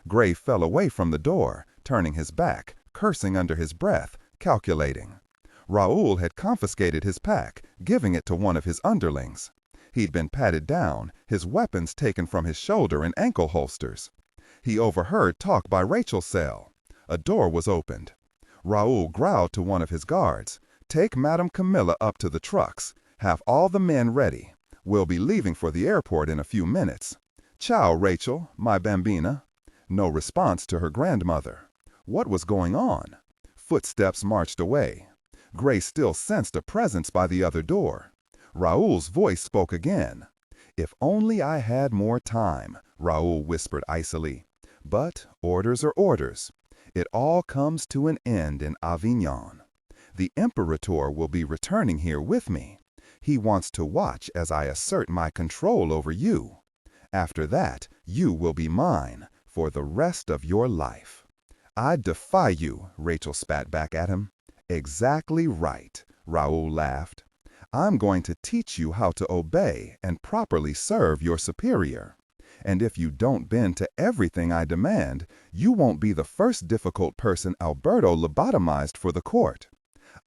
S3: Gray fell away from the door, turning his back, cursing under his breath, calculating. Raoul had confiscated his pack, giving it to one of his underlings. He'd been patted down, his weapons taken from his shoulder and ankle holsters. He overheard talk by Rachel's cell. A door was opened. Raoul growled to one of his guards, "Take Madame Camilla up to the trucks. Have all the men ready. We'll be leaving for the airport in a few minutes. Ciao, Rachel, my bambina." No response to her grandmother. What was going on? Footsteps marched away. Gray still sensed a presence by the other door. Raoul's voice spoke again. "If only I had more time," Raoul whispered icily. "But orders are orders. It all comes to an end in Avignon. The Imperator will be returning here with me. He wants to watch as I assert my control over you. After that, you will be mine for the rest of your life." "I defy you," Rachel spat back at him. "Exactly right," Raoul laughed. "I'm going to teach you how to obey and properly serve your superior. And if you don't bend to everything I demand, you won't be the first difficult person Alberto lobotomized for the court.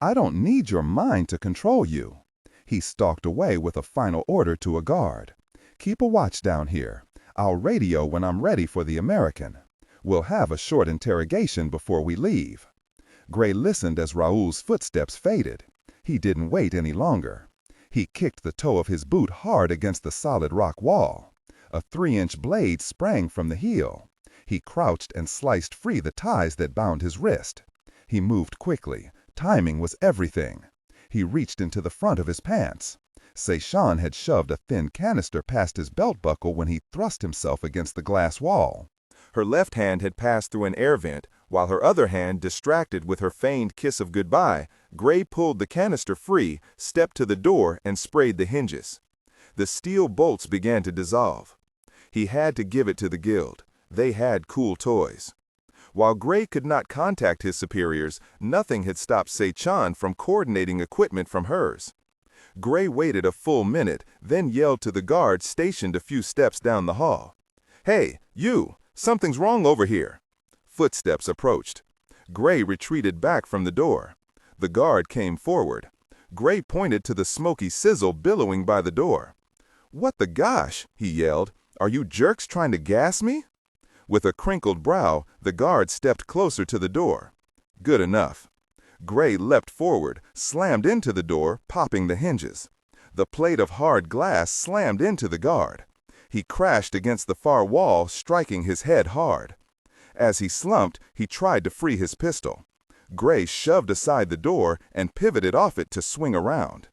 S3: I don't need your mind to control you." He stalked away with a final order to a guard. "Keep a watch down here. I'll radio when I'm ready for the American. We'll have a short interrogation before we leave." Gray listened as Raoul's footsteps faded. He didn't wait any longer. He kicked the toe of his boot hard against the solid rock wall. A 3-inch blade sprang from the heel. He crouched and sliced free the ties that bound his wrist. He moved quickly. Timing was everything. He reached into the front of his pants. Seishan had shoved a thin canister past his belt buckle when he thrust himself against the glass wall.
S1: Her left hand had passed through an air vent, while her other hand, distracted with her feigned kiss of goodbye, Gray pulled the canister free, stepped to the door, and sprayed the hinges. The steel bolts began to dissolve. He had to give it to the guild. They had cool toys. While Gray could not contact his superiors, nothing had stopped Seichan from coordinating equipment from hers. Gray waited a full minute, then yelled to the guard stationed a few steps down the hall. "Hey, you! Something's wrong over here." Footsteps approached. Gray retreated back from the door. The guard came forward. Gray pointed to the smoky sizzle billowing by the door. "What the gosh?" he yelled. "Are you jerks trying to gas me?" With a crinkled brow, the guard stepped closer to the door. Good enough. Gray leapt forward, slammed into the door, popping the hinges. The plate of hard glass slammed into the guard. He crashed against the far wall, striking his head hard. As he slumped, he tried to free his pistol. Gray shoved aside the door and pivoted off it to swing around.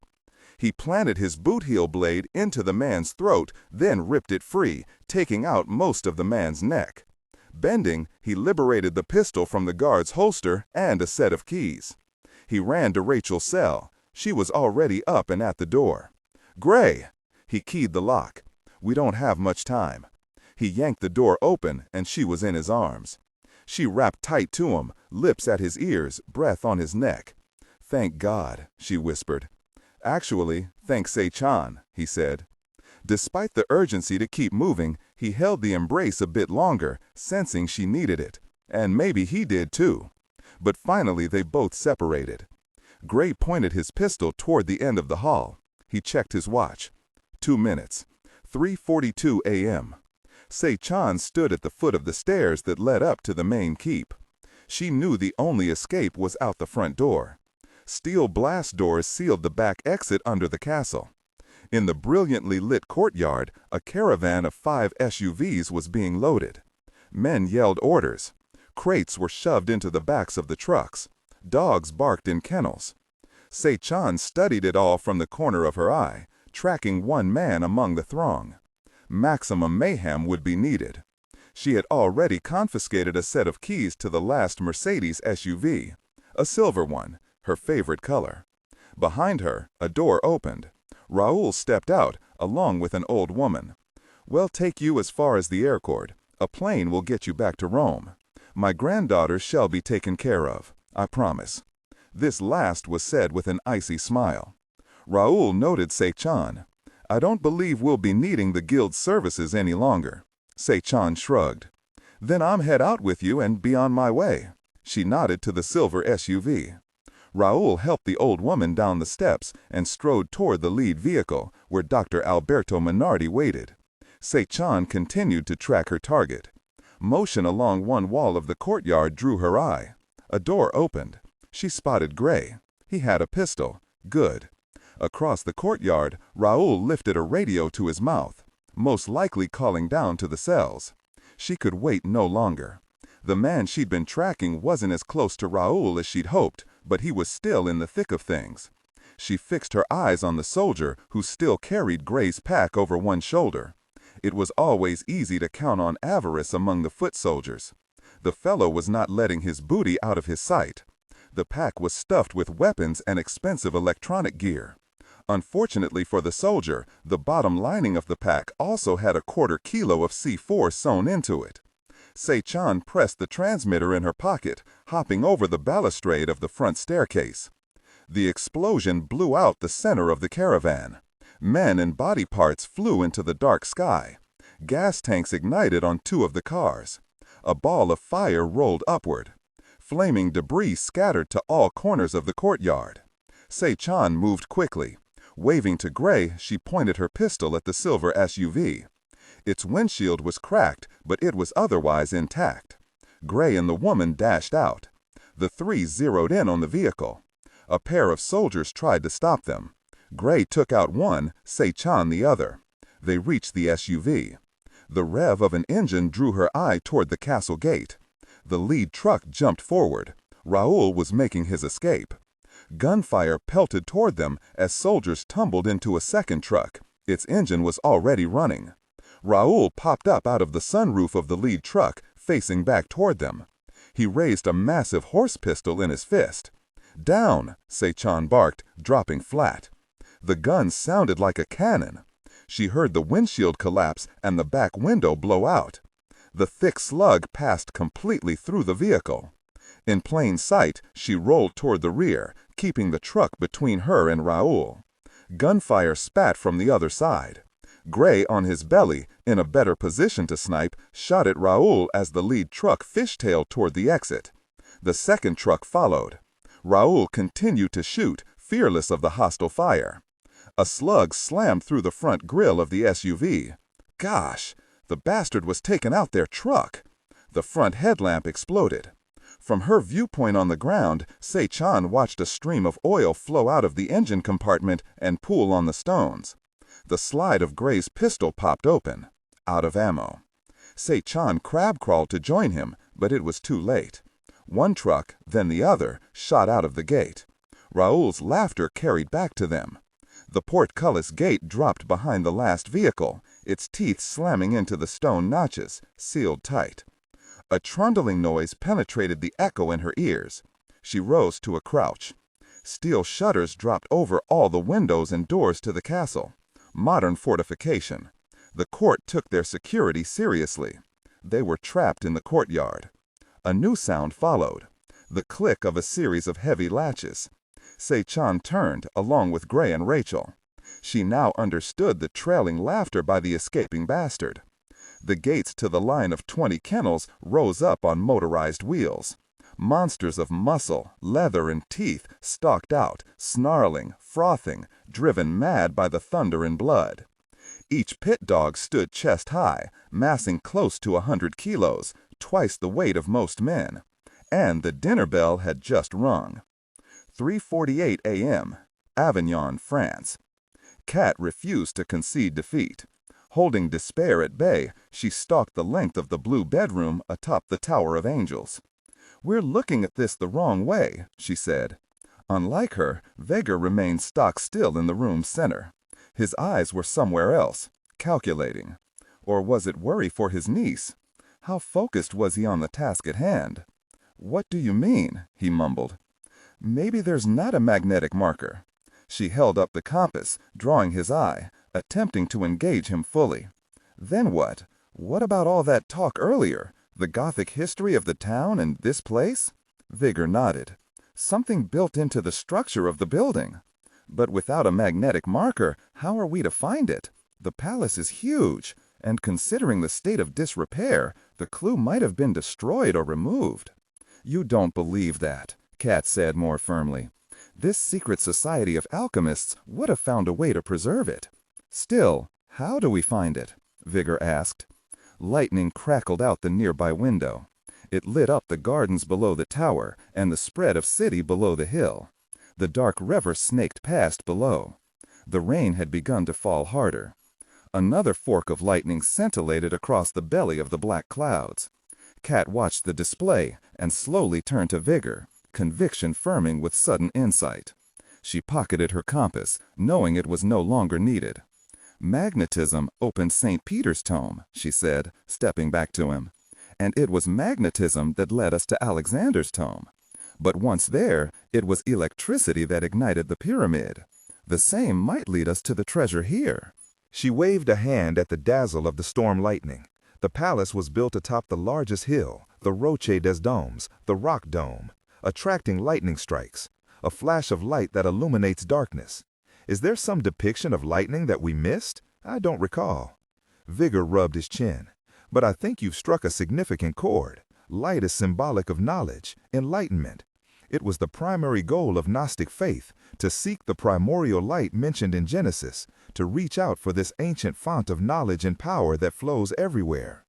S1: He planted his boot heel blade into the man's throat, then ripped it free, taking out most of the man's neck. Bending, he liberated the pistol from the guard's holster and a set of keys. He ran to Rachel's cell. She was already up and at the door. "Gray!" He keyed the lock. "We don't have much time." He yanked the door open, and she was in his arms. She wrapped tight to him, lips at his ears, breath on his neck. "Thank God," she whispered. "Actually, thank Seichan," he said. Despite the urgency to keep moving, he held the embrace a bit longer, sensing she needed it. And maybe he did too. But finally they both separated. Gray pointed his pistol toward the end of the hall. He checked his watch. 2 minutes. 3:42 a.m. Seichan stood at the foot of the stairs that led up to the main keep. She knew the only escape was out the front door. Steel blast doors sealed the back exit under the castle. In the brilliantly lit courtyard, a caravan of 5 SUVs was being loaded. Men yelled orders. Crates were shoved into the backs of the trucks. Dogs barked in kennels. Seichan studied it all from the corner of her eye, tracking one man among the throng. Maximum mayhem would be needed. She had already confiscated a set of keys to the last Mercedes SUV, a silver one, her favorite color. Behind her, a door opened. Raoul stepped out, along with an old woman. "We'll take you as far as the airport. A plane will get you back to Rome. My granddaughter shall be taken care of, I promise." This last was said with an icy smile. Raoul noted Seichan.
S3: I don't believe we'll be needing the guild's services any longer. Se-chan shrugged. Then I'm head out with you and be on my way. She nodded to the silver SUV. Raoul helped the old woman down the steps and strode toward the lead vehicle, where Dr. Alberto Minardi waited. Se-chan continued to track her target. Motion along one wall of the courtyard drew her eye. A door opened. She spotted Gray. He had a pistol. Good. Across the courtyard, Raoul lifted a radio to his mouth, most likely calling down to the cells. She could wait no longer. The man she'd been tracking wasn't as close to Raoul as she'd hoped, but he was still in the thick of things. She fixed her eyes on the soldier who still carried Gray's pack over one shoulder. It was always easy to count on avarice among the foot soldiers. The fellow was not letting his booty out of his sight. The pack was stuffed with weapons and expensive electronic gear. Unfortunately for the soldier, the bottom lining of the pack also had a quarter kilo of C4 sewn into it. Se-chan pressed the transmitter in her pocket, hopping over the balustrade of the front staircase. The explosion blew out the center of the caravan. Men and body parts flew into the dark sky. Gas tanks ignited on two of the cars. A ball of fire rolled upward. Flaming debris scattered to all corners of the courtyard. Se-chan moved quickly. Waving to Gray, she pointed her pistol at the silver SUV. Its windshield was cracked, but it was otherwise intact. Gray and the woman dashed out. The three zeroed in on the vehicle. A pair of soldiers tried to stop them. Gray took out one, Se-chan the other. They reached the SUV. The rev of an engine drew her eye toward the castle gate. The lead truck jumped forward. Raoul was making his escape. Gunfire pelted toward them as soldiers tumbled into a second truck. Its engine was already running. Raoul popped up out of the sunroof of the lead truck, facing back toward them. He raised a massive horse pistol in his fist. "Down!" Se-chan barked, dropping flat. The gun sounded like a cannon. She heard the windshield collapse and the back window blow out. The thick slug passed completely through the vehicle. In plain sight, she rolled toward the rear, keeping the truck between her and Raoul. Gunfire spat from the other side. Gray, on his belly, in a better position to snipe, shot at Raoul as the lead truck fishtailed toward the exit. The second truck followed. Raoul continued to shoot, fearless of the hostile fire. A slug slammed through the front grille of the SUV. Gosh, the bastard was taking out their truck. The front headlamp exploded. From her viewpoint on the ground, Se-chan watched a stream of oil flow out of the engine compartment and pool on the stones. The slide of Gray's pistol popped open. Out of ammo. Se-chan crab-crawled to join him, but it was too late. One truck, then the other, shot out of the gate. Raoul's laughter carried back to them. The portcullis gate dropped behind the last vehicle, its teeth slamming into the stone notches, sealed tight. A trundling noise penetrated the echo in her ears. She rose to a crouch. Steel shutters dropped over all the windows and doors to the castle. Modern fortification. The court took their security seriously. They were trapped in the courtyard. A new sound followed. The click of a series of heavy latches. Se-chan turned, along with Gray and Rachel. She now understood the trailing laughter by the escaping bastard. The gates to the line of 20 kennels rose up on motorized wheels. Monsters of muscle, leather, and teeth stalked out, snarling, frothing, driven mad by the thunder and blood. Each pit dog stood chest high, massing close to 100 kilos, twice the weight of most men. And the dinner bell had just rung. 3:48 a.m., Avignon, France. Kat refused to concede defeat. Holding despair at bay, she stalked the length of the blue bedroom atop the Tower of Angels. "We're looking at this the wrong way," she said. Unlike her, Vega remained stock still in the room's center. His eyes were somewhere else, calculating. Or was it worry for his niece? How focused was he on the task at hand? "What do you mean?" he mumbled. "Maybe there's not a magnetic marker." She held up the compass, drawing his eye, attempting to engage him fully. "Then what? What about all that talk earlier? The Gothic history of the town and this place?" Vigor nodded. "Something built into the structure of the building." But without a magnetic marker, how are we to find it? The palace is huge, and considering the state of disrepair, the clue might have been destroyed or removed. You don't believe that, Cat said more firmly. This secret society of alchemists would have found a way to preserve it. Still, how do we find it? Vigor asked. Lightning crackled out the nearby window. It lit up the gardens below the tower and the spread of city below the hill. The dark river snaked past below. The rain had begun to fall harder. Another fork of lightning scintillated across the belly of the black clouds. Cat watched the display and slowly turned to Vigor, conviction firming with sudden insight. She pocketed her compass, knowing it was no longer needed. Magnetism opened St. Peter's tome, she said, stepping back to him. And it was magnetism that led us to Alexander's tome. But once there, it was electricity that ignited the pyramid. The same might lead us to the treasure here.
S1: She waved a hand at the dazzle of the storm lightning. The palace was built atop the largest hill, the Roche des Domes, the Rock Dome, attracting lightning strikes, a flash of light that illuminates darkness. Is there some depiction of lightning that we missed? I don't recall. Vigor rubbed his chin. But I think you've struck a significant chord. Light is symbolic of knowledge, enlightenment. It was the primary goal of Gnostic faith, to seek the primordial light mentioned in Genesis, to reach out for this ancient font of knowledge and power that flows everywhere.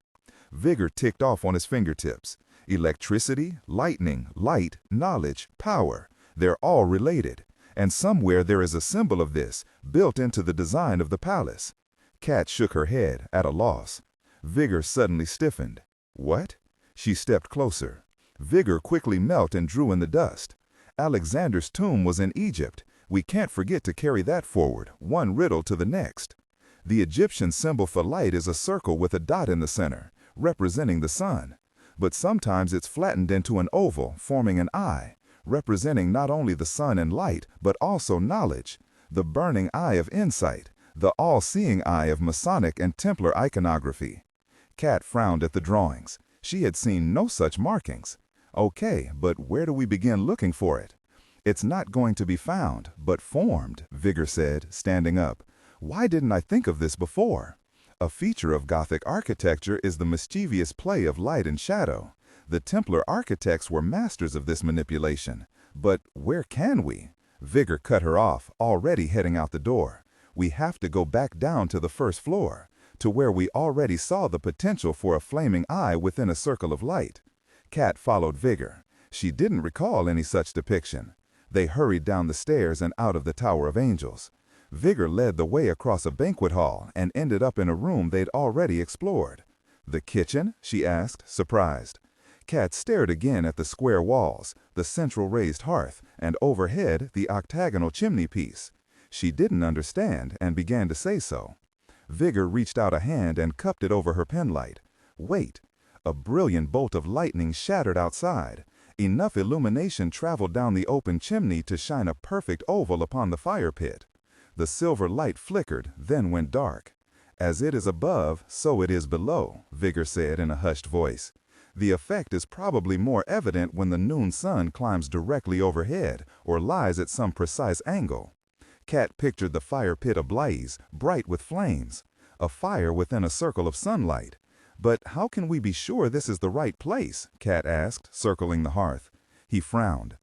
S1: Vigor ticked off on his fingertips. Electricity, lightning, light, knowledge, power. They're all related. And somewhere there is a symbol of this, built into the design of the palace. Cat shook her head, at a loss. Vigor suddenly stiffened. What? She stepped closer. Vigor quickly melted and drew in the dust. Alexander's tomb was in Egypt. We can't forget to carry that forward, one riddle to the next. The Egyptian symbol for light is a circle with a dot in the center, representing the sun. But sometimes it's flattened into an oval, forming an eye, representing not only the sun and light, but also knowledge, the burning eye of insight, the all-seeing eye of Masonic and Templar iconography. Cat frowned at the drawings. She had seen no such markings. Okay, but where do we begin looking for it? It's not going to be found, but formed, Vigor said, standing up. Why didn't I think of this before? A feature of Gothic architecture is the mischievous play of light and shadow. The Templar architects were masters of this manipulation. But where can we? Vigor cut her off, already heading out the door. We have to go back down to the first floor, to where we already saw the potential for a flaming eye within a circle of light. Cat followed Vigor. She didn't recall any such depiction. They hurried down the stairs and out of the Tower of Angels. Vigor led the way across a banquet hall and ended up in a room they'd already explored. The kitchen? She asked, surprised. Cat stared again at the square walls, the central raised hearth, and overhead the octagonal chimney piece. She didn't understand and began to say so. Vigor reached out a hand and cupped it over her penlight. Wait! A brilliant bolt of lightning shattered outside. Enough illumination traveled down the open chimney to shine a perfect oval upon the fire pit. The silver light flickered, then went dark. As it is above, so it is below, Vigor said in a hushed voice. The effect is probably more evident when the noon sun climbs directly overhead or lies at some precise angle. Cat pictured the fire pit ablaze, bright with flames, a fire within a circle of sunlight. But how can we be sure this is the right place? Cat asked, circling the hearth. He frowned.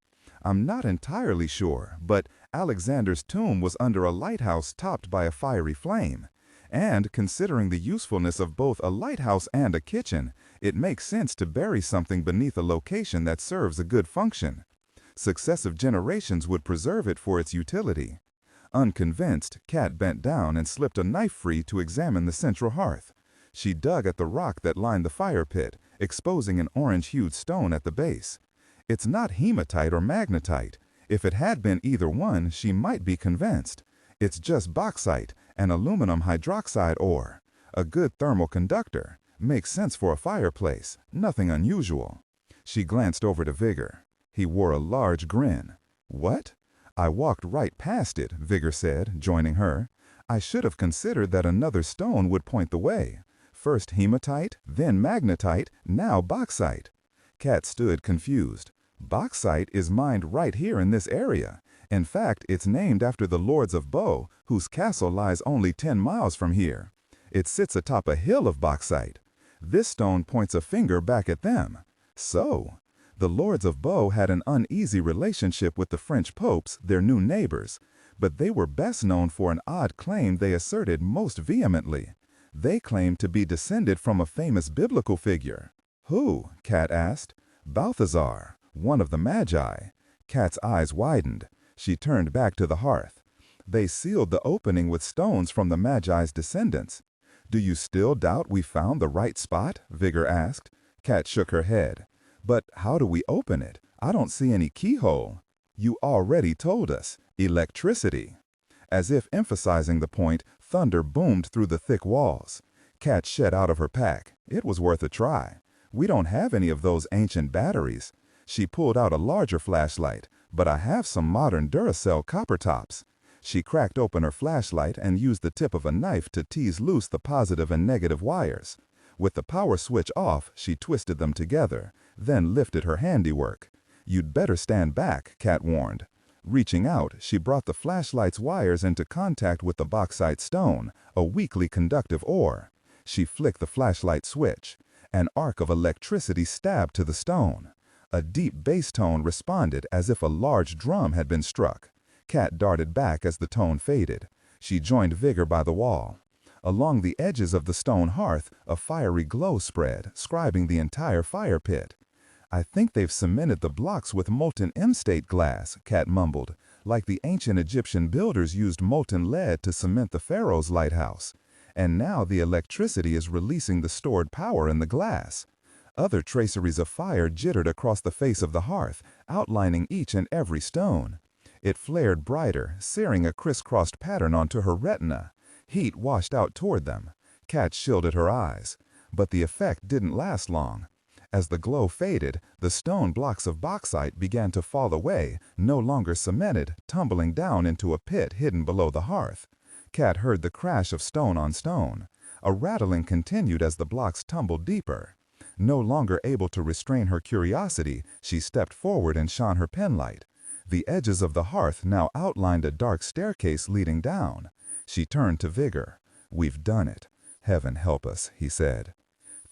S1: I'm not entirely sure, but Alexander's tomb was under a lighthouse topped by a fiery flame. And considering the usefulness of both a lighthouse and a kitchen, it makes sense to bury something beneath a location that serves a good function. Successive generations would preserve it for its utility. Unconvinced, Cat bent down and slipped a knife free to examine the central hearth. She dug at the rock that lined the fire pit, exposing an orange-hued stone at the base. It's not hematite or magnetite. If it had been either one, she might be convinced. It's just bauxite, an aluminum hydroxide ore. A good thermal conductor. Makes sense for a fireplace. Nothing unusual. She glanced over to Vigor. He wore a large grin. What? I walked right past it, Vigor said, joining her. I should have considered that another stone would point the way. First hematite, then magnetite, now bauxite. Cat stood confused. Bauxite is mined right here in this area.
S3: In fact, it's named after the Lords of Bo, whose castle lies only 10 miles from here. It sits atop a hill of bauxite. This stone points a finger back at them. So, the Lords of Bo had an uneasy relationship with the French popes, their new neighbors, but they were best known for an odd claim they asserted most vehemently. They claimed to be descended from a famous biblical figure. Who? Kat asked. Balthazar, one of the Magi. Kat's eyes widened. She turned back to the hearth. They sealed the opening with stones from the Magi's descendants. Do you still doubt we found the right spot? Vigor asked. Kat shook her head. But how do we open it? I don't see any keyhole. You already told us. Electricity. As if emphasizing the point, thunder boomed through the thick walls. Kat shed out of her pack. It was worth a try. We don't have any of those ancient batteries. She pulled out a larger flashlight, but I have some modern Duracell copper tops. She cracked open her flashlight and used the tip of a knife to tease loose the positive and negative wires. With the power switch off, she twisted them together, then lifted her handiwork. You'd better stand back, Kat warned. Reaching out, she brought the flashlight's wires into contact with the bauxite stone, a weakly conductive ore. She flicked the flashlight switch. An arc of electricity stabbed to the stone. A deep bass tone responded as if a large drum had been struck. Kat darted back as the tone faded. She joined Vigor by the wall. Along the edges of the stone hearth, a fiery glow spread, scribing the entire fire pit. I think they've cemented the blocks with molten M-state glass, Kat mumbled, like the ancient Egyptian builders used molten lead to cement the pharaoh's lighthouse. And now the electricity is releasing the stored power in the glass. Other traceries of fire jittered across the face of the hearth, outlining each and every stone. It flared brighter, searing a crisscrossed pattern onto her retina. Heat washed out toward them. Kat shielded her eyes. But the effect didn't last long. As the glow faded, the stone blocks of bauxite began to fall away, no longer cemented, tumbling down into a pit hidden below the hearth. Kat heard the crash of stone on stone. A rattling continued as the blocks tumbled deeper. No longer able to restrain her curiosity, she stepped forward and shone her penlight. The edges of the hearth now outlined a dark staircase leading down. She turned to Vigor. We've done it. Heaven help us, he said.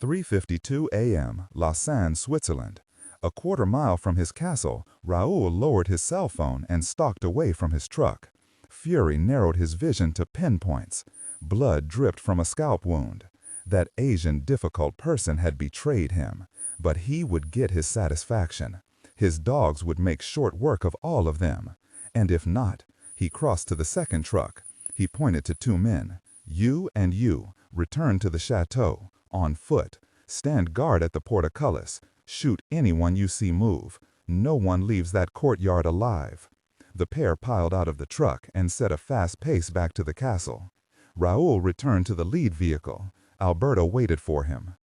S3: 3:52 a.m., Lausanne, Switzerland. A quarter mile from his castle, Raoul lowered his cell phone and stalked away from his truck. Fury narrowed his vision to pinpoints. Blood dripped from a scalp wound. That Asian difficult person had betrayed him, but he would get his satisfaction. His dogs would make short work of all of them. And if not, he crossed to the second truck. He pointed to 2 men. You and you, return to the chateau, on foot. Stand guard at the portcullis. Shoot anyone you see move. No one leaves that courtyard alive. The pair piled out of the truck and set a fast pace back to the castle. Raoul returned to the lead vehicle. Alberto waited for him.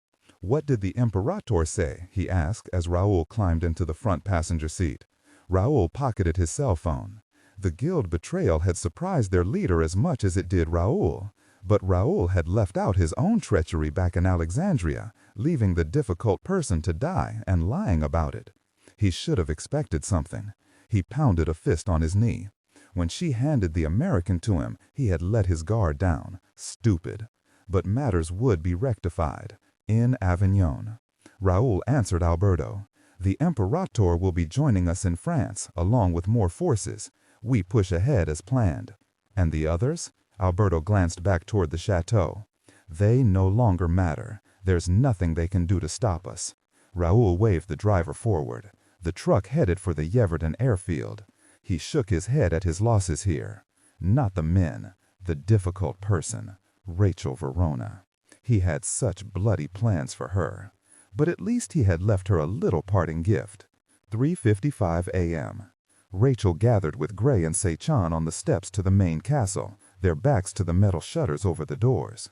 S3: What did the Imperator say? He asked as Raoul climbed into the front passenger seat. Raoul pocketed his cell phone. The guild betrayal had surprised their leader as much as it did Raoul. But Raoul had left out his own treachery back in Alexandria, leaving the difficult person to die and lying about it. He should have expected something. He pounded a fist on his knee. When she handed the American to him, he had let his guard down. Stupid. But matters would be rectified. In Avignon. Raoul answered Alberto. The Imperator will be joining us in France, along with more forces. We push ahead as planned. And the others? Alberto glanced back toward the chateau. They no longer matter. There's nothing they can do to stop us. Raoul waved the driver forward. The truck headed for the Yeverton airfield. He shook his head at his losses here. Not the men, the difficult person, Rachel Verona. He had such bloody plans for her. But at least he had left her a little parting gift. 3:55 a.m. Rachel gathered with Gray and Seychan on the steps to the main castle, their backs to the metal shutters over the doors.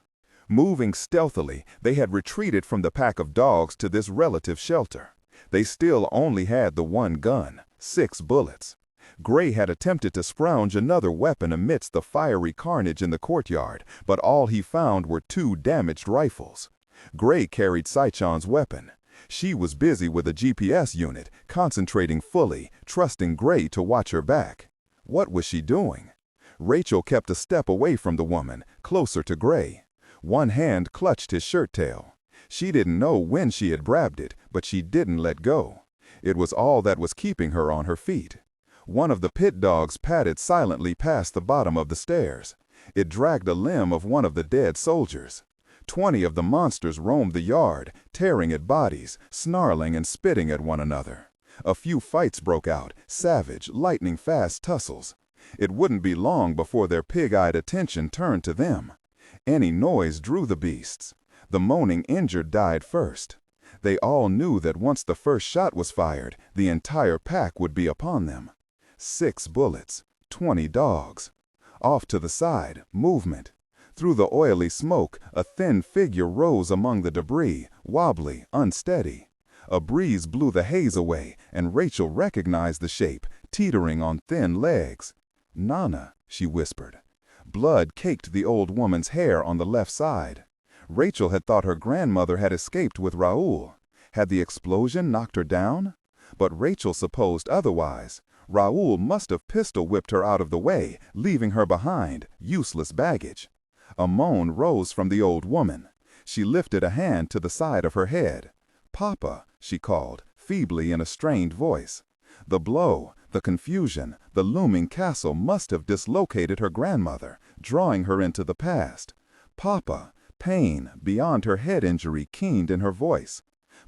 S1: Moving stealthily, they had retreated from the pack of dogs to this relative shelter. They still only had the one gun, 6 bullets. Gray had attempted to scrounge another weapon amidst the fiery carnage in the courtyard, but all he found were 2 damaged rifles. Gray carried Seychan's weapon. She was busy with a GPS unit, concentrating fully, trusting Gray to watch her back. What was she doing? Rachel kept a step away from the woman, closer to Gray. One hand clutched his shirt tail. She didn't know when she had grabbed it, but she didn't let go. It was all that was keeping her on her feet. One of the pit dogs padded silently past the bottom of the stairs. It dragged a limb of one of the dead soldiers. 20 of the monsters roamed the yard, tearing at bodies, snarling and spitting at one another. A few fights broke out, savage, lightning-fast tussles. It wouldn't be long before their pig-eyed attention turned to them. Any noise drew the beasts. The moaning injured died first. They all knew that once the first shot was fired, the entire pack would be upon them. 6 bullets, 20 dogs. Off to the side, movement. Through the oily smoke, a thin figure rose among the debris, wobbly, unsteady. A breeze blew the haze away, and Rachel recognized the shape, teetering on thin legs. "Nana," she whispered. Blood caked the old woman's hair on the left side. Rachel had thought her grandmother had escaped with Raoul. Had the explosion knocked her down? But Rachel supposed otherwise. Raoul must have pistol-whipped her out of the way, leaving her behind, useless baggage. A moan rose from the old woman. She lifted a hand to the side of her head. "Papa," she called, feebly in a strained voice. The blow, the confusion, the looming castle must have dislocated her grandmother, drawing her into the past. "Papa," pain beyond her head injury keened in her voice.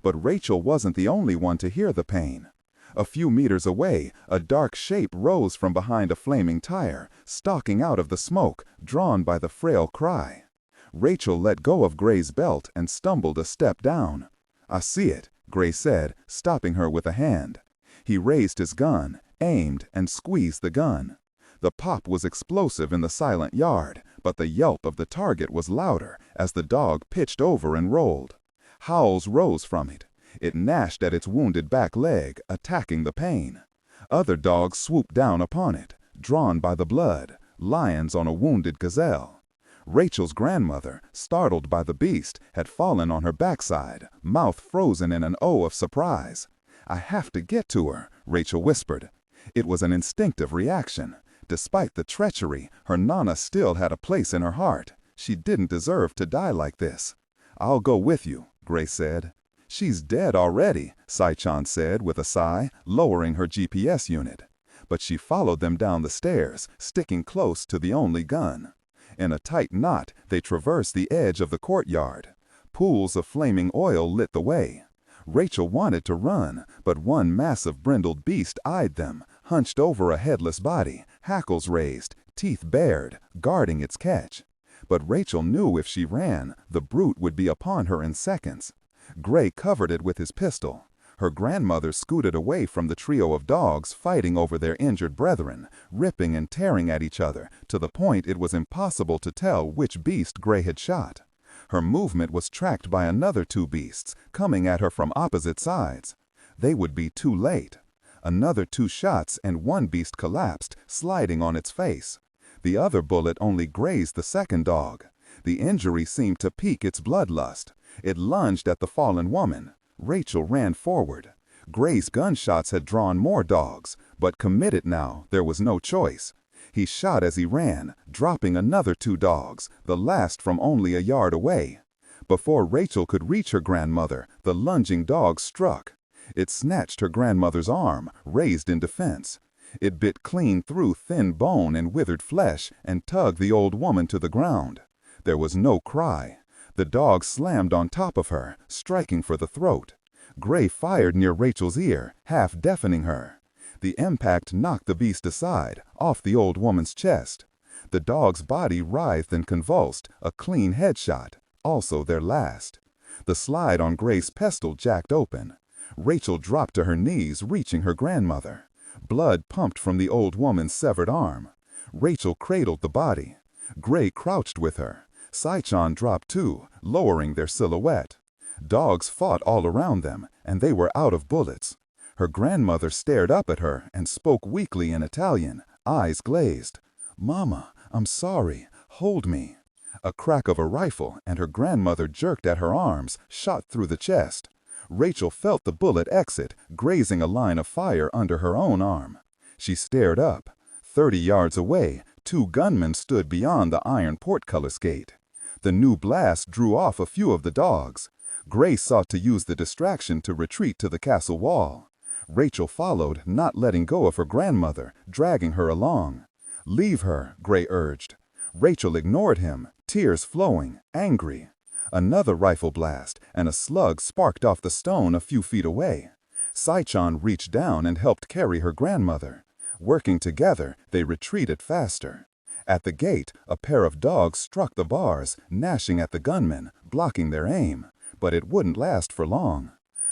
S1: But Rachel wasn't the only one to hear the pain. A few meters away, a dark shape rose from behind a flaming tire, stalking out of the smoke, drawn by the frail cry. Rachel let go of Gray's belt and stumbled a step down. "I see it," Gray said, stopping her with a hand. He raised his gun, aimed, and squeezed the gun. The pop was explosive in the silent yard, but the yelp of the target was louder as the dog pitched over and rolled. Howls rose from it. It gnashed at its wounded back leg, attacking the pain. Other dogs swooped down upon it, drawn by the blood, lions on a wounded gazelle. Rachel's grandmother, startled by the beast, had fallen on her backside, mouth frozen in an O of surprise. "I have to get to her," Rachel whispered. It was an instinctive reaction. Despite the treachery, her Nana still had a place in her heart. She didn't deserve to die like this. "I'll go with you," Gray said. "She's dead already," Saichan said with a sigh, lowering her GPS unit. But she followed them down the stairs, sticking close to the only gun. In a tight knot, they traversed the edge of the courtyard. Pools of flaming oil lit the way. Rachel wanted to run, but one massive brindled beast eyed them, hunched over a headless body, hackles raised, teeth bared, guarding its catch. But Rachel knew if she ran, the brute would be upon her in seconds. Gray covered it with his pistol. Her grandmother scooted away from the trio of dogs fighting over their injured brethren, ripping and tearing at each other, to the point it was impossible to tell which beast Gray had shot. Her movement was tracked by another 2 beasts, coming at her from opposite sides. They would be too late. Another 2 shots and one beast collapsed, sliding on its face. The other bullet only grazed the second dog. The injury seemed to pique its bloodlust. It lunged at the fallen woman. Rachel ran forward. Gray's gunshots had drawn more dogs, but committed now, there was no choice. He shot as he ran, dropping another 2 dogs, the last from only a yard away. Before Rachel could reach her grandmother, the lunging dog struck. It snatched her grandmother's arm, raised in defense. It bit clean through thin bone and withered flesh and tugged the old woman to the ground. There was no cry. The dog slammed on top of her, striking for the throat. Gray fired near Rachel's ear, half deafening her. The impact knocked the beast aside, off the old woman's chest. The dog's body writhed and convulsed, a clean headshot, also their last. The slide on Gray's pistol jacked open. Rachel dropped to her knees, reaching her grandmother. Blood pumped from the old woman's severed arm. Rachel cradled the body. Gray crouched with her. Saichan dropped too, lowering their silhouette. Dogs fought all around them, and they were out of bullets. Her grandmother stared up at her and spoke weakly in Italian, eyes glazed. "Mama, I'm sorry. Hold me." A crack of a rifle, and her grandmother jerked at her arms, shot through the chest. Rachel felt the bullet exit, grazing a line of fire under her own arm. She stared up.
S3: 30 yards away, 2 gunmen stood beyond the iron portcullis gate. The new blast drew off a few of the dogs. Gray sought to use the distraction to retreat to the castle wall. Rachel followed, not letting go of her grandmother, dragging her along. "Leave her," Gray urged. Rachel ignored him, tears flowing, angry. Another rifle blast, and a slug sparked off the stone a few feet away. Saichan reached down and helped carry her grandmother. Working together, they retreated faster. At the gate, a pair of dogs struck the bars, gnashing at the gunmen, blocking their aim. But it wouldn't last for long.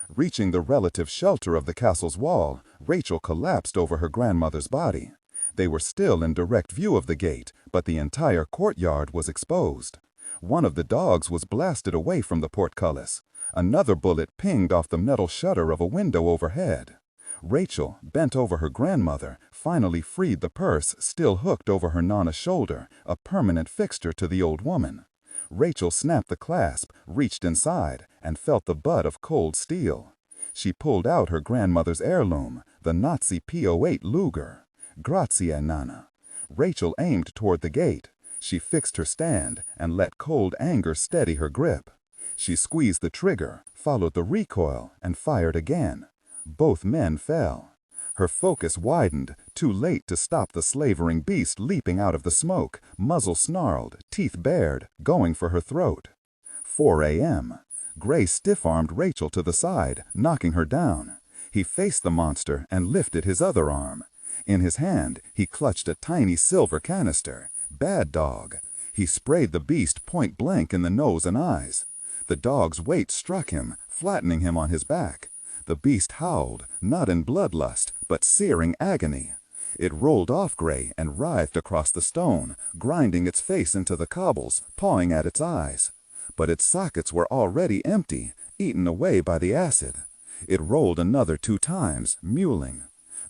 S3: Reaching the relative shelter of the castle's wall, Rachel collapsed over her grandmother's body. They were still in direct view of the gate, but the entire courtyard was exposed. One of the dogs was blasted away from the portcullis. Another bullet pinged off the metal shutter of a window overhead. Rachel, bent over her grandmother, finally freed the purse still hooked over her Nana's shoulder, a permanent fixture to the old woman. Rachel snapped the clasp, reached inside, and felt the butt of cold steel. She pulled out her grandmother's heirloom, the Nazi P08 Luger. "Grazie, Nana." Rachel aimed toward the gate. She fixed her stand and let cold anger steady her grip. She squeezed the trigger, followed the recoil, and fired again. Both men fell. Her focus widened, too late to stop the slavering beast leaping out of the smoke, muzzle snarled, teeth bared, going for her throat. 4 a.m. Gray stiff-armed Rachel to the side, knocking her down. He faced the monster and lifted his other arm. In his hand, he clutched a tiny silver canister. Bad dog. He sprayed the beast point blank in the nose and eyes. The dog's weight struck him, flattening him on his back. The beast howled, not in bloodlust, but searing agony. It rolled off Gray and writhed across the stone, grinding its face into the cobbles, pawing at its eyes. But its sockets were already empty, eaten away by the acid. It rolled another 2 times, mewling.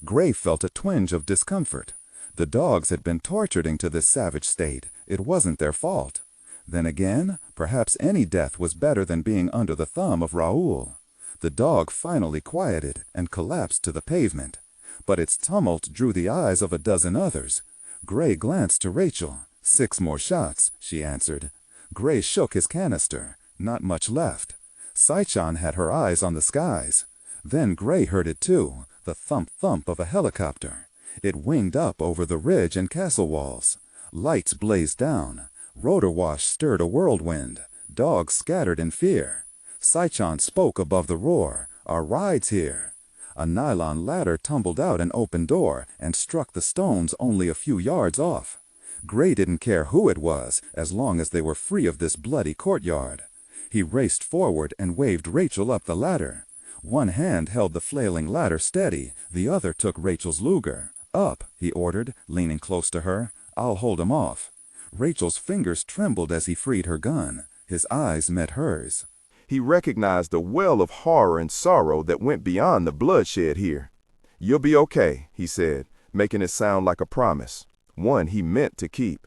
S3: Gray felt a twinge of discomfort. The dogs had been tortured into this savage state. It wasn't their fault. Then again, perhaps any death was better than being under the thumb of Raoul. The dog finally quieted and collapsed to the pavement. But its tumult drew the eyes of a dozen others. Gray glanced to Rachel. 6 more shots, she answered. Gray shook his canister. Not much left. Saichan had her eyes on the skies. Then Gray heard it too, the thump-thump of a helicopter. It winged up over the ridge and castle walls. Lights blazed down. Rotor wash stirred a whirlwind. Dogs scattered in fear. Saichan spoke above the roar. "Our ride's here." A nylon ladder tumbled out an open door and struck the stones only a few yards off. Gray didn't care who it was, as long as they were free of this bloody courtyard. He raced forward and waved Rachel up the ladder. One hand held the flailing ladder steady, the other took Rachel's Luger. "Up," he ordered, leaning close to her. "I'll hold him off." Rachel's fingers trembled as he freed her gun. His eyes met hers.
S1: He recognized a well of horror and sorrow that went beyond the bloodshed here. "You'll be okay," he said, making it sound like a promise, one he meant to keep.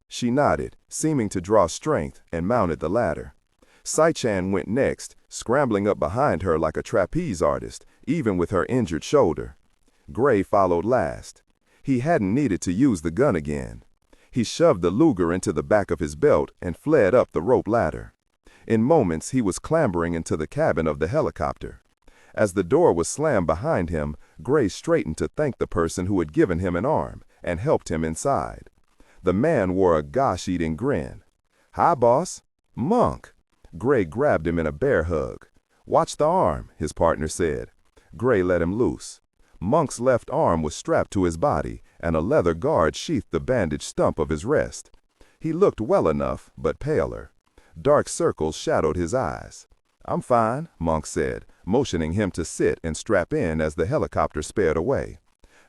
S1: She nodded, seeming to draw strength, and mounted the ladder. Saichan went next, scrambling up behind her like a trapeze artist, even with her injured shoulder. Gray followed last. He hadn't needed to use the gun again. He shoved the Luger into the back of his belt and fled up the rope ladder. In moments, he was clambering into the cabin of the helicopter. As the door was slammed behind him, Gray straightened to thank the person who had given him an arm and helped him inside. The man wore a gosh-eating grin. "Hi, boss." "Monk." Gray grabbed him in a bear hug. "Watch the arm," his partner said. Gray let him loose. Monk's left arm was strapped to his body, and a leather guard sheathed the bandaged stump of his wrist. He looked well enough, but paler. Dark circles shadowed his eyes. "I'm fine," Monk said, motioning him to sit and strap in as the helicopter sped away.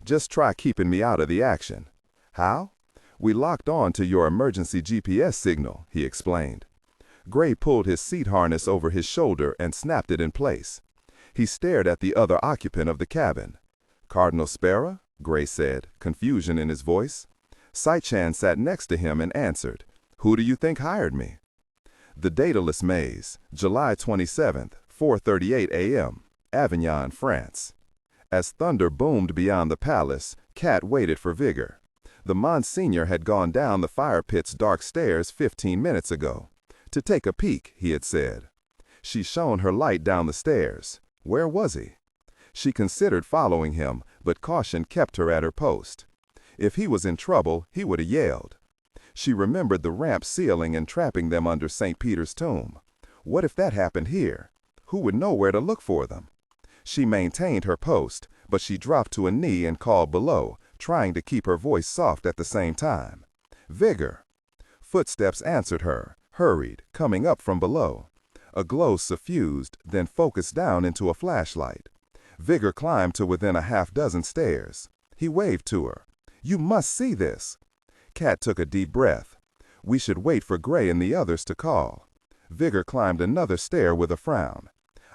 S1: "Just try keeping me out of the action." "How?" "We locked on to your emergency GPS signal," he explained. Gray pulled his seat harness over his shoulder and snapped it in place. He stared at the other occupant of the cabin. "Cardinal Spera?" Gray said, confusion in his voice. Saichan sat next to him and answered, "Who do you think hired me?" The Daedalus Maze, July 27th, 4:38 a.m., Avignon, France. As thunder boomed beyond the palace, Cat waited for vigor.
S2: The Monsignor had gone down the fire pit's dark stairs 15 minutes ago. To take a peek, he had said. She shone her light down the stairs. Where was he? She considered following him, but caution kept her at her post. If he was in trouble, he would have yelled. She remembered the ramp sealing and trapping them under St. Peter's tomb. What if that happened here? Who would know where to look for them? She maintained her post, but she dropped to a knee and called below, trying to keep her voice soft at the same time. Vigor! Footsteps answered her, hurried, coming up from below. A glow suffused, then focused down into a flashlight. Vigor climbed to within a half-dozen stairs. He waved to her. "You must see this." Cat took a deep breath. "We should wait for Gray and the others to call." Vigor climbed another stair with a frown.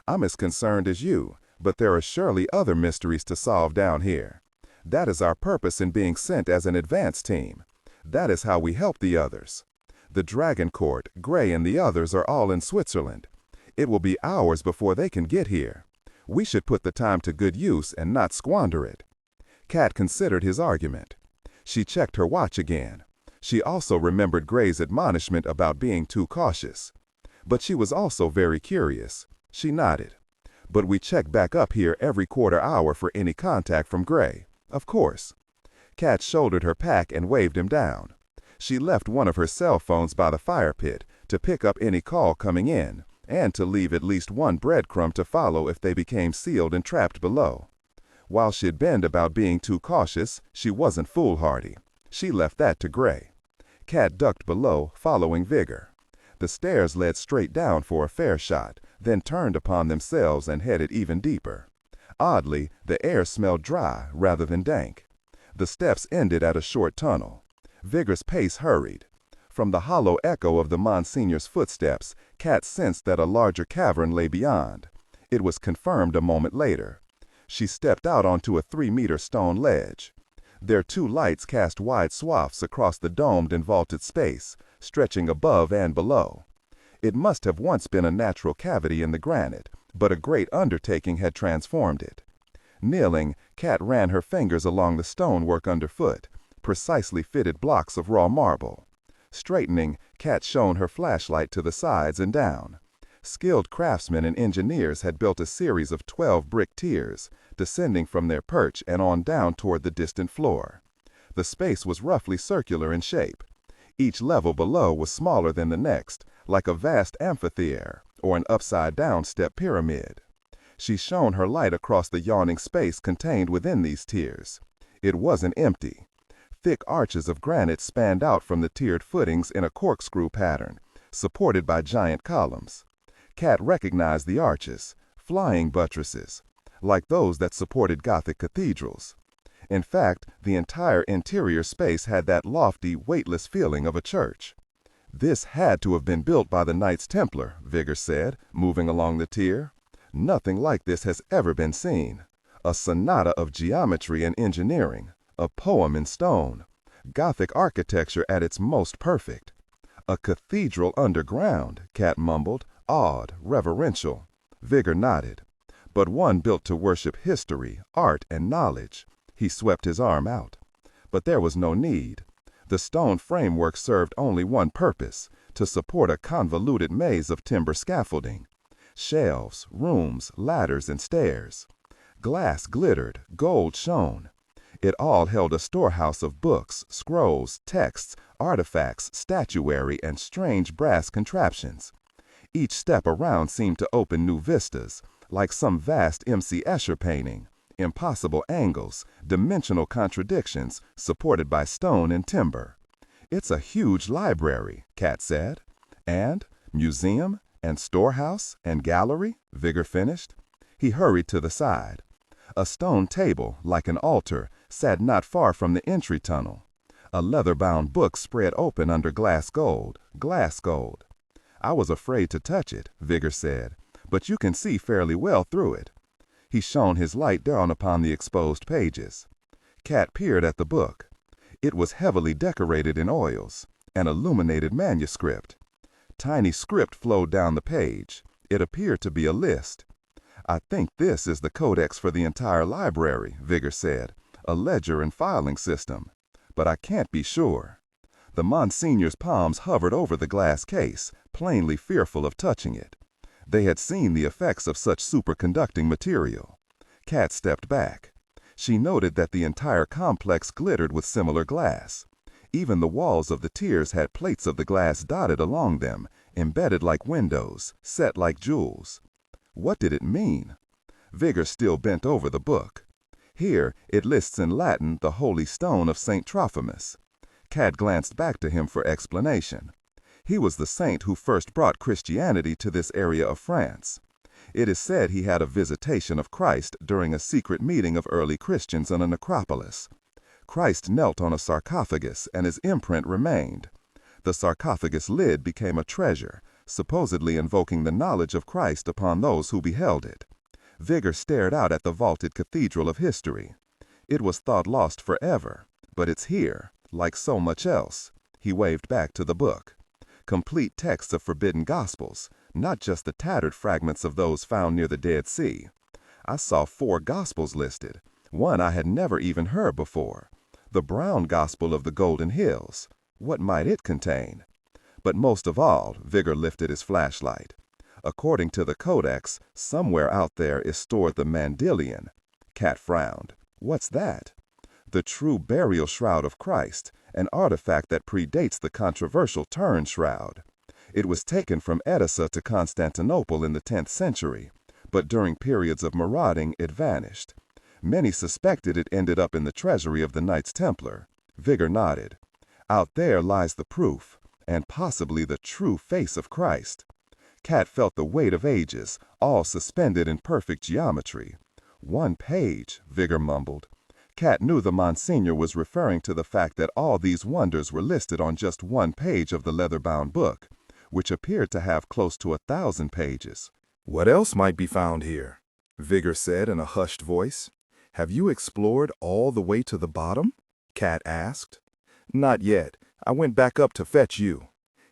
S2: "I'm as concerned as you, but there are surely other mysteries to solve down here. That is our purpose in being sent as an advance team. That is how we help the others. The Dragon Court, Gray, and the others are all in Switzerland. It will be hours before they can get here. We should put the time to good use and not squander it." Cat considered his argument. She checked her watch again. She also remembered Gray's admonishment about being too cautious. But she was also very curious. She nodded. "But we check back up here every quarter hour for any contact from Gray. Of course." Cat shouldered her pack and waved him down. She left one of her cell phones by the fire pit to pick up any call coming in, and to leave at least one breadcrumb to follow if they became sealed and trapped below. While she'd been about being too cautious, she wasn't foolhardy. She left that to Gray. Cat ducked below, following Vigor. The stairs led straight down for a fair shot, then turned upon themselves and headed even deeper. Oddly, the air smelled dry rather than dank. The steps ended at a short tunnel. Vigor's pace hurried. From the hollow echo of the Monsignor's footsteps, Cat sensed that a larger cavern lay beyond. It was confirmed a moment later. She stepped out onto a 3-meter stone ledge. Their two lights cast wide swaths across the domed and vaulted space, stretching above and below. It must have once been a natural cavity in the granite, but a great undertaking had transformed it. Kneeling, Cat ran her fingers along the stonework underfoot, precisely fitted blocks of raw marble. Straightening, Cat shone her flashlight to the sides and down. Skilled craftsmen and engineers had built a series of 12 brick tiers, descending from their perch and on down toward the distant floor. The space was roughly circular in shape. Each level below was smaller than the next, like a vast amphitheater or an upside-down step pyramid. She shone her light across the yawning space contained within these tiers. It wasn't empty. Thick arches of granite spanned out from the tiered footings in a corkscrew pattern, supported by giant columns. Cat recognized the arches, flying buttresses, like those that supported Gothic cathedrals. In fact, the entire interior space had that lofty, weightless feeling of a church. "This had to have been built by the Knights Templar," Vigor said, moving along the tier. "Nothing like this has ever been seen. A sonata of geometry and engineering, a poem in stone, Gothic architecture at its most perfect." "A cathedral underground," Cat mumbled, awed, reverential. Vigor nodded. "But one built to worship history, art, and knowledge." He swept his arm out. But there was no need. The stone framework served only one purpose, to support a convoluted maze of timber scaffolding. Shelves, rooms, ladders, and stairs. Glass glittered, gold shone. It all held a storehouse of books, scrolls, texts, artifacts, statuary, and strange brass contraptions. Each step around seemed to open new vistas, like some vast M.C. Escher painting. Impossible angles, dimensional contradictions, supported by stone and timber. "It's a huge library," Cat said. "And museum, and storehouse, and gallery," Vigor finished. He hurried to the side. A stone table, like an altar, sat not far from the entry tunnel. A leather-bound book spread open under glass gold, glass gold. "I was afraid to touch it," Vigor said, "but you can see fairly well through it." He shone his light down upon the exposed pages. Cat peered at the book. It was heavily decorated in oils, an illuminated manuscript. Tiny script flowed down the page. It appeared to be a list. "I think this is the codex for the entire library," Vigor said, "a ledger and filing system."
S3: but I can't be sure." The Monsignor's palms hovered over the glass case, plainly fearful of touching it. They had seen the effects of such superconducting material. Kat stepped back. She noted that the entire complex glittered with similar glass. Even the walls of the tiers had plates of the glass dotted along them, embedded like windows, set like jewels. What did it mean? Vigor still bent over the book. Here, it lists in Latin the holy stone of St. Trophimus. Kat glanced back to him for explanation. He was the saint who first brought Christianity to this area of France. It is said he had a visitation of Christ during a secret meeting of early Christians on a necropolis. Christ knelt on a sarcophagus and his imprint remained. The sarcophagus lid became a treasure, supposedly invoking the knowledge of Christ upon those who beheld it. Vigor stared out at the vaulted cathedral of history. It was thought lost forever, but it's here, like so much else. He waved back to the book. Complete texts of forbidden gospels, not just the tattered fragments of those found near the Dead Sea. I saw 4 gospels listed, one I had never even heard before. The Brown Gospel of the Golden Hills. What might it contain? But most of all, Vigor lifted his flashlight. According to the Codex, somewhere out there is stored the Mandilion. Kat frowned. What's that? The true burial shroud of Christ, an artifact that predates the controversial Turin shroud. It was taken from Edessa to Constantinople in the 10th century, but during periods of marauding it vanished. Many suspected it ended up in the treasury of the Knights Templar. Vigor nodded. Out there lies the proof, and possibly the true face of Christ. Kat felt the weight of ages, all suspended in perfect geometry. 1 page, Vigor mumbled. Kat knew the Monsignor was referring to the fact that all these wonders were listed on just 1 page of the leather-bound book, which appeared to have close to 1,000 pages.
S1: "What else might be found here?" Vigor said in a hushed voice. "Have you explored all the way to the bottom?" Kat asked. "Not yet. I went back up to fetch you."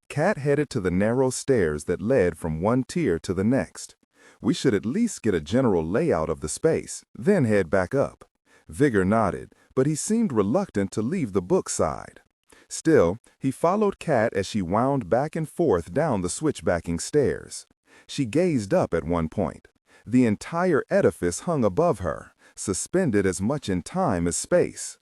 S1: Kat headed to the narrow stairs that led from one tier to the next. "We should at least get a general layout of the space, then head back up." Vigor nodded, but he seemed reluctant to leave the book side. Still, he followed Kat as she wound back and forth down the switchbacking stairs. She gazed up at one point. The entire edifice hung above her, suspended as much in time as space.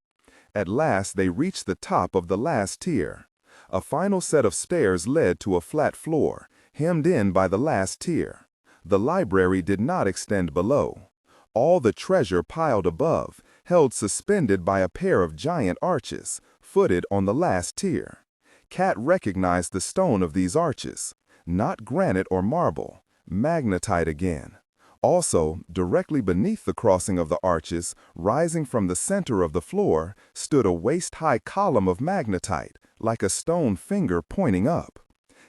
S1: At last they reached the top of the last tier. A final set of stairs led to a flat floor, hemmed in by the last tier. The library did not extend below. All the treasure piled above, held suspended by a pair of giant arches, footed on the last tier. Kat recognized the stone of these arches. Not granite or marble, magnetite again. Also, directly beneath the crossing of the arches, rising from the center of the floor, stood a waist-high column of magnetite, like a stone finger pointing up.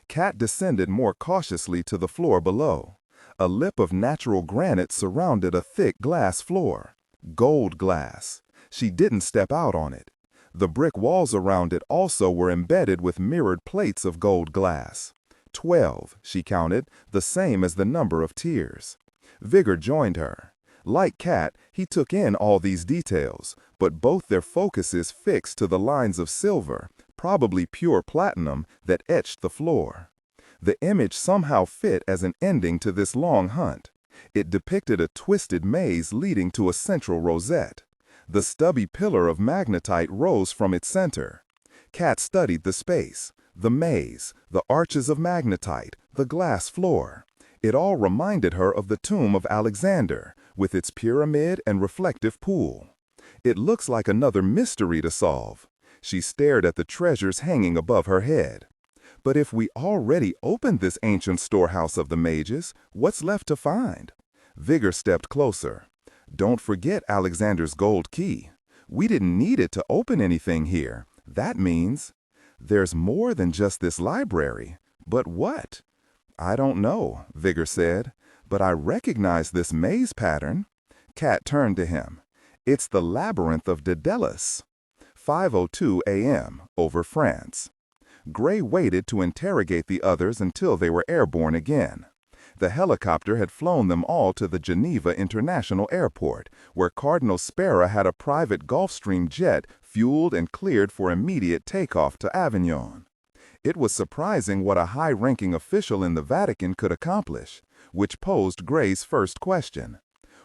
S1: Kat descended more cautiously to the floor below. A lip of natural granite surrounded a thick glass floor. Gold glass. She didn't step out on it. The brick walls around it also were embedded with mirrored plates of gold glass. 12, she counted, the same as the number of tiers. Vigor joined her. Like Kat, he took in all these details, but both their focuses fixed to the lines of silver, probably pure platinum, that etched the floor. The image somehow fit as an ending to this long hunt. It depicted a twisted maze leading to a central rosette. The stubby pillar of magnetite rose from its center. Kat studied the space, the maze, the arches of magnetite, the glass floor. It all reminded her of the tomb of Alexander, with its pyramid and reflective pool. It looks like another mystery to solve. She stared at the treasures hanging above her head. But if we already opened this ancient storehouse of the mages, what's left to find? Vigor stepped closer. Don't forget Alexander's gold key. We didn't need it to open anything here. That means there's more than just this library. But what? I don't know, Vigor said, but I recognize this maze pattern. Kat turned to him. It's the Labyrinth of Daedalus. 5:02 a.m. over France. Gray waited to interrogate the others until they were airborne again.
S3: The helicopter had flown them all to the Geneva International Airport, where Cardinal Spera had a private Gulfstream jet fueled and cleared for immediate takeoff to Avignon. It was surprising what a high-ranking official in the Vatican could accomplish, which posed Gray's first question.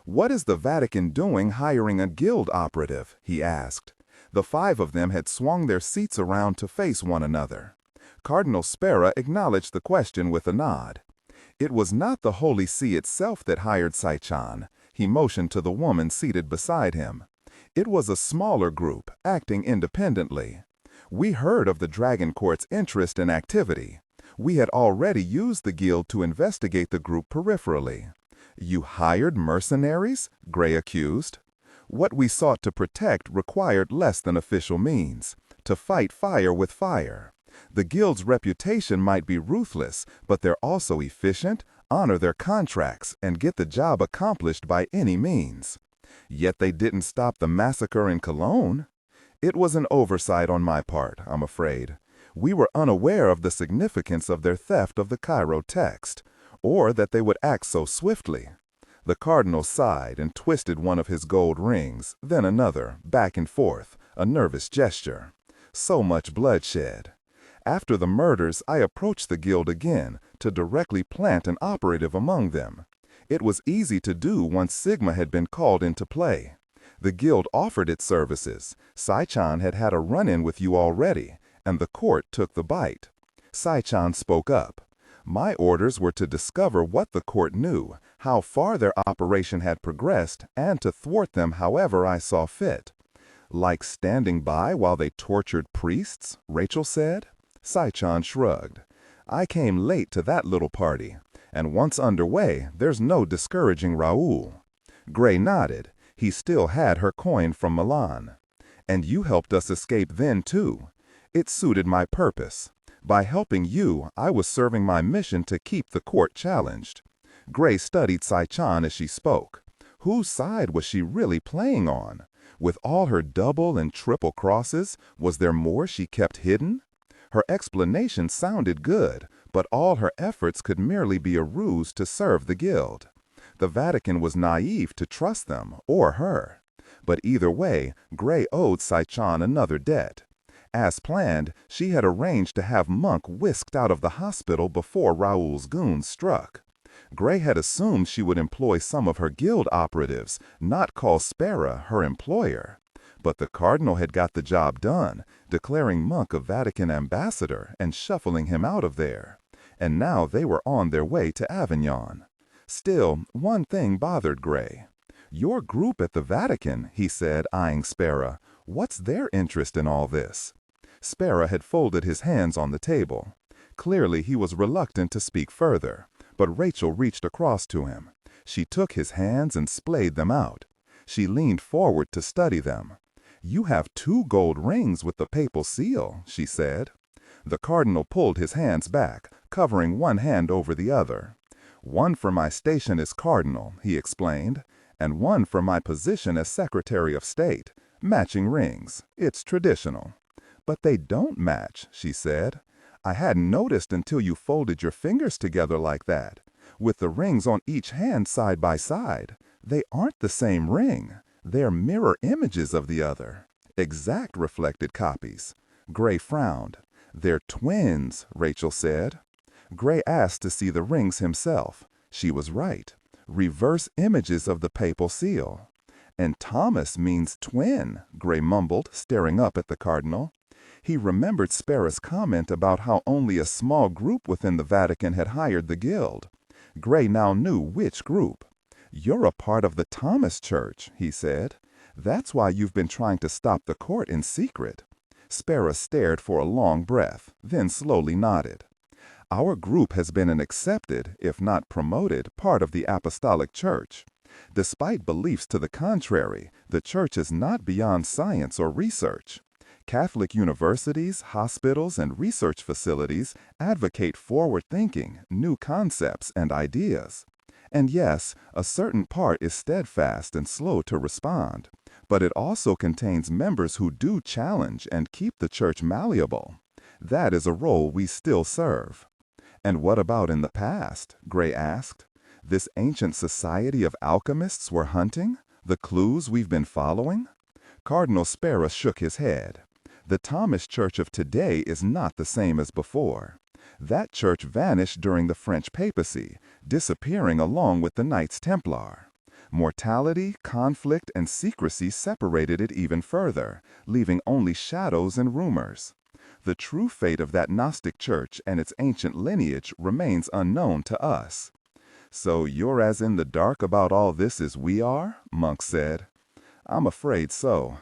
S3: "What is the Vatican doing hiring a guild operative?" he asked. The five of them had swung their seats around to face one another. Cardinal Spera acknowledged the question with a nod. It was not the Holy See itself that hired Saichan. He motioned to the woman seated beside him. It was a smaller group, acting independently. We heard of the Dragon Court's interest and activity. We had already used the guild to investigate the group peripherally. "You hired mercenaries?" Gray accused. "What we sought to protect required less than official means, to fight fire with fire. The guild's reputation might be ruthless, but they're also efficient, honor their contracts, and get the job accomplished by any means." Yet they didn't stop the massacre in Cologne. It was an oversight on my part, I'm afraid. We were unaware of the significance of their theft of the Cairo text, or that they would act so swiftly. The cardinal sighed and twisted one of his gold rings, then another, back and forth, a nervous gesture. So much bloodshed. After the murders, I approached the guild again to directly plant an operative among them. It was easy to do once Sigma had been called into play. The guild offered its services. Saichan had had a run-in with you already, and the court took the bite. Saichan spoke up. My orders were to discover what the court knew, how far their operation had progressed, and to thwart them however I saw fit. "Like standing by while they tortured priests?" Rachel said. Saichan shrugged. "I came late to that little party, and once underway, there's no discouraging Raoul." Gray nodded. He still had her coin from Milan. "And you helped us escape then, too. It suited my purpose. By helping you, I was serving my mission to keep the court challenged." Gray studied Saichan as she spoke. Whose side was she really playing on? With all her double and triple crosses, was there more she kept hidden? Her explanation sounded good, but all her efforts could merely be a ruse to serve the guild. The Vatican was naive to trust them, or her. But either way, Gray owed Saichan another debt. As planned, she had arranged to have Monk whisked out of the hospital before Raoul's goons struck. Gray had assumed she would employ some of her guild operatives, not call Spera her employer. But the cardinal had got the job done, declaring Monk a Vatican ambassador and shuffling him out of there. And now they were on their way to Avignon. Still, one thing bothered Gray. "Your group at the Vatican," he said, eyeing Spera. "What's their interest in all this?" Spera had folded his hands on the table. Clearly he was reluctant to speak further, but Rachel reached across to him. She took his hands and splayed them out. She leaned forward to study them. "You have 2 gold rings with the papal seal," she said. The cardinal pulled his hands back, covering one hand over the other. "One for my station as cardinal," he explained, "and one for my position as Secretary of State. Matching rings. It's traditional." "But they don't match," she said. "I hadn't noticed until you folded your fingers together like that. With the rings on each hand side by side. They aren't the same ring. They're mirror images of the other. Exact reflected copies." Gray frowned. "They're twins," Rachel said. Gray asked to see the rings himself. She was right. Reverse images of the papal seal. "And Thomas means twin," Gray mumbled, staring up at the cardinal. He remembered Spera's comment about how only a small group within the Vatican had hired the guild. Gray now knew which group. "You're a part of the Thomas Church," he said. "That's why you've been trying to stop the court in secret." Spera stared for a long breath, then slowly nodded. "Our group has been an accepted, if not promoted, part of the Apostolic Church. Despite beliefs to the contrary, the Church is not beyond science or research. Catholic universities, hospitals, and research facilities advocate forward thinking, new concepts, and ideas. And yes, a certain part is steadfast and slow to respond, but it also contains members who do challenge and keep the church malleable. That is a role we still serve." And what about in the past? Gray asked. This ancient society of alchemists we're hunting? The clues we've been following? Cardinal Sparrow shook his head. The Thomas Church of today is not the same as before. That church vanished during the French papacy, disappearing along with the Knights Templar. Mortality, conflict, and secrecy separated it even further, leaving only shadows and rumors. The true fate of that Gnostic church and its ancient lineage remains unknown to us. So you're as in the dark about all this as we are? Monk said. I'm afraid so.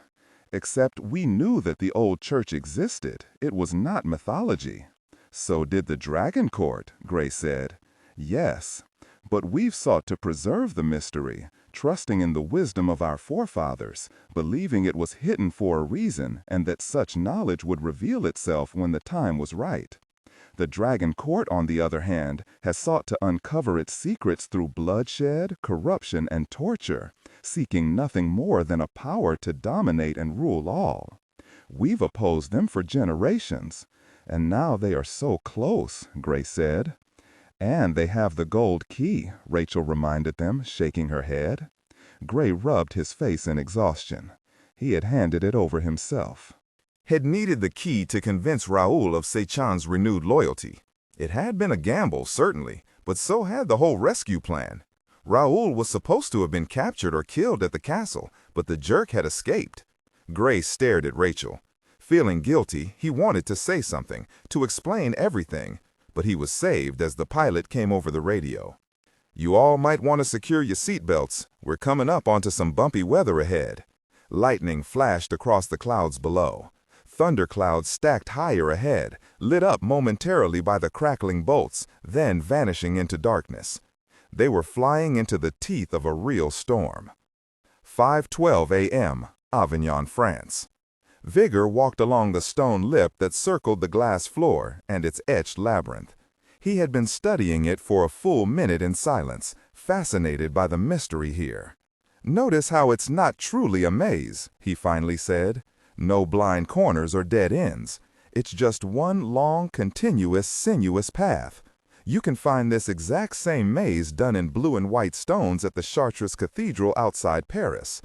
S3: Except we knew that the old church existed. It was not mythology. So did the Dragon Court, Gray said. Yes, but we've sought to preserve the mystery, trusting in the wisdom of our forefathers, believing it was hidden for a reason and that such knowledge would reveal itself when the time was right. The Dragon Court, on the other hand, has sought to uncover its secrets through bloodshed, corruption, and torture, seeking nothing more than a power to dominate and rule all. We've opposed them for generations, and now they are so close, Gray said. And they have the gold key, Rachel reminded them, shaking her head. Gray rubbed his face in exhaustion. He had handed it over himself.
S1: Had needed the key to convince Raoul of Sechan's renewed loyalty. It had been a gamble, certainly, but so had the whole rescue plan. Raoul was supposed to have been captured or killed at the castle, but the jerk had escaped. Gray stared at Rachel. Feeling guilty, he wanted to say something, to explain everything, but he was saved as the pilot came over the radio. You all might want to secure your seatbelts. We're coming up onto some bumpy weather ahead. Lightning flashed across the clouds below. Thunderclouds stacked higher ahead, lit up momentarily by the crackling bolts, then vanishing into darkness. They were flying into the teeth of a real storm. 5:12 a.m., Avignon, France. Vigor walked along the stone lip that circled the glass floor and its etched labyrinth. He had been studying it for a full minute in silence, fascinated by the mystery here. Notice how it's not truly a maze, he finally said. No blind corners or dead ends. It's just one long, continuous, sinuous path. You can find this exact same maze done in blue and white stones at the Chartres Cathedral outside Paris.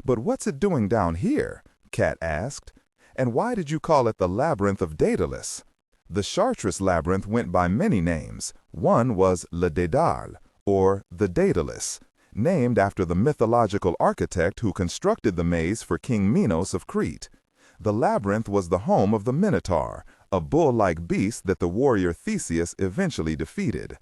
S1: But what's it doing down here? Cat asked. And why did you call it the Labyrinth of Daedalus? The Chartres labyrinth went by many names. One was Le Dédale, or the Daedalus, named after the mythological architect who constructed the maze for King Minos of Crete. The labyrinth was the home of the Minotaur, a bull-like beast that the warrior Theseus eventually defeated.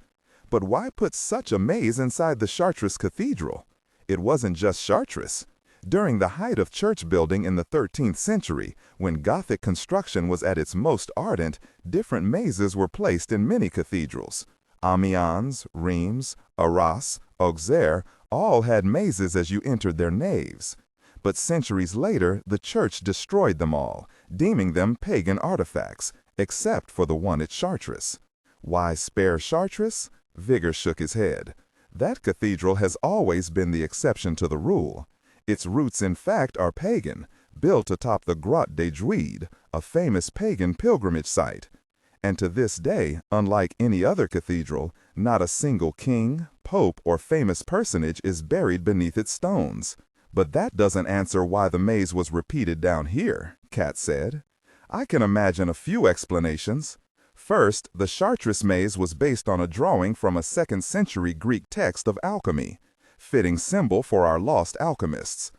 S1: But why put such a maze inside the Chartres Cathedral? It wasn't just Chartres. During the height of church building in the 13th century, when Gothic construction was at its most ardent, different mazes were placed in many cathedrals. Amiens, Reims, Arras, Auxerre all had mazes as you entered their naves. But centuries later, the church destroyed them all, deeming them pagan artifacts, except for the one at Chartres. Why spare Chartres? Vigor shook his head. That cathedral has always been the exception to the rule. Its roots, in fact, are pagan, built atop the Grotte des Druides, a famous pagan pilgrimage site. And to this day, unlike any other cathedral, not a single king, pope, or famous personage is buried beneath its stones. But that doesn't answer why the maze was repeated down here, Cat said. I can imagine a few explanations. First, the Chartres maze was based on a drawing from a 2nd century Greek text of alchemy, fitting symbol for our lost alchemists.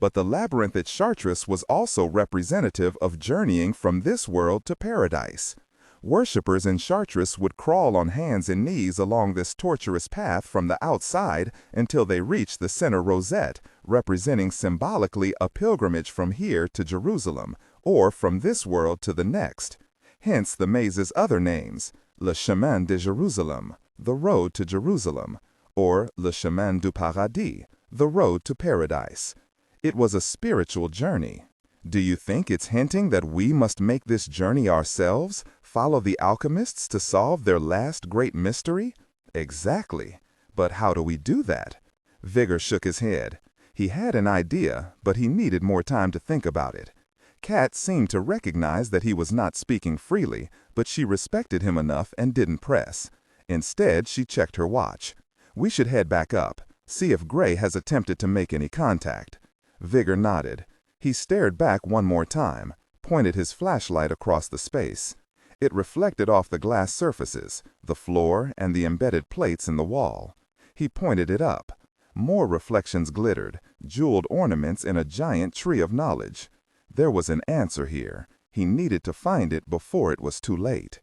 S1: But the labyrinth at Chartres was also representative of journeying from this world to paradise. Worshippers in Chartres would crawl on hands and knees along this tortuous path from the outside until they reached the center rosette, representing symbolically a pilgrimage from here to Jerusalem, or from this world to the next. Hence the maze's other names, Le Chemin de Jérusalem, the road to Jerusalem, or Le Chemin du Paradis, the road to paradise. It was a spiritual journey. Do you think it's hinting that we must make this journey ourselves, follow the alchemists to solve their last great mystery? Exactly. But how do we do that? Vigor shook his head. He had an idea, but he needed more time to think about it. Cat seemed to recognize that he was not speaking freely, but she respected him enough and didn't press.
S3: Instead, she checked her watch. We should head back up, see if Gray has attempted to make any contact. Vigor nodded. He stared back one more time, pointed his flashlight across the space. It reflected off the glass surfaces, the floor, and the embedded plates in the wall. He pointed it up. More reflections glittered, jeweled ornaments in a giant tree of knowledge. There was an answer here. He needed to find it before it was too late.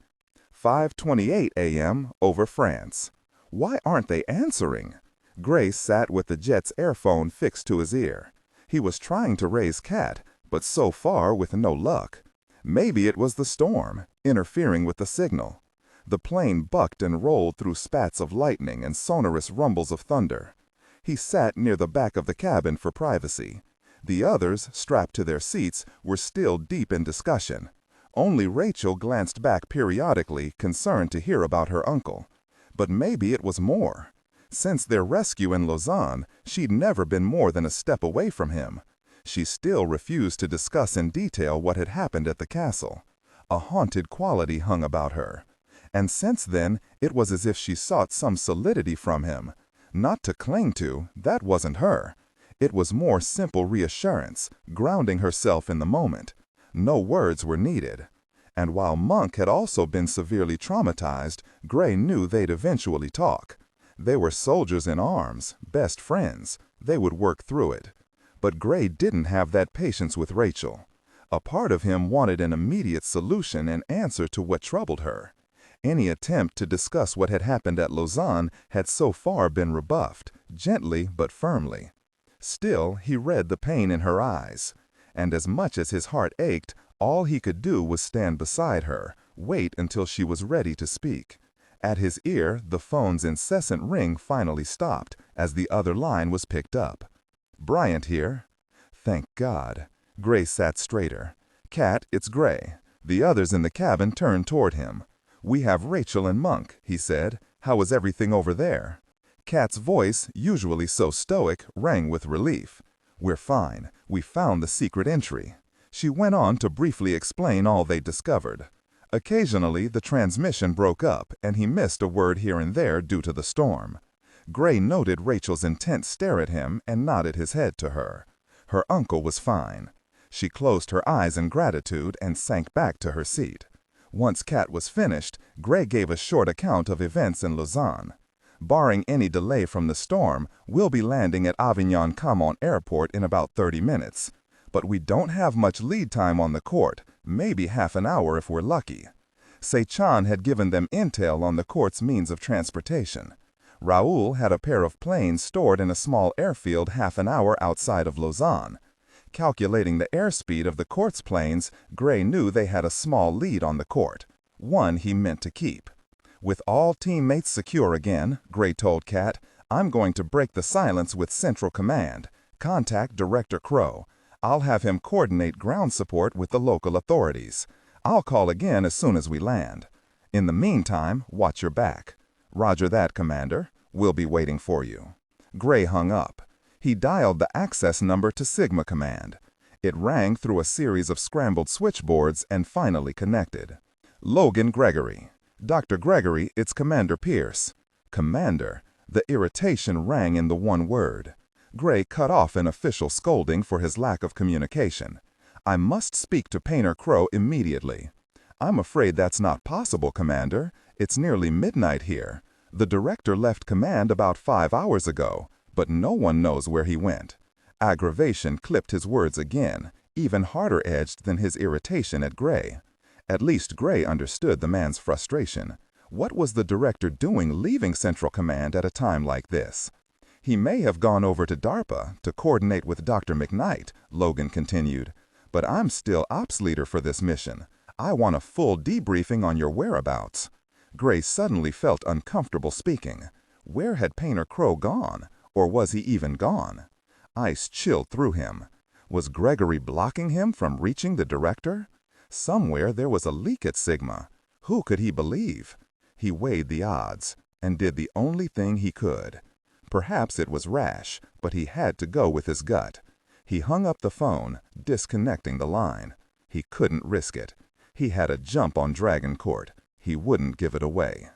S3: 5:28 a.m. over France. Why aren't they answering? Gray sat with the jet's airphone fixed to his ear. He was trying to raise Cat, but so far with no luck. Maybe it was the storm, interfering with the signal. The plane bucked and rolled through spats of lightning and sonorous rumbles of thunder. He sat near the back of the cabin for privacy. The others, strapped to their seats, were still deep in discussion. Only Rachel glanced back periodically, concerned to hear about her uncle. But maybe it was more. Since their rescue in Lausanne, she'd never been more than a step away from him. She still refused to discuss in detail what had happened at the castle. A haunted quality hung about her. And since then, it was as if she sought some solidity from him. Not to cling to, that wasn't her. It was more simple reassurance, grounding herself in the moment. No words were needed. And while Monk had also been severely traumatized, Gray knew they'd eventually talk. They were soldiers in arms, best friends. They would work through it. But Gray didn't have that patience with Rachel. A part of him wanted an immediate solution and answer to what troubled her. Any attempt to discuss what had happened at Lausanne had so far been rebuffed, gently but firmly. Still, he read the pain in her eyes. And as much as his heart ached, all he could do was stand beside her, wait until she was ready to speak. At his ear, the phone's incessant ring finally stopped, as the other line was picked up. "Bryant here." Thank God. Gray sat straighter. "Cat, it's Gray." The others in the cabin turned toward him. "We have Rachel and Monk," he said. "How is everything over there?" Cat's voice, usually so stoic, rang with relief. "We're fine. We found the secret entry." She went on to briefly explain all they discovered. Occasionally, the transmission broke up, and he missed a word here and there due to the storm. Gray noted Rachel's intent stare at him and nodded his head to her. Her uncle was fine. She closed her eyes in gratitude and sank back to her seat. Once Cat was finished, Gray gave a short account of events in Lausanne. "Barring any delay from the storm, we'll be landing at Avignon-Camont Airport in about 30 minutes. But we don't have much lead time on the court, maybe half an hour if we're lucky." Sechan had given them intel on the court's means of transportation. Raoul had a pair of planes stored in a small airfield half an hour outside of Lausanne. Calculating the airspeed of the court's planes, Gray knew they had a small lead on the court, one he meant to keep. "With all teammates secure again," Gray told Cat, "I'm going to break the silence with Central Command. Contact Director Crow. I'll have him coordinate ground support with the local authorities. I'll call again as soon as we land. In the meantime, watch your back." "Roger that, Commander. We'll be waiting for you." Gray hung up. He dialed the access number to Sigma Command. It rang through a series of scrambled switchboards and finally connected. "Logan Gregory." "Dr. Gregory, it's Commander Pierce." "Commander." The irritation rang in the one word. Gray cut off an official scolding for his lack of communication. "I must speak to Painter Crow immediately." "I'm afraid that's not possible, Commander. It's nearly midnight here. The director left command about 5 hours ago, but no one knows where he went." Aggravation clipped his words again, even harder-edged than his irritation at Gray. At least Gray understood the man's frustration. What was the director doing leaving Central Command at a time like this? "He may have gone over to DARPA to coordinate with Dr. McKnight," Logan continued. "But I'm still ops leader for this mission. I want a full debriefing on your whereabouts." Gray suddenly felt uncomfortable speaking. Where had Painter Crow gone? Or was he even gone? Ice chilled through him. Was Gregory blocking him from reaching the director? Somewhere there was a leak at Sigma. Who could he believe? He weighed the odds, and did the only thing he could. Perhaps it was rash, but he had to go with his gut. He hung up the phone, disconnecting the line. He couldn't risk it. He had a jump on Dragon Court. He wouldn't give it away.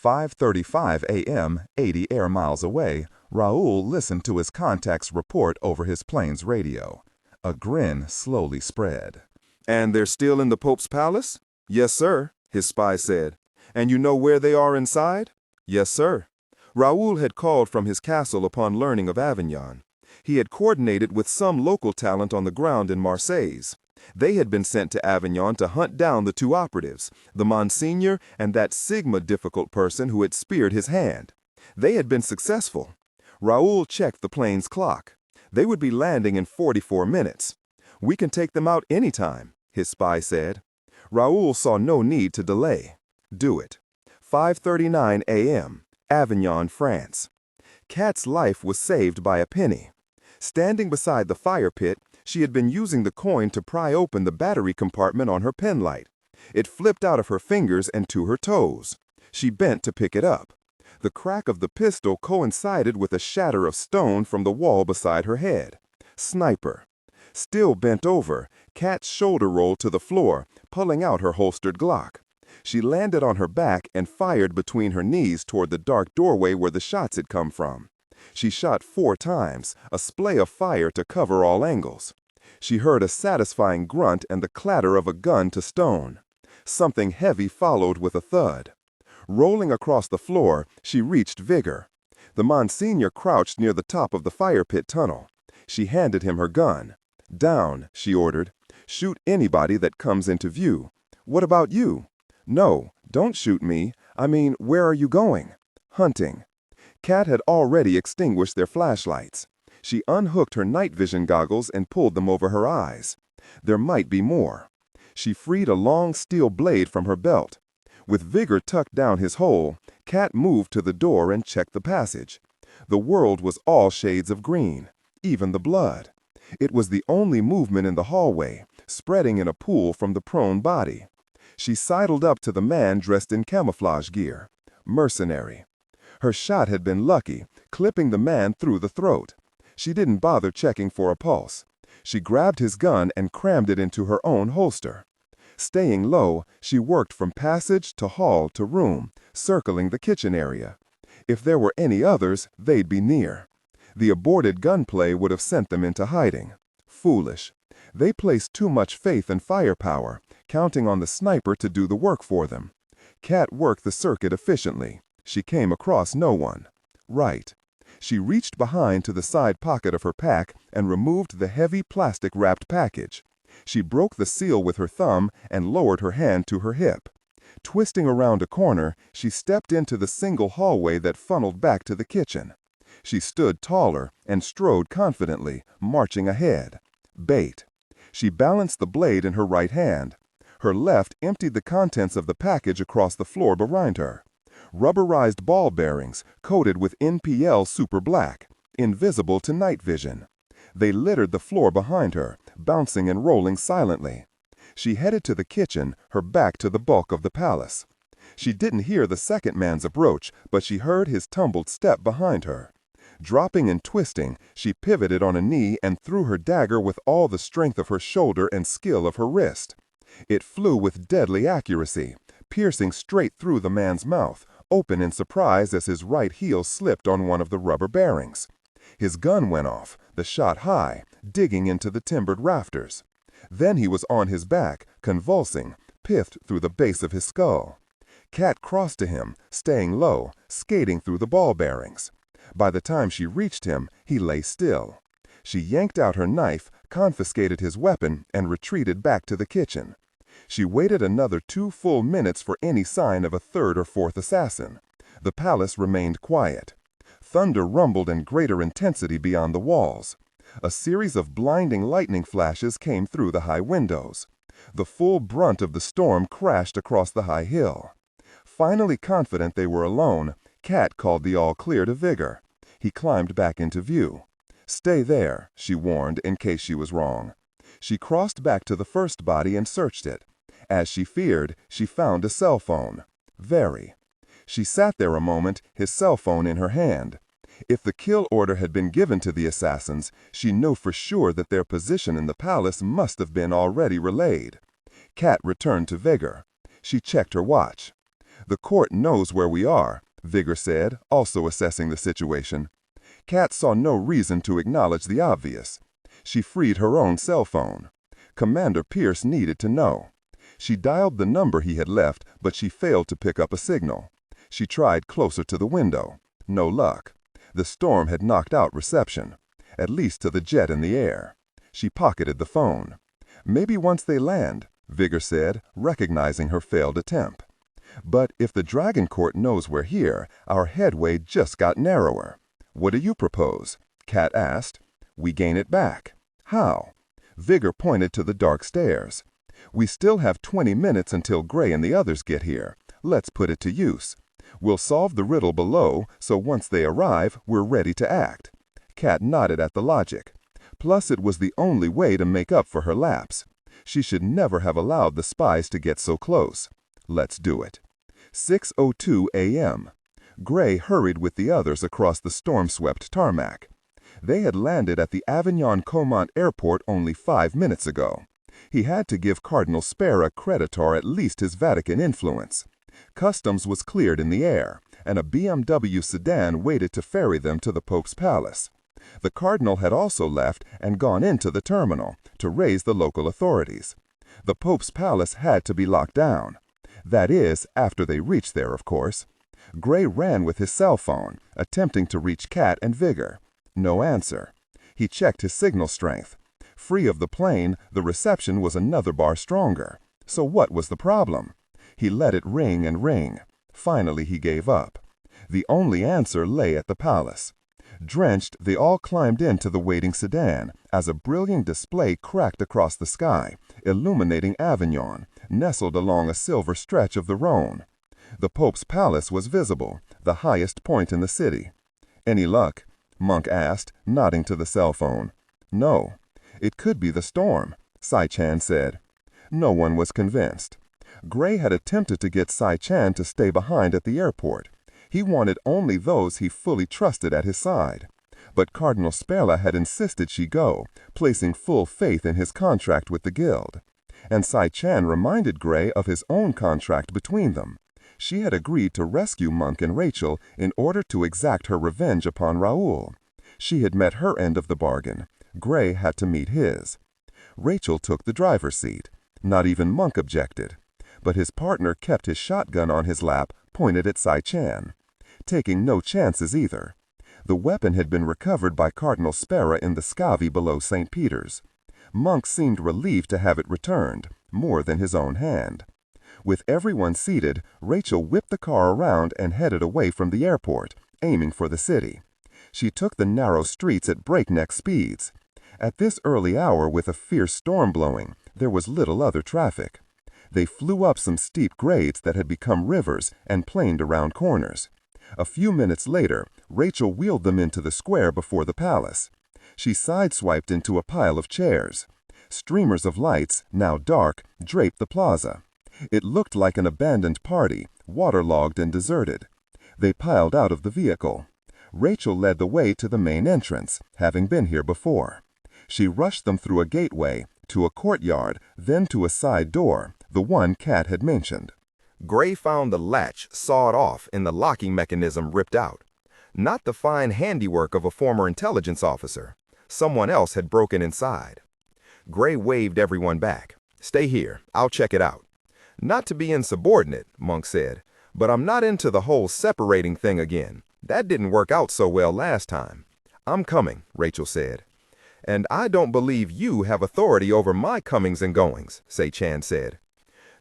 S3: 5:35 a.m., 80 air miles away, Raoul listened to his contact's report over his plane's radio. A grin slowly spread.
S1: "And they're still in the Pope's palace?" "Yes, sir," his spy said. "And you know where they are inside?" "Yes, sir." Raoul had called from his castle upon learning of Avignon. He had coordinated with some local talent on the ground in Marseilles. They had been sent to Avignon to hunt down the two operatives, the Monsignor and that Sigma difficult person who had speared his hand. They had been successful. Raoul checked the plane's clock. They would be landing in 44 minutes. "We can take them out anytime," his spy said. Raoul saw no need to delay. Do it. 5:39 a.m., Avignon, France. Kat's life was saved by a penny. Standing beside the fire pit, she had been using the coin to pry open the battery compartment on her penlight. It flipped out of her fingers and to her toes. She bent to pick it up. The crack of the pistol coincided with a shatter of stone from the wall beside her head. Sniper. Still bent over, Kat's shoulder rolled to the floor, pulling out her holstered Glock. She landed on her back and fired between her knees toward the dark doorway where the shots had come from. She shot 4 times, a splay of fire to cover all angles. She heard a satisfying grunt and the clatter of a gun to stone. Something heavy followed with a thud. Rolling across the floor, she reached Vigor. The Monsignor crouched near the top of the fire pit tunnel. She handed him her gun. "Down," she ordered. "Shoot anybody that comes into view." "What about you?" "No, don't shoot me. I mean, where are you going?" "Hunting." Kat had already extinguished their flashlights. She unhooked her night vision goggles and pulled them over her eyes. There might be more. She freed a long steel blade from her belt. With Vigor tucked down his hole, Kat moved to the door and checked the passage. The world was all shades of green, even the blood. It was the only movement in the hallway, spreading in a pool from the prone body. She sidled up to the man dressed in camouflage gear. Mercenary. Her shot had been lucky, clipping the man through the throat. She didn't bother checking for a pulse. She grabbed his gun and crammed it into her own holster. Staying low, she worked from passage to hall to room, circling the kitchen area. If there were any others, they'd be near. The aborted gunplay would have sent them into hiding. Foolish. They placed too much faith in firepower, counting on the sniper to do the work for them. Kat worked the circuit efficiently. She came across no one. Right. She reached behind to the side pocket of her pack and removed the heavy plastic-wrapped package. She broke the seal with her thumb and lowered her hand to her hip. Twisting around a corner, she stepped into the single hallway that funneled back to the kitchen. She stood taller and strode confidently, marching ahead. Bait. She balanced the blade in her right hand. Her left emptied the contents of the package across the floor behind her. Rubberized ball bearings, coated with NPL Super Black, invisible to night vision. They littered the floor behind her, bouncing and rolling silently. She headed to the kitchen, her back to the bulk of the palace. She didn't hear the second man's approach, but she heard his tumbled step behind her. Dropping and twisting, she pivoted on a knee and threw her dagger with all the strength of her shoulder and skill of her wrist. It flew with deadly accuracy, piercing straight through the man's mouth, open in surprise as his right heel slipped on one of the rubber bearings. His gun went off, the shot high, digging into the timbered rafters. Then he was on his back, convulsing, piffed through the base of his skull. Kat crossed to him, staying low, skating through the ball bearings. By the time she reached him, he lay still. She yanked out her knife, confiscated his weapon, and retreated back to the kitchen. She waited another 2 full minutes for any sign of a third or fourth assassin. The palace remained quiet. Thunder rumbled in greater intensity beyond the walls. A series of blinding lightning flashes came through the high windows. The full brunt of the storm crashed across the high hill. Finally confident they were alone, Kat called the all-clear to Vigor. He climbed back into view. "Stay there," she warned, in case she was wrong. She crossed back to the first body and searched it. As she feared, she found a cell phone. Very. She sat there a moment, his cell phone in her hand. If the kill order had been given to the assassins, she knew for sure that their position in the palace must have been already relayed. Kat returned to Vigor. She checked her watch.
S2: The court knows where we are, Vigor said, also assessing the situation. Kat saw no reason to acknowledge the obvious. She freed her own cell phone. Commander Pierce needed to know. She dialed the number he had left, but she failed to pick up a signal. She tried closer to the window. No luck. The storm had knocked out reception, at least to the jet in the air. She pocketed the phone. Maybe once they land, Vigor said, recognizing her failed attempt. But if the Dragon Court knows we're here, our headway just got narrower. What do you propose? Kat asked. We gain it back. How? Vigor pointed to the dark stairs. We still have 20 minutes until Gray and the others get here. Let's put it to use. We'll solve the riddle below, so once they arrive, we're ready to act. Kat nodded at the logic. Plus, it was the only way to make up for her lapse. She should never have allowed the spies to get so close. Let's do it. 6:02 a.m. Gray hurried with the others across the storm-swept tarmac. They had landed at the Avignon-Comont airport only 5 minutes ago. He had to give Cardinal Spera creditor at least his Vatican influence. Customs was cleared in the air, and a BMW sedan waited to ferry them to the Pope's palace. The Cardinal had also left and gone into the terminal to raise the local authorities. The Pope's palace had to be locked down. That is, after they reached there, of course. Gray ran with his cell phone, attempting to reach Kat and Vigor. No answer. He checked his signal strength. Free of the plane, the reception was another bar stronger. So what was the problem? He let it ring and ring. Finally, he gave up. The only answer lay at the palace. Drenched, they all climbed into the waiting sedan as a brilliant display cracked across the sky, illuminating Avignon, nestled along a silver stretch of the Rhone. The Pope's palace was visible, the highest point in the city. Any luck? Monk asked, nodding to the cell phone. No. It could be the storm, Sai-Chan said. No one was convinced. Gray had attempted to get Sai-Chan to stay behind at the airport. He wanted only those he fully trusted at his side. But Cardinal Spera had insisted she go, placing full faith in his contract with the guild. And Sai-Chan reminded Gray of his own contract between them. She had agreed to rescue Monk and Rachel in order to exact her revenge upon Raoul. She had met her end of the bargain. Gray had to meet his. Rachel took the driver's seat. Not even Monk objected. But his partner kept his shotgun on his lap, pointed at Sai-Chan. Taking no chances either. The weapon had been recovered by Cardinal Spera in the Scavi below St. Peter's. Monk seemed relieved to have it returned, more than his own hand. With everyone seated, Rachel whipped the car around and headed away from the airport, aiming for the city. She took the narrow streets at breakneck speeds. At this early hour, with a fierce storm blowing, there was little other traffic. They flew up some steep grades that had become rivers and planed around corners. A few minutes later, Rachel wheeled them into the square before the palace. She sideswiped into a pile of chairs. Streamers of lights, now dark, draped the plaza. It looked like an abandoned party, waterlogged and deserted. They piled out of the vehicle. Rachel led the way to the main entrance, having been here before. She rushed them through a gateway, to a courtyard, then to a side door, the one Kat had mentioned.
S1: Gray found the latch sawed off and the locking mechanism ripped out. Not the fine handiwork of a former intelligence officer. Someone else had broken inside. Gray waved everyone back. Stay here, I'll check it out. Not to be insubordinate, Monk said, but I'm not into the whole separating thing again. That didn't work out so well last time. I'm coming, Rachel said. And I don't believe you have authority over my comings and goings, Sai-Chan said.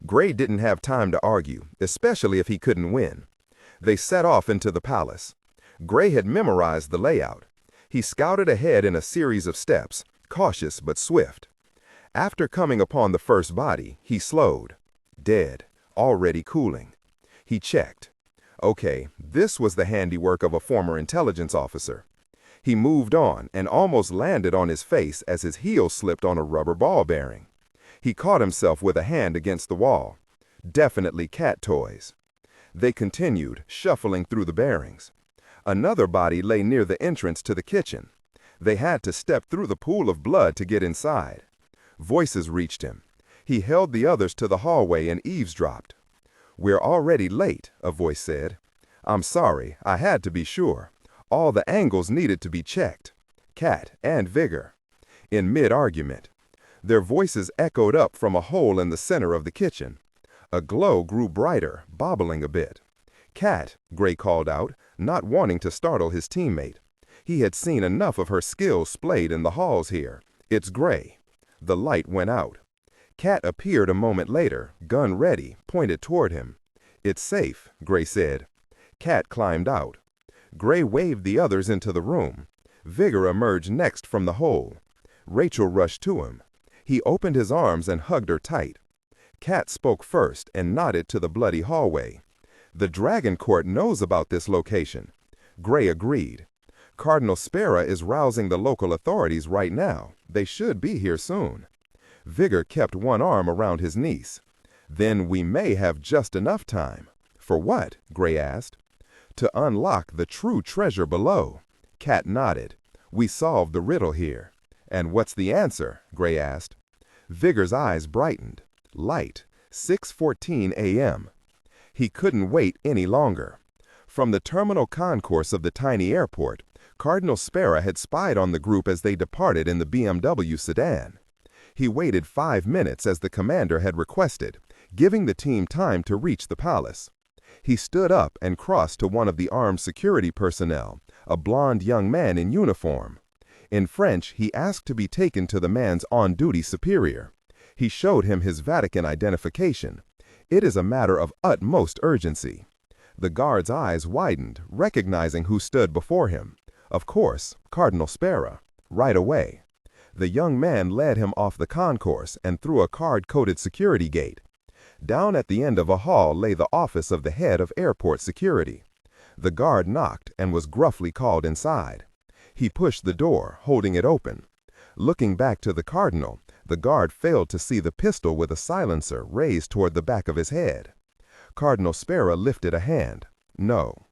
S1: Gray didn't have time to argue, especially if he couldn't win. They set off into the palace. Gray had memorized the layout. He scouted ahead in a series of steps, cautious but swift. After coming upon the first body, he slowed. Dead, already cooling. He checked. Okay, this was the handiwork of a former intelligence officer. He moved on and almost landed on his face as his heel slipped on a rubber ball bearing. He caught himself with a hand against the wall. Definitely cat toys. They continued, shuffling through the bearings. Another body lay near the entrance to the kitchen. They had to step through the pool of blood to get inside. Voices reached him. He held the others to the hallway and eavesdropped. "We're already late," a voice said. "I'm sorry, I had to be sure. All the angles needed to be checked. Cat and Vigor." In mid-argument, their voices echoed up from a hole in the center of the kitchen. A glow grew brighter, bobbling a bit. "Cat," Gray called out, not wanting to startle his teammate. He had seen enough of her skills splayed in the halls here. "It's Gray." The light went out. Cat appeared a moment later, gun ready, pointed toward him. "It's safe," Gray said. Cat climbed out. Gray waved the others into the room. Vigor emerged next from the hole. Rachel rushed to him. He opened his arms and hugged her tight. Cat spoke first and nodded to the bloody hallway. "The Dragon Court knows about this location." Gray agreed. "Cardinal Spera is rousing the local authorities right now. They should be here soon." Vigor kept one arm around his niece. "Then we may have just enough time." "For what?" Gray asked. "To unlock the true treasure below." Cat nodded. "We solved the riddle here." "And what's the answer?" Gray asked. Vigor's eyes brightened. Light, 6:14 a.m. He couldn't wait any longer. From the terminal concourse of the tiny airport, Cardinal Spera had spied on the group as they departed in the BMW sedan. He waited 5 minutes as the commander had requested, giving the team time to reach the palace. He stood up and crossed to one of the armed security personnel, a blond young man in uniform. In French, he asked to be taken to the man's on-duty superior. He showed him his Vatican identification. "It is a matter of utmost urgency." The guard's eyes widened, recognizing who stood before him. Of course, Cardinal Spera. Right away. The young man led him off the concourse and through a card-coded security gate. Down at the end of a hall lay the office of the head of airport security. The guard knocked and was gruffly called inside. He pushed the door, holding it open. Looking back to the cardinal, the guard failed to see the pistol with a silencer raised toward the back of his head. Cardinal Spera lifted a hand. No.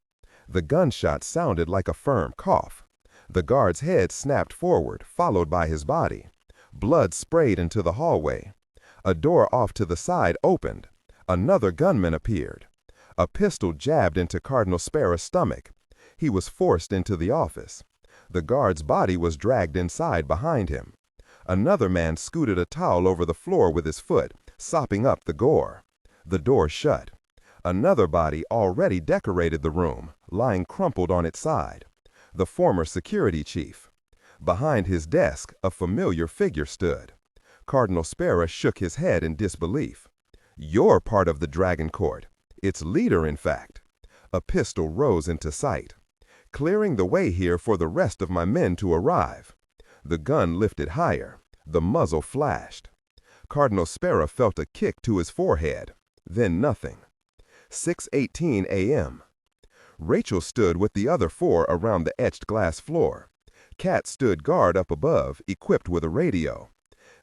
S1: The gunshot sounded like a firm cough. The guard's head snapped forward, followed by his body. Blood sprayed into the hallway. A door off to the side opened. Another gunman appeared. A pistol jabbed into Cardinal Spera's stomach. He was forced into the office. The guard's body was dragged inside behind him. Another man scooted a towel over the floor with his foot, sopping up the gore. The door shut. Another body already decorated the room, lying crumpled on its side. The former security chief. Behind his desk, a familiar figure stood. Cardinal Spera shook his head in disbelief. "You're part of the Dragon Court. Its leader, in fact." A pistol rose into sight. "Clearing the way here for the rest of my men to arrive." The gun lifted higher. The muzzle flashed. Cardinal Spera felt a kick to his forehead. Then nothing. 6:18 a.m. Rachel stood with the other 4 around the etched glass floor. Cat stood guard up above, equipped with a radio.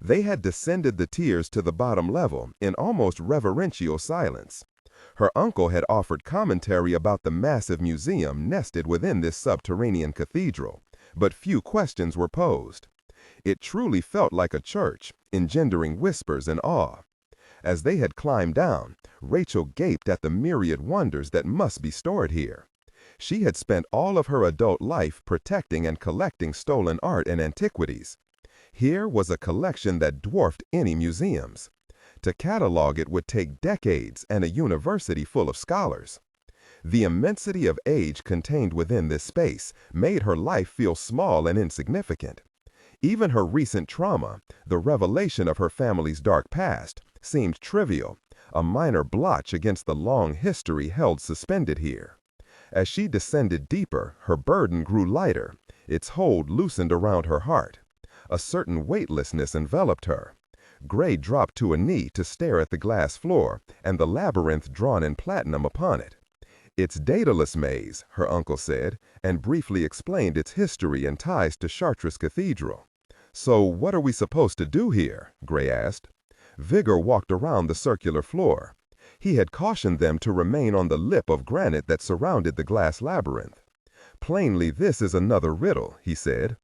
S1: They had descended the tiers to the bottom level in almost reverential silence. Her uncle had offered commentary about the massive museum nested within this subterranean cathedral, but few questions were posed. It truly felt like a church, engendering whispers and awe. As they had climbed down, Rachel gaped at the myriad wonders that must be stored here. She had spent all of her adult life protecting and collecting stolen art and antiquities. Here was a collection that dwarfed any museum's. To catalog it would take decades and a university full of scholars. The immensity of age contained within this space made her life feel small and insignificant. Even her recent trauma, the revelation of her family's dark past, seemed trivial, a minor blotch against the long history held suspended here. As she descended deeper, her burden grew lighter, its hold loosened around her heart. A certain weightlessness enveloped her. Gray dropped to a knee to stare at the glass floor and the labyrinth drawn in platinum upon it. "It's Daedalus maze," her uncle said, and briefly explained its history and ties to Chartres Cathedral. "So what are we supposed to do here?" Gray asked. Vigor walked around the circular floor. He had cautioned them to remain on the lip of granite that surrounded the glass labyrinth. "Plainly this is another riddle," he said.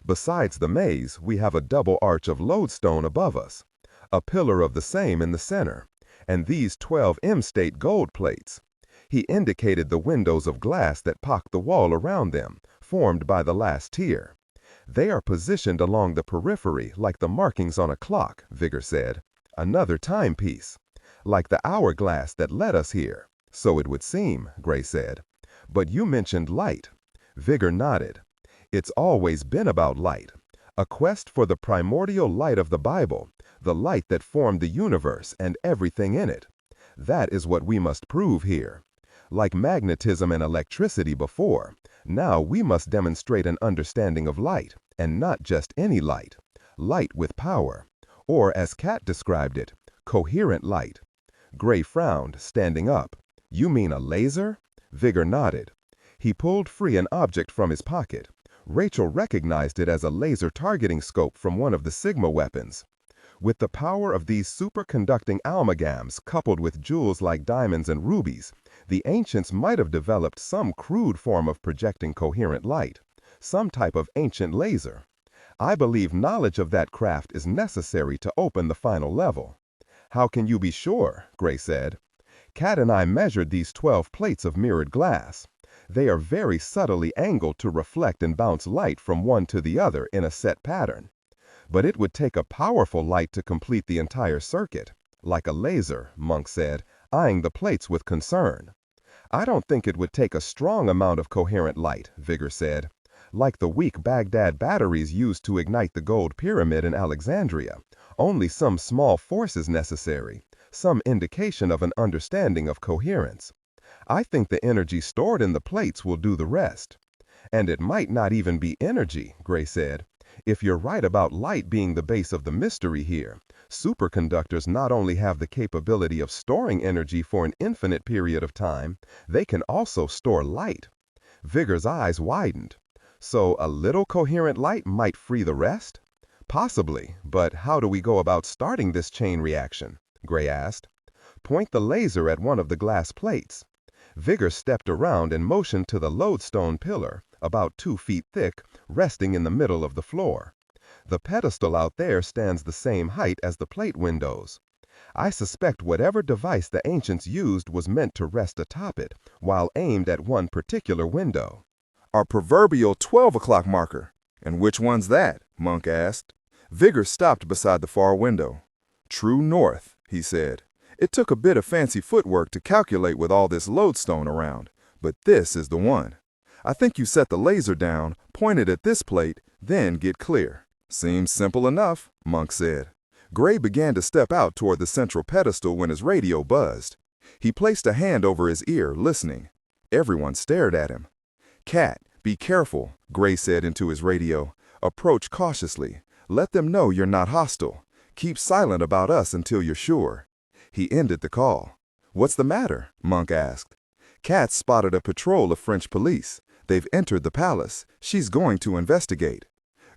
S1: "Besides the maze, we have a double arch of lodestone above us, a pillar of the same in the center,
S2: And these 12 M-state gold plates. He indicated the windows of glass that pocked the wall around them, formed by the last tier. They are positioned along the periphery like the markings on a clock, Vigor said. Another timepiece. Like the hourglass that led us here. So it would seem, Gray said. But you mentioned light. Vigor nodded. It's always been about light. A quest for the primordial light of the Bible, the light that formed the universe and everything in it. That is what we must prove here. Like magnetism and electricity before, now we must demonstrate an understanding of light, and not just any light. Light with power. Or, as Cat described it, coherent light. Gray frowned, standing up. You mean a laser? Vigor nodded. He pulled free an object from his pocket. Rachel recognized it as a laser targeting scope from one of the Sigma weapons. With the power of these superconducting amalgams coupled with jewels like diamonds and rubies, the ancients might have developed some crude form of projecting coherent light, some type of ancient laser. I believe knowledge of that craft is necessary to open the final level. How can you be sure? Gray said. Cat and I measured these 12 plates of mirrored glass. They are very subtly angled to reflect and bounce light from one to the other in a set pattern. But it would take a powerful light to complete the entire circuit. Like a laser, Monk said, eyeing the plates with concern. I don't think it would take a strong amount of coherent light, Vigor said. Like the weak Baghdad batteries used to ignite the gold pyramid in Alexandria. Only some small force is necessary, some indication of an understanding of coherence. I think the energy stored in the plates will do the rest. And it might not even be energy, Gray said. If you're right about light being the base of the mystery here, superconductors not only have the capability of storing energy for an infinite period of time, they can also store light. Vigor's eyes widened. So a little coherent light might free the rest? Possibly, but how do we go about starting this chain reaction? Gray asked. Point the laser at one of the glass plates. Vigor stepped around and motioned to the lodestone pillar, about 2 feet thick, resting in the middle of the floor. The pedestal out there stands the same height as the plate windows. I suspect whatever device the ancients used was meant to rest atop it, while aimed at one particular window.
S1: Our proverbial 12 o'clock marker. And which one's that? Monk asked. Vigor stopped beside the far window. True north, he said. It took a bit of fancy footwork to calculate with all this lodestone around, but this is the one. I think you set the laser down, point it at this plate, then get clear. Seems simple enough, Monk said. Gray began to step out toward the central pedestal when his radio buzzed. He placed a hand over his ear, listening. Everyone stared at him. Cat, be careful, Gray said into his radio. Approach cautiously. Let them know you're not hostile. Keep silent about us until you're sure. He ended the call. What's the matter? Monk asked. Cat spotted a patrol of French police. They've entered the palace. She's going to investigate.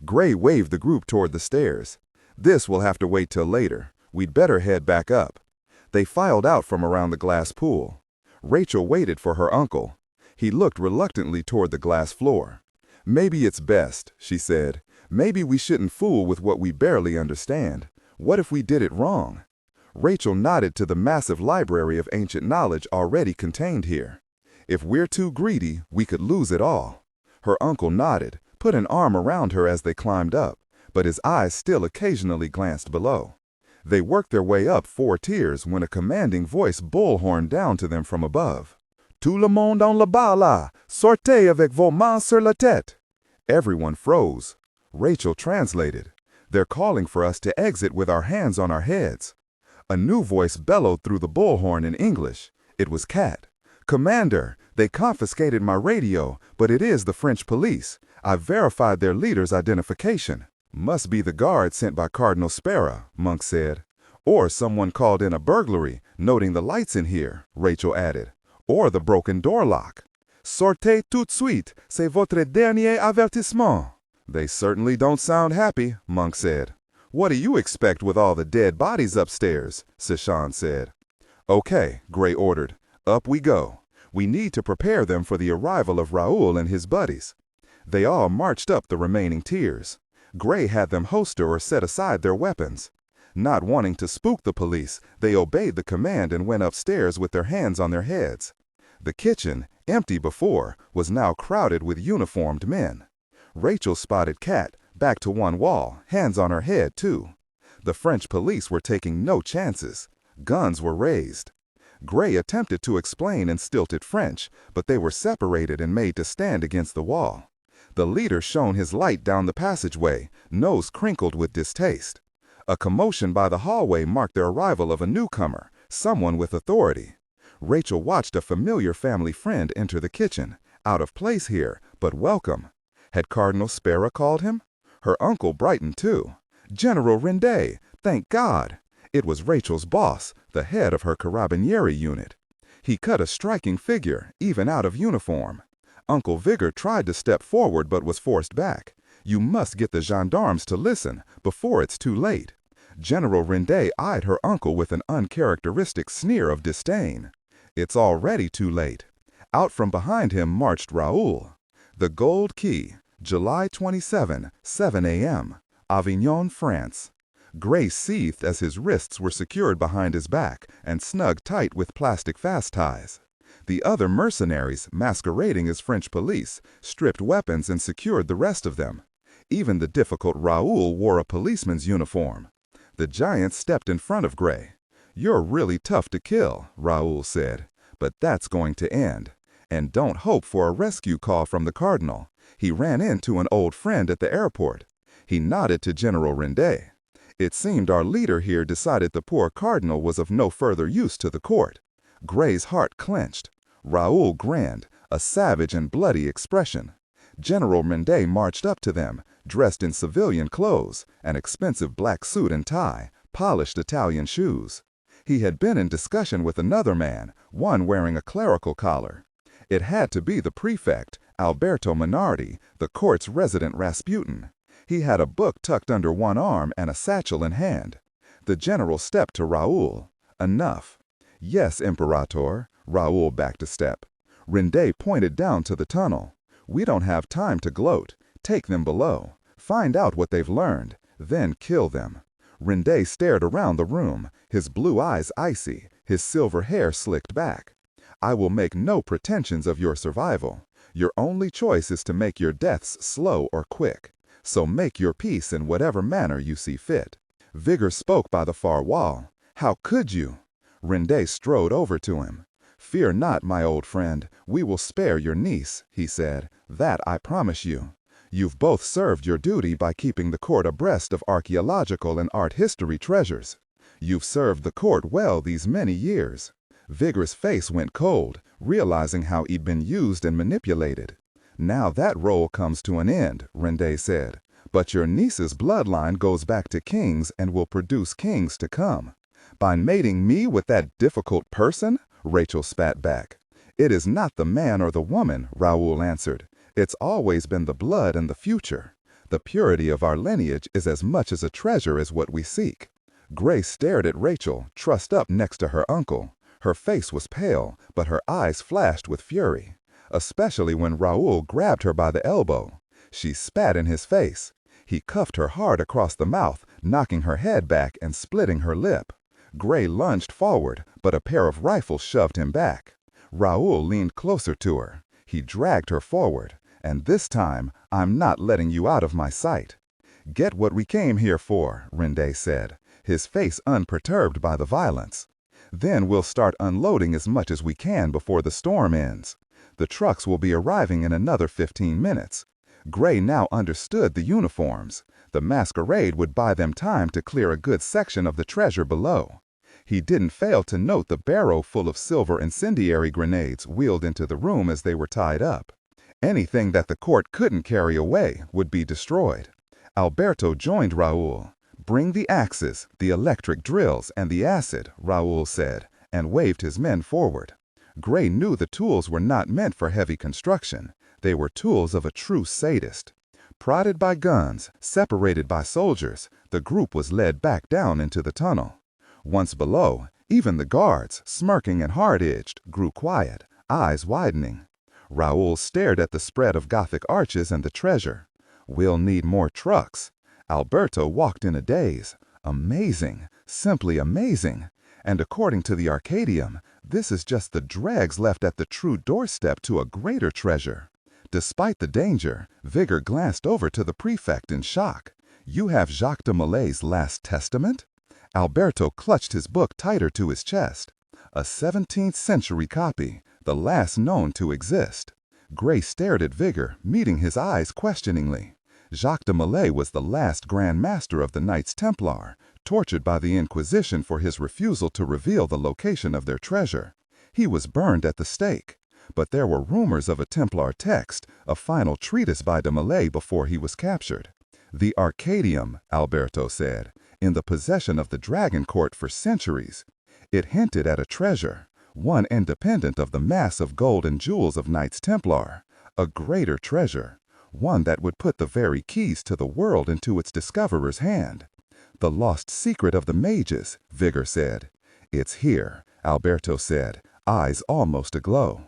S1: Gray waved the group toward the stairs. This will have to wait till later. We'd better head back up. They filed out from around the glass pool. Rachel waited for her uncle. He looked reluctantly toward the glass floor. Maybe it's best, she said. Maybe we shouldn't fool with what we barely understand. What if we did it wrong? Rachel nodded to the massive library of ancient knowledge already contained here. If we're too greedy, we could lose it all. Her uncle nodded, put an arm around her as they climbed up, but his eyes still occasionally glanced below. They worked their way up 4 tiers when a commanding voice bullhorned down to them from above. Tout le monde en la bas là, sortez avec vos mains sur la tête. Everyone froze. Rachel translated. They're calling for us to exit with our hands on our heads. A new voice bellowed through the bullhorn in English. It was Cat. Commander, they confiscated my radio, but it is the French police. I've verified their leader's identification. Must be the guard sent by Cardinal Sparrow, Monk said. Or someone called in a burglary, noting the lights in here, Rachel added. Or the broken door lock. Sortez tout de suite, c'est votre dernier avertissement. They certainly don't sound happy, Monk said. What do you expect with all the dead bodies upstairs? Sishan said. Okay, Gray ordered. Up we go. We need to prepare them for the arrival of Raoul and his buddies. They all marched up the remaining tiers. Gray had them holster or set aside their weapons.
S2: Not wanting to spook the police, they obeyed the command and went upstairs with their hands on their heads. The kitchen, empty before, was now crowded with uniformed men. Rachel spotted Kat, back to one wall, hands on her head too. The French police were taking no chances. Guns were raised. Gray attempted to explain in stilted French, but they were separated and made to stand against the wall. The leader shone his light down the passageway, nose crinkled with distaste. A commotion by the hallway marked the arrival of a newcomer, someone with authority. Rachel watched a familiar family friend enter the kitchen, out of place here, but welcome. Had Cardinal Spera called him? Her uncle brightened too. General Renday, thank God! It was Rachel's boss, the head of her carabinieri unit. He cut a striking figure, even out of uniform. Uncle Vigor tried to step forward but was forced back. You must get the gendarmes to listen before it's too late. General Renday eyed her uncle with an uncharacteristic sneer of disdain. It's already too late. Out from behind him marched Raoul. The Gold Key, July 27, 7 a.m., Avignon, France. Gray seethed as his wrists were secured behind his back and snug tight with plastic fast ties. The other mercenaries, masquerading as French police, stripped weapons and secured the rest of them. Even the difficult Raoul wore a policeman's uniform. The giant stepped in front of Gray. "You're really tough to kill," Raoul said, "but that's going to end. And don't hope for a rescue call from the Cardinal. He ran into an old friend at the airport." He nodded to General Renday. "It seemed our leader here decided the poor Cardinal was of no further use to the court." Gray's heart clenched. Raoul grinned, a savage and bloody expression. General Renday marched up to them, dressed in civilian clothes, an expensive black suit and tie, polished Italian shoes. He had been in discussion with another man, one wearing a clerical collar. It had to be the prefect, Alberto Minardi, the court's resident Rasputin. He had a book tucked under one arm and a satchel in hand. The general stepped to Raoul. "Enough." "Yes, Imperator." Raoul backed a step. Renday pointed down to the tunnel. "We don't have time to gloat. Take them below. Find out what they've learned. Then kill them." Renday stared around the room, his blue eyes icy, his silver hair slicked back. "I will make no pretensions of your survival. Your only choice is to make your deaths slow or quick. So make your peace in whatever manner you see fit." Vigor spoke by the far wall. "How could you?" Renday strode over to him. "Fear not, my old friend. We will spare your niece," he said. "That I promise you. You've both served your duty by keeping the court abreast of archaeological and art history treasures. You've served the court well these many years." Vigor's face went cold, realizing how he'd been used and manipulated. "Now that role comes to an end," Renday said. "But your niece's bloodline goes back to kings and will produce kings to come." "By mating me with that difficult person?" Rachel spat back. "It is not the man or the woman," Raoul answered. "It's always been the blood and the future. The purity of our lineage is as much as a treasure as what we seek." Gray stared at Rachel, trussed up next to her uncle. Her face was pale, but her eyes flashed with fury, especially when Raoul grabbed her by the elbow. She spat in his face. He cuffed her hard across the mouth, knocking her head back and splitting her lip. Gray lunged forward, but a pair of rifles shoved him back. Raoul leaned closer to her. He dragged her forward. "And this time, I'm not letting you out of my sight." "Get what we came here for," Renday said, his face unperturbed by the violence. "Then we'll start unloading as much as we can before the storm ends. The trucks will be arriving in another 15 minutes. Gray now understood the uniforms. The masquerade would buy them time to clear a good section of the treasure below. He didn't fail to note the barrow full of silver incendiary grenades wheeled into the room as they were tied up. Anything that the court couldn't carry away would be destroyed. Alberto joined Raoul. "Bring the axes, the electric drills, and the acid," Raoul said, and waved his men forward. Gray knew the tools were not meant for heavy construction. They were tools of a true sadist. Prodded by guns, separated by soldiers, the group was led back down into the tunnel. Once below, even the guards, smirking and hard-edged, grew quiet, eyes widening. Raoul stared at the spread of Gothic arches and the treasure. "We'll need more trucks." Alberto walked in a daze.
S3: Amazing, simply amazing. And according to the Arcadium, this is just the dregs left at the true doorstep to a greater treasure. Despite the danger, Vigor glanced over to the prefect in shock. You have Jacques de Malay's last testament? Alberto clutched his book tighter to his chest. A 17th century copy, the last known to exist. Gray stared at Vigor, meeting his eyes questioningly. Jacques de Malay was the last Grand Master of the Knights Templar, tortured by the Inquisition for his refusal to reveal the location of their treasure. He was burned at the stake. But there were rumors of a Templar text, a final treatise by de Malay before he was captured. The Arcadium, Alberto said, in the possession of the Dragon Court for centuries. It hinted at a treasure, one independent of the mass of gold and jewels of Knights Templar, a greater treasure, one that would put the very keys to the world into its discoverer's hand. The lost secret of the mages, Vigor said. It's here, Alberto said, eyes almost aglow.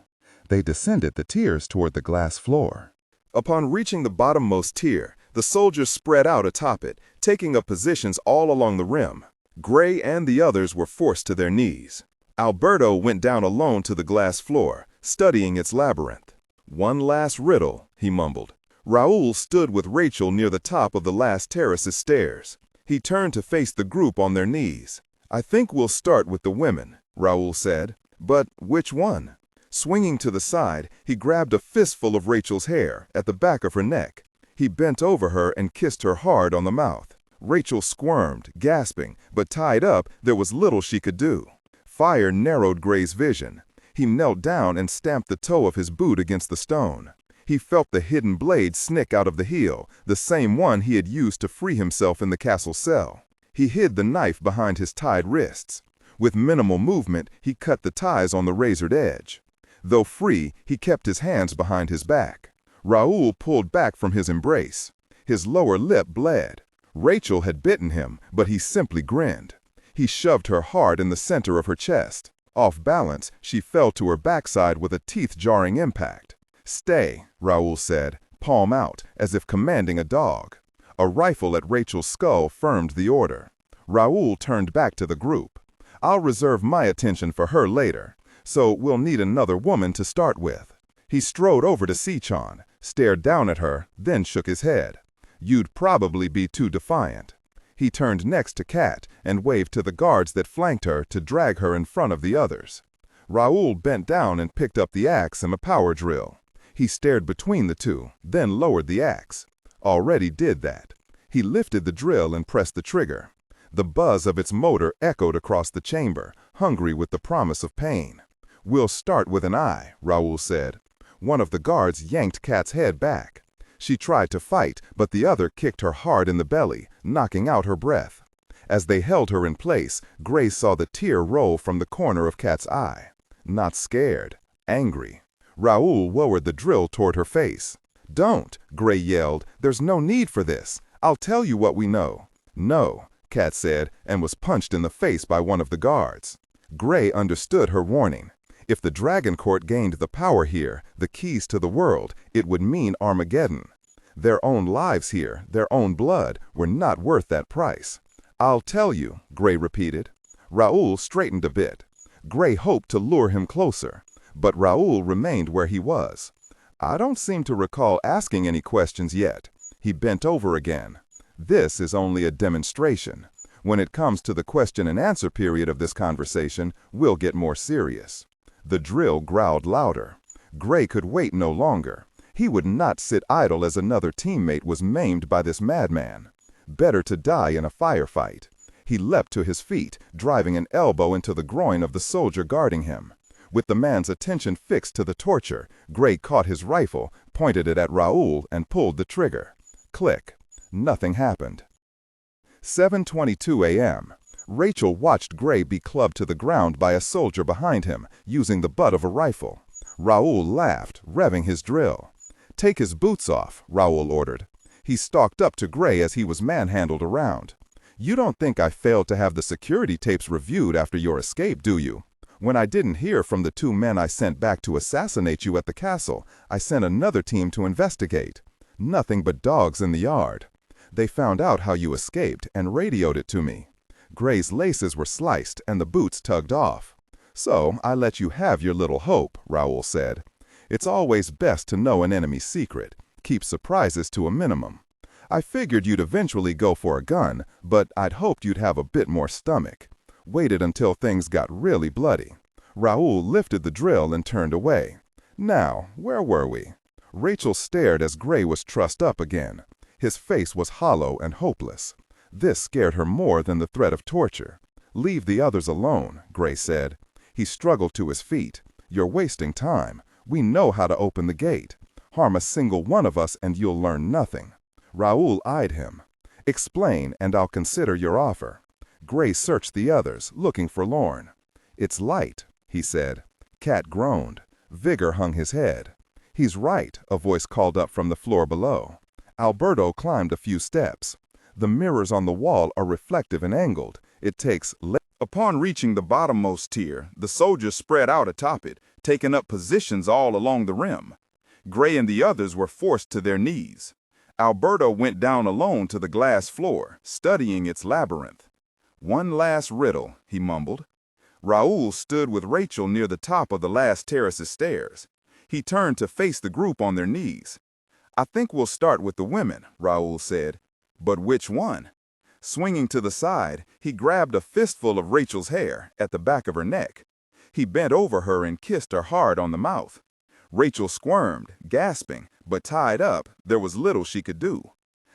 S3: They descended the tiers toward the glass floor.
S1: Upon reaching the bottommost tier, the soldiers spread out atop it, taking up positions all along the rim. Gray and the others were forced to their knees. Alberto went down alone to the glass floor, studying its labyrinth. One last riddle, he mumbled. Raoul stood with Rachel near the top of the last terrace's stairs. He turned to face the group on their knees. I think we'll start with the women, Raoul said. But which one? Swinging to the side, he grabbed a fistful of Rachel's hair at the back of her neck. He bent over her and kissed her hard on the mouth. Rachel squirmed, gasping, but tied up, there was little she could do. Fire narrowed Gray's vision. He knelt down and stamped the toe of his boot against the stone. He felt the hidden blade snick out of the heel, the same one he had used to free himself in the castle cell. He hid the knife behind his tied wrists. With minimal movement, he cut the ties on the razored edge. Though free, he kept his hands behind his back. Raoul pulled back from his embrace. His lower lip bled. Rachel had bitten him, but he simply grinned. He shoved her hard in the center of her chest. Off balance, she fell to her backside with a teeth-jarring impact. Stay, Raoul said, palm out, as if commanding a dog. A rifle at Rachel's skull firmed the order. Raoul turned back to the group. I'll reserve my attention for her later. So we'll need another woman to start with. He strode over to Sichon, stared down at her, then shook his head. You'd probably be too defiant. He turned next to Kat and waved to the guards that flanked her to drag her in front of the others. Raoul bent down and picked up the axe and a power drill. He stared between the two, then lowered the axe. Already did that. He lifted the drill and pressed the trigger. The buzz of its motor echoed across the chamber, hungry with the promise of pain. We'll start with an eye, Raoul said. One of the guards yanked Kat's head back. She tried to fight, but the other kicked her hard in the belly, knocking out her breath. As they held her in place, Gray saw the tear roll from the corner of Kat's eye. Not scared, angry. Raoul lowered the drill toward her face. Don't, Gray yelled. There's no need for this. I'll tell you what we know. No, Kat said, and was punched in the face by one of the guards. Gray understood her warning. If the Dragon Court gained the power here, the keys to the world, it would mean Armageddon. Their own lives here, their own blood, were not worth that price. I'll tell you, Gray repeated. Raoul straightened a bit. Gray hoped to lure him closer, but Raoul remained where he was. I don't seem to recall asking any questions yet. He bent over again. This is only a demonstration. When it comes to the question and answer period of this conversation, we'll get more serious. The drill growled louder. Gray could wait no longer. He would not sit idle as another teammate was maimed by this madman. Better to die in a firefight. He leapt to his feet, driving an elbow into the groin of the soldier guarding him. With the man's attention fixed to the torture, Gray caught his rifle, pointed it at Raoul, and pulled the trigger. Click. Nothing happened. 7:22 a.m. Rachel watched Gray be clubbed to the ground by a soldier behind him, using the butt of a rifle. Raoul laughed, revving his drill. Take his boots off, Raoul ordered. He stalked up to Gray as he was manhandled around. You don't think I failed to have the security tapes reviewed after your escape, do you? When I didn't hear from the 2 men I sent back to assassinate you at the castle, I sent another team to investigate. Nothing but dogs in the yard. They found out how you escaped and radioed it to me.
S2: Gray's laces were sliced and the boots tugged off. "So I let you have your little hope," Raoul said. "It's always best to know an enemy's secret. Keep surprises to a minimum. I figured you'd eventually go for a gun, but I'd hoped you'd have a bit more stomach. Waited until things got really bloody." Raoul lifted the drill and turned away. "Now, where were we?" Rachel stared as Gray was trussed up again. His face was hollow and hopeless. This scared her more than the threat of torture. "Leave the others alone," Gray said. He struggled to his feet. "You're wasting time. We know how to open the gate. Harm a single one of us and you'll learn nothing." Raoul eyed him. "Explain and I'll consider your offer." Gray searched the others, looking forlorn. "It's light," he said. Cat groaned. Vigor hung his head. "He's right," a voice called up from the floor below. Alberto climbed a few steps. "The mirrors on the wall are reflective and angled. It takes..."
S1: Upon reaching the bottommost tier, the soldiers spread out atop it, taking up positions all along the rim. Gray and the others were forced to their knees. Alberto went down alone to the glass floor, studying its labyrinth. "One last riddle," he mumbled. Raoul stood with Rachel near the top of the last terrace's stairs. He turned to face the group on their knees. "I think we'll start with the women," Raoul said. "But which one?" Swinging to the side, he grabbed a fistful of Rachel's hair at the back of her neck. He bent over her and kissed her hard on the mouth. Rachel squirmed, gasping, but tied up, there was little she could do.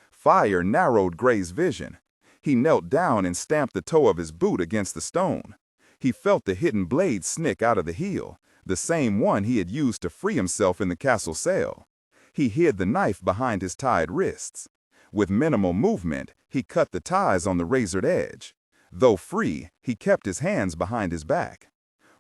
S1: Fire narrowed Gray's vision. He knelt down and stamped the toe of his boot against the stone. He felt the hidden blade snick out of the heel, the same one he had used to free himself in the castle cell. He hid the knife behind his tied wrists. With minimal movement, he cut the ties on the razored edge. Though free, he kept his hands behind his back.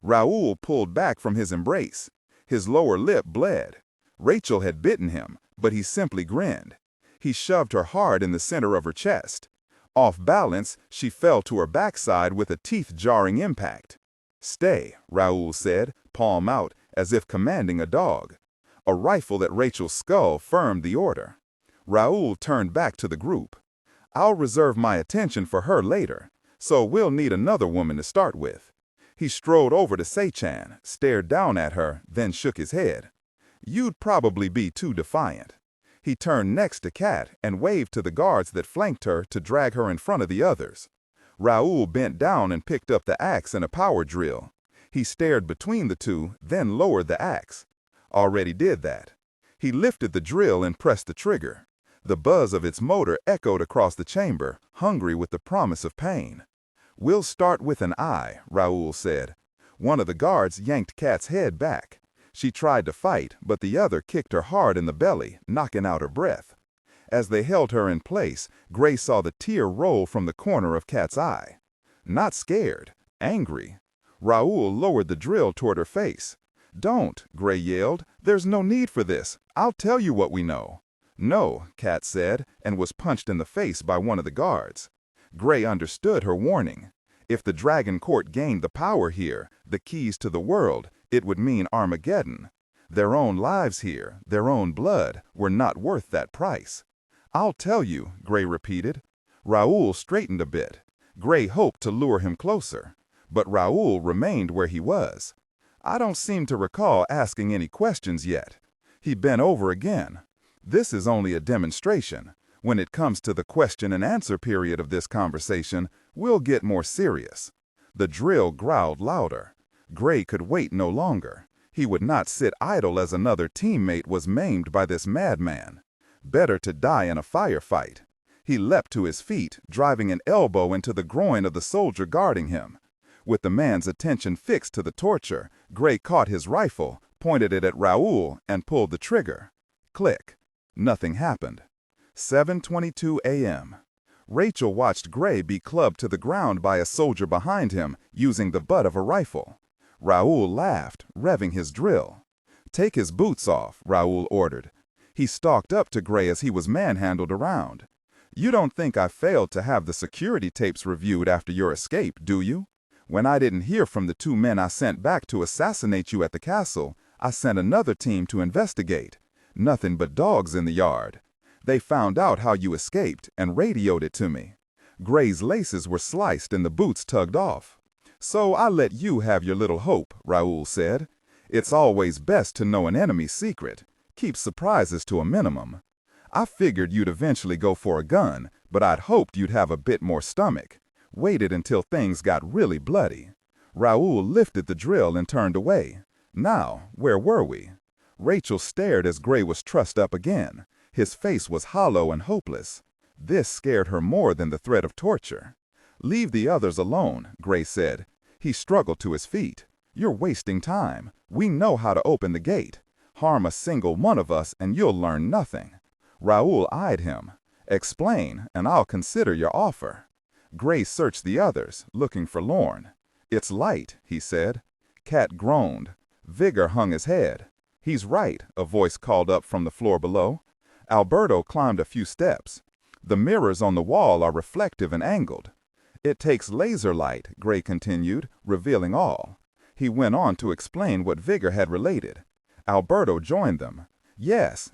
S1: Raoul pulled back from his embrace. His lower lip bled. Rachel had bitten him, but he simply grinned. He shoved her hard in the center of her chest. Off balance, she fell to her backside with a teeth-jarring impact. "Stay," Raoul said, palm out, as if commanding a dog. A rifle at Rachel's skull firmed the order. Raoul turned back to the group. "I'll reserve my attention for her later, so we'll need another woman to start with." He strode over to Sei-chan, stared down at her, then shook his head. "You'd probably be too defiant." He turned next to Kat and waved to the guards that flanked her to drag her in front of the others. Raoul bent down and picked up the axe and a power drill. He stared between the two, then lowered the axe. Already did that. He lifted the drill and pressed the trigger. The buzz of its motor echoed across the chamber, hungry with the promise of pain. "We'll start with an eye," Raoul said. One of the guards yanked Kat's head back. She tried to fight, but the other kicked her hard in the belly, knocking out her breath. As they held her in place, Gray saw the tear roll from the corner of Kat's eye. Not scared, angry. Raoul lowered the drill toward her face. "Don't," Gray yelled. "There's no need for this. I'll tell you what we know." "No," Kat said, and was punched in the face by one of the guards. Gray understood her warning. If the Dragon Court gained the power here, the keys to the world, it would mean Armageddon. Their own lives here, their own blood, were not worth that price. "I'll tell you," Gray repeated. Raoul straightened a bit. Gray hoped to lure him closer. But Raoul remained where he was. "I don't seem to recall asking any questions yet." He bent over again. "This is only a demonstration. When it comes to the question and answer period of this conversation, we'll get more serious." The drill growled louder. Gray could wait no longer. He would not sit idle as another teammate was maimed by this madman. Better to die in a firefight. He leapt to his feet, driving an elbow into the groin of the soldier guarding him. With the man's attention fixed to the torture, Gray caught his rifle, pointed it at Raoul, and pulled the trigger. Click. Nothing happened. 7:22 a.m. Rachel watched Gray be clubbed to the ground by a soldier behind him, using the butt of a rifle. Raoul laughed, revving his drill. "Take his boots off," Raoul ordered. He stalked up to Gray as he was manhandled around. "You don't think I failed to have the security tapes reviewed after your escape, do you? When I didn't hear from the two men I sent back to assassinate you at the castle, I sent another team to investigate. Nothing but dogs in the yard. They found out how you escaped and radioed it to me.
S3: Gray's laces were sliced and the boots tugged off. "So I let you have your little hope," Raoul said. "It's always best to know an enemy's secret. Keep surprises to a minimum. I figured you'd eventually go for a gun, but I'd hoped you'd have a bit more stomach. Waited until things got really bloody." Raoul lifted the drill and turned away. Now, where were we? Rachel stared as Gray was trussed up again. His face was hollow and hopeless. This scared her more than the threat of torture. "Leave the others alone," Gray said. He struggled to his feet. "You're wasting time. We know how to open the gate. Harm a single one of us and you'll learn nothing." Raoul eyed him. "Explain, and I'll consider your offer." Gray searched the others, looking forlorn. "It's light," he said. Cat groaned. Vigor hung his head. "He's right," a voice called up from the floor below. Alberto climbed a few steps. "The mirrors on the wall are reflective and angled." "It takes laser light," Gray continued, revealing all. He went on to explain what Vigor had related. Alberto joined them. Yes,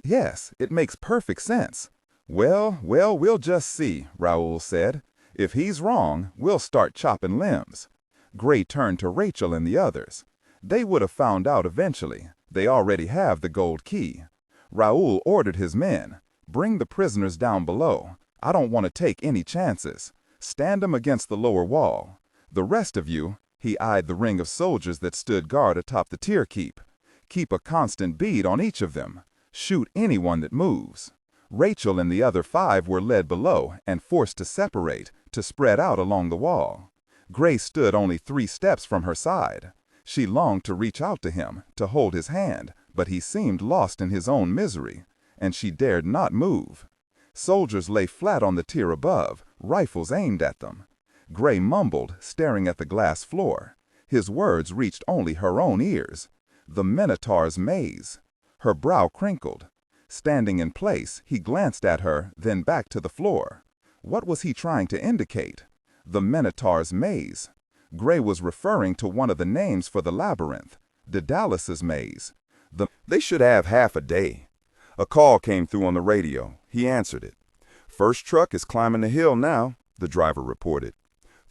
S3: it makes perfect sense." Well, we'll just see," Raoul said. "If he's wrong, we'll start chopping limbs." Gray turned to Rachel and the others. "They would have found out eventually. They already have the gold key." Raoul ordered his men, "Bring the prisoners down below. I don't want to take any chances. Stand them against the lower wall. The rest of you," he eyed the ring of soldiers that stood guard atop the tier keep, "keep a constant bead on each of them. Shoot anyone that moves." Rachel and the other 5 were led below and forced to separate, to spread out along the wall. Gray stood only 3 steps from her side. She longed to reach out to him, to hold his hand, but he seemed lost in his own misery, and she dared not move. Soldiers lay flat on the tier above, rifles aimed at them. Gray mumbled, staring at the glass floor. His words reached only her own ears. "The Minotaur's maze." Her brow crinkled. Standing in place, he glanced at her, then back to the floor. What was he trying to indicate? The Minotaur's maze. Gray was referring to one of the names for the labyrinth, Daedalus's maze.
S1: They should have half a day. A call came through on the radio. He answered it. "First truck is climbing the hill now," the driver reported.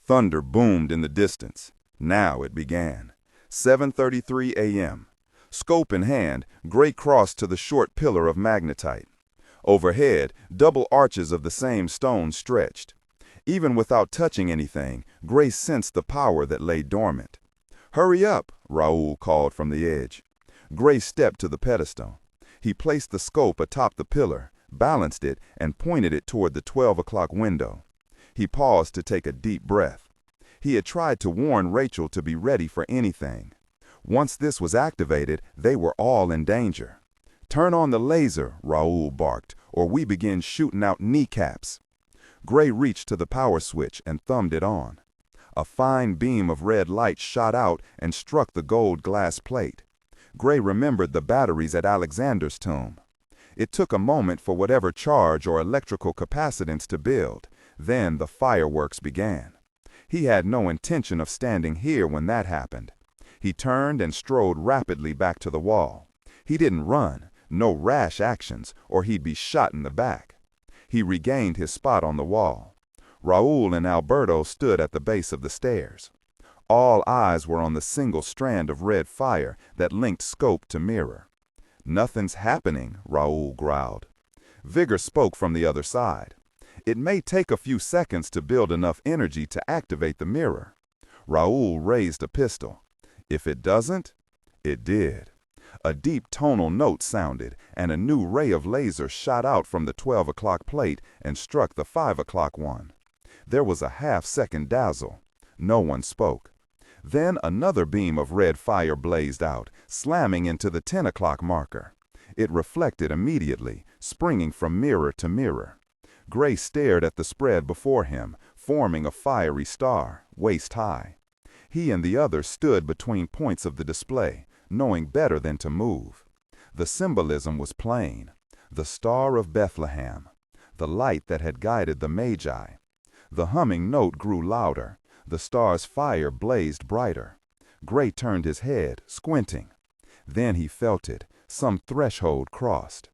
S1: Thunder boomed in the distance. Now it began. 7:33 a.m. Scope in hand, Gray crossed to the short pillar of magnetite. Overhead, double arches of the same stone stretched. Even without touching anything, Gray sensed the power that lay dormant. "Hurry up," Raoul called from the edge. Gray stepped to the pedestal. He placed the scope atop the pillar, balanced it, and pointed it toward the 12 o'clock window. He paused to take a deep breath. He had tried to warn Rachel to be ready for anything. Once this was activated, they were all in danger. "Turn on the laser," Raoul barked, "or we begin shooting out kneecaps." Gray reached to the power switch and thumbed it on. A fine beam of red light shot out and struck the gold glass plate. Gray remembered the batteries at Alexander's tomb. It took a moment for whatever charge or electrical capacitance to build. Then the fireworks began. He had no intention of standing here when that happened. He turned and strode rapidly back to the wall. He didn't run, no rash actions, or he'd be shot in the back. He regained his spot on the wall. Raoul and Alberto stood at the base of the stairs. All eyes were on the single strand of red fire that linked scope to mirror. "Nothing's happening," Raoul growled. Vigor spoke from the other side. "It may take a few seconds to build enough energy to activate the mirror." Raoul raised a pistol. If it doesn't, it did. A deep tonal note sounded, and a new ray of laser shot out from the 12 o'clock plate and struck the 5 o'clock one. There was a half-second dazzle. No one spoke. Then another beam of red fire blazed out, slamming into the 10 o'clock marker. It reflected immediately, springing from mirror to mirror. Gray stared at the spread before him, forming a fiery star, waist-high. He and the others stood between points of the display, knowing better than to move. The symbolism was plain. The Star of Bethlehem, the light that had guided the Magi. The humming note grew louder. The star's fire blazed brighter. Gray turned his head, squinting. Then he felt it, some threshold crossed.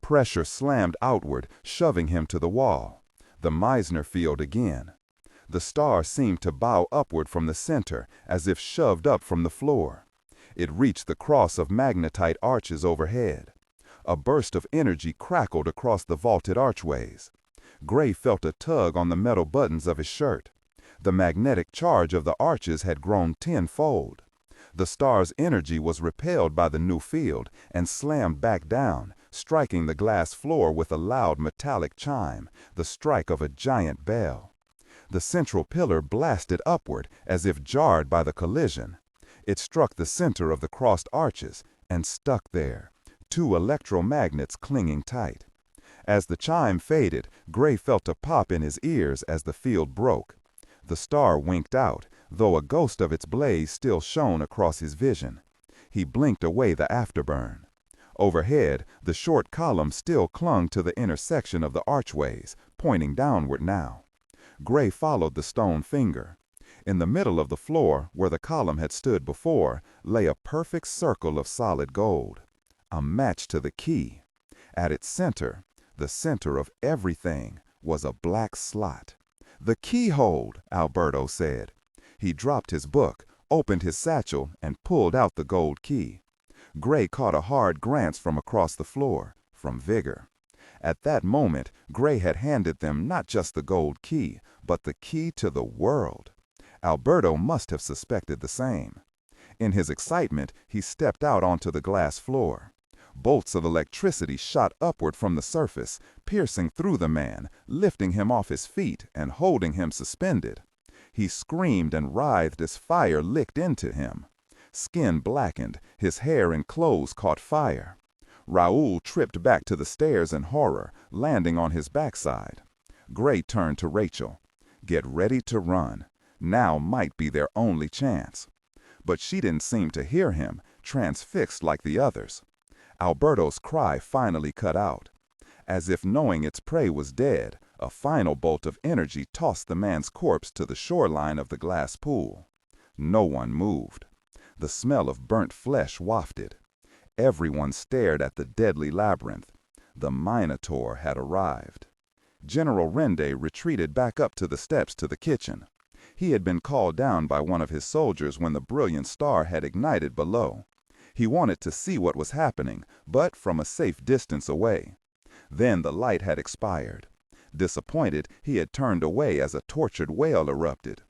S1: Pressure slammed outward, shoving him to the wall.
S3: The Meissner field again. The star seemed to bow upward from the center, as if shoved up from the floor. It reached the cross of magnetite arches overhead. A burst of energy crackled across the vaulted archways. Gray felt a tug on the metal buttons of his shirt. The magnetic charge of the arches had grown tenfold. The star's energy was repelled by the new field and slammed back down, striking the glass floor with a loud metallic chime, the strike of a giant bell. The central pillar blasted upward as if jarred by the collision. It struck the center of the crossed arches and stuck there, two electromagnets clinging tight. As the chime faded, Gray felt a pop in his ears as the field broke. The star winked out, though a ghost of its blaze still shone across his vision. He blinked away the afterburn. Overhead, the short column still clung to the intersection of the archways, pointing downward now. Gray followed the stone finger. In the middle of the floor, where the column had stood before, lay a perfect circle of solid gold. A match to the key. At its center, the center of everything, was a black slot. "The keyhole," Alberto said. He dropped his book, opened his satchel, and pulled out the gold key. Gray caught a hard glance from across the floor, from Vigor. At that moment, Gray had handed them not just the gold key, but the key to the world. Alberto must have suspected the same. In his excitement, he stepped out onto the glass floor. Bolts of electricity shot upward from the surface, piercing through the man, lifting him off his feet and holding him suspended. He screamed and writhed as fire licked into him. Skin blackened, his hair and clothes caught fire. Raoul tripped back to the stairs in horror, landing on his backside. Gray turned to Rachel. Get ready to run. Now might be their only chance. But she didn't seem to hear him, transfixed like the others. Alberto's cry finally cut out. As if knowing its prey was dead, a final bolt of energy tossed the man's corpse to the shoreline of the glass pool. No one moved. The smell of burnt flesh wafted. Everyone stared at the deadly labyrinth. The Minotaur had arrived. General Rende retreated back up to the steps to the kitchen. He had been called down by one of his soldiers when the brilliant star had ignited below. He wanted to see what was happening, but from a safe distance away. Then the light had expired. Disappointed, he had turned away as a tortured whale erupted.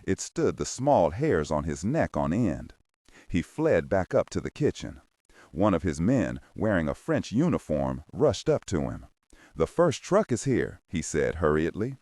S3: It stood the small hairs on his neck on end. He fled back up to the kitchen. One of his men, wearing a French uniform, rushed up to him. "The first truck is here," he said hurriedly.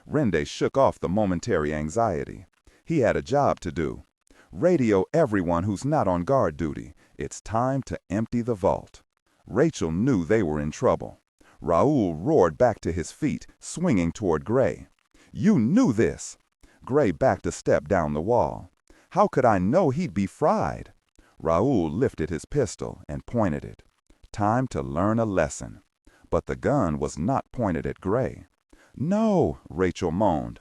S3: Rende shook off the momentary anxiety. He had a job to do. "Radio everyone who's not on guard duty. It's time to empty the vault." Rachel knew they were in trouble. Raoul roared back to his feet, swinging toward Gray. "You knew this!" Gray backed a step down the wall. "How could I know he'd be fried?" Raoul lifted his pistol and pointed it. Time to learn a lesson. But the gun was not pointed at Gray. "No," Rachel moaned.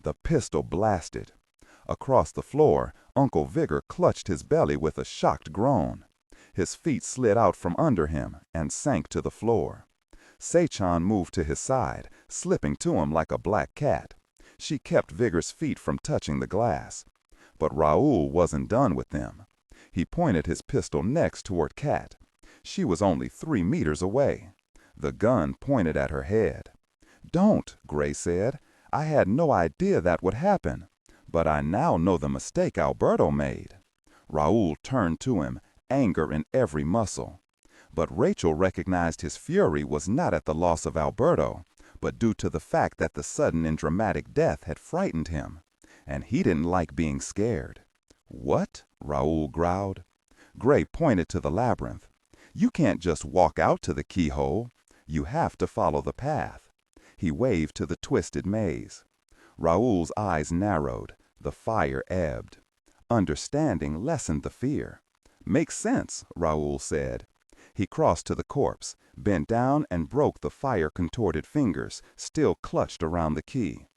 S3: The pistol blasted. Across the floor, Uncle Vigor clutched his belly with a shocked groan. His feet slid out from under him and sank to the floor. Seichan moved to his side, slipping to him like a black cat. She kept Vigor's feet from touching the glass. But Raoul wasn't done with them. He pointed his pistol next toward Kat. She was only 3 meters away. The gun pointed at her head. "Don't," Gray said. "I had no idea that would happen. But I now know the mistake Alberto made." Raoul turned to him, anger in every muscle. But Rachel recognized his fury was not at the loss of Alberto, but due to the fact that the sudden and dramatic death had frightened him. And he didn't like being scared. "What?" Raoul growled. Gray pointed to the labyrinth. "You can't just walk out to the keyhole. You have to follow the path." He waved to the twisted maze. Raoul's eyes narrowed. The fire ebbed. Understanding lessened the fear. "Makes sense," Raoul said. He crossed to the corpse, bent down and broke the fire-contorted fingers, still clutched around the key.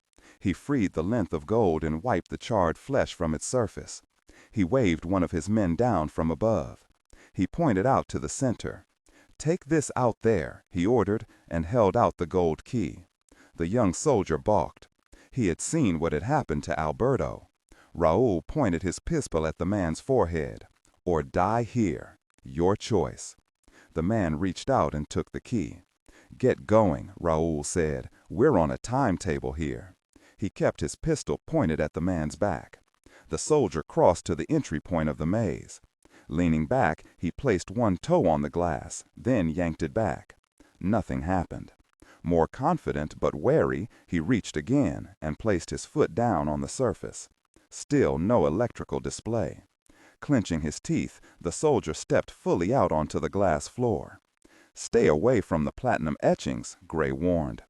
S3: He freed the length of gold and wiped the charred flesh from its surface. He waved one of his men down from above. He pointed out to the center. "Take this out there," he ordered, and held out the gold key. The young soldier balked. He had seen what had happened to Alberto. Raoul pointed his pistol at the man's forehead. "Or die here. Your choice." The man reached out and took the key. "Get going," Raoul said. "We're on a timetable here." He kept his pistol pointed at the man's back. The soldier crossed to the entry point of the maze. Leaning back, he placed one toe on the glass, then yanked it back. Nothing happened. More confident but wary, he reached again and placed his foot down on the surface. Still no electrical display. Clenching his teeth, the soldier stepped fully out onto the glass floor. "Stay away from the platinum etchings," Gray warned.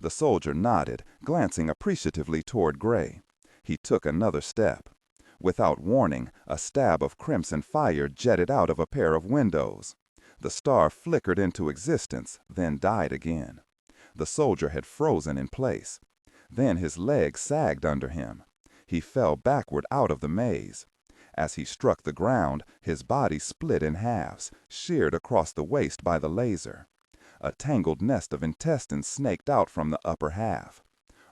S3: The soldier nodded, glancing appreciatively toward Gray. He took another step. Without warning, a stab of crimson fire jetted out of a pair of windows. The star flickered into existence, then died again. The soldier had frozen in place. Then his legs sagged under him. He fell backward out of the maze. As he struck the ground, his body split in halves, sheared across the waist by the laser. A tangled nest of intestines snaked out from the upper half.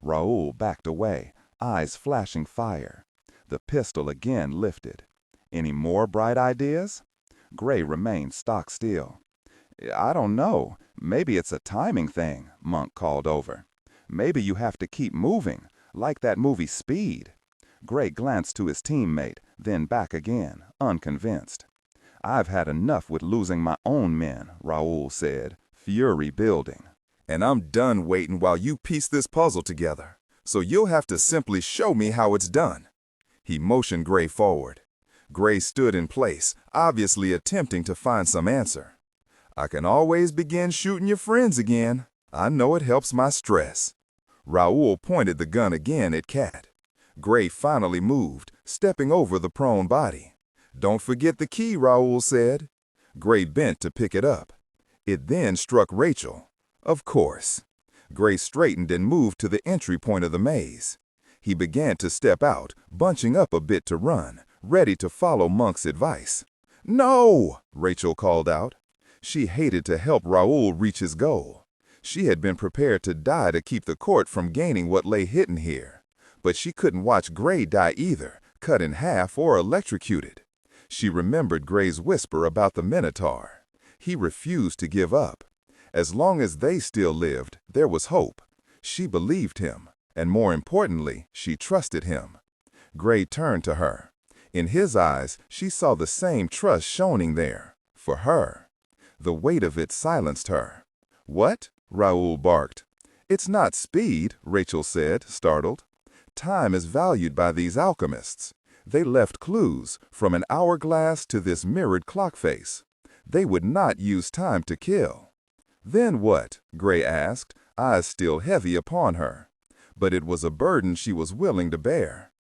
S3: Raoul backed away, eyes flashing fire. The pistol again lifted. "Any more bright ideas?" Gray remained stock still. "I don't know. Maybe it's a timing thing," Monk called over. "Maybe you have to keep moving, like that movie Speed." Gray glanced to his teammate, then back again, unconvinced. "I've had enough with losing my own men," Raoul said, fury building.
S1: "And I'm done waiting while you piece this puzzle together, so you'll have to simply show me how it's done." He motioned Gray forward. Gray stood in place, obviously attempting to find some answer. "I can always begin shooting your friends again. I know it helps my stress." Raoul pointed the gun again at Cat. Gray finally moved, stepping over the prone body. "Don't forget the key," Raoul said. Gray bent to pick it up. It then struck Rachel. Of course. Gray straightened and moved to the entry point of the maze. He began to step out, bunching up a bit to run, ready to follow Monk's advice. "No!" Rachel called out. She hated to help Raoul reach his goal. She had been prepared to die to keep the court from gaining what lay hidden here. But she couldn't watch Gray die either, cut in half or electrocuted. She remembered Gray's whisper about the Minotaur. He refused to give up. As long as they still lived, there was hope. She believed him, and more importantly, she trusted him. Gray turned to her. In his eyes, she saw the same trust shining there, for her. The weight of it silenced her. "What?" Raoul barked. "It's not speed," Rachel said, startled. "Time is valued by these alchemists. They left clues, from an hourglass to this mirrored clock face. They would not use time to kill." "Then what?" Gray asked, eyes still heavy upon her. But it was a burden she was willing to bear.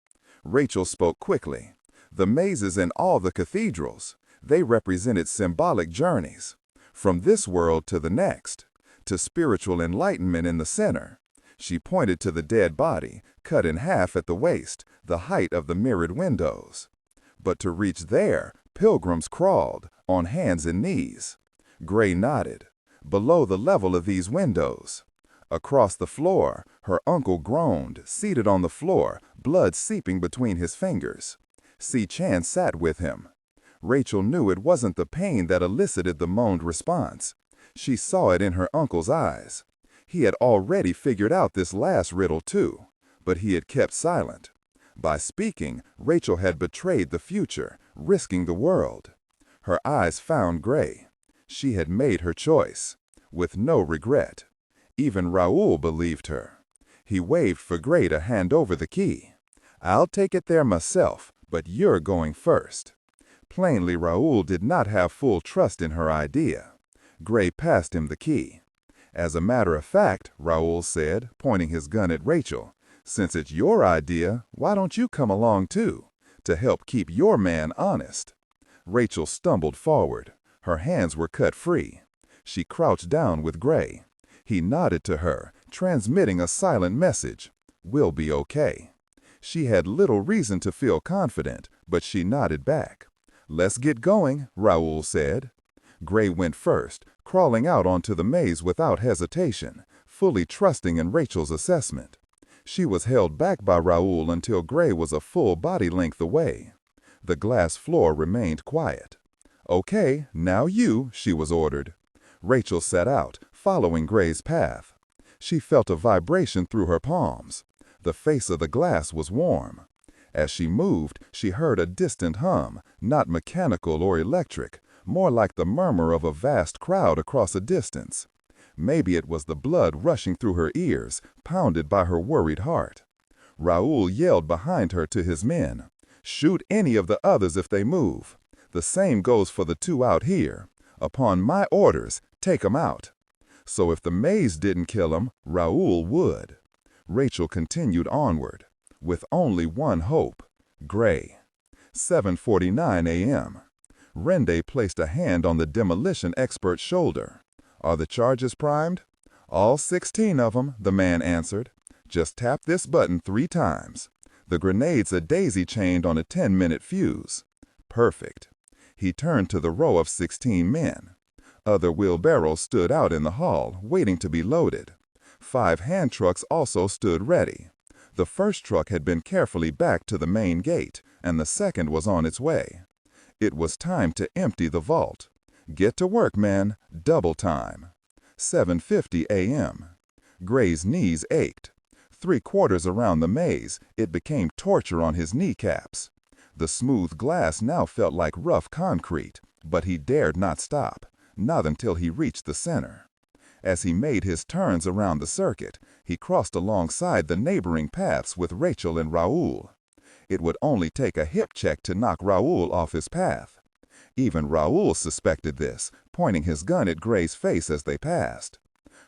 S1: Rachel spoke quickly. "The mazes in all the cathedrals, they represented symbolic journeys. From this world to the next, to spiritual enlightenment in the center." She pointed to the dead body, cut in half at the waist, the height of the mirrored windows. "But to reach there, pilgrims crawled, on hands and knees." Gray nodded. "Below the level of these windows." Across the floor, her uncle groaned, seated on the floor, blood seeping between his fingers. Si Chan sat with him. Rachel knew it wasn't the pain that elicited the moaned response. She saw it in her uncle's eyes. He had already figured out this last riddle too, but he had kept silent. By speaking, Rachel had betrayed the future, risking the world. Her eyes found Gray. She had made her choice, with no regret. Even Raoul believed her. He waved for Gray to hand over the key. "I'll take it there myself, but you're going first." Plainly, Raoul did not have full trust in her idea. Gray passed him the key. "As a matter of fact," Raoul said, pointing his gun at Rachel, "since it's your idea, why don't you come along too, to help keep your man honest?" Rachel stumbled forward. Her hands were cut free. She crouched down with Gray. He nodded to her, transmitting a silent message. "We'll be okay." She had little reason to feel confident, but she nodded back. "Let's get going," Raoul said. Gray went first, crawling out onto the maze without hesitation,
S3: fully trusting in Rachel's assessment. She was held back by Raoul until Gray was a full body length away. The glass floor remained quiet. "Okay, now you," she was ordered. Rachel set out, following Gray's path. She felt a vibration through her palms. The face of the glass was warm. As she moved, she heard a distant hum, not mechanical or electric, more like the murmur of a vast crowd across a distance. Maybe it was the blood rushing through her ears, pounded by her worried heart. Raoul yelled behind her to his men, "Shoot any of the others if they move. The same goes for the two out here. Upon my orders, take 'em out." So if the maze didn't kill him, Raoul would. Rachel continued onward, with only one hope: Gray. 7:49 a.m. Rende placed a hand on the demolition expert's shoulder. "Are the charges primed?" "All 16 of them," the man answered. "Just tap this button 3 times. The grenades are daisy-chained on a 10-minute fuse." "Perfect." He turned to the row of 16 men. Other wheelbarrows stood out in the hall, waiting to be loaded. 5 hand trucks also stood ready. The first truck had been carefully backed to the main gate, and the second was on its way. It was time to empty the vault. "Get to work, men. Double time." 7:50 a.m. Gray's knees ached. 3/4 around the maze, it became torture on his kneecaps. The smooth glass now felt like rough concrete, but he dared not stop, not until he reached the center. As he made his turns around the circuit, he crossed alongside the neighboring paths with Rachel and Raoul. It would only take a hip check to knock Raoul off his path. Even Raoul suspected this, pointing his gun at Gray's face as they passed.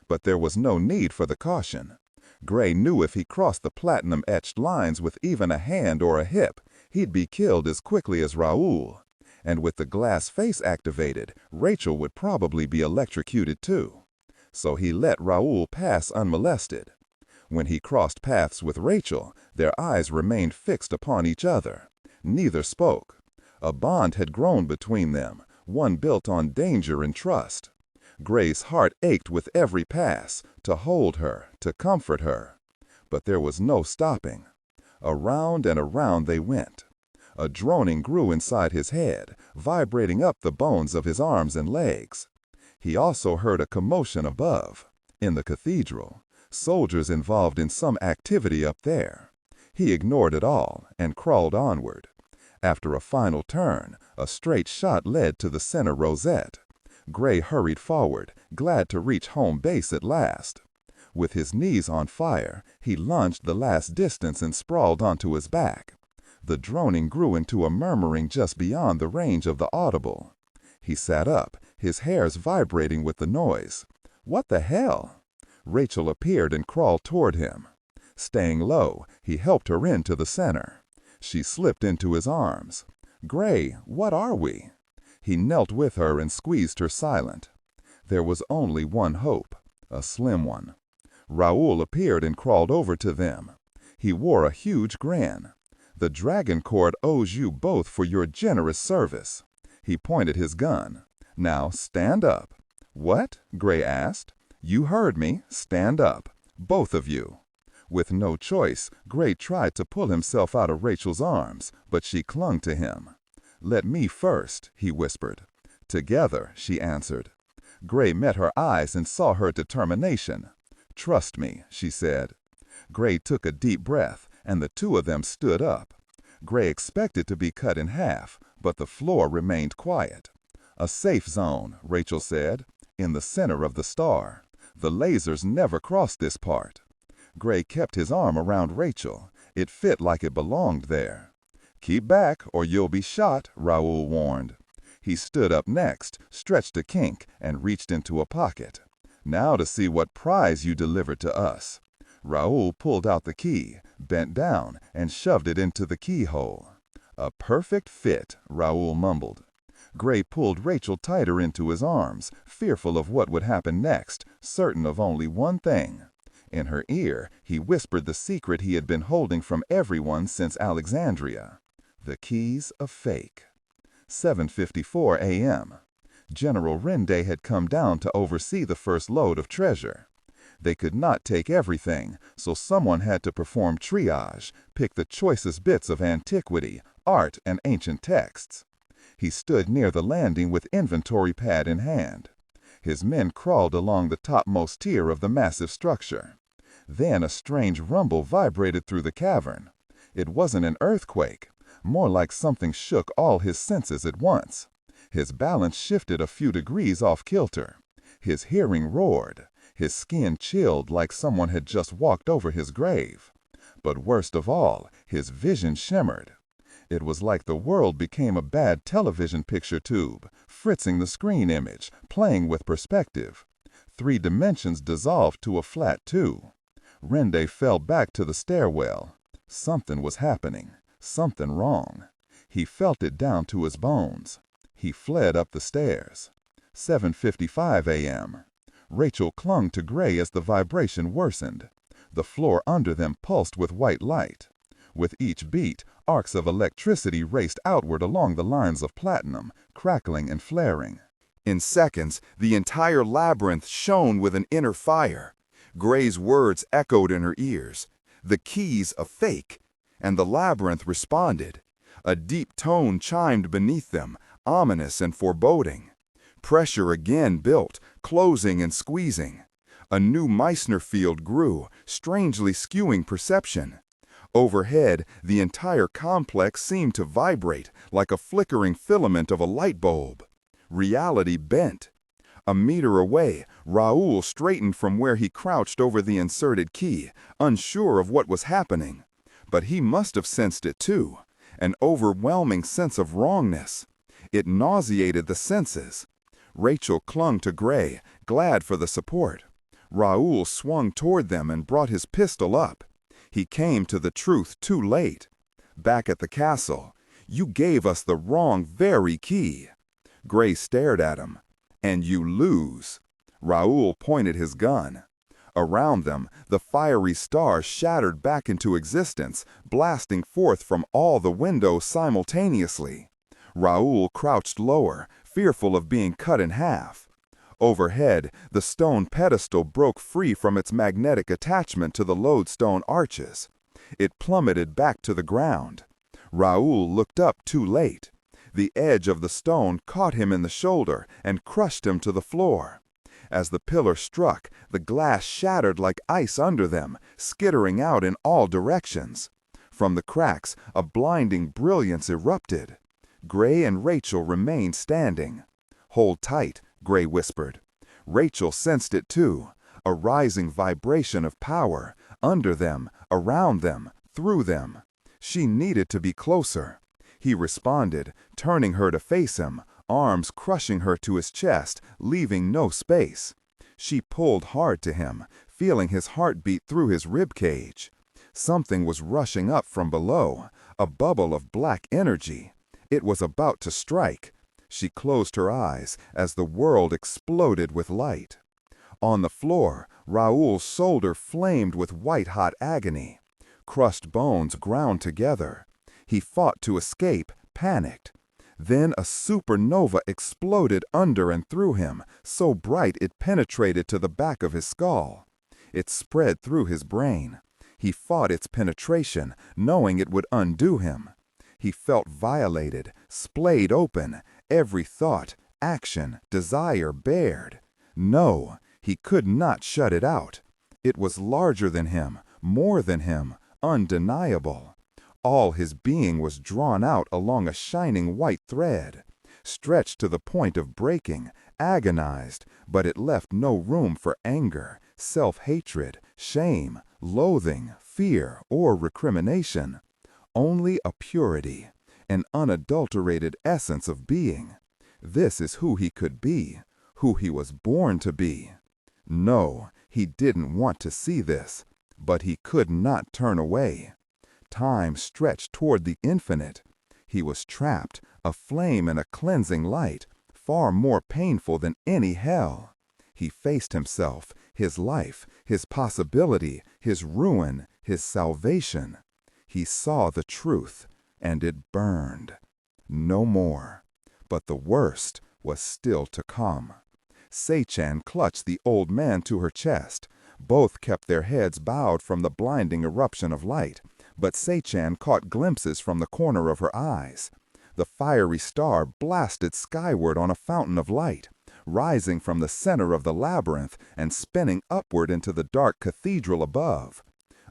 S3: But there was no need for the caution. Gray knew if he crossed the platinum-etched lines with even a hand or a hip, he'd be killed as quickly as Raoul. And with the glass face activated, Rachel would probably be electrocuted too. So he let Raoul pass unmolested. When he crossed paths with Rachel, their eyes remained fixed upon each other. Neither spoke. A bond had grown between them, one built on danger and trust. Gray's heart ached with every pass, to hold her, to comfort her. But there was no stopping. Around and around they went. A droning grew inside his head, vibrating up the bones of his arms and legs. He also heard a commotion above, in the cathedral, soldiers involved in some activity up there. He ignored it all and crawled onward. After a final turn, a straight shot led to the center rosette. Gray hurried forward, glad to reach home base at last. With his knees on fire, he lunged the last distance and sprawled onto his back. The droning grew into a murmuring just beyond the range of the audible. He sat up, his hairs vibrating with the noise. What the hell? Rachel appeared and crawled toward him. Staying low, he helped her into the center. She slipped into his arms. "Gray, what are we?" He knelt with her and squeezed her silent. There was only one hope, a slim one. Raoul appeared and crawled over to them. He wore a huge grin. "The Dragon Court owes you both for your generous service." He pointed his gun. "Now stand up." "What?" Gray asked. "You heard me. Stand up. Both of you." With no choice, Gray tried to pull himself out of Rachel's arms, but she clung to him. "Let me first," he whispered. "Together," she answered. Gray met her eyes and saw her determination. "Trust me," she said. Gray took a deep breath, and the two of them stood up. Gray expected to be cut in half, but the floor remained quiet. "A safe zone," Rachel said, "in the center of the star. The lasers never cross this part." Gray kept his arm around Rachel. It fit like it belonged there. "Keep back or you'll be shot," Raoul warned. He stood up next, stretched a kink, and reached into a pocket. "Now to see what prize you delivered to us." Raoul pulled out the key, bent down, and shoved it into the keyhole. "A perfect fit," Raoul mumbled. Gray pulled Rachel tighter into his arms, fearful of what would happen next, certain of only one thing. In her ear, he whispered the secret he had been holding from everyone since Alexandria. The keys of fake. 7:54 a.m. General Rende had come down to oversee the first load of treasure. They could not take everything, so someone had to perform triage, pick the choicest bits of antiquity, art, and ancient texts. He stood near the landing with inventory pad in hand. His men crawled along the topmost tier of the massive structure. Then a strange rumble vibrated through the cavern. It wasn't an earthquake, more like something shook all his senses at once. His balance shifted a few degrees off kilter. His hearing roared. His skin chilled like someone had just walked over his grave. But worst of all, his vision shimmered. It was like the world became a bad television picture tube, fritzing the screen image, playing with perspective. 3 dimensions dissolved to a flat 2. Rende fell back to the stairwell. Something was happening, something wrong. He felt it down to his bones. He fled up the stairs. 7:55 a.m. Rachel clung to Gray as the vibration worsened. The floor under them pulsed with white light. With each beat, arcs of electricity raced outward along the lines of platinum, crackling and flaring.
S1: In seconds, the entire labyrinth shone with an inner fire. Gray's words echoed in her ears. The keys a fake, and the labyrinth responded. A deep tone chimed beneath them, ominous and foreboding. Pressure again built, closing and squeezing. A new Meissner field grew, strangely skewing perception. Overhead, the entire complex seemed to vibrate like a flickering filament of a light bulb. Reality bent. A meter away, Raoul straightened from where he crouched over the inserted key, unsure of what was happening. But he must have sensed it too, an overwhelming sense of wrongness. It nauseated the senses. Rachel clung to Gray, glad for the support. Raoul swung toward them and brought his pistol up. He came to the truth too late. Back at the castle, "You gave us the wrong very key." Gray stared at him. "And you lose." Raoul pointed his gun. Around them, the fiery stars shattered back into existence, blasting forth from all the windows simultaneously. Raoul crouched lower, fearful of being cut in half. Overhead, the stone pedestal broke free from its magnetic attachment to the lodestone arches. It plummeted back to the ground. Raoul looked up too late. The edge of the stone caught him in the shoulder and crushed him to the floor. As the pillar struck, the glass shattered like ice under them, skittering out in all directions. From the cracks, a blinding brilliance erupted. Gray and Rachel remained standing. "Hold tight," Gray whispered. Rachel sensed it too, a rising vibration of power, under them, around them, through them. She needed to be closer. He responded, turning her to face him, arms crushing her to his chest, leaving no space. She pulled hard to him, feeling his heart beat through his ribcage. Something was rushing up from below, a bubble of black energy. It was about to strike. She closed her eyes as the world exploded with light. On the floor, Raoul's shoulder flamed with white-hot agony. Crushed bones ground together. He fought to escape, panicked. Then a supernova exploded under and through him, so bright it penetrated to the back of his skull. It spread through his brain. He fought its penetration, knowing it would undo him. He felt violated, splayed open, every thought, action, desire bared. No, he could not shut it out. It was larger than him, more than him, undeniable. All his being was drawn out along a shining white thread, stretched to the point of breaking, agonized, but it left no room for anger, self-hatred, shame, loathing, fear, or recrimination. Only a purity, an unadulterated essence of being. This is who he could be, who he was born to be. No, he didn't want to see this, but he could not turn away. Time stretched toward the infinite. He was trapped, aflame in a cleansing light, far more painful than any hell. He faced himself, his life, his possibility, his ruin, his salvation. He saw the truth, and it burned. No more. But the worst was still to come. Sei-chan clutched the old man to her chest.
S3: Both kept their heads bowed from the blinding eruption of light, but Sei-chan caught glimpses from the corner of her eyes. The fiery star blasted skyward on a fountain of light, rising from the center of the labyrinth and spinning upward into the dark cathedral above.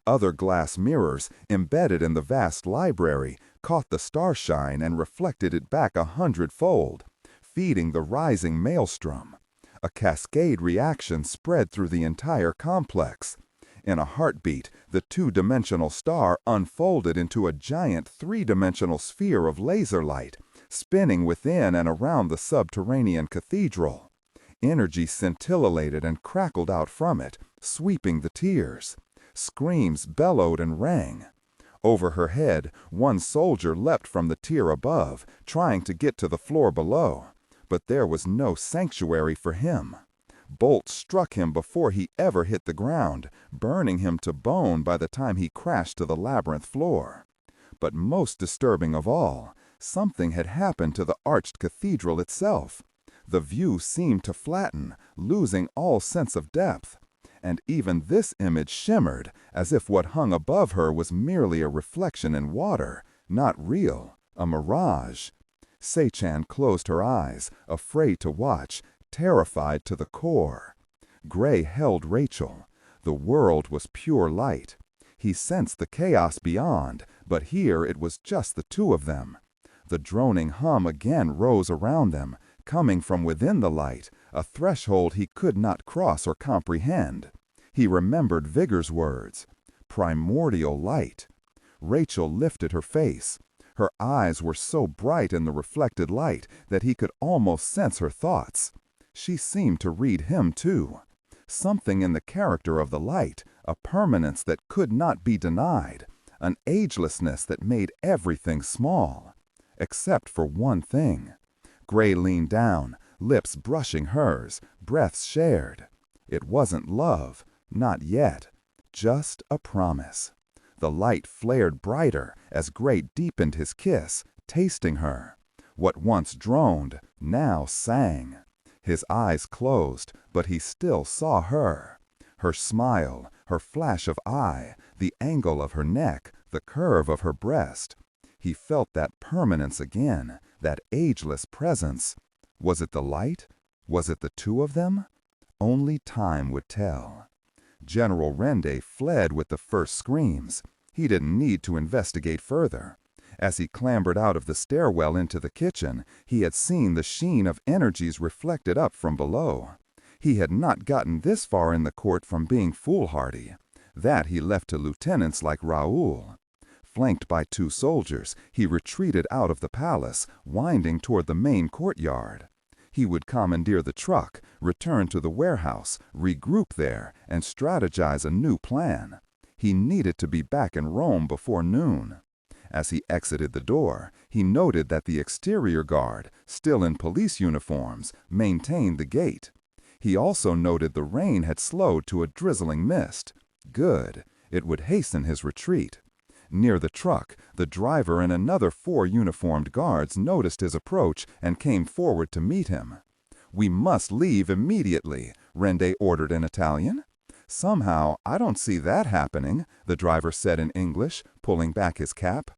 S3: Other glass mirrors, embedded in the vast library, caught the starshine and reflected it back 100-fold, feeding the rising maelstrom. A cascade reaction spread through the entire complex. In a heartbeat, the two-dimensional star unfolded into a giant three-dimensional sphere of laser light, spinning within and around the subterranean cathedral. Energy scintillated and crackled out from it, sweeping the tiers. Screams bellowed and rang. Over her head, one soldier leapt from the tier above, trying to get to the floor below. But there was no sanctuary for him. Bolts struck him before he ever hit the ground, burning him to bone by the time he crashed to the labyrinth floor. But most disturbing of all, something had happened to the arched cathedral itself. The view seemed to flatten, losing all sense of depth. And even this image shimmered, as if what hung above her was merely a reflection in water, not real, a mirage. Sei-chan closed her eyes, afraid to watch, terrified to the core. Gray held Rachel. The world was pure light. He sensed the chaos beyond, but here it was just the two of them. The droning hum again rose around them, coming from within the light, a threshold he could not cross or comprehend. He remembered Vigor's words, primordial light. Rachel lifted her face. Her eyes were so bright in the reflected light that he could almost sense her thoughts. She seemed to read him too. Something in the character of the light, a permanence that could not be denied, an agelessness that made everything small. Except for one thing. Gray leaned down, lips brushing hers, breaths shared. It wasn't love, not yet, just a promise. The light flared brighter as Gray deepened his kiss, tasting her. What once droned, now sang. His eyes closed, but he still saw her. Her smile, her flash of eye, the angle of her neck, the curve of her breast. He felt that permanence again, that ageless presence. Was it the light? Was it the two of them? Only time would tell. General Rende fled with the first screams. He didn't need to investigate further. As he clambered out of the stairwell into the kitchen, he had seen the sheen of energies reflected up from below. He had not gotten this far in the court from being foolhardy. That he left to lieutenants like Raoul. Flanked by two soldiers, he retreated out of the palace, winding toward the main courtyard. He would commandeer the truck, return to the warehouse, regroup there, and strategize a new plan. He needed to be back in Rome before noon. As he exited the door, he noted that the exterior guard, still in police uniforms, maintained the gate. He also noted the rain had slowed to a drizzling mist. Good. It would hasten his retreat. Near the truck, the driver and another 4 uniformed guards noticed his approach and came forward to meet him. "We must leave immediately," Rende ordered in Italian. "Somehow, I don't see that happening," the driver said in English, pulling back his cap.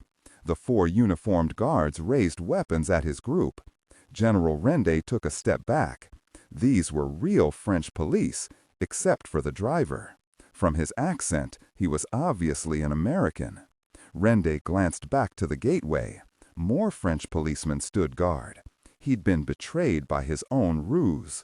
S3: The 4 uniformed guards raised weapons at his group. General Rende took a step back. These were real French police, except for the driver. From his accent, he was obviously an American. Rende glanced back to the gateway. More French policemen stood guard. He'd been betrayed by his own ruse.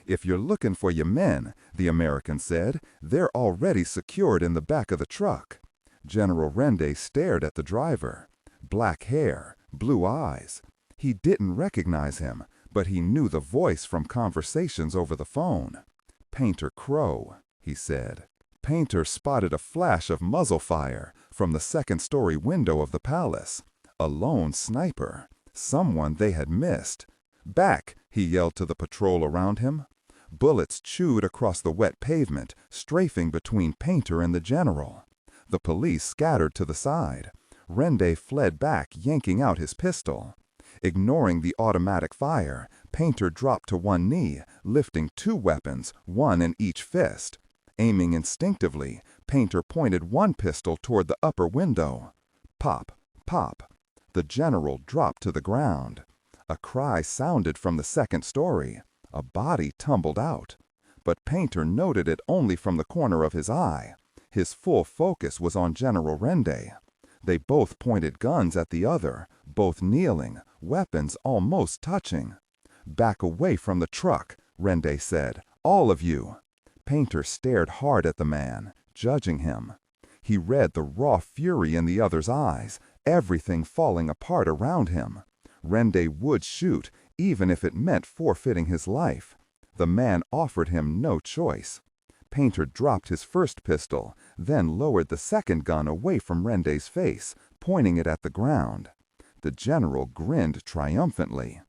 S3: "If you're looking for your men," the American said, "they're already secured in the back of the truck." General Rende stared at the driver. Black hair, blue eyes. He didn't recognize him, but he knew the voice from conversations over the phone. "Painter Crow," he said. Painter spotted a flash of muzzle fire from the second-story window of the palace. A lone sniper. Someone they had missed. "Back!" he yelled to the patrol around him. Bullets chewed across the wet pavement, strafing between Painter and the general. The police scattered to the side. Rende fled back, yanking out his pistol. Ignoring the automatic fire, Painter dropped to one knee, lifting 2 weapons, one in each fist. Aiming instinctively, Painter pointed one pistol toward the upper window. Pop, pop. The general dropped to the ground. A cry sounded from the second story. A body tumbled out. But Painter noted it only from the corner of his eye. His full focus was on General Rende. They both pointed guns at the other, both kneeling, weapons almost touching. "Back away from the truck," Rende said. "All of you." Painter stared hard at the man, judging him. He read the raw fury in the other's eyes, everything falling apart around him. Rende would shoot, even if it meant forfeiting his life. The man offered him no choice. Painter dropped his first pistol, then lowered the second gun away from Rende's face, pointing it at the ground. The general grinned triumphantly.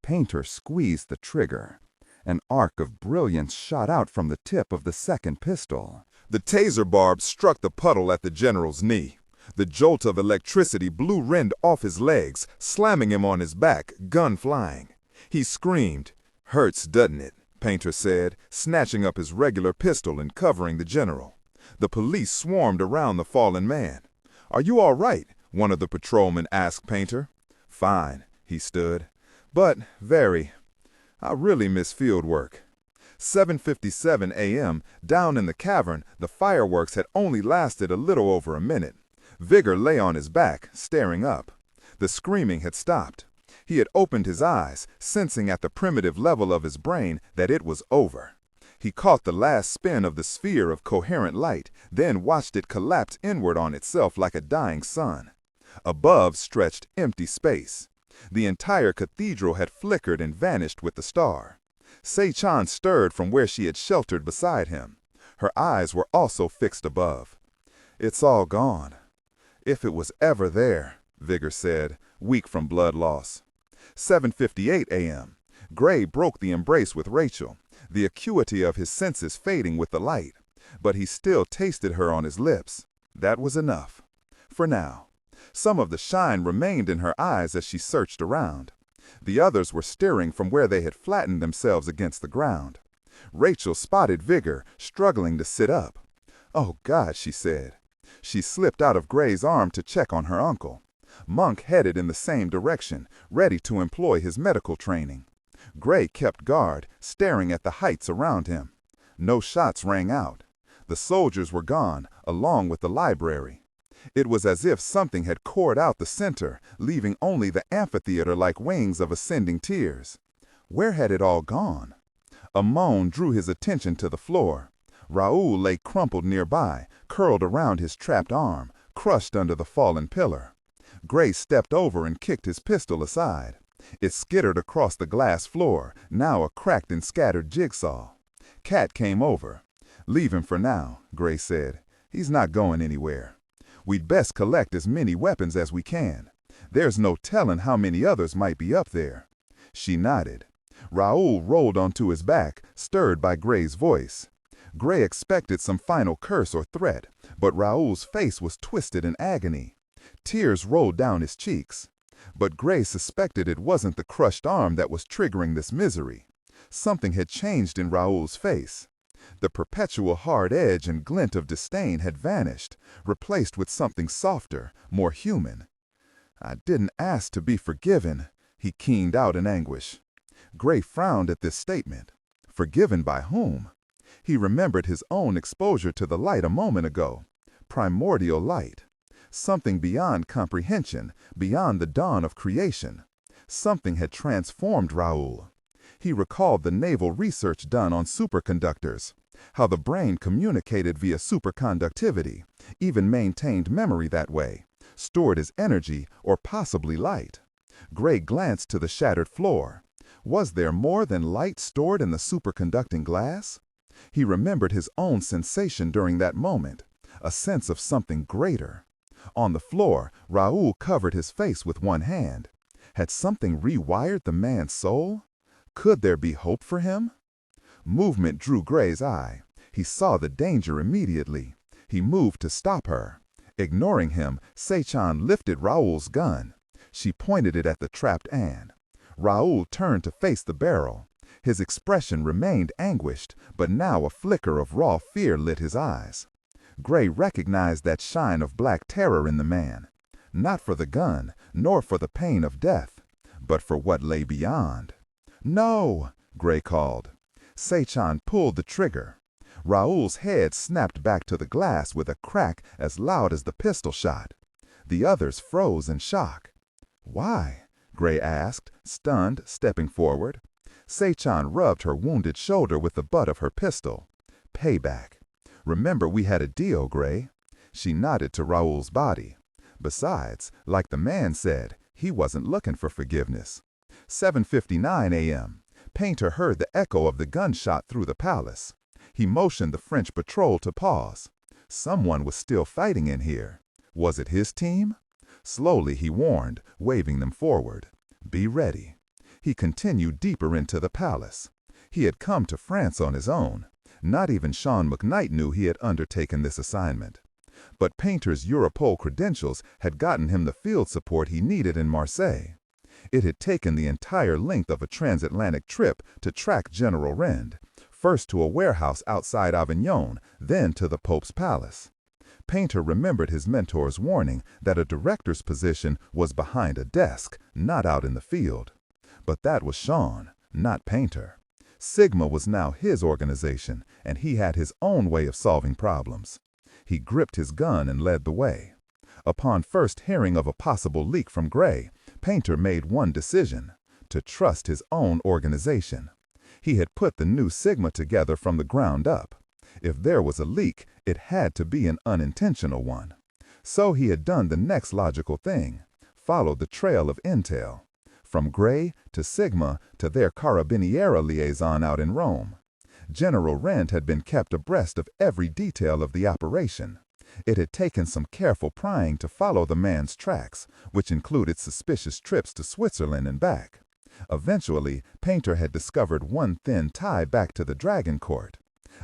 S3: Painter squeezed the trigger. An arc of brilliance shot out from the tip of the second pistol.
S1: The taser barb struck the puddle at the general's knee. The jolt of electricity blew Rend off his legs, slamming him on his back, gun flying. He screamed. "Hurts, doesn't it?" Painter said, snatching up his regular pistol and covering the general. The police swarmed around the fallen man. "Are you all right?" one of the patrolmen asked Painter. "Fine," he stood. "But very. I really miss field work." 7:57 a.m., down in the cavern, the fireworks had only lasted a little over a minute. Vigor lay on his back, staring up. The screaming had stopped. He had opened his eyes, sensing at the primitive level of his brain that it was over. He caught the last spin of the sphere of coherent light, then watched it collapse inward on itself like a dying sun. Above stretched empty space. The entire cathedral had flickered and vanished with the star. Sei-chan stirred from where she had sheltered beside him. Her eyes were also fixed above. "It's all gone. If it was ever there," Vigor said, weak from blood loss. 7:58 a.m. Gray broke the embrace with Rachel, the acuity of his senses fading with the light. But he still tasted her on his lips. That was enough. For now. Some of the shine remained in her eyes as she searched around. The others were stirring from where they had flattened themselves against the ground. Rachel spotted Vigor, struggling to sit up. "Oh, God," she said. She slipped out of Gray's arm to check on her uncle. Monk headed in the same direction, ready to employ his medical training. Gray kept guard, staring at the heights around him. No shots rang out. The soldiers were gone, along with the library. It was as if something had cored out the center, leaving only the amphitheater like wings of ascending tears. Where had it all gone? A moan drew his attention to the floor. Raoul lay crumpled nearby, curled around his trapped arm, crushed under the fallen pillar. Gray stepped over and kicked his pistol aside. It skittered across the glass floor, now a cracked and scattered jigsaw. Cat came over. "Leave him for now," Gray said. "He's not going anywhere. We'd best collect as many weapons as we can. There's no telling how many others might be up there." She nodded. Raoul rolled onto his back, stirred by Gray's voice. Gray expected some final curse or threat, but Raoul's face was twisted in agony. Tears rolled down his cheeks. But Gray suspected it wasn't the crushed arm that was triggering this misery. Something had changed in Raoul's face. The perpetual hard edge and glint of disdain had vanished, replaced with something softer, more human. "I didn't ask to be forgiven," he keened out in anguish. Gray frowned at this statement. Forgiven by whom? He remembered his own exposure to the light a moment ago. Primordial light. Something beyond comprehension, beyond the dawn of creation. Something had transformed Raoul. He recalled the naval research done on superconductors, how the brain communicated via superconductivity, even maintained memory that way, stored as energy or possibly light. Gray glanced to the shattered floor. Was there more than light stored in the superconducting glass? He remembered his own sensation during that moment, a sense of something greater. On the floor, Raoul covered his face with one hand. Had something rewired the man's soul? Could there be hope for him? Movement drew Gray's eye. He saw the danger immediately. He moved to stop her. Ignoring him, Sei-chan lifted Raoul's gun. She pointed it at the trapped Anne. Raoul turned to face the barrel.
S3: His expression remained anguished, but now a flicker of raw fear lit his eyes. Gray recognized that shine of black terror in the man, not for the gun, nor for the pain of death, but for what lay beyond. "No!" Gray called. Sechan pulled the trigger. Raoul's head snapped back to the glass with a crack as loud as the pistol shot. The others froze in shock. "Why?" Gray asked, stunned, stepping forward. Sechan rubbed her wounded shoulder with the butt of her pistol. "Payback. Remember we had a deal, Gray." She nodded to Raoul's body. Besides, like the man said, he wasn't looking for forgiveness. 7:59 a.m. Painter heard the echo of the gunshot through the palace. He motioned the French patrol to pause. Someone was still fighting in here. Was it his team? Slowly he warned, waving them forward. "Be ready." He continued deeper into the palace. He had come to France on his own. Not even Sean McKnight knew he had undertaken this assignment. But Painter's Europol credentials had gotten him the field support he needed in Marseille. It had taken the entire length of a transatlantic trip to track General Rend, first to a warehouse outside Avignon, then to the Pope's palace. Painter remembered his mentor's warning that a director's position was behind a desk, not out in the field. But that was Sean, not Painter. Sigma was now his organization, and he had his own way of solving problems. He gripped his gun and led the way. Upon first hearing of a possible leak from Gray, Painter made one decision: to trust his own organization. He had put the new Sigma together from the ground up. If there was a leak, it had to be an unintentional one. So he had done the next logical thing: followed the trail of intel. From Gray to Sigma to their Carabiniera liaison out in Rome. General Rend had been kept abreast of every detail of the operation. It had taken some careful prying to follow the man's tracks, which included suspicious trips to Switzerland and back. Eventually, Painter had discovered one thin tie back to the Dragon Court.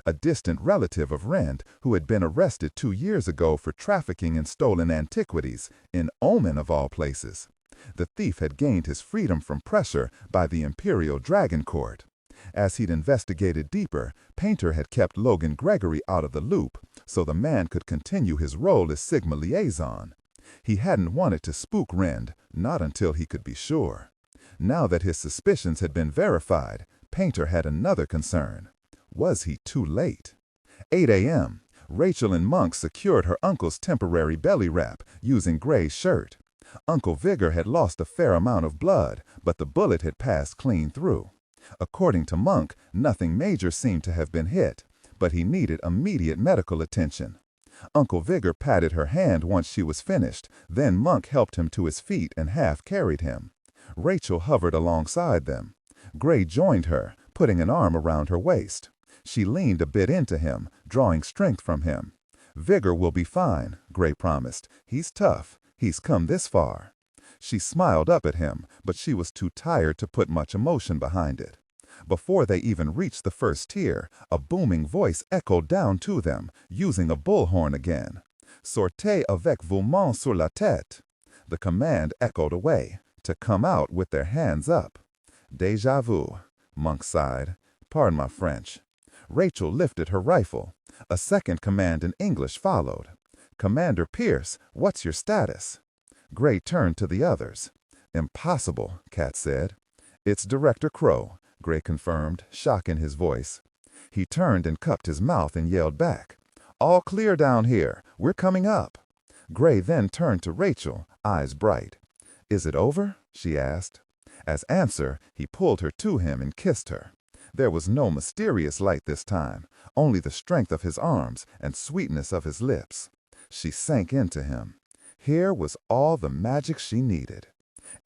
S3: A distant relative of Rend who had been arrested 2 years ago for trafficking in stolen antiquities, in Oman of all places. The thief had gained his freedom from pressure by the Imperial Dragon Court. As he'd investigated deeper, Painter had kept Logan Gregory out of the loop, so the man could continue his role as Sigma liaison. He hadn't wanted to spook Rend, not until he could be sure. Now that his suspicions had been verified, Painter had another concern. Was he too late? 8 a.m. Rachel and Monk secured her uncle's temporary belly wrap using Gray's shirt. Uncle Vigor had lost a fair amount of blood, but the bullet had passed clean through. According to Monk, nothing major seemed to have been hit, but he needed immediate medical attention. Uncle Vigor patted her hand once she was finished, then Monk helped him to his feet and half-carried him. Rachel hovered alongside them. Gray joined her, putting an arm around her waist. She leaned a bit into him, drawing strength from him. "Vigor will be fine," Gray promised. "He's tough. He's come this far." She smiled up at him, but she was too tired to put much emotion behind it. Before they even reached the first tier, a booming voice echoed down to them, using a bullhorn again. "Sortez avec vos mains sur la tête." The command echoed away, to come out with their hands up. "Déjà vu," Monk sighed. "Pardon my French." Rachel lifted her rifle. A second command in English followed. "Commander Pierce, what's your status?" Gray turned to the others. "Impossible," Kat said. "It's Director Crow," Gray confirmed, shock in his voice. He turned and cupped his mouth and yelled back, "All clear down here. We're coming up." Gray then turned to Rachel, eyes bright. "Is it over?" she asked. As answer, he pulled her to him and kissed her. There was no mysterious light this time, only the strength of his arms and sweetness of his lips. She sank into him. Here was all the magic she needed.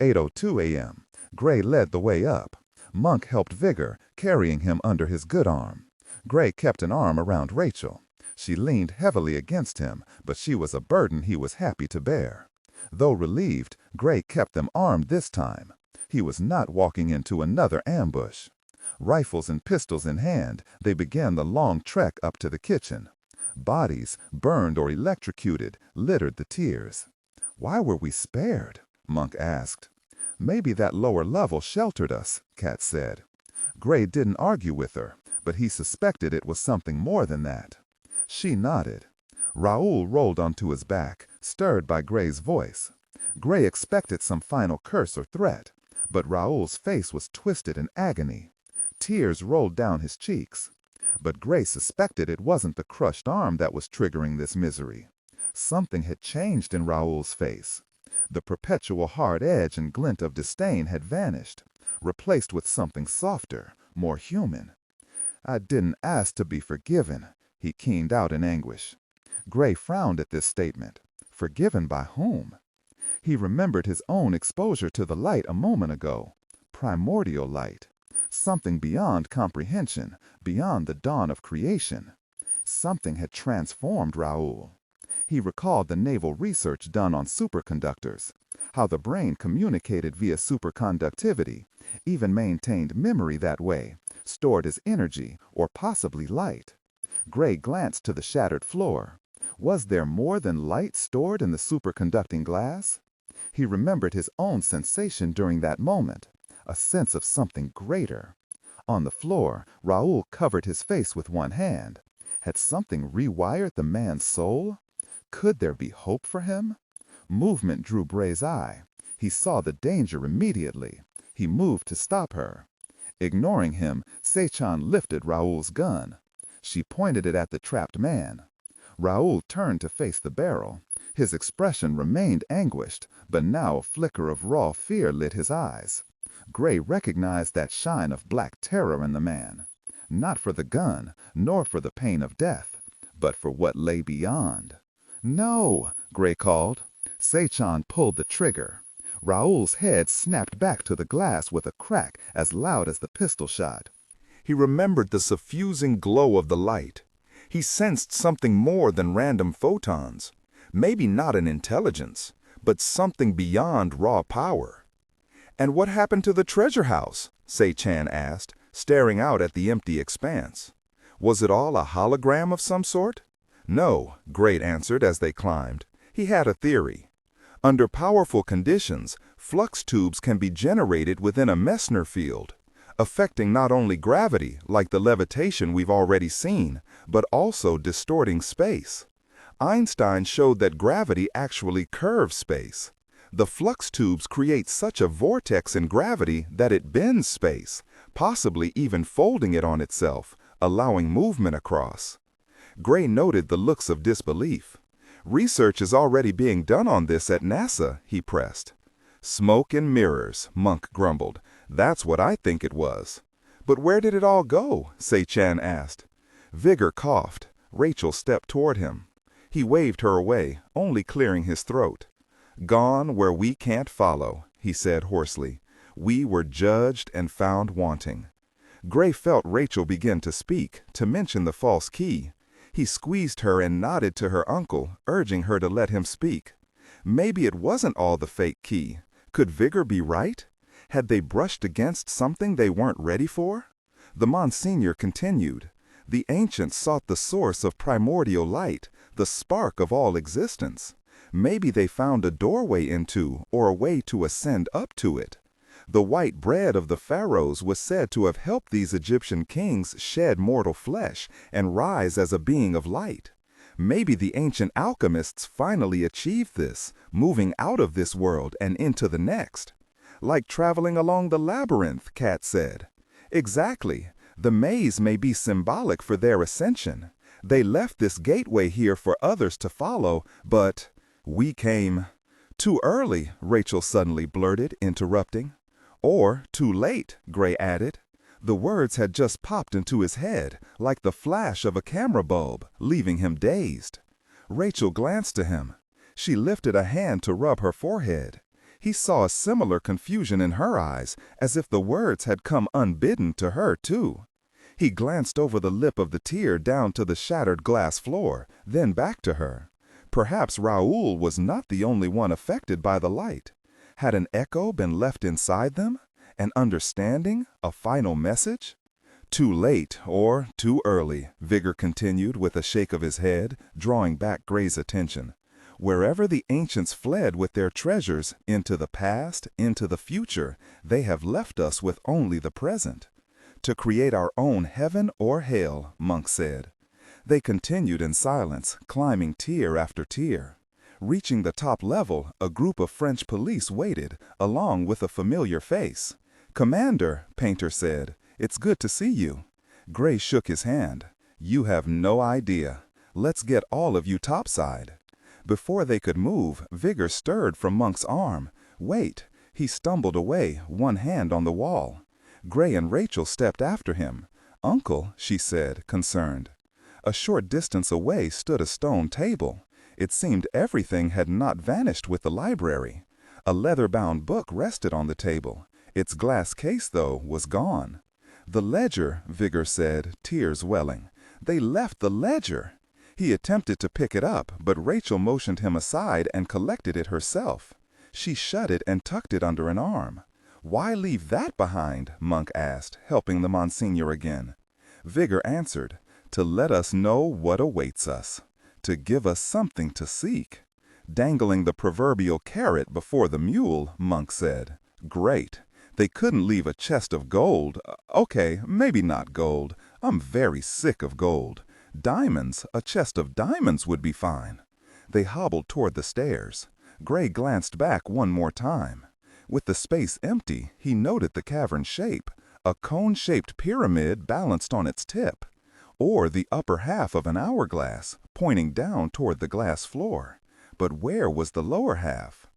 S3: 8:02 a.m. Gray led the way up. Monk helped Vigor, carrying him under his good arm. Gray kept an arm around Rachel. She leaned heavily against him, but she was a burden he was happy to bear. Though relieved, Gray kept them armed this time. He was not walking into another ambush. Rifles and pistols in hand, they began the long trek up to the kitchen. Bodies, burned or electrocuted, littered the tiers. "Why were we spared?" Monk asked. "Maybe that lower level sheltered us," Kat said. Gray didn't argue with her, but he suspected it was something more than that. She nodded. Raoul rolled onto his back, stirred by Gray's voice. Gray expected some final curse or threat, but Raoul's face was twisted in agony. Tears rolled down his cheeks. But Gray suspected it wasn't the crushed arm that was triggering this misery. Something had changed in Raoul's face. The perpetual hard edge and glint of disdain had vanished, replaced with something softer, more human. "I didn't ask to be forgiven," he keened out in anguish. Gray frowned at this statement. Forgiven by whom? He remembered his own exposure to the light a moment ago. Primordial light. Something beyond comprehension, beyond the dawn of creation. Something had transformed Raoul. He recalled the naval research done on superconductors, how the brain communicated via superconductivity, even maintained memory that way, stored as energy or possibly light. Gray glanced to the shattered floor. Was there more than light stored in the superconducting glass? He remembered his own sensation during that moment, a sense of something greater. On the floor, Raoul covered his face with one hand. Had something rewired the man's soul? Could there be hope for him? Movement drew Gray's eye. He saw the danger immediately. He moved to stop her. Ignoring him, Sei-chan lifted Raoul's gun. She pointed it at the trapped man. Raoul turned to face the barrel. His expression remained anguished, but now a flicker of raw fear lit his eyes. Gray recognized that shine of black terror in the man. Not for the gun, nor for the pain of death, but for what lay beyond. "No!" Gray called. Sei-chan pulled the trigger. Raoul's head snapped back to the glass with a crack as loud as the pistol shot.
S1: He remembered the suffusing glow of the light. He sensed something more than random photons. Maybe not an intelligence, but something beyond raw power. "And what happened to the treasure house?" Sei-chan asked, staring out at the empty expanse. "Was it all a hologram of some sort?" "No," Gray answered as they climbed. He had a theory. Under powerful conditions, flux tubes can be generated within a Messner field, affecting not only gravity, like the levitation we've already seen, but also distorting space. Einstein showed that gravity actually curves space. The flux tubes create such a vortex in gravity that it bends space, possibly even folding it on itself, allowing movement across. Gray noted the looks of disbelief. "Research is already being done on this at NASA," he pressed. "Smoke and mirrors," Monk grumbled. "That's what I think it was." "But where did it all go?" Sei-chan asked. Vigor coughed. Rachel stepped toward him. He waved her away, only clearing his throat. "Gone where we can't follow," he said hoarsely. "We were judged and found wanting." Gray felt Rachel begin to speak, to mention the false key. He squeezed her and nodded to her uncle, urging her to let him speak. Maybe it wasn't all the fake key. Could Vigor be right? Had they brushed against something they weren't ready for? The Monsignor continued. The ancients sought the source of primordial light, the spark of all existence. Maybe they found a doorway into, or a way to ascend up to it. The white bread of the pharaohs was said to have helped these Egyptian kings shed mortal flesh and rise as a being of light. Maybe the ancient alchemists finally achieved this, moving out of this world and into the next. "Like traveling along the labyrinth," Kat said. "Exactly. The maze may be symbolic for their ascension. They left this gateway here for others to follow, but we came too early," Rachel suddenly blurted, interrupting. "Or too late," Gray added. The words had just popped into his head, like the flash of a camera bulb, leaving him dazed. Rachel glanced to him. She lifted a hand to rub her forehead. He saw a similar confusion in her eyes, as if the words had come unbidden to her, too. He glanced over the lip of the tear down to the shattered glass floor, then back to her. Perhaps Raoul was not the only one affected by the light. Had an echo been left inside them? An understanding? A final message? "Too late or too early," Vigor continued with a shake of his head, drawing back Gray's attention. "Wherever the ancients fled with their treasures, into the past, into the future, they have left us with only the present.
S3: To create our own heaven or hell, Monk said. They continued in silence, climbing tier after tier. Reaching the top level, a group of French police waited, along with a familiar face. "Commander," Painter said, "it's good to see you." Gray shook his hand. "You have no idea. Let's get all of you topside." Before they could move, vigor stirred from Monk's arm. "Wait." He stumbled away, one hand on the wall. Gray and Rachel stepped after him. "Uncle," she said, concerned. A short distance away stood a stone table. It seemed everything had not vanished with the library. A leather-bound book rested on the table. Its glass case, though, was gone. "The ledger," Vigor said, tears welling. "They left the ledger." He attempted to pick it up, but Rachel motioned him aside and collected it herself. She shut it and tucked it under an arm. "Why leave that behind?" Monk asked, helping the Monsignor again. Vigor answered, "To let us know what awaits us. To give us something to seek." Dangling the proverbial carrot before the mule, Monk said, "Great. They couldn't leave a chest of gold. Okay, maybe not gold. I'm very sick of gold. Diamonds, a chest of diamonds would be fine." They hobbled toward the stairs. Gray glanced back one more time. With the space empty, he noted the cavern's shape, a cone-shaped pyramid balanced on its tip, or the upper half of an hourglass, pointing down toward the glass floor. But where was the lower half?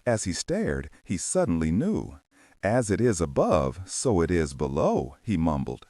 S3: As he stared, he suddenly knew. "As it is above, so it is below," he mumbled.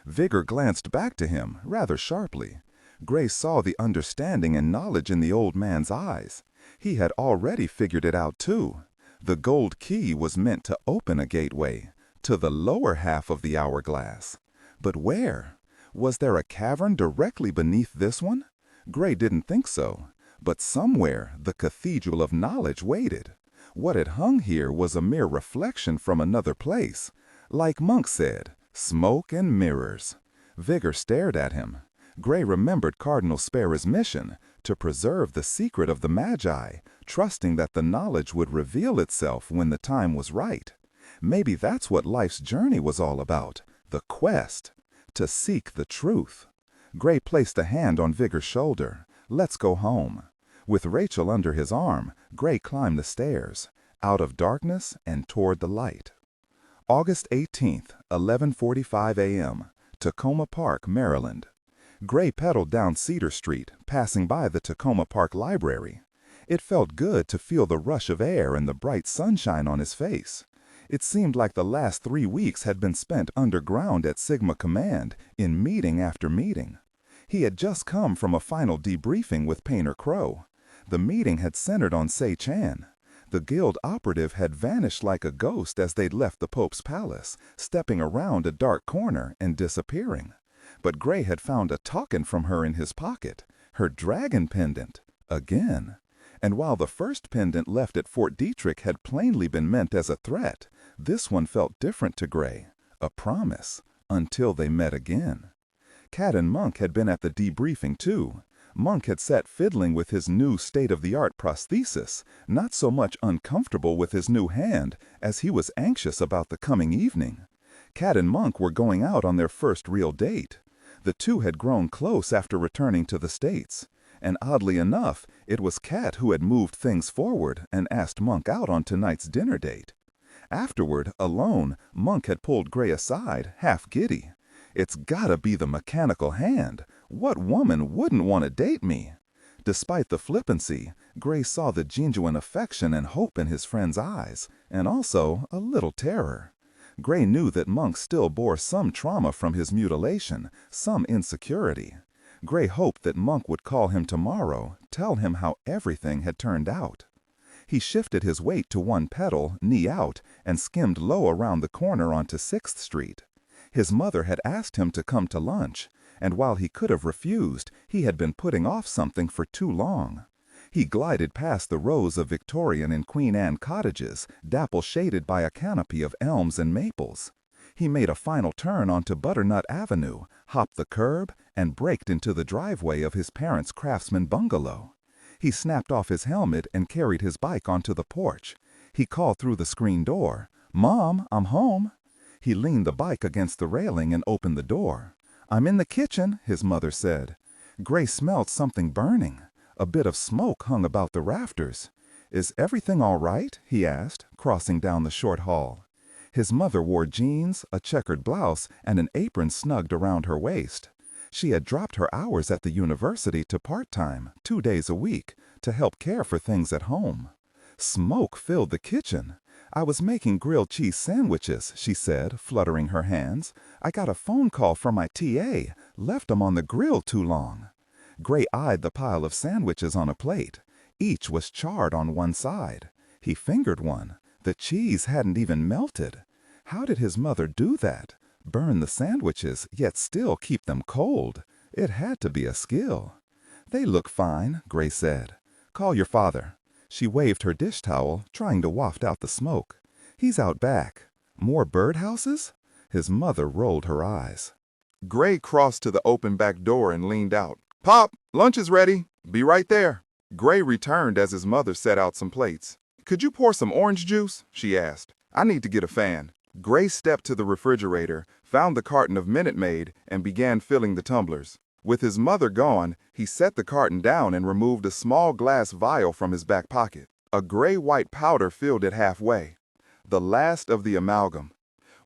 S3: Vigor glanced back to him, rather sharply. Gray saw the understanding and knowledge in the old man's eyes. He had already figured it out, too. The gold key was meant to open a gateway, to the lower half of the hourglass. But where? Was there a cavern directly beneath this one? Gray didn't think so. But somewhere the Cathedral of Knowledge waited. What had hung here was a mere reflection from another place. Like Monk said, smoke and mirrors. Vigor stared at him. Gray remembered Cardinal Sparrow's mission, to preserve the secret of the Magi, trusting that the knowledge would reveal itself when the time was right. Maybe that's what life's journey was all about, the quest, to seek the truth. Gray placed a hand on Vigor's shoulder. "Let's go home." With Rachel under his arm, Gray climbed the stairs, out of darkness and toward the light. August 18th, 11:45 a.m., Tacoma Park, Maryland. Gray pedaled down Cedar Street, passing by the Tacoma Park Library. It felt good to feel the rush of air and the bright sunshine on his face. It seemed like the last 3 weeks had been spent underground at Sigma Command, in meeting after meeting. He had just come from a final debriefing with Painter Crow. The meeting had centered on Sei-chan. The guild operative had vanished like a ghost as they'd left the Pope's palace, stepping around a dark corner and disappearing. But Gray had found a token from her in his pocket, her dragon pendant, again. And while the first pendant left at Fort Detrick had plainly been meant as a threat, this one felt different to Gray, a promise, until they met again. Cat and Monk had been at the debriefing too. Monk had sat fiddling with his new state-of-the-art prosthesis, not so much uncomfortable with his new hand as he was anxious about the coming evening. Cat and Monk were going out on their first real date. The two had grown close after returning to the States, and oddly enough, it was Cat who had moved things forward and asked Monk out on tonight's dinner date. Afterward, alone, Monk had pulled Gray aside, half giddy. "It's gotta be the mechanical hand. What woman wouldn't want to date me?" Despite the flippancy, Gray saw the genuine affection and hope in his friend's eyes, and also a little terror. Gray knew that Monk still bore some trauma from his mutilation, some insecurity. Gray hoped that Monk would call him tomorrow, tell him how everything had turned out. He shifted his weight to one pedal, knee out, and skimmed low around the corner onto 6th Street. His mother had asked him to come to lunch, and while he could have refused, he had been putting off something for too long. He glided past the rows of Victorian and Queen Anne cottages, dapple-shaded by a canopy of elms and maples. He made a final turn onto Butternut Avenue, hopped the curb, and braked into the driveway of his parents' craftsman bungalow. He snapped off his helmet and carried his bike onto the porch. He called through the screen door, "Mom, I'm home." He leaned the bike against the railing and opened the door. "I'm in the kitchen," his mother said. Gray smelled something burning. A bit of smoke hung about the rafters. "Is everything all right?" he asked, crossing down the short hall. His mother wore jeans, a checkered blouse, and an apron snugged around her waist. She had dropped her hours at the university to part-time, 2 days a week, to help care for things at home. Smoke filled the kitchen. "I was making grilled cheese sandwiches," she said, fluttering her hands. "I got a phone call from my TA. Left them on the grill too long." Gray eyed the pile of sandwiches on a plate. Each was charred on one side. He fingered one. The cheese hadn't even melted. How did his mother do that? Burn the sandwiches, yet still keep them cold? It had to be a skill. "They look fine," Gray said. "Call your father." She waved her dish towel, trying to waft out the smoke. "He's out back." "More birdhouses?" His mother rolled her eyes.
S1: Gray crossed to the open back door and leaned out. "Pop, lunch is ready. Be right there." Gray returned as his mother set out some plates. "Could you pour some orange juice?" she asked. "I need to get a fan." Gray stepped to the refrigerator, found the carton of Minute Maid, and began filling the tumblers. With his mother gone, he set the carton down and removed a small glass vial from his back pocket. A gray-white powder filled it halfway. The last of the amalgam.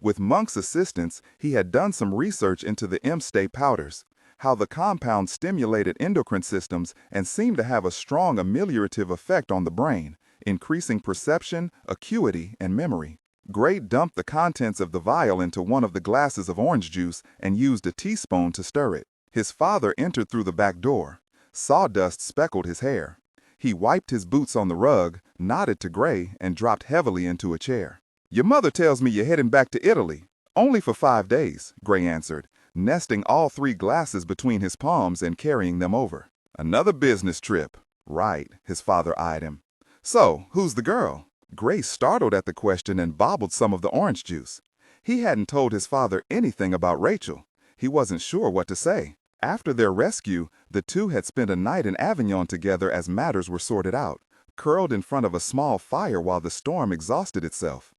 S1: With Monk's assistance, he had done some research into the M-stay powders, how the compound stimulated endocrine systems and seemed to have a strong ameliorative effect on the brain, increasing perception, acuity, and memory. Gray dumped the contents of the vial into one of the glasses of orange juice and used a teaspoon to stir it. His father entered through the back door. Sawdust speckled his hair. He wiped his boots on the rug, nodded to Gray, and dropped heavily into a chair. "Your mother tells me you're heading back to Italy. Only for 5 days," Gray answered, nesting all 3 glasses between his palms and carrying them over. "Another business trip." "Right," his father eyed him. "So, who's the girl?" Gray startled at the question and bobbled some of the orange juice. He hadn't told his father anything about Rachel. He wasn't sure what to say. After their rescue, the two had spent a night in Avignon together as matters were sorted out, curled in front of a small fire while the storm exhausted itself.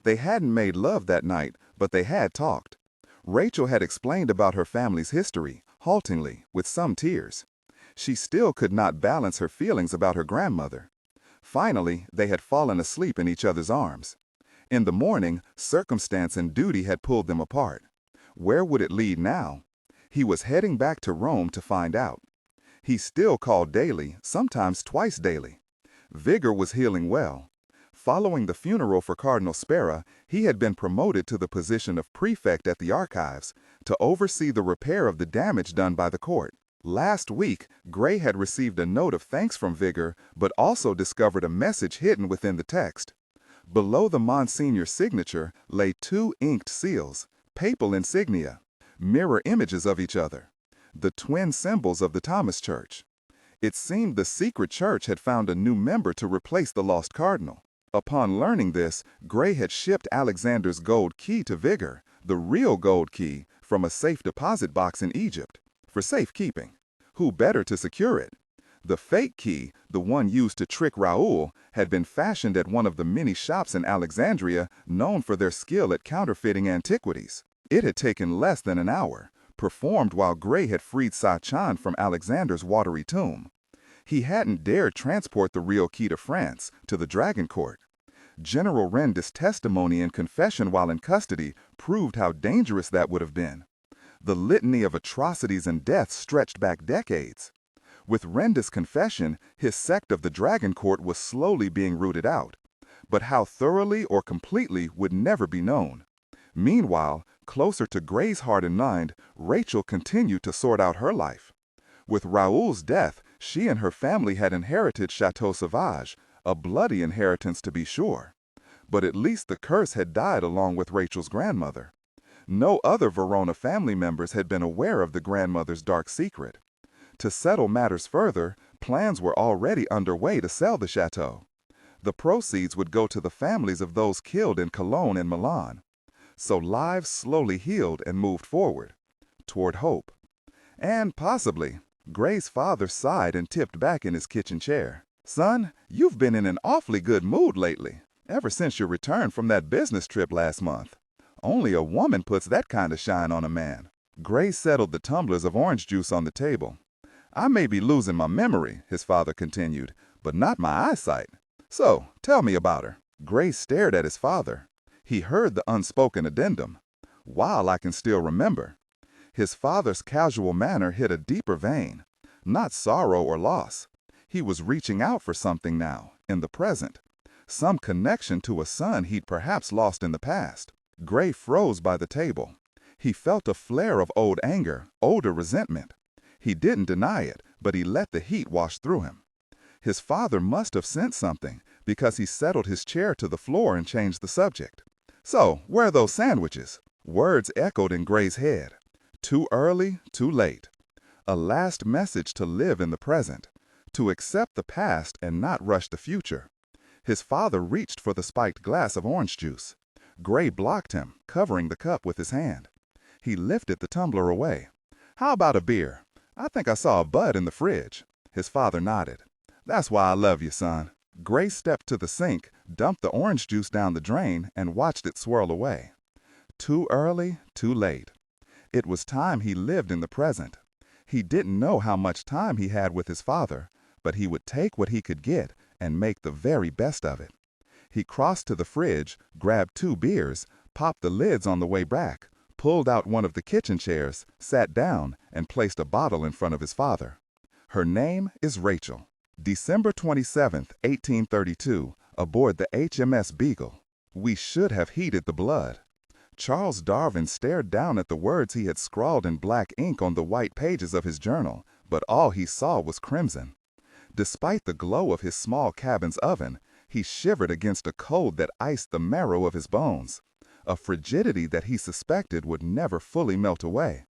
S1: They hadn't made love that night, but they had talked. Rachel had explained about her family's history, haltingly, with some tears. She still could not balance her feelings about her grandmother. Finally, they had fallen asleep in each other's arms. In the morning, circumstance and duty had pulled them apart. Where would it lead now? He was heading back to Rome to find out. He still called daily, sometimes twice daily. Vigor was healing well. Following the funeral for Cardinal Spera, he had been promoted to the position of prefect at the archives to oversee the repair of the damage done by the court. Last week, Gray had received a note of thanks from Vigor, but also discovered a message hidden within the text. Below the Monsignor's signature lay 2 inked seals, papal insignia, mirror images of each other, the twin symbols of the Thomas Church. It seemed the secret church had found a new member to replace the lost cardinal. Upon learning this, Gray had shipped Alexander's gold key to Vigor, the real gold key, from a safe deposit box in Egypt, for safekeeping. Who better to secure it? The fake key, the one used to trick Raoul, had been fashioned at one of the many shops in Alexandria known for their skill at counterfeiting antiquities. It had taken less than an hour, performed while Gray had freed Sa-Chan from Alexander's watery tomb. He hadn't dared transport the real key to France, to the Dragon Court. General Rendis' testimony and confession while in custody proved how dangerous that would have been. The litany of atrocities and deaths stretched back decades. With Rendis' confession, his sect of the Dragon Court was slowly being rooted out. But how thoroughly or completely would never be known. Meanwhile, closer to Gray's heart and mind, Rachel continued to sort out her life. With Raoul's death, she and her family had inherited Chateau Sauvage, a bloody inheritance to be sure. But at least the curse had died along with Rachel's grandmother. No other Verona family members had been aware of the grandmother's dark secret. To settle matters further, plans were already underway to sell the chateau. The proceeds would go to the families of those killed in Cologne and Milan. So lives slowly healed and moved forward, toward hope. And possibly, Gray's father sighed and tipped back in his kitchen chair. "Son, you've been in an awfully good mood lately, ever since your return from that business trip last month.
S3: Only a woman puts that kind of shine on a man. Gray settled the tumblers of orange juice on the table. I may be losing my memory, his father continued, but not my eyesight. So, tell me about her. Gray stared at his father. He heard the unspoken addendum. While I can still remember. His father's casual manner hit a deeper vein. Not sorrow or loss. He was reaching out for something now, in the present. Some connection to a son he'd perhaps lost in the past. Gray froze by the table. He felt a flare of old anger, older resentment. He didn't deny it, but he let the heat wash through him. His father must have sensed something, because he settled his chair to the floor and changed the subject. So, where are those sandwiches? Words echoed in Gray's head. Too early, too late. A last message to live in the present, to accept the past and not rush the future. His father reached for the spiked glass of orange juice. Gray blocked him, covering the cup with his hand. He lifted the tumbler away. How about a beer? I think I saw a bud in the fridge. His father nodded. That's why I love you, son. Gray stepped to the sink, dumped the orange juice down the drain, and watched it swirl away. Too early, too late. It was time he lived in the present. He didn't know how much time he had with his father, but he would take what he could get and make the very best of it. He crossed to the fridge, grabbed 2 beers, popped the lids on the way back, pulled out one of the kitchen chairs, sat down, and placed a bottle in front of his father. Her name is Rachel. December 27th, 1832, aboard the HMS Beagle. We should have heeded the blood. Charles Darwin stared down at the words he had scrawled in black ink on the white pages of his journal, but all he saw was crimson. Despite the glow of his small cabin's oven, he shivered against a cold that iced the marrow of his bones, a frigidity that he suspected would never fully melt away.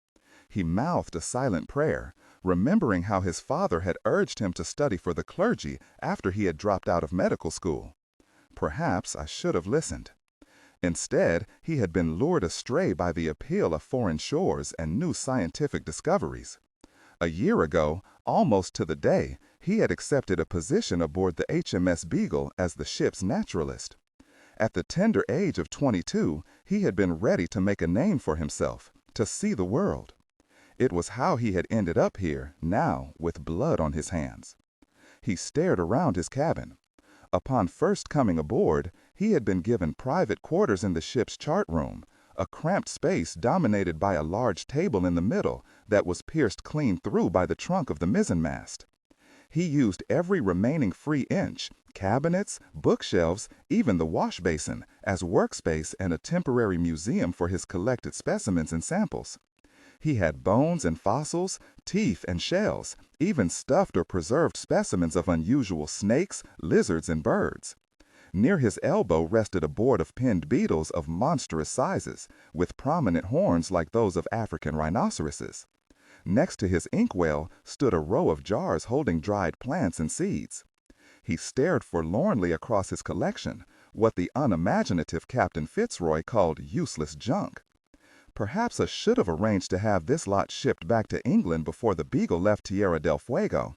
S3: He mouthed a silent prayer, remembering how his father had urged him to study for the clergy after he had dropped out of medical school. Perhaps I should have listened. Instead, he had been lured astray by the appeal of foreign shores and new scientific discoveries. A year ago, almost to the day, he had accepted a position aboard the HMS Beagle as the ship's naturalist. At the tender age of 22, he had been ready to make a name for himself, to see the world. It was how he had ended up here, now, with blood on his hands. He stared around his cabin. Upon first coming aboard, he had been given private quarters in the ship's chart room, a cramped space dominated by a large table in the middle that was pierced clean through by the trunk of the mizzenmast. He used every remaining free inch, cabinets, bookshelves, even the wash basin, as workspace and a temporary museum for his collected specimens and samples. He had bones and fossils, teeth and shells, even stuffed or preserved specimens of unusual snakes, lizards, and birds. Near his elbow rested a board of pinned beetles of monstrous sizes, with prominent horns like those of African rhinoceroses. Next to his inkwell stood a row of jars holding dried plants and seeds. He stared forlornly across his collection, what the unimaginative Captain Fitzroy called useless junk. Perhaps I should have arranged to have this lot shipped back to England before the Beagle left Tierra del Fuego.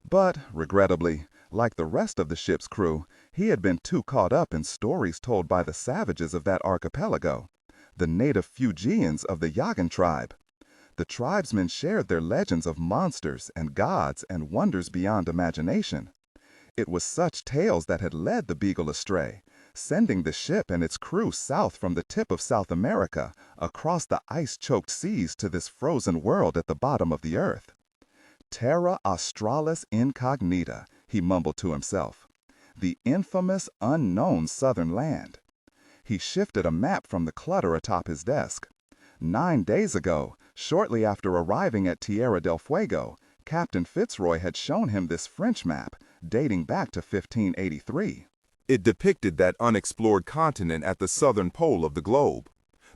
S3: But, regrettably, like the rest of the ship's crew, he had been too caught up in stories told by the savages of that archipelago, the native Fuegians of the Yagan tribe. The tribesmen shared their legends of monsters and gods and wonders beyond imagination. It was such tales that had led the Beagle astray, sending the ship and its crew south from the tip of South America, across the ice-choked seas to this frozen world at the bottom of the earth. Terra Australis Incognita, he mumbled to himself. The infamous, unknown southern land. He shifted a map from the clutter atop his desk. 9 days ago, shortly after arriving at Tierra del Fuego, Captain Fitzroy had shown him this French map, dating back to 1583.
S1: It depicted that unexplored continent at the southern pole of the globe.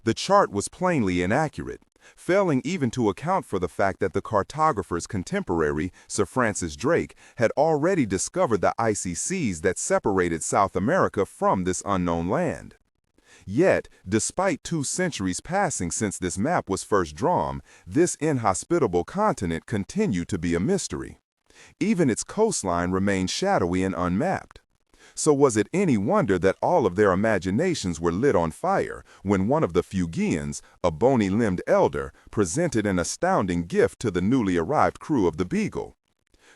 S1: The chart was plainly inaccurate, failing even to account for the fact that the cartographer's contemporary, Sir Francis Drake, had already discovered the icy seas that separated South America from this unknown land. Yet, despite 2 centuries passing since this map was first drawn, this inhospitable continent continued to be a mystery. Even its coastline remained shadowy and unmapped.
S2: So was it any wonder that all of their imaginations were lit on fire when one of the Fuegians, a bony-limbed elder, presented an astounding gift to the newly arrived crew of the Beagle?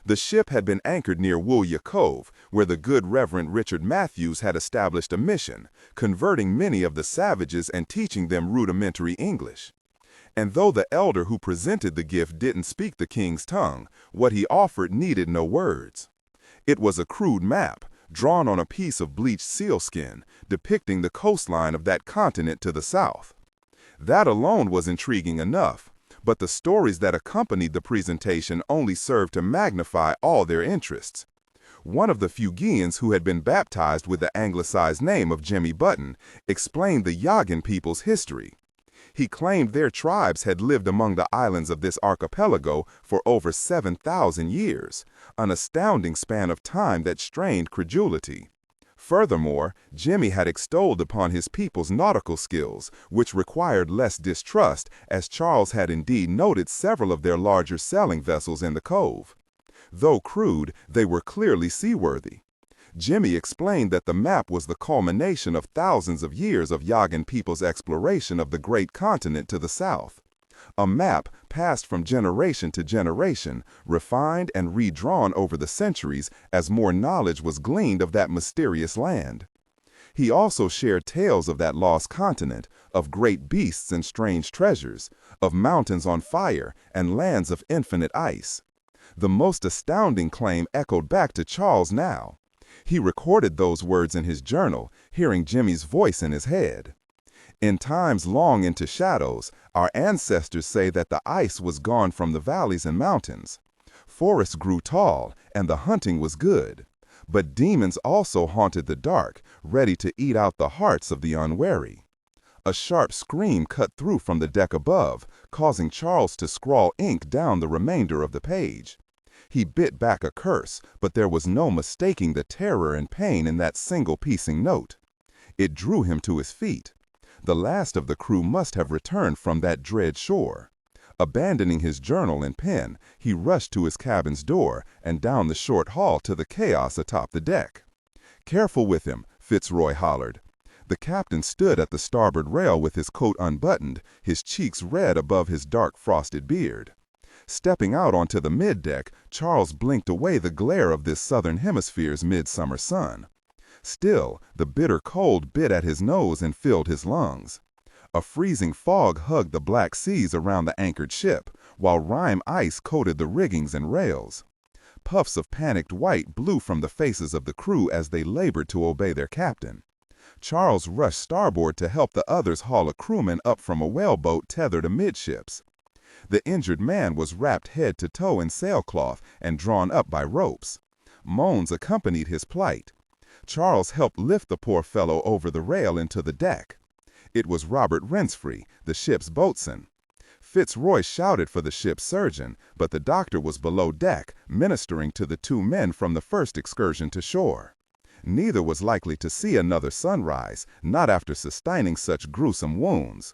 S2: The ship had been anchored near Woolya Cove, where the good Reverend Richard Matthews had established a mission, converting many of the savages and teaching them rudimentary English. And though the elder who presented the gift didn't speak the king's tongue, what he offered needed no words. It was a crude map, drawn on a piece of bleached sealskin, depicting the coastline of that continent to the south. That alone was intriguing enough, but the stories that accompanied the presentation only served to magnify all their interests. One of the Fuegians who had been baptized with the anglicized name of Jimmy Button explained the Yagan people's history. He claimed their tribes had lived among the islands of this archipelago for over 7,000 years, an astounding span of time that strained credulity. Furthermore, Jimmy had extolled upon his people's nautical skills, which required less distrust, as Charles had indeed noted several of their larger sailing vessels in the cove. Though crude, they were clearly seaworthy. Jimmy explained that the map was the culmination of thousands of years of Yagan people's exploration of the great continent to the south. A map passed from generation to generation, refined and redrawn over the centuries as more knowledge was gleaned of that mysterious land. He also shared tales of that lost continent, of great beasts and strange treasures, of mountains on fire and lands of infinite ice. The most astounding claim echoed back to Charles now. He recorded those words in his journal, hearing Jimmy's voice in his head. In times long into shadows, our ancestors say that the ice was gone from the valleys and mountains. Forests grew tall, and the hunting was good. But demons also haunted the dark, ready to eat out the hearts of the unwary. A sharp scream cut through from the deck above, causing Charles to scrawl ink down the remainder of the page. He bit back a curse, but there was no mistaking the terror and pain in that single piecing note. It drew him to his feet. The last of the crew must have returned from that dread shore. Abandoning his journal and pen, he rushed to his cabin's door and down the short hall to the chaos atop the deck. "Careful with him," Fitzroy hollered. The captain stood at the starboard rail with his coat unbuttoned, his cheeks red above his dark frosted beard. Stepping out onto the middeck, Charles blinked away the glare of this southern hemisphere's midsummer sun. Still, the bitter cold bit at his nose and filled his lungs. A freezing fog hugged the black seas around the anchored ship, while rime ice coated the riggings and rails. Puffs of panicked white blew from the faces of the crew as they labored to obey their captain. Charles rushed starboard to help the others haul a crewman up from a whaleboat tethered amidships. The injured man was wrapped head to toe in sailcloth and drawn up by ropes. Moans accompanied his plight. Charles helped lift the poor fellow over the rail into the deck. It was Robert Rensfree, the ship's boatswain. Fitzroy shouted for the ship's surgeon, but the doctor was below deck, ministering to the two men from the first excursion to shore. Neither was likely to see another sunrise, not after sustaining such gruesome wounds.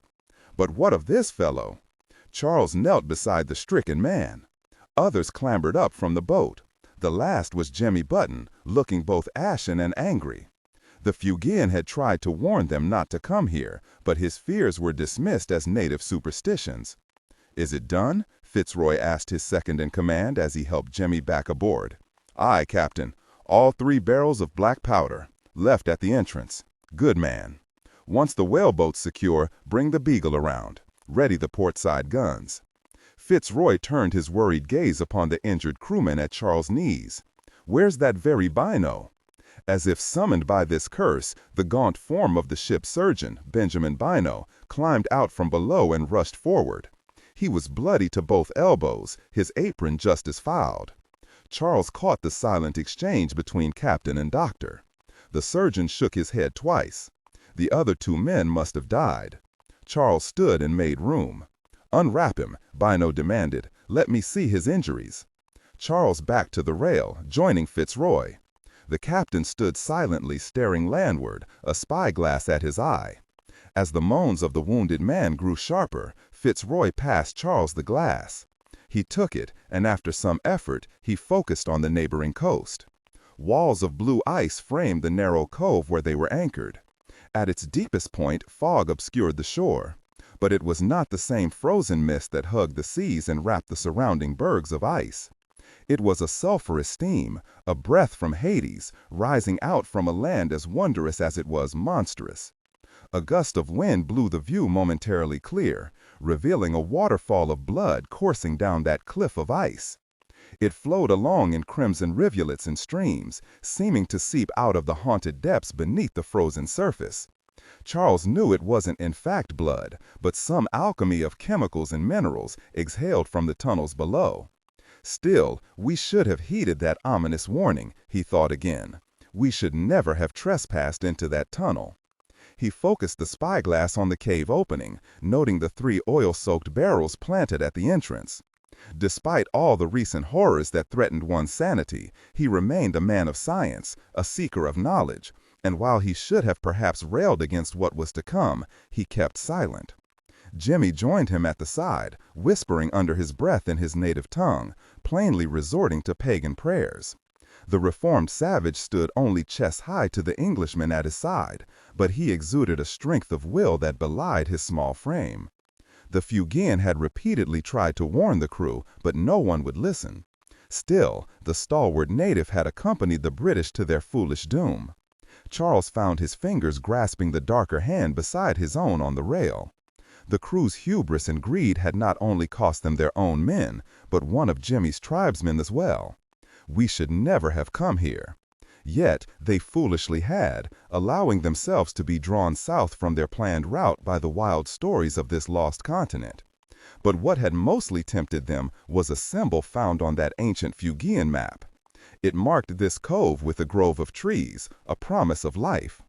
S2: But what of this fellow? Charles knelt beside the stricken man. Others clambered up from the boat. The last was Jimmy Button, looking both ashen and angry. The Fuegian had tried to warn them not to come here, but his fears were dismissed as native superstitions. "Is it done?" Fitzroy asked his second-in-command as he helped Jimmy back aboard. "Aye, Captain. All 3 barrels of black powder. Left at the entrance. Good man. Once the whaleboat's secure, bring the Beagle around. Ready the portside guns." Fitzroy turned his worried gaze upon the injured crewman at Charles' knees. "Where's that very Bino?" As if summoned by this curse, the gaunt form of the ship's surgeon, Benjamin Bino, climbed out from below and rushed forward. He was bloody to both elbows, his apron just as fouled. Charles caught the silent exchange between captain and doctor. The surgeon shook his head twice. The other 2 men must have died. Charles stood and made room. "Unwrap him," Bino demanded. "Let me see his injuries." Charles backed to the rail, joining Fitzroy. The captain stood silently staring landward, a spyglass at his eye. As the moans of the wounded man grew sharper, Fitzroy passed Charles the glass. He took it, and after some effort, he focused on the neighboring coast.
S3: Walls of blue ice framed the narrow cove where they were anchored. At its deepest point, fog obscured the shore. But it was not the same frozen mist that hugged the seas and wrapped the surrounding bergs of ice. It was a sulphurous steam, a breath from Hades, rising out from a land as wondrous as it was monstrous. A gust of wind blew the view momentarily clear, revealing a waterfall of blood coursing down that cliff of ice. It flowed along in crimson rivulets and streams, seeming to seep out of the haunted depths beneath the frozen surface. Charles knew it wasn't in fact blood, but some alchemy of chemicals and minerals exhaled from the tunnels below. Still, we should have heeded that ominous warning, he thought again. We should never have trespassed into that tunnel. He focused the spyglass on the cave opening, noting the 3 oil-soaked barrels planted at the entrance. Despite all the recent horrors that threatened one's sanity, he remained a man of science, a seeker of knowledge, and while he should have perhaps railed against what was to come, he kept silent. Jimmy joined him at the side, whispering under his breath in his native tongue, plainly resorting to pagan prayers. The reformed savage stood only chest-high to the Englishman at his side, but he exuded a strength of will that belied his small frame. The Fuegian had repeatedly tried to warn the crew, but no one would listen. Still, the stalwart native had accompanied the British to their foolish doom. Charles found his fingers grasping the darker hand beside his own on the rail. The crew's hubris and greed had not only cost them their own men, but one of Jimmy's tribesmen as well. We should never have come here. Yet they foolishly had, allowing themselves to be drawn south from their planned route by the wild stories of this lost continent. But what had mostly tempted them was a symbol found on that ancient Fuegian map. It marked this cove with a grove of trees, a promise of life.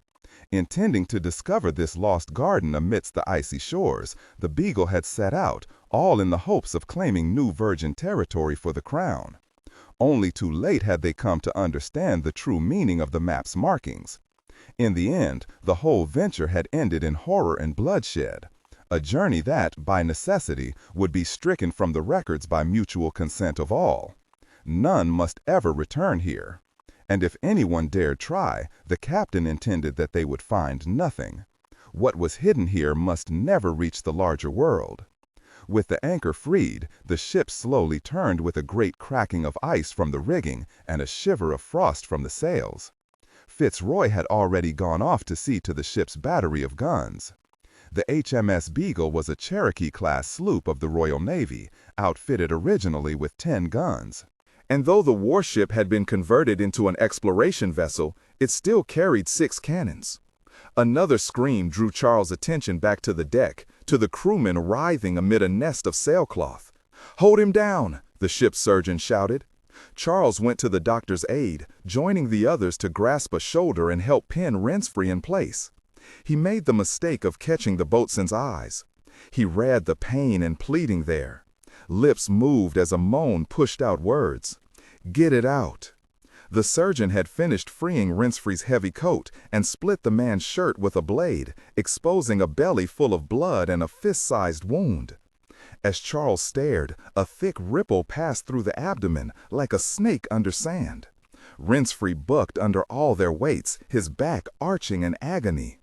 S3: Intending to discover this lost garden amidst the icy shores, the Beagle had set out, all in the hopes of claiming new virgin territory for the crown. Only too late had they come to understand the true meaning of the map's markings. In the end, the whole venture had ended in horror and bloodshed, a journey that, by necessity, would be stricken from the records by mutual consent of all. None must ever return here. And if anyone dared try, the captain intended that they would find nothing. What was hidden here must never reach the larger world. With the anchor freed, the ship slowly turned with a great cracking of ice from the rigging and a shiver of frost from the sails. Fitzroy had already gone off to see to the ship's battery of guns. The HMS Beagle was a Cherokee-class sloop of the Royal Navy, outfitted originally with 10 guns. And though the warship had been converted into an exploration vessel, it still carried 6 cannons. Another scream drew Charles' attention back to the deck, to the crewmen writhing amid a nest of sailcloth. "Hold him down!" the ship's surgeon shouted. Charles went to the doctor's aid, joining the others to grasp a shoulder and help pin Rinsfree in place. He made the mistake of catching the boatswain's eyes. He read the pain and pleading there. Lips moved as a moan pushed out words. "Get it out." The surgeon had finished freeing Rinsfree's heavy coat and split the man's shirt with a blade, exposing a belly full of blood and a fist-sized wound. As Charles stared, a thick ripple passed through the abdomen like a snake under sand. Rinsfree bucked under all their weights, his back arching in agony.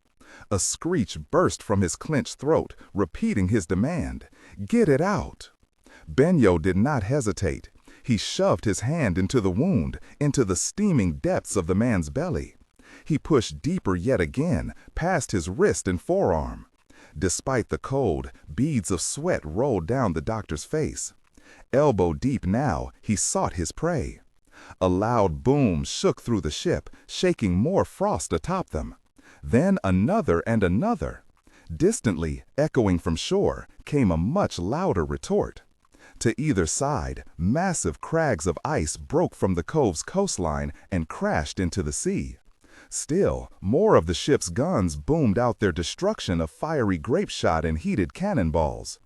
S3: A screech burst from his clenched throat, repeating his demand, "Get it out." Benyo did not hesitate. He shoved his hand into the wound, into the steaming depths of the man's belly. He pushed deeper yet again, past his wrist and forearm. Despite the cold, beads of sweat rolled down the doctor's face. Elbow deep now, he sought his prey. A loud boom shook through the ship, shaking more frost atop them. Then another and another. Distantly, echoing from shore, came a much louder retort. To either side, massive crags of ice broke from the cove's coastline and crashed into the sea. Still, more of the ship's guns boomed out their destruction of fiery grape shot and heated cannonballs.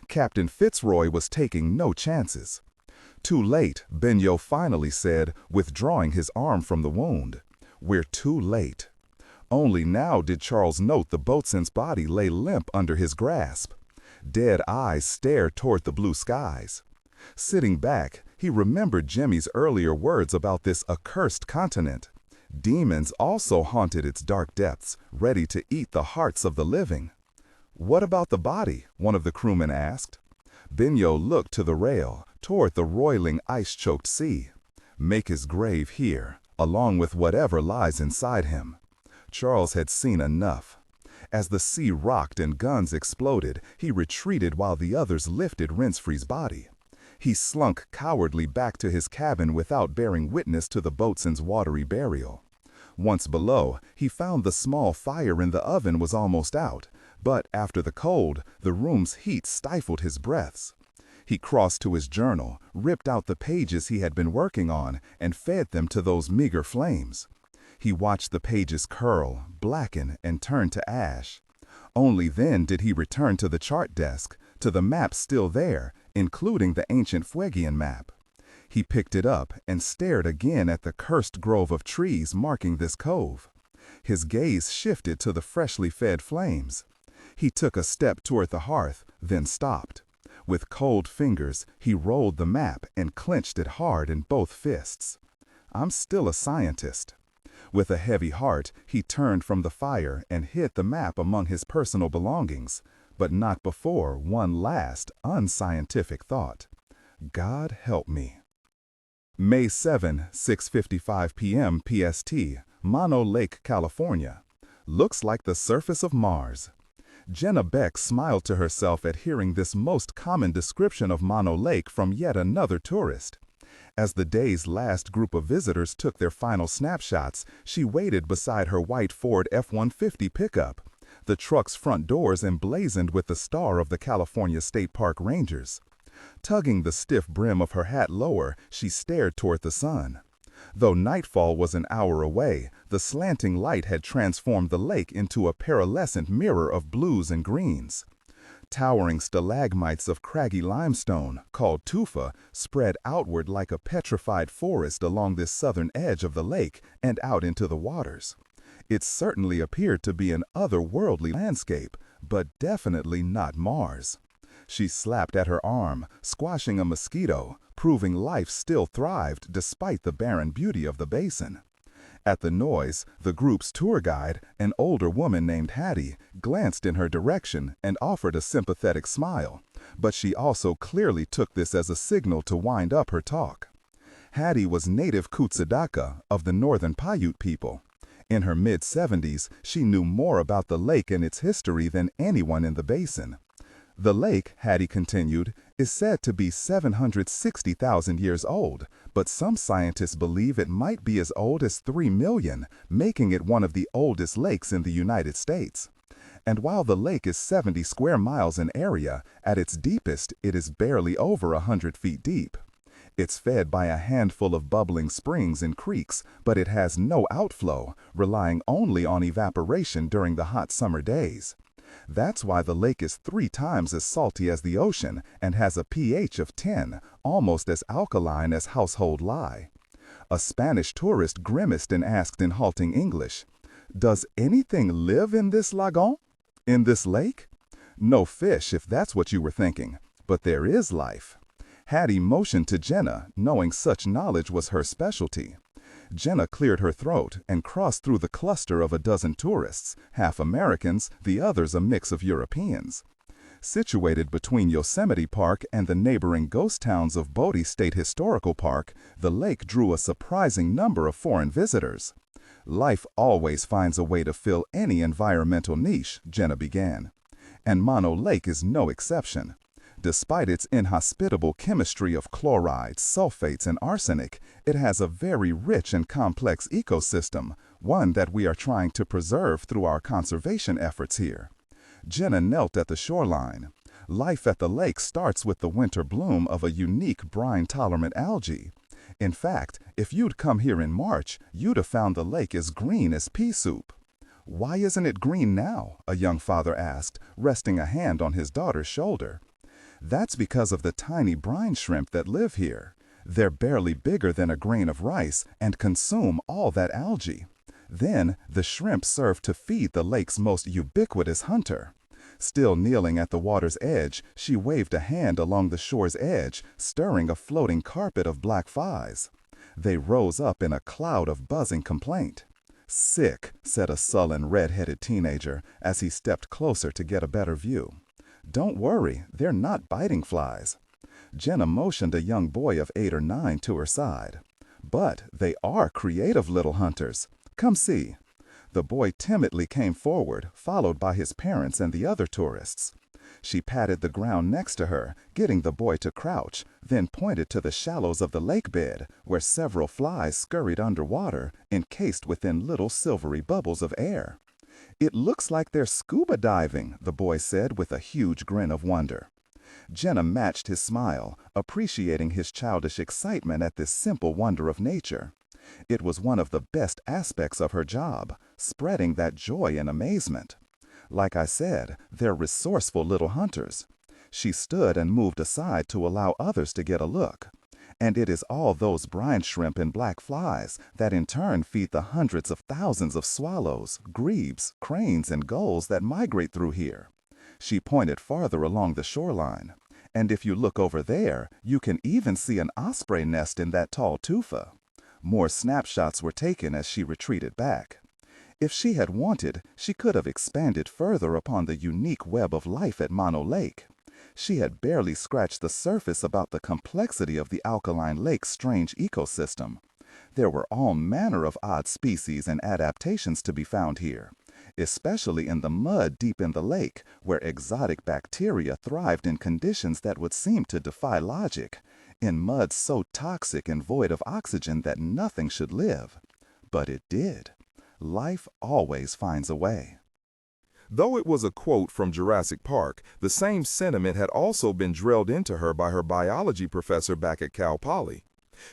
S3: Captain Fitzroy was taking no chances. Too late, Benyo finally said, withdrawing his arm from the wound. "We're too late." Only now did Charles note the boatswain's body lay limp under his grasp. Dead eyes stared toward the blue skies. Sitting back, He remembered Jimmy's earlier words about this accursed continent. Demons also haunted its dark depths, ready to eat the hearts of the living. "What about the body?" one of the crewmen asked. Benyo looked to the rail, toward the roiling ice-choked sea. "Make his grave here, along with whatever lies inside him." Charles had seen enough. As the sea rocked and guns exploded, he retreated while the others lifted Rinsfrey's body. He slunk cowardly back to his cabin without bearing witness to the boatswain's watery burial. Once below, he found the small fire in the oven was almost out, but after the cold, the room's heat stifled his breaths. He crossed to his journal, ripped out the pages he had been working on, and fed them to those meager flames. He watched the pages curl, blacken, and turn to ash. Only then did he return to the chart desk, to the map still there, including the ancient Fuegian map. He picked it up and stared again at the cursed grove of trees marking this cove. His gaze shifted to the freshly fed flames. He took a step toward the hearth, then stopped. With cold fingers, he rolled the map and clenched it hard in both fists. "I'm still a scientist." With a heavy heart, he turned from the fire and hid the map among his personal belongings, but not before one last, unscientific thought. God help me. May 7, 6:55 p.m. PST, Mono Lake, California. Looks like the surface of Mars. Jenna Beck smiled to herself at hearing this most common description of Mono Lake from yet another tourist. As the day's last group of visitors took their final snapshots, she waited beside her white Ford F-150 pickup, the truck's front doors emblazoned with the star of the California State Park Rangers. Tugging the stiff brim of her hat lower, she stared toward the sun. Though nightfall was an hour away, the slanting light had transformed the lake into a pearlescent mirror of blues and greens. Towering stalagmites of craggy limestone, called tufa, spread outward like a petrified forest along this southern edge of the lake and out into the waters. It certainly appeared to be an otherworldly landscape, but definitely not Mars. She slapped at her arm, squashing a mosquito, proving life still thrived despite the barren beauty of the basin. At the noise, the group's tour guide, an older woman named Hattie, glanced in her direction and offered a sympathetic smile, but she also clearly took this as a signal to wind up her talk. Hattie was native Kutsadaka of the northern Paiute people. In her mid-70s, she knew more about the lake and its history than anyone in the basin. The lake, Hattie continued, is said to be 760,000 years old, but some scientists believe it might be as old as 3 million, making it one of the oldest lakes in the United States. And while the lake is 70 square miles in area, at its deepest it is barely over 100 feet deep. It's fed by a handful of bubbling springs and creeks, but it has no outflow, relying only on evaporation during the hot summer days. That's why the lake is 3 times as salty as the ocean and has a pH of 10, almost as alkaline as household lye. A Spanish tourist grimaced and asked in halting English, "Does anything live in this lagoon? In this lake?" "No fish, if that's what you were thinking, but there is life." Hattie motioned to Jenna, knowing such knowledge was her specialty. Jenna cleared her throat and crossed through the cluster of a dozen tourists, half Americans, the others a mix of Europeans. Situated between Yosemite Park and the neighboring ghost towns of Bodie State Historical Park, the lake drew a surprising number of foreign visitors. "Life always finds a way to fill any environmental niche," Jenna began. And Mono Lake is no exception. Despite its inhospitable chemistry of chlorides, sulfates, and arsenic, it has a very rich and complex ecosystem, one that we are trying to preserve through our conservation efforts here. Jenna knelt at the shoreline. Life at the lake starts with the winter bloom of a unique brine-tolerant algae. In fact, if you'd come here in March, you'd have found the lake as green as pea soup. "Why isn't it green now?" a young father asked, resting a hand on his daughter's shoulder. "That's because of the tiny brine shrimp that live here. They're barely bigger than a grain of rice and consume all that algae. Then, the shrimp serve to feed the lake's most ubiquitous hunter. Still kneeling at the water's edge, she waved a hand along the shore's edge, stirring a floating carpet of black flies. They rose up in a cloud of buzzing complaint. "Sick," said a sullen, red-headed teenager as he stepped closer to get a better view. "Don't worry, they're not biting flies." Jenna motioned a young boy of 8 or 9 to her side. "But they are creative little hunters. Come see." The boy timidly came forward, followed by his parents and the other tourists. She patted the ground next to her, getting the boy to crouch, then pointed to the shallows of the lake bed, where several flies scurried underwater, encased within little silvery bubbles of air. "It looks like they're scuba diving," the boy said with a huge grin of wonder. Jenna matched his smile, appreciating his childish excitement at this simple wonder of nature. It was one of the best aspects of her job, spreading that joy and amazement. Like I said, they're resourceful little hunters. She stood and moved aside to allow others to get a look. And it is all those brine shrimp and black flies that in turn feed the hundreds of thousands of swallows, grebes, cranes, and gulls that migrate through here. She pointed farther along the shoreline. And if you look over there, you can even see an osprey nest in that tall tufa. More snapshots were taken as she retreated back. If she had wanted, she could have expanded further upon the unique web of life at Mono Lake. She had barely scratched the surface about the complexity of the alkaline lake's strange ecosystem. There were all manner of odd species and adaptations to be found here, especially in the mud deep in the lake, where exotic bacteria thrived in conditions that would seem to defy logic, in mud so toxic and void of oxygen that nothing should live. But it did. Life always finds a way.
S1: Though it was a quote from Jurassic Park, the same sentiment had also been drilled into her by her biology professor back at Cal Poly.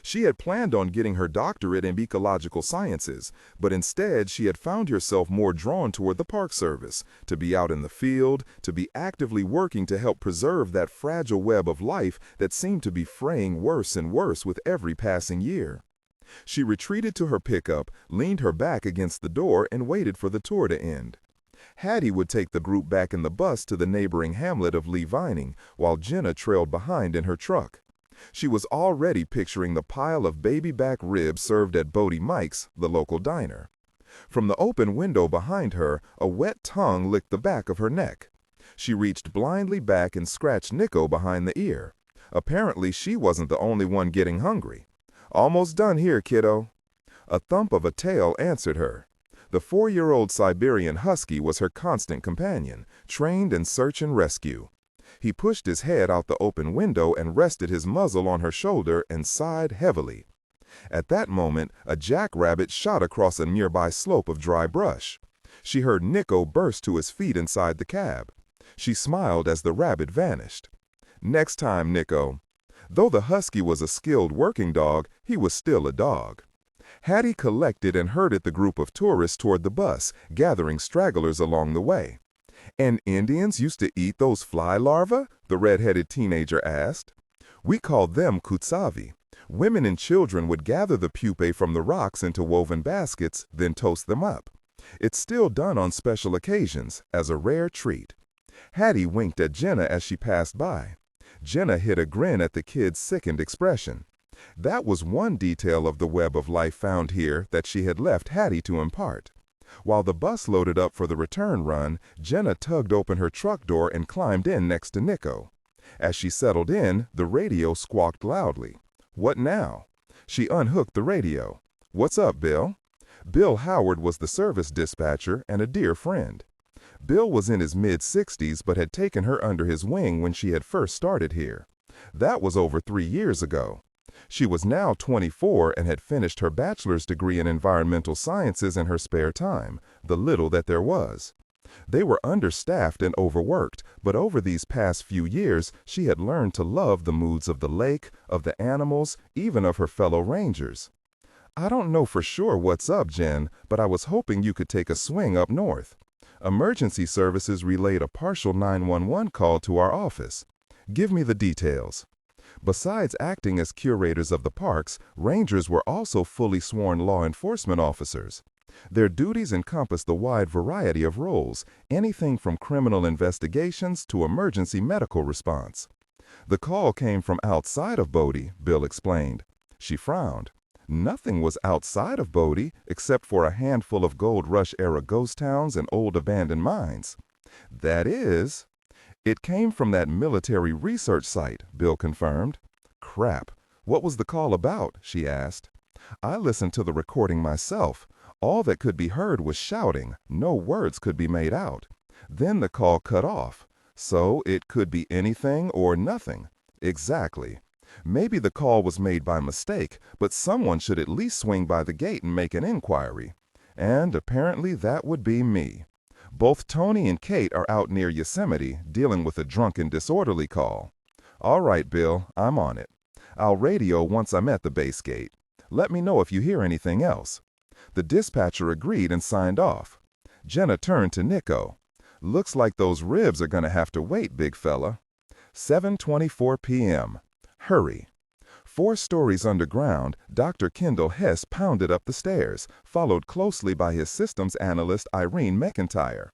S1: She had planned on getting her doctorate in ecological sciences, but instead she had found herself more drawn toward the Park Service, to be out in the field, to be actively working to help preserve that fragile web of life that seemed to be fraying worse and worse with every passing year. She retreated to her pickup, leaned her back against the door, and waited for the tour to end. Hattie would take the group back in the bus to the neighboring hamlet of Lee Vining, while Jenna trailed behind in her truck. She was already picturing the pile of baby back ribs served at Bodie Mike's, the local diner. From the open window behind her, a wet tongue licked the back of her neck. She reached blindly back and scratched Nico behind the ear. Apparently she wasn't the only one getting hungry. "Almost done here, kiddo." A thump of a tail answered her. The 4-year-old Siberian husky was her constant companion, trained in search and rescue. He pushed his head out the open window and rested his muzzle on her shoulder and sighed heavily. At that moment, a jackrabbit shot across a nearby slope of dry brush. She heard Nico burst to his feet inside the cab. She smiled as the rabbit vanished. "Next time, Nico." Though the husky was a skilled working dog, he was still a dog. Hattie collected and herded the group of tourists toward the bus, gathering stragglers along the way. "And Indians used to eat those fly larvae?" the red-headed teenager asked. "We called them kutsavi. Women and children would gather the pupae from the rocks into woven baskets, then toast them up. It's still done on special occasions, as a rare treat." Hattie winked at Jenna as she passed by. Jenna hid a grin at the kid's sickened expression. That was one detail of the web of life found here that she had left Hattie to impart. While the bus loaded up for the return run, Jenna tugged open her truck door and climbed in next to Nico. As she settled in, the radio squawked loudly. "What now?" She unhooked the radio. "What's up, Bill?" Bill Howard was the service dispatcher and a dear friend. Bill was in his mid-60s but had taken her under his wing when she had first started here. That was over 3 years ago. She was now 24 and had finished her bachelor's degree in environmental sciences in her spare time, the little that there was. They were understaffed and overworked, but over these past few years, she had learned to love the moods of the lake, of the animals, even of her fellow rangers. "I don't know for sure what's up, Jen, but I was hoping you could take a swing up north. Emergency services relayed a partial 911 call to our office. Give me the details." Besides acting as curators of the parks, rangers were also fully sworn law enforcement officers. Their duties encompass the wide variety of roles, anything from criminal investigations to emergency medical response. The call came from outside of Bodhi, Bill explained. She frowned. Nothing was outside of Bodhi except for a handful of Gold Rush-era ghost towns and old abandoned mines. That is, it came from that military research site, Bill confirmed. Crap. What was the call about? She asked. I listened to the recording myself. All that could be heard was shouting. No words could be made out. Then the call cut off. So it could be anything or nothing. Exactly. Maybe the call was made by mistake, but someone should at least swing by the gate and make an inquiry. And apparently that would be me. Both Tony and Kate are out near Yosemite dealing with a drunken disorderly call. All right, Bill, I'm on it. I'll radio once I'm at the base gate. Let me know if you hear anything else. The dispatcher agreed and signed off. Jenna turned to Nico. Looks like those ribs are gonna have to wait, big fella. 7:24 p.m. Hurry. 4 stories underground, Dr. Kendall Hess pounded up the stairs, followed closely by his systems analyst Irene McIntyre.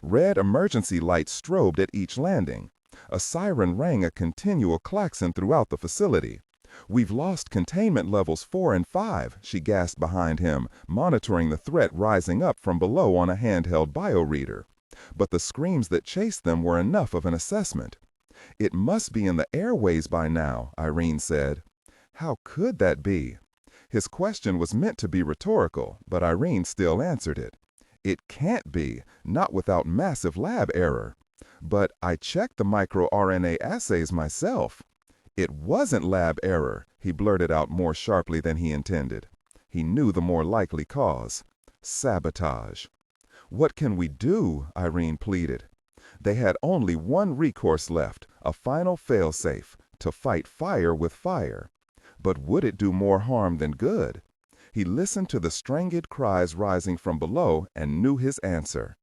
S1: Red emergency lights strobed at each landing. A siren rang a continual klaxon throughout the facility. We've lost containment levels 4 and 5, she gasped behind him, monitoring the threat rising up from below on a handheld bioreader. But the screams that chased them were enough of an assessment. It must be in the airways by now, Irene said. How could that be? His question was meant to be rhetorical, but Irene still answered it. It can't be, not without massive lab error. But I checked the microRNA assays myself. It wasn't lab error, he blurted out more sharply than he intended. He knew the more likely cause. Sabotage. What can we do? Irene pleaded. They had only one recourse left, a final failsafe, to fight fire with fire. But would it do more harm than good? He listened to the strangled cries rising from below and knew his answer.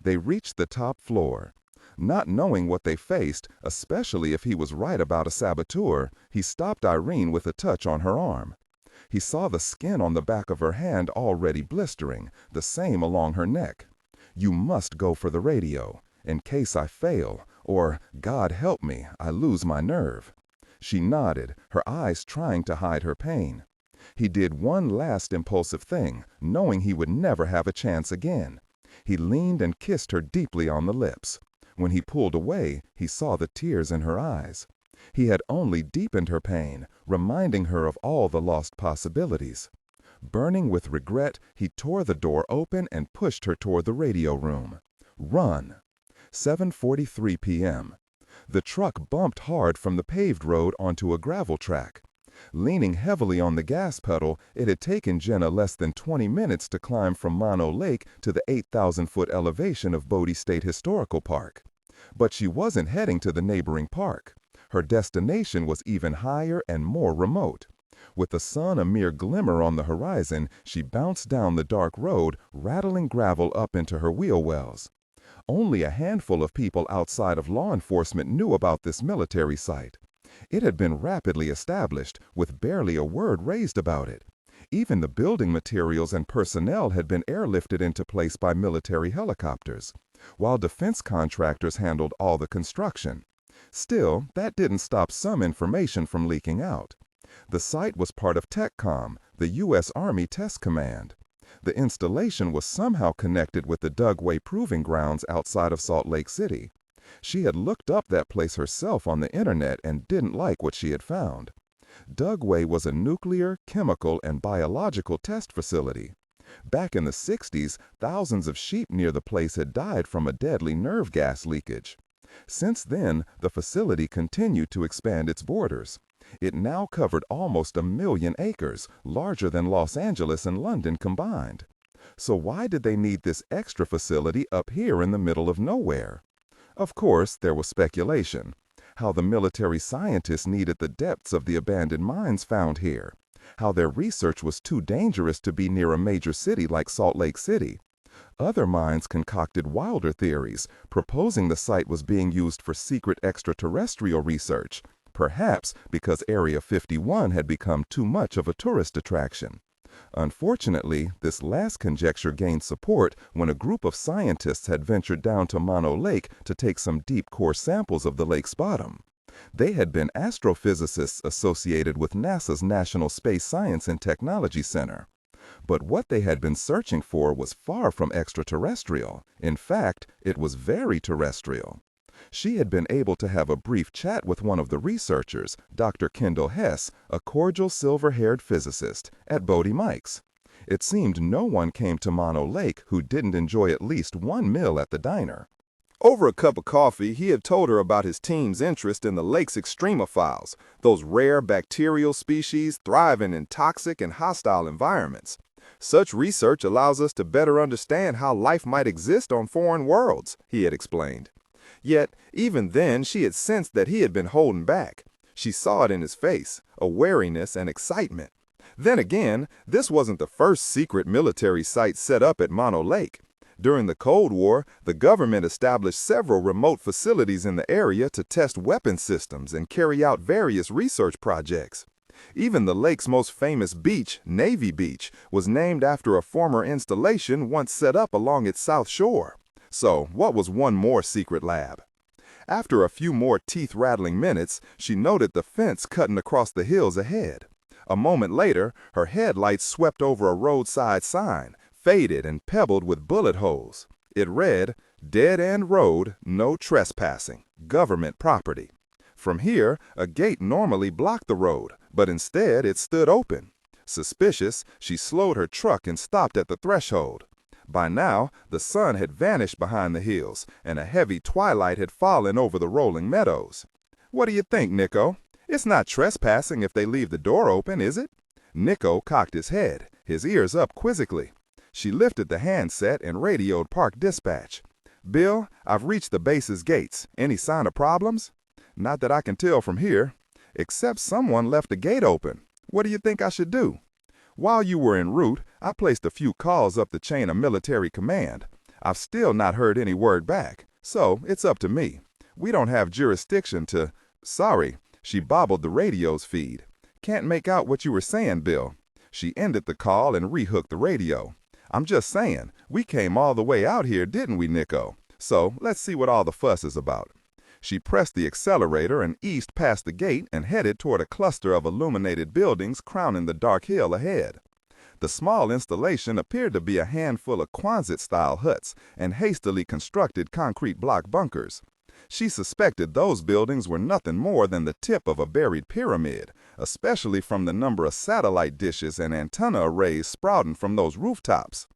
S1: They reached the top floor. Not knowing what they faced, especially if he was right about a saboteur, he stopped Irene with a touch on her arm. He saw the skin on the back of her hand already blistering, the same along her neck. You must go for the radio, in case I fail, or, God help me, I lose my nerve. She nodded, her eyes trying to hide her pain. He did one last impulsive thing, knowing he would never have a chance again. He leaned and kissed her deeply on the lips. When he pulled away, he saw the tears in her eyes. He had only deepened her pain, reminding her of all the lost possibilities. Burning with regret, he tore the door open and pushed her toward the radio room. Run. 7:43 p.m. The truck bumped hard from the paved road onto a gravel track. Leaning heavily on the gas pedal, it had taken Jenna less than 20 minutes to climb from Mono Lake to the 8,000-foot elevation of Bodie State Historical Park. But she wasn't heading to the neighboring park. Her destination was even higher and more remote. With the sun a mere glimmer on the horizon, she bounced down the dark road, rattling gravel up into her wheel wells. Only a handful of people outside of law enforcement knew about this military site. It had been rapidly established, with barely a word raised about it. Even the building materials and personnel had been airlifted into place by military helicopters, while defense contractors handled all the construction. Still, that didn't stop some information from leaking out. The site was part of TECCOM, the U.S. Army Test Command. The installation was somehow connected with the Dugway Proving Grounds outside of Salt Lake City. She had looked up that place herself on the internet and didn't like what she had found. Dugway was a nuclear, chemical, and biological test facility. Back in the 60s, thousands of sheep near the place had died from a deadly nerve gas leakage. Since then, the facility continued to expand its borders. It now covered almost 1 million acres, larger than Los Angeles and London combined. So why did they need this extra facility up here in the middle of nowhere? Of course, there was speculation. How the military scientists needed the depths of the abandoned mines found here. How their research was too dangerous to be near a major city like Salt Lake City. Other minds concocted wilder theories, proposing the site was being used for secret extraterrestrial research, perhaps because Area 51 had become too much of a tourist attraction. Unfortunately, this last conjecture gained support when a group of scientists had ventured down to Mono Lake to take some deep core samples of the lake's bottom. They had been astrophysicists associated with NASA's National Space Science and Technology Center. But what they had been searching for was far from extraterrestrial. In fact, it was very terrestrial. She had been able to have a brief chat with one of the researchers, Dr. Kendall Hess, a cordial silver-haired physicist, at Bodie Mike's. It seemed no one came to Mono Lake who didn't enjoy at least one meal at the diner. Over a cup of coffee, he had told her about his team's interest in the lake's extremophiles, those rare bacterial species thriving in toxic and hostile environments. Such research allows us to better understand how life might exist on foreign worlds, he had explained. Yet, even then, she had sensed that he had been holding back. She saw it in his face, a wariness and excitement. Then again, this wasn't the first secret military site set up at Mono Lake. During the Cold War, the government established several remote facilities in the area to test weapon systems and carry out various research projects. Even the lake's most famous beach, Navy Beach, was named after a former installation once set up along its south shore. So, what was one more secret lab? After a few more teeth-rattling minutes, she noted the fence cutting across the hills ahead. A moment later, her headlights swept over a roadside sign, faded and pebbled with bullet holes. It read, "Dead End Road, no trespassing, government property." From here, a gate normally blocked the road, but instead it stood open. Suspicious, she slowed her truck and stopped at the threshold. By now, the sun had vanished behind the hills, and a heavy twilight had fallen over the rolling meadows. "What do you think, Nico? It's not trespassing if they leave the door open, is it?" Nico cocked his head, his ears up quizzically. She lifted the handset and radioed Park Dispatch. "Bill, I've reached the base's gates. Any sign of problems?" "Not that I can tell from here. Except someone left the gate open. What do you think I should do?" "While you were en route, I placed a few calls up the chain of military command. I've still not heard any word back, so it's up to me. We don't have jurisdiction to—" "Sorry," she bobbled the radio's feed. "Can't make out what you were saying, Bill." She ended the call and rehooked the radio. "I'm just saying, we came all the way out here, didn't we, Nico? So let's see what all the fuss is about." She pressed the accelerator and eased past the gate and headed toward a cluster of illuminated buildings crowning the dark hill ahead. The small installation appeared to be a handful of Quonset-style huts and hastily constructed concrete block bunkers. She suspected those buildings were nothing more than the tip of a buried pyramid, especially from the number of satellite dishes and antenna arrays sprouting from those rooftops.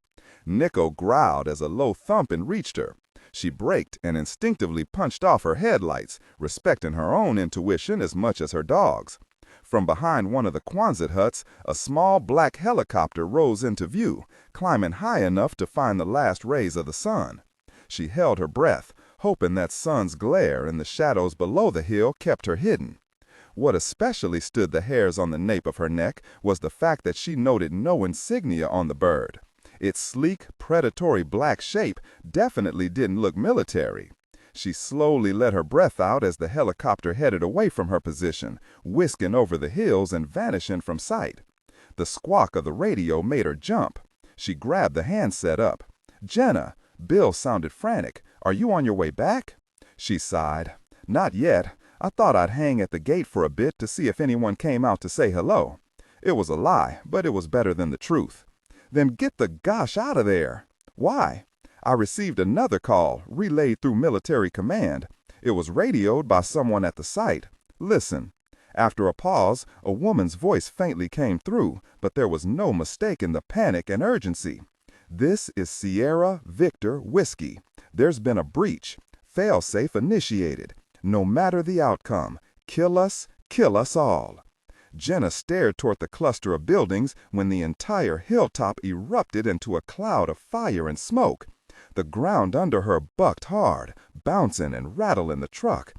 S1: Nico growled as a low thumping reached her. She braked and instinctively punched off her headlights, respecting her own intuition as much as her dog's. From behind one of the Quonset huts, a small black helicopter rose into view, climbing high enough to find the last rays of the sun. She held her breath, hoping that sun's glare and the shadows below the hill kept her hidden. What especially stood the hairs on the nape of her neck was the fact that she noted no insignia on the bird. Its sleek, predatory black shape definitely didn't look military. She slowly let her breath out as the helicopter headed away from her position, whisking over the hills and vanishing from sight. The squawk of the radio made her jump. She grabbed the handset up. "Jenna," Bill sounded frantic. "Are you on your way back?" She sighed. "Not yet. I thought I'd hang at the gate for a bit to see if anyone came out to say hello." It was a lie, but it was better than the truth. "Then get the gosh out of there." "Why?" "I received another call, relayed through military command. It was radioed by someone at the site. Listen." After a pause, a woman's voice faintly came through, but there was no mistaking the panic and urgency. "This is Sierra Victor Whiskey. There's been a breach. Failsafe initiated. No matter the outcome, kill us all." Jenna stared toward the cluster of buildings when the entire hilltop erupted into a cloud of fire and smoke. The ground under her bucked hard, bouncing and rattling the truck.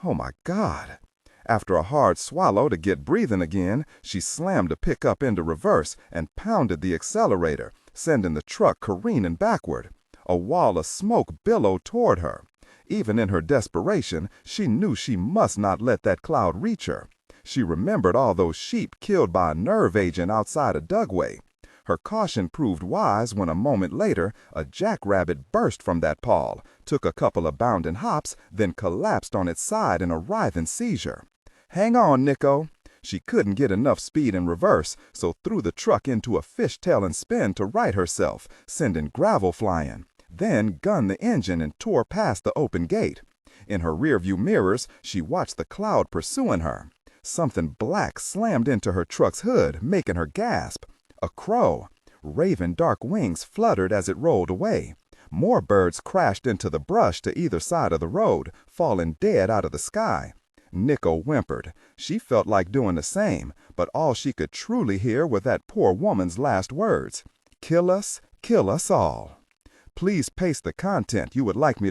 S1: Oh my God. After a hard swallow to get breathing again, she slammed the pickup into reverse and pounded the accelerator, sending the truck careening backward. A wall of smoke billowed toward her. Even in her desperation, she knew she must not let that cloud reach her. She remembered all those sheep killed by a nerve agent outside of Dugway.
S3: Her caution proved wise when a moment later, a jackrabbit burst from that pall, took a couple of bounding hops, then collapsed on its side in a writhing seizure. "Hang on, Nico." She couldn't get enough speed in reverse, so threw the truck into a fishtailing spin to right herself, sending gravel flying. Then gunned the engine and tore past the open gate. In her rearview mirrors, she watched the cloud pursuing her. Something black slammed into her truck's hood, making her gasp. A crow. Raven dark wings fluttered as it rolled away. More birds crashed into the brush to either side of the road, falling dead out of the sky. Nico whimpered. She felt like doing the same, but all she could truly hear were that poor woman's last words. Kill us all. Please paste the content you would like me to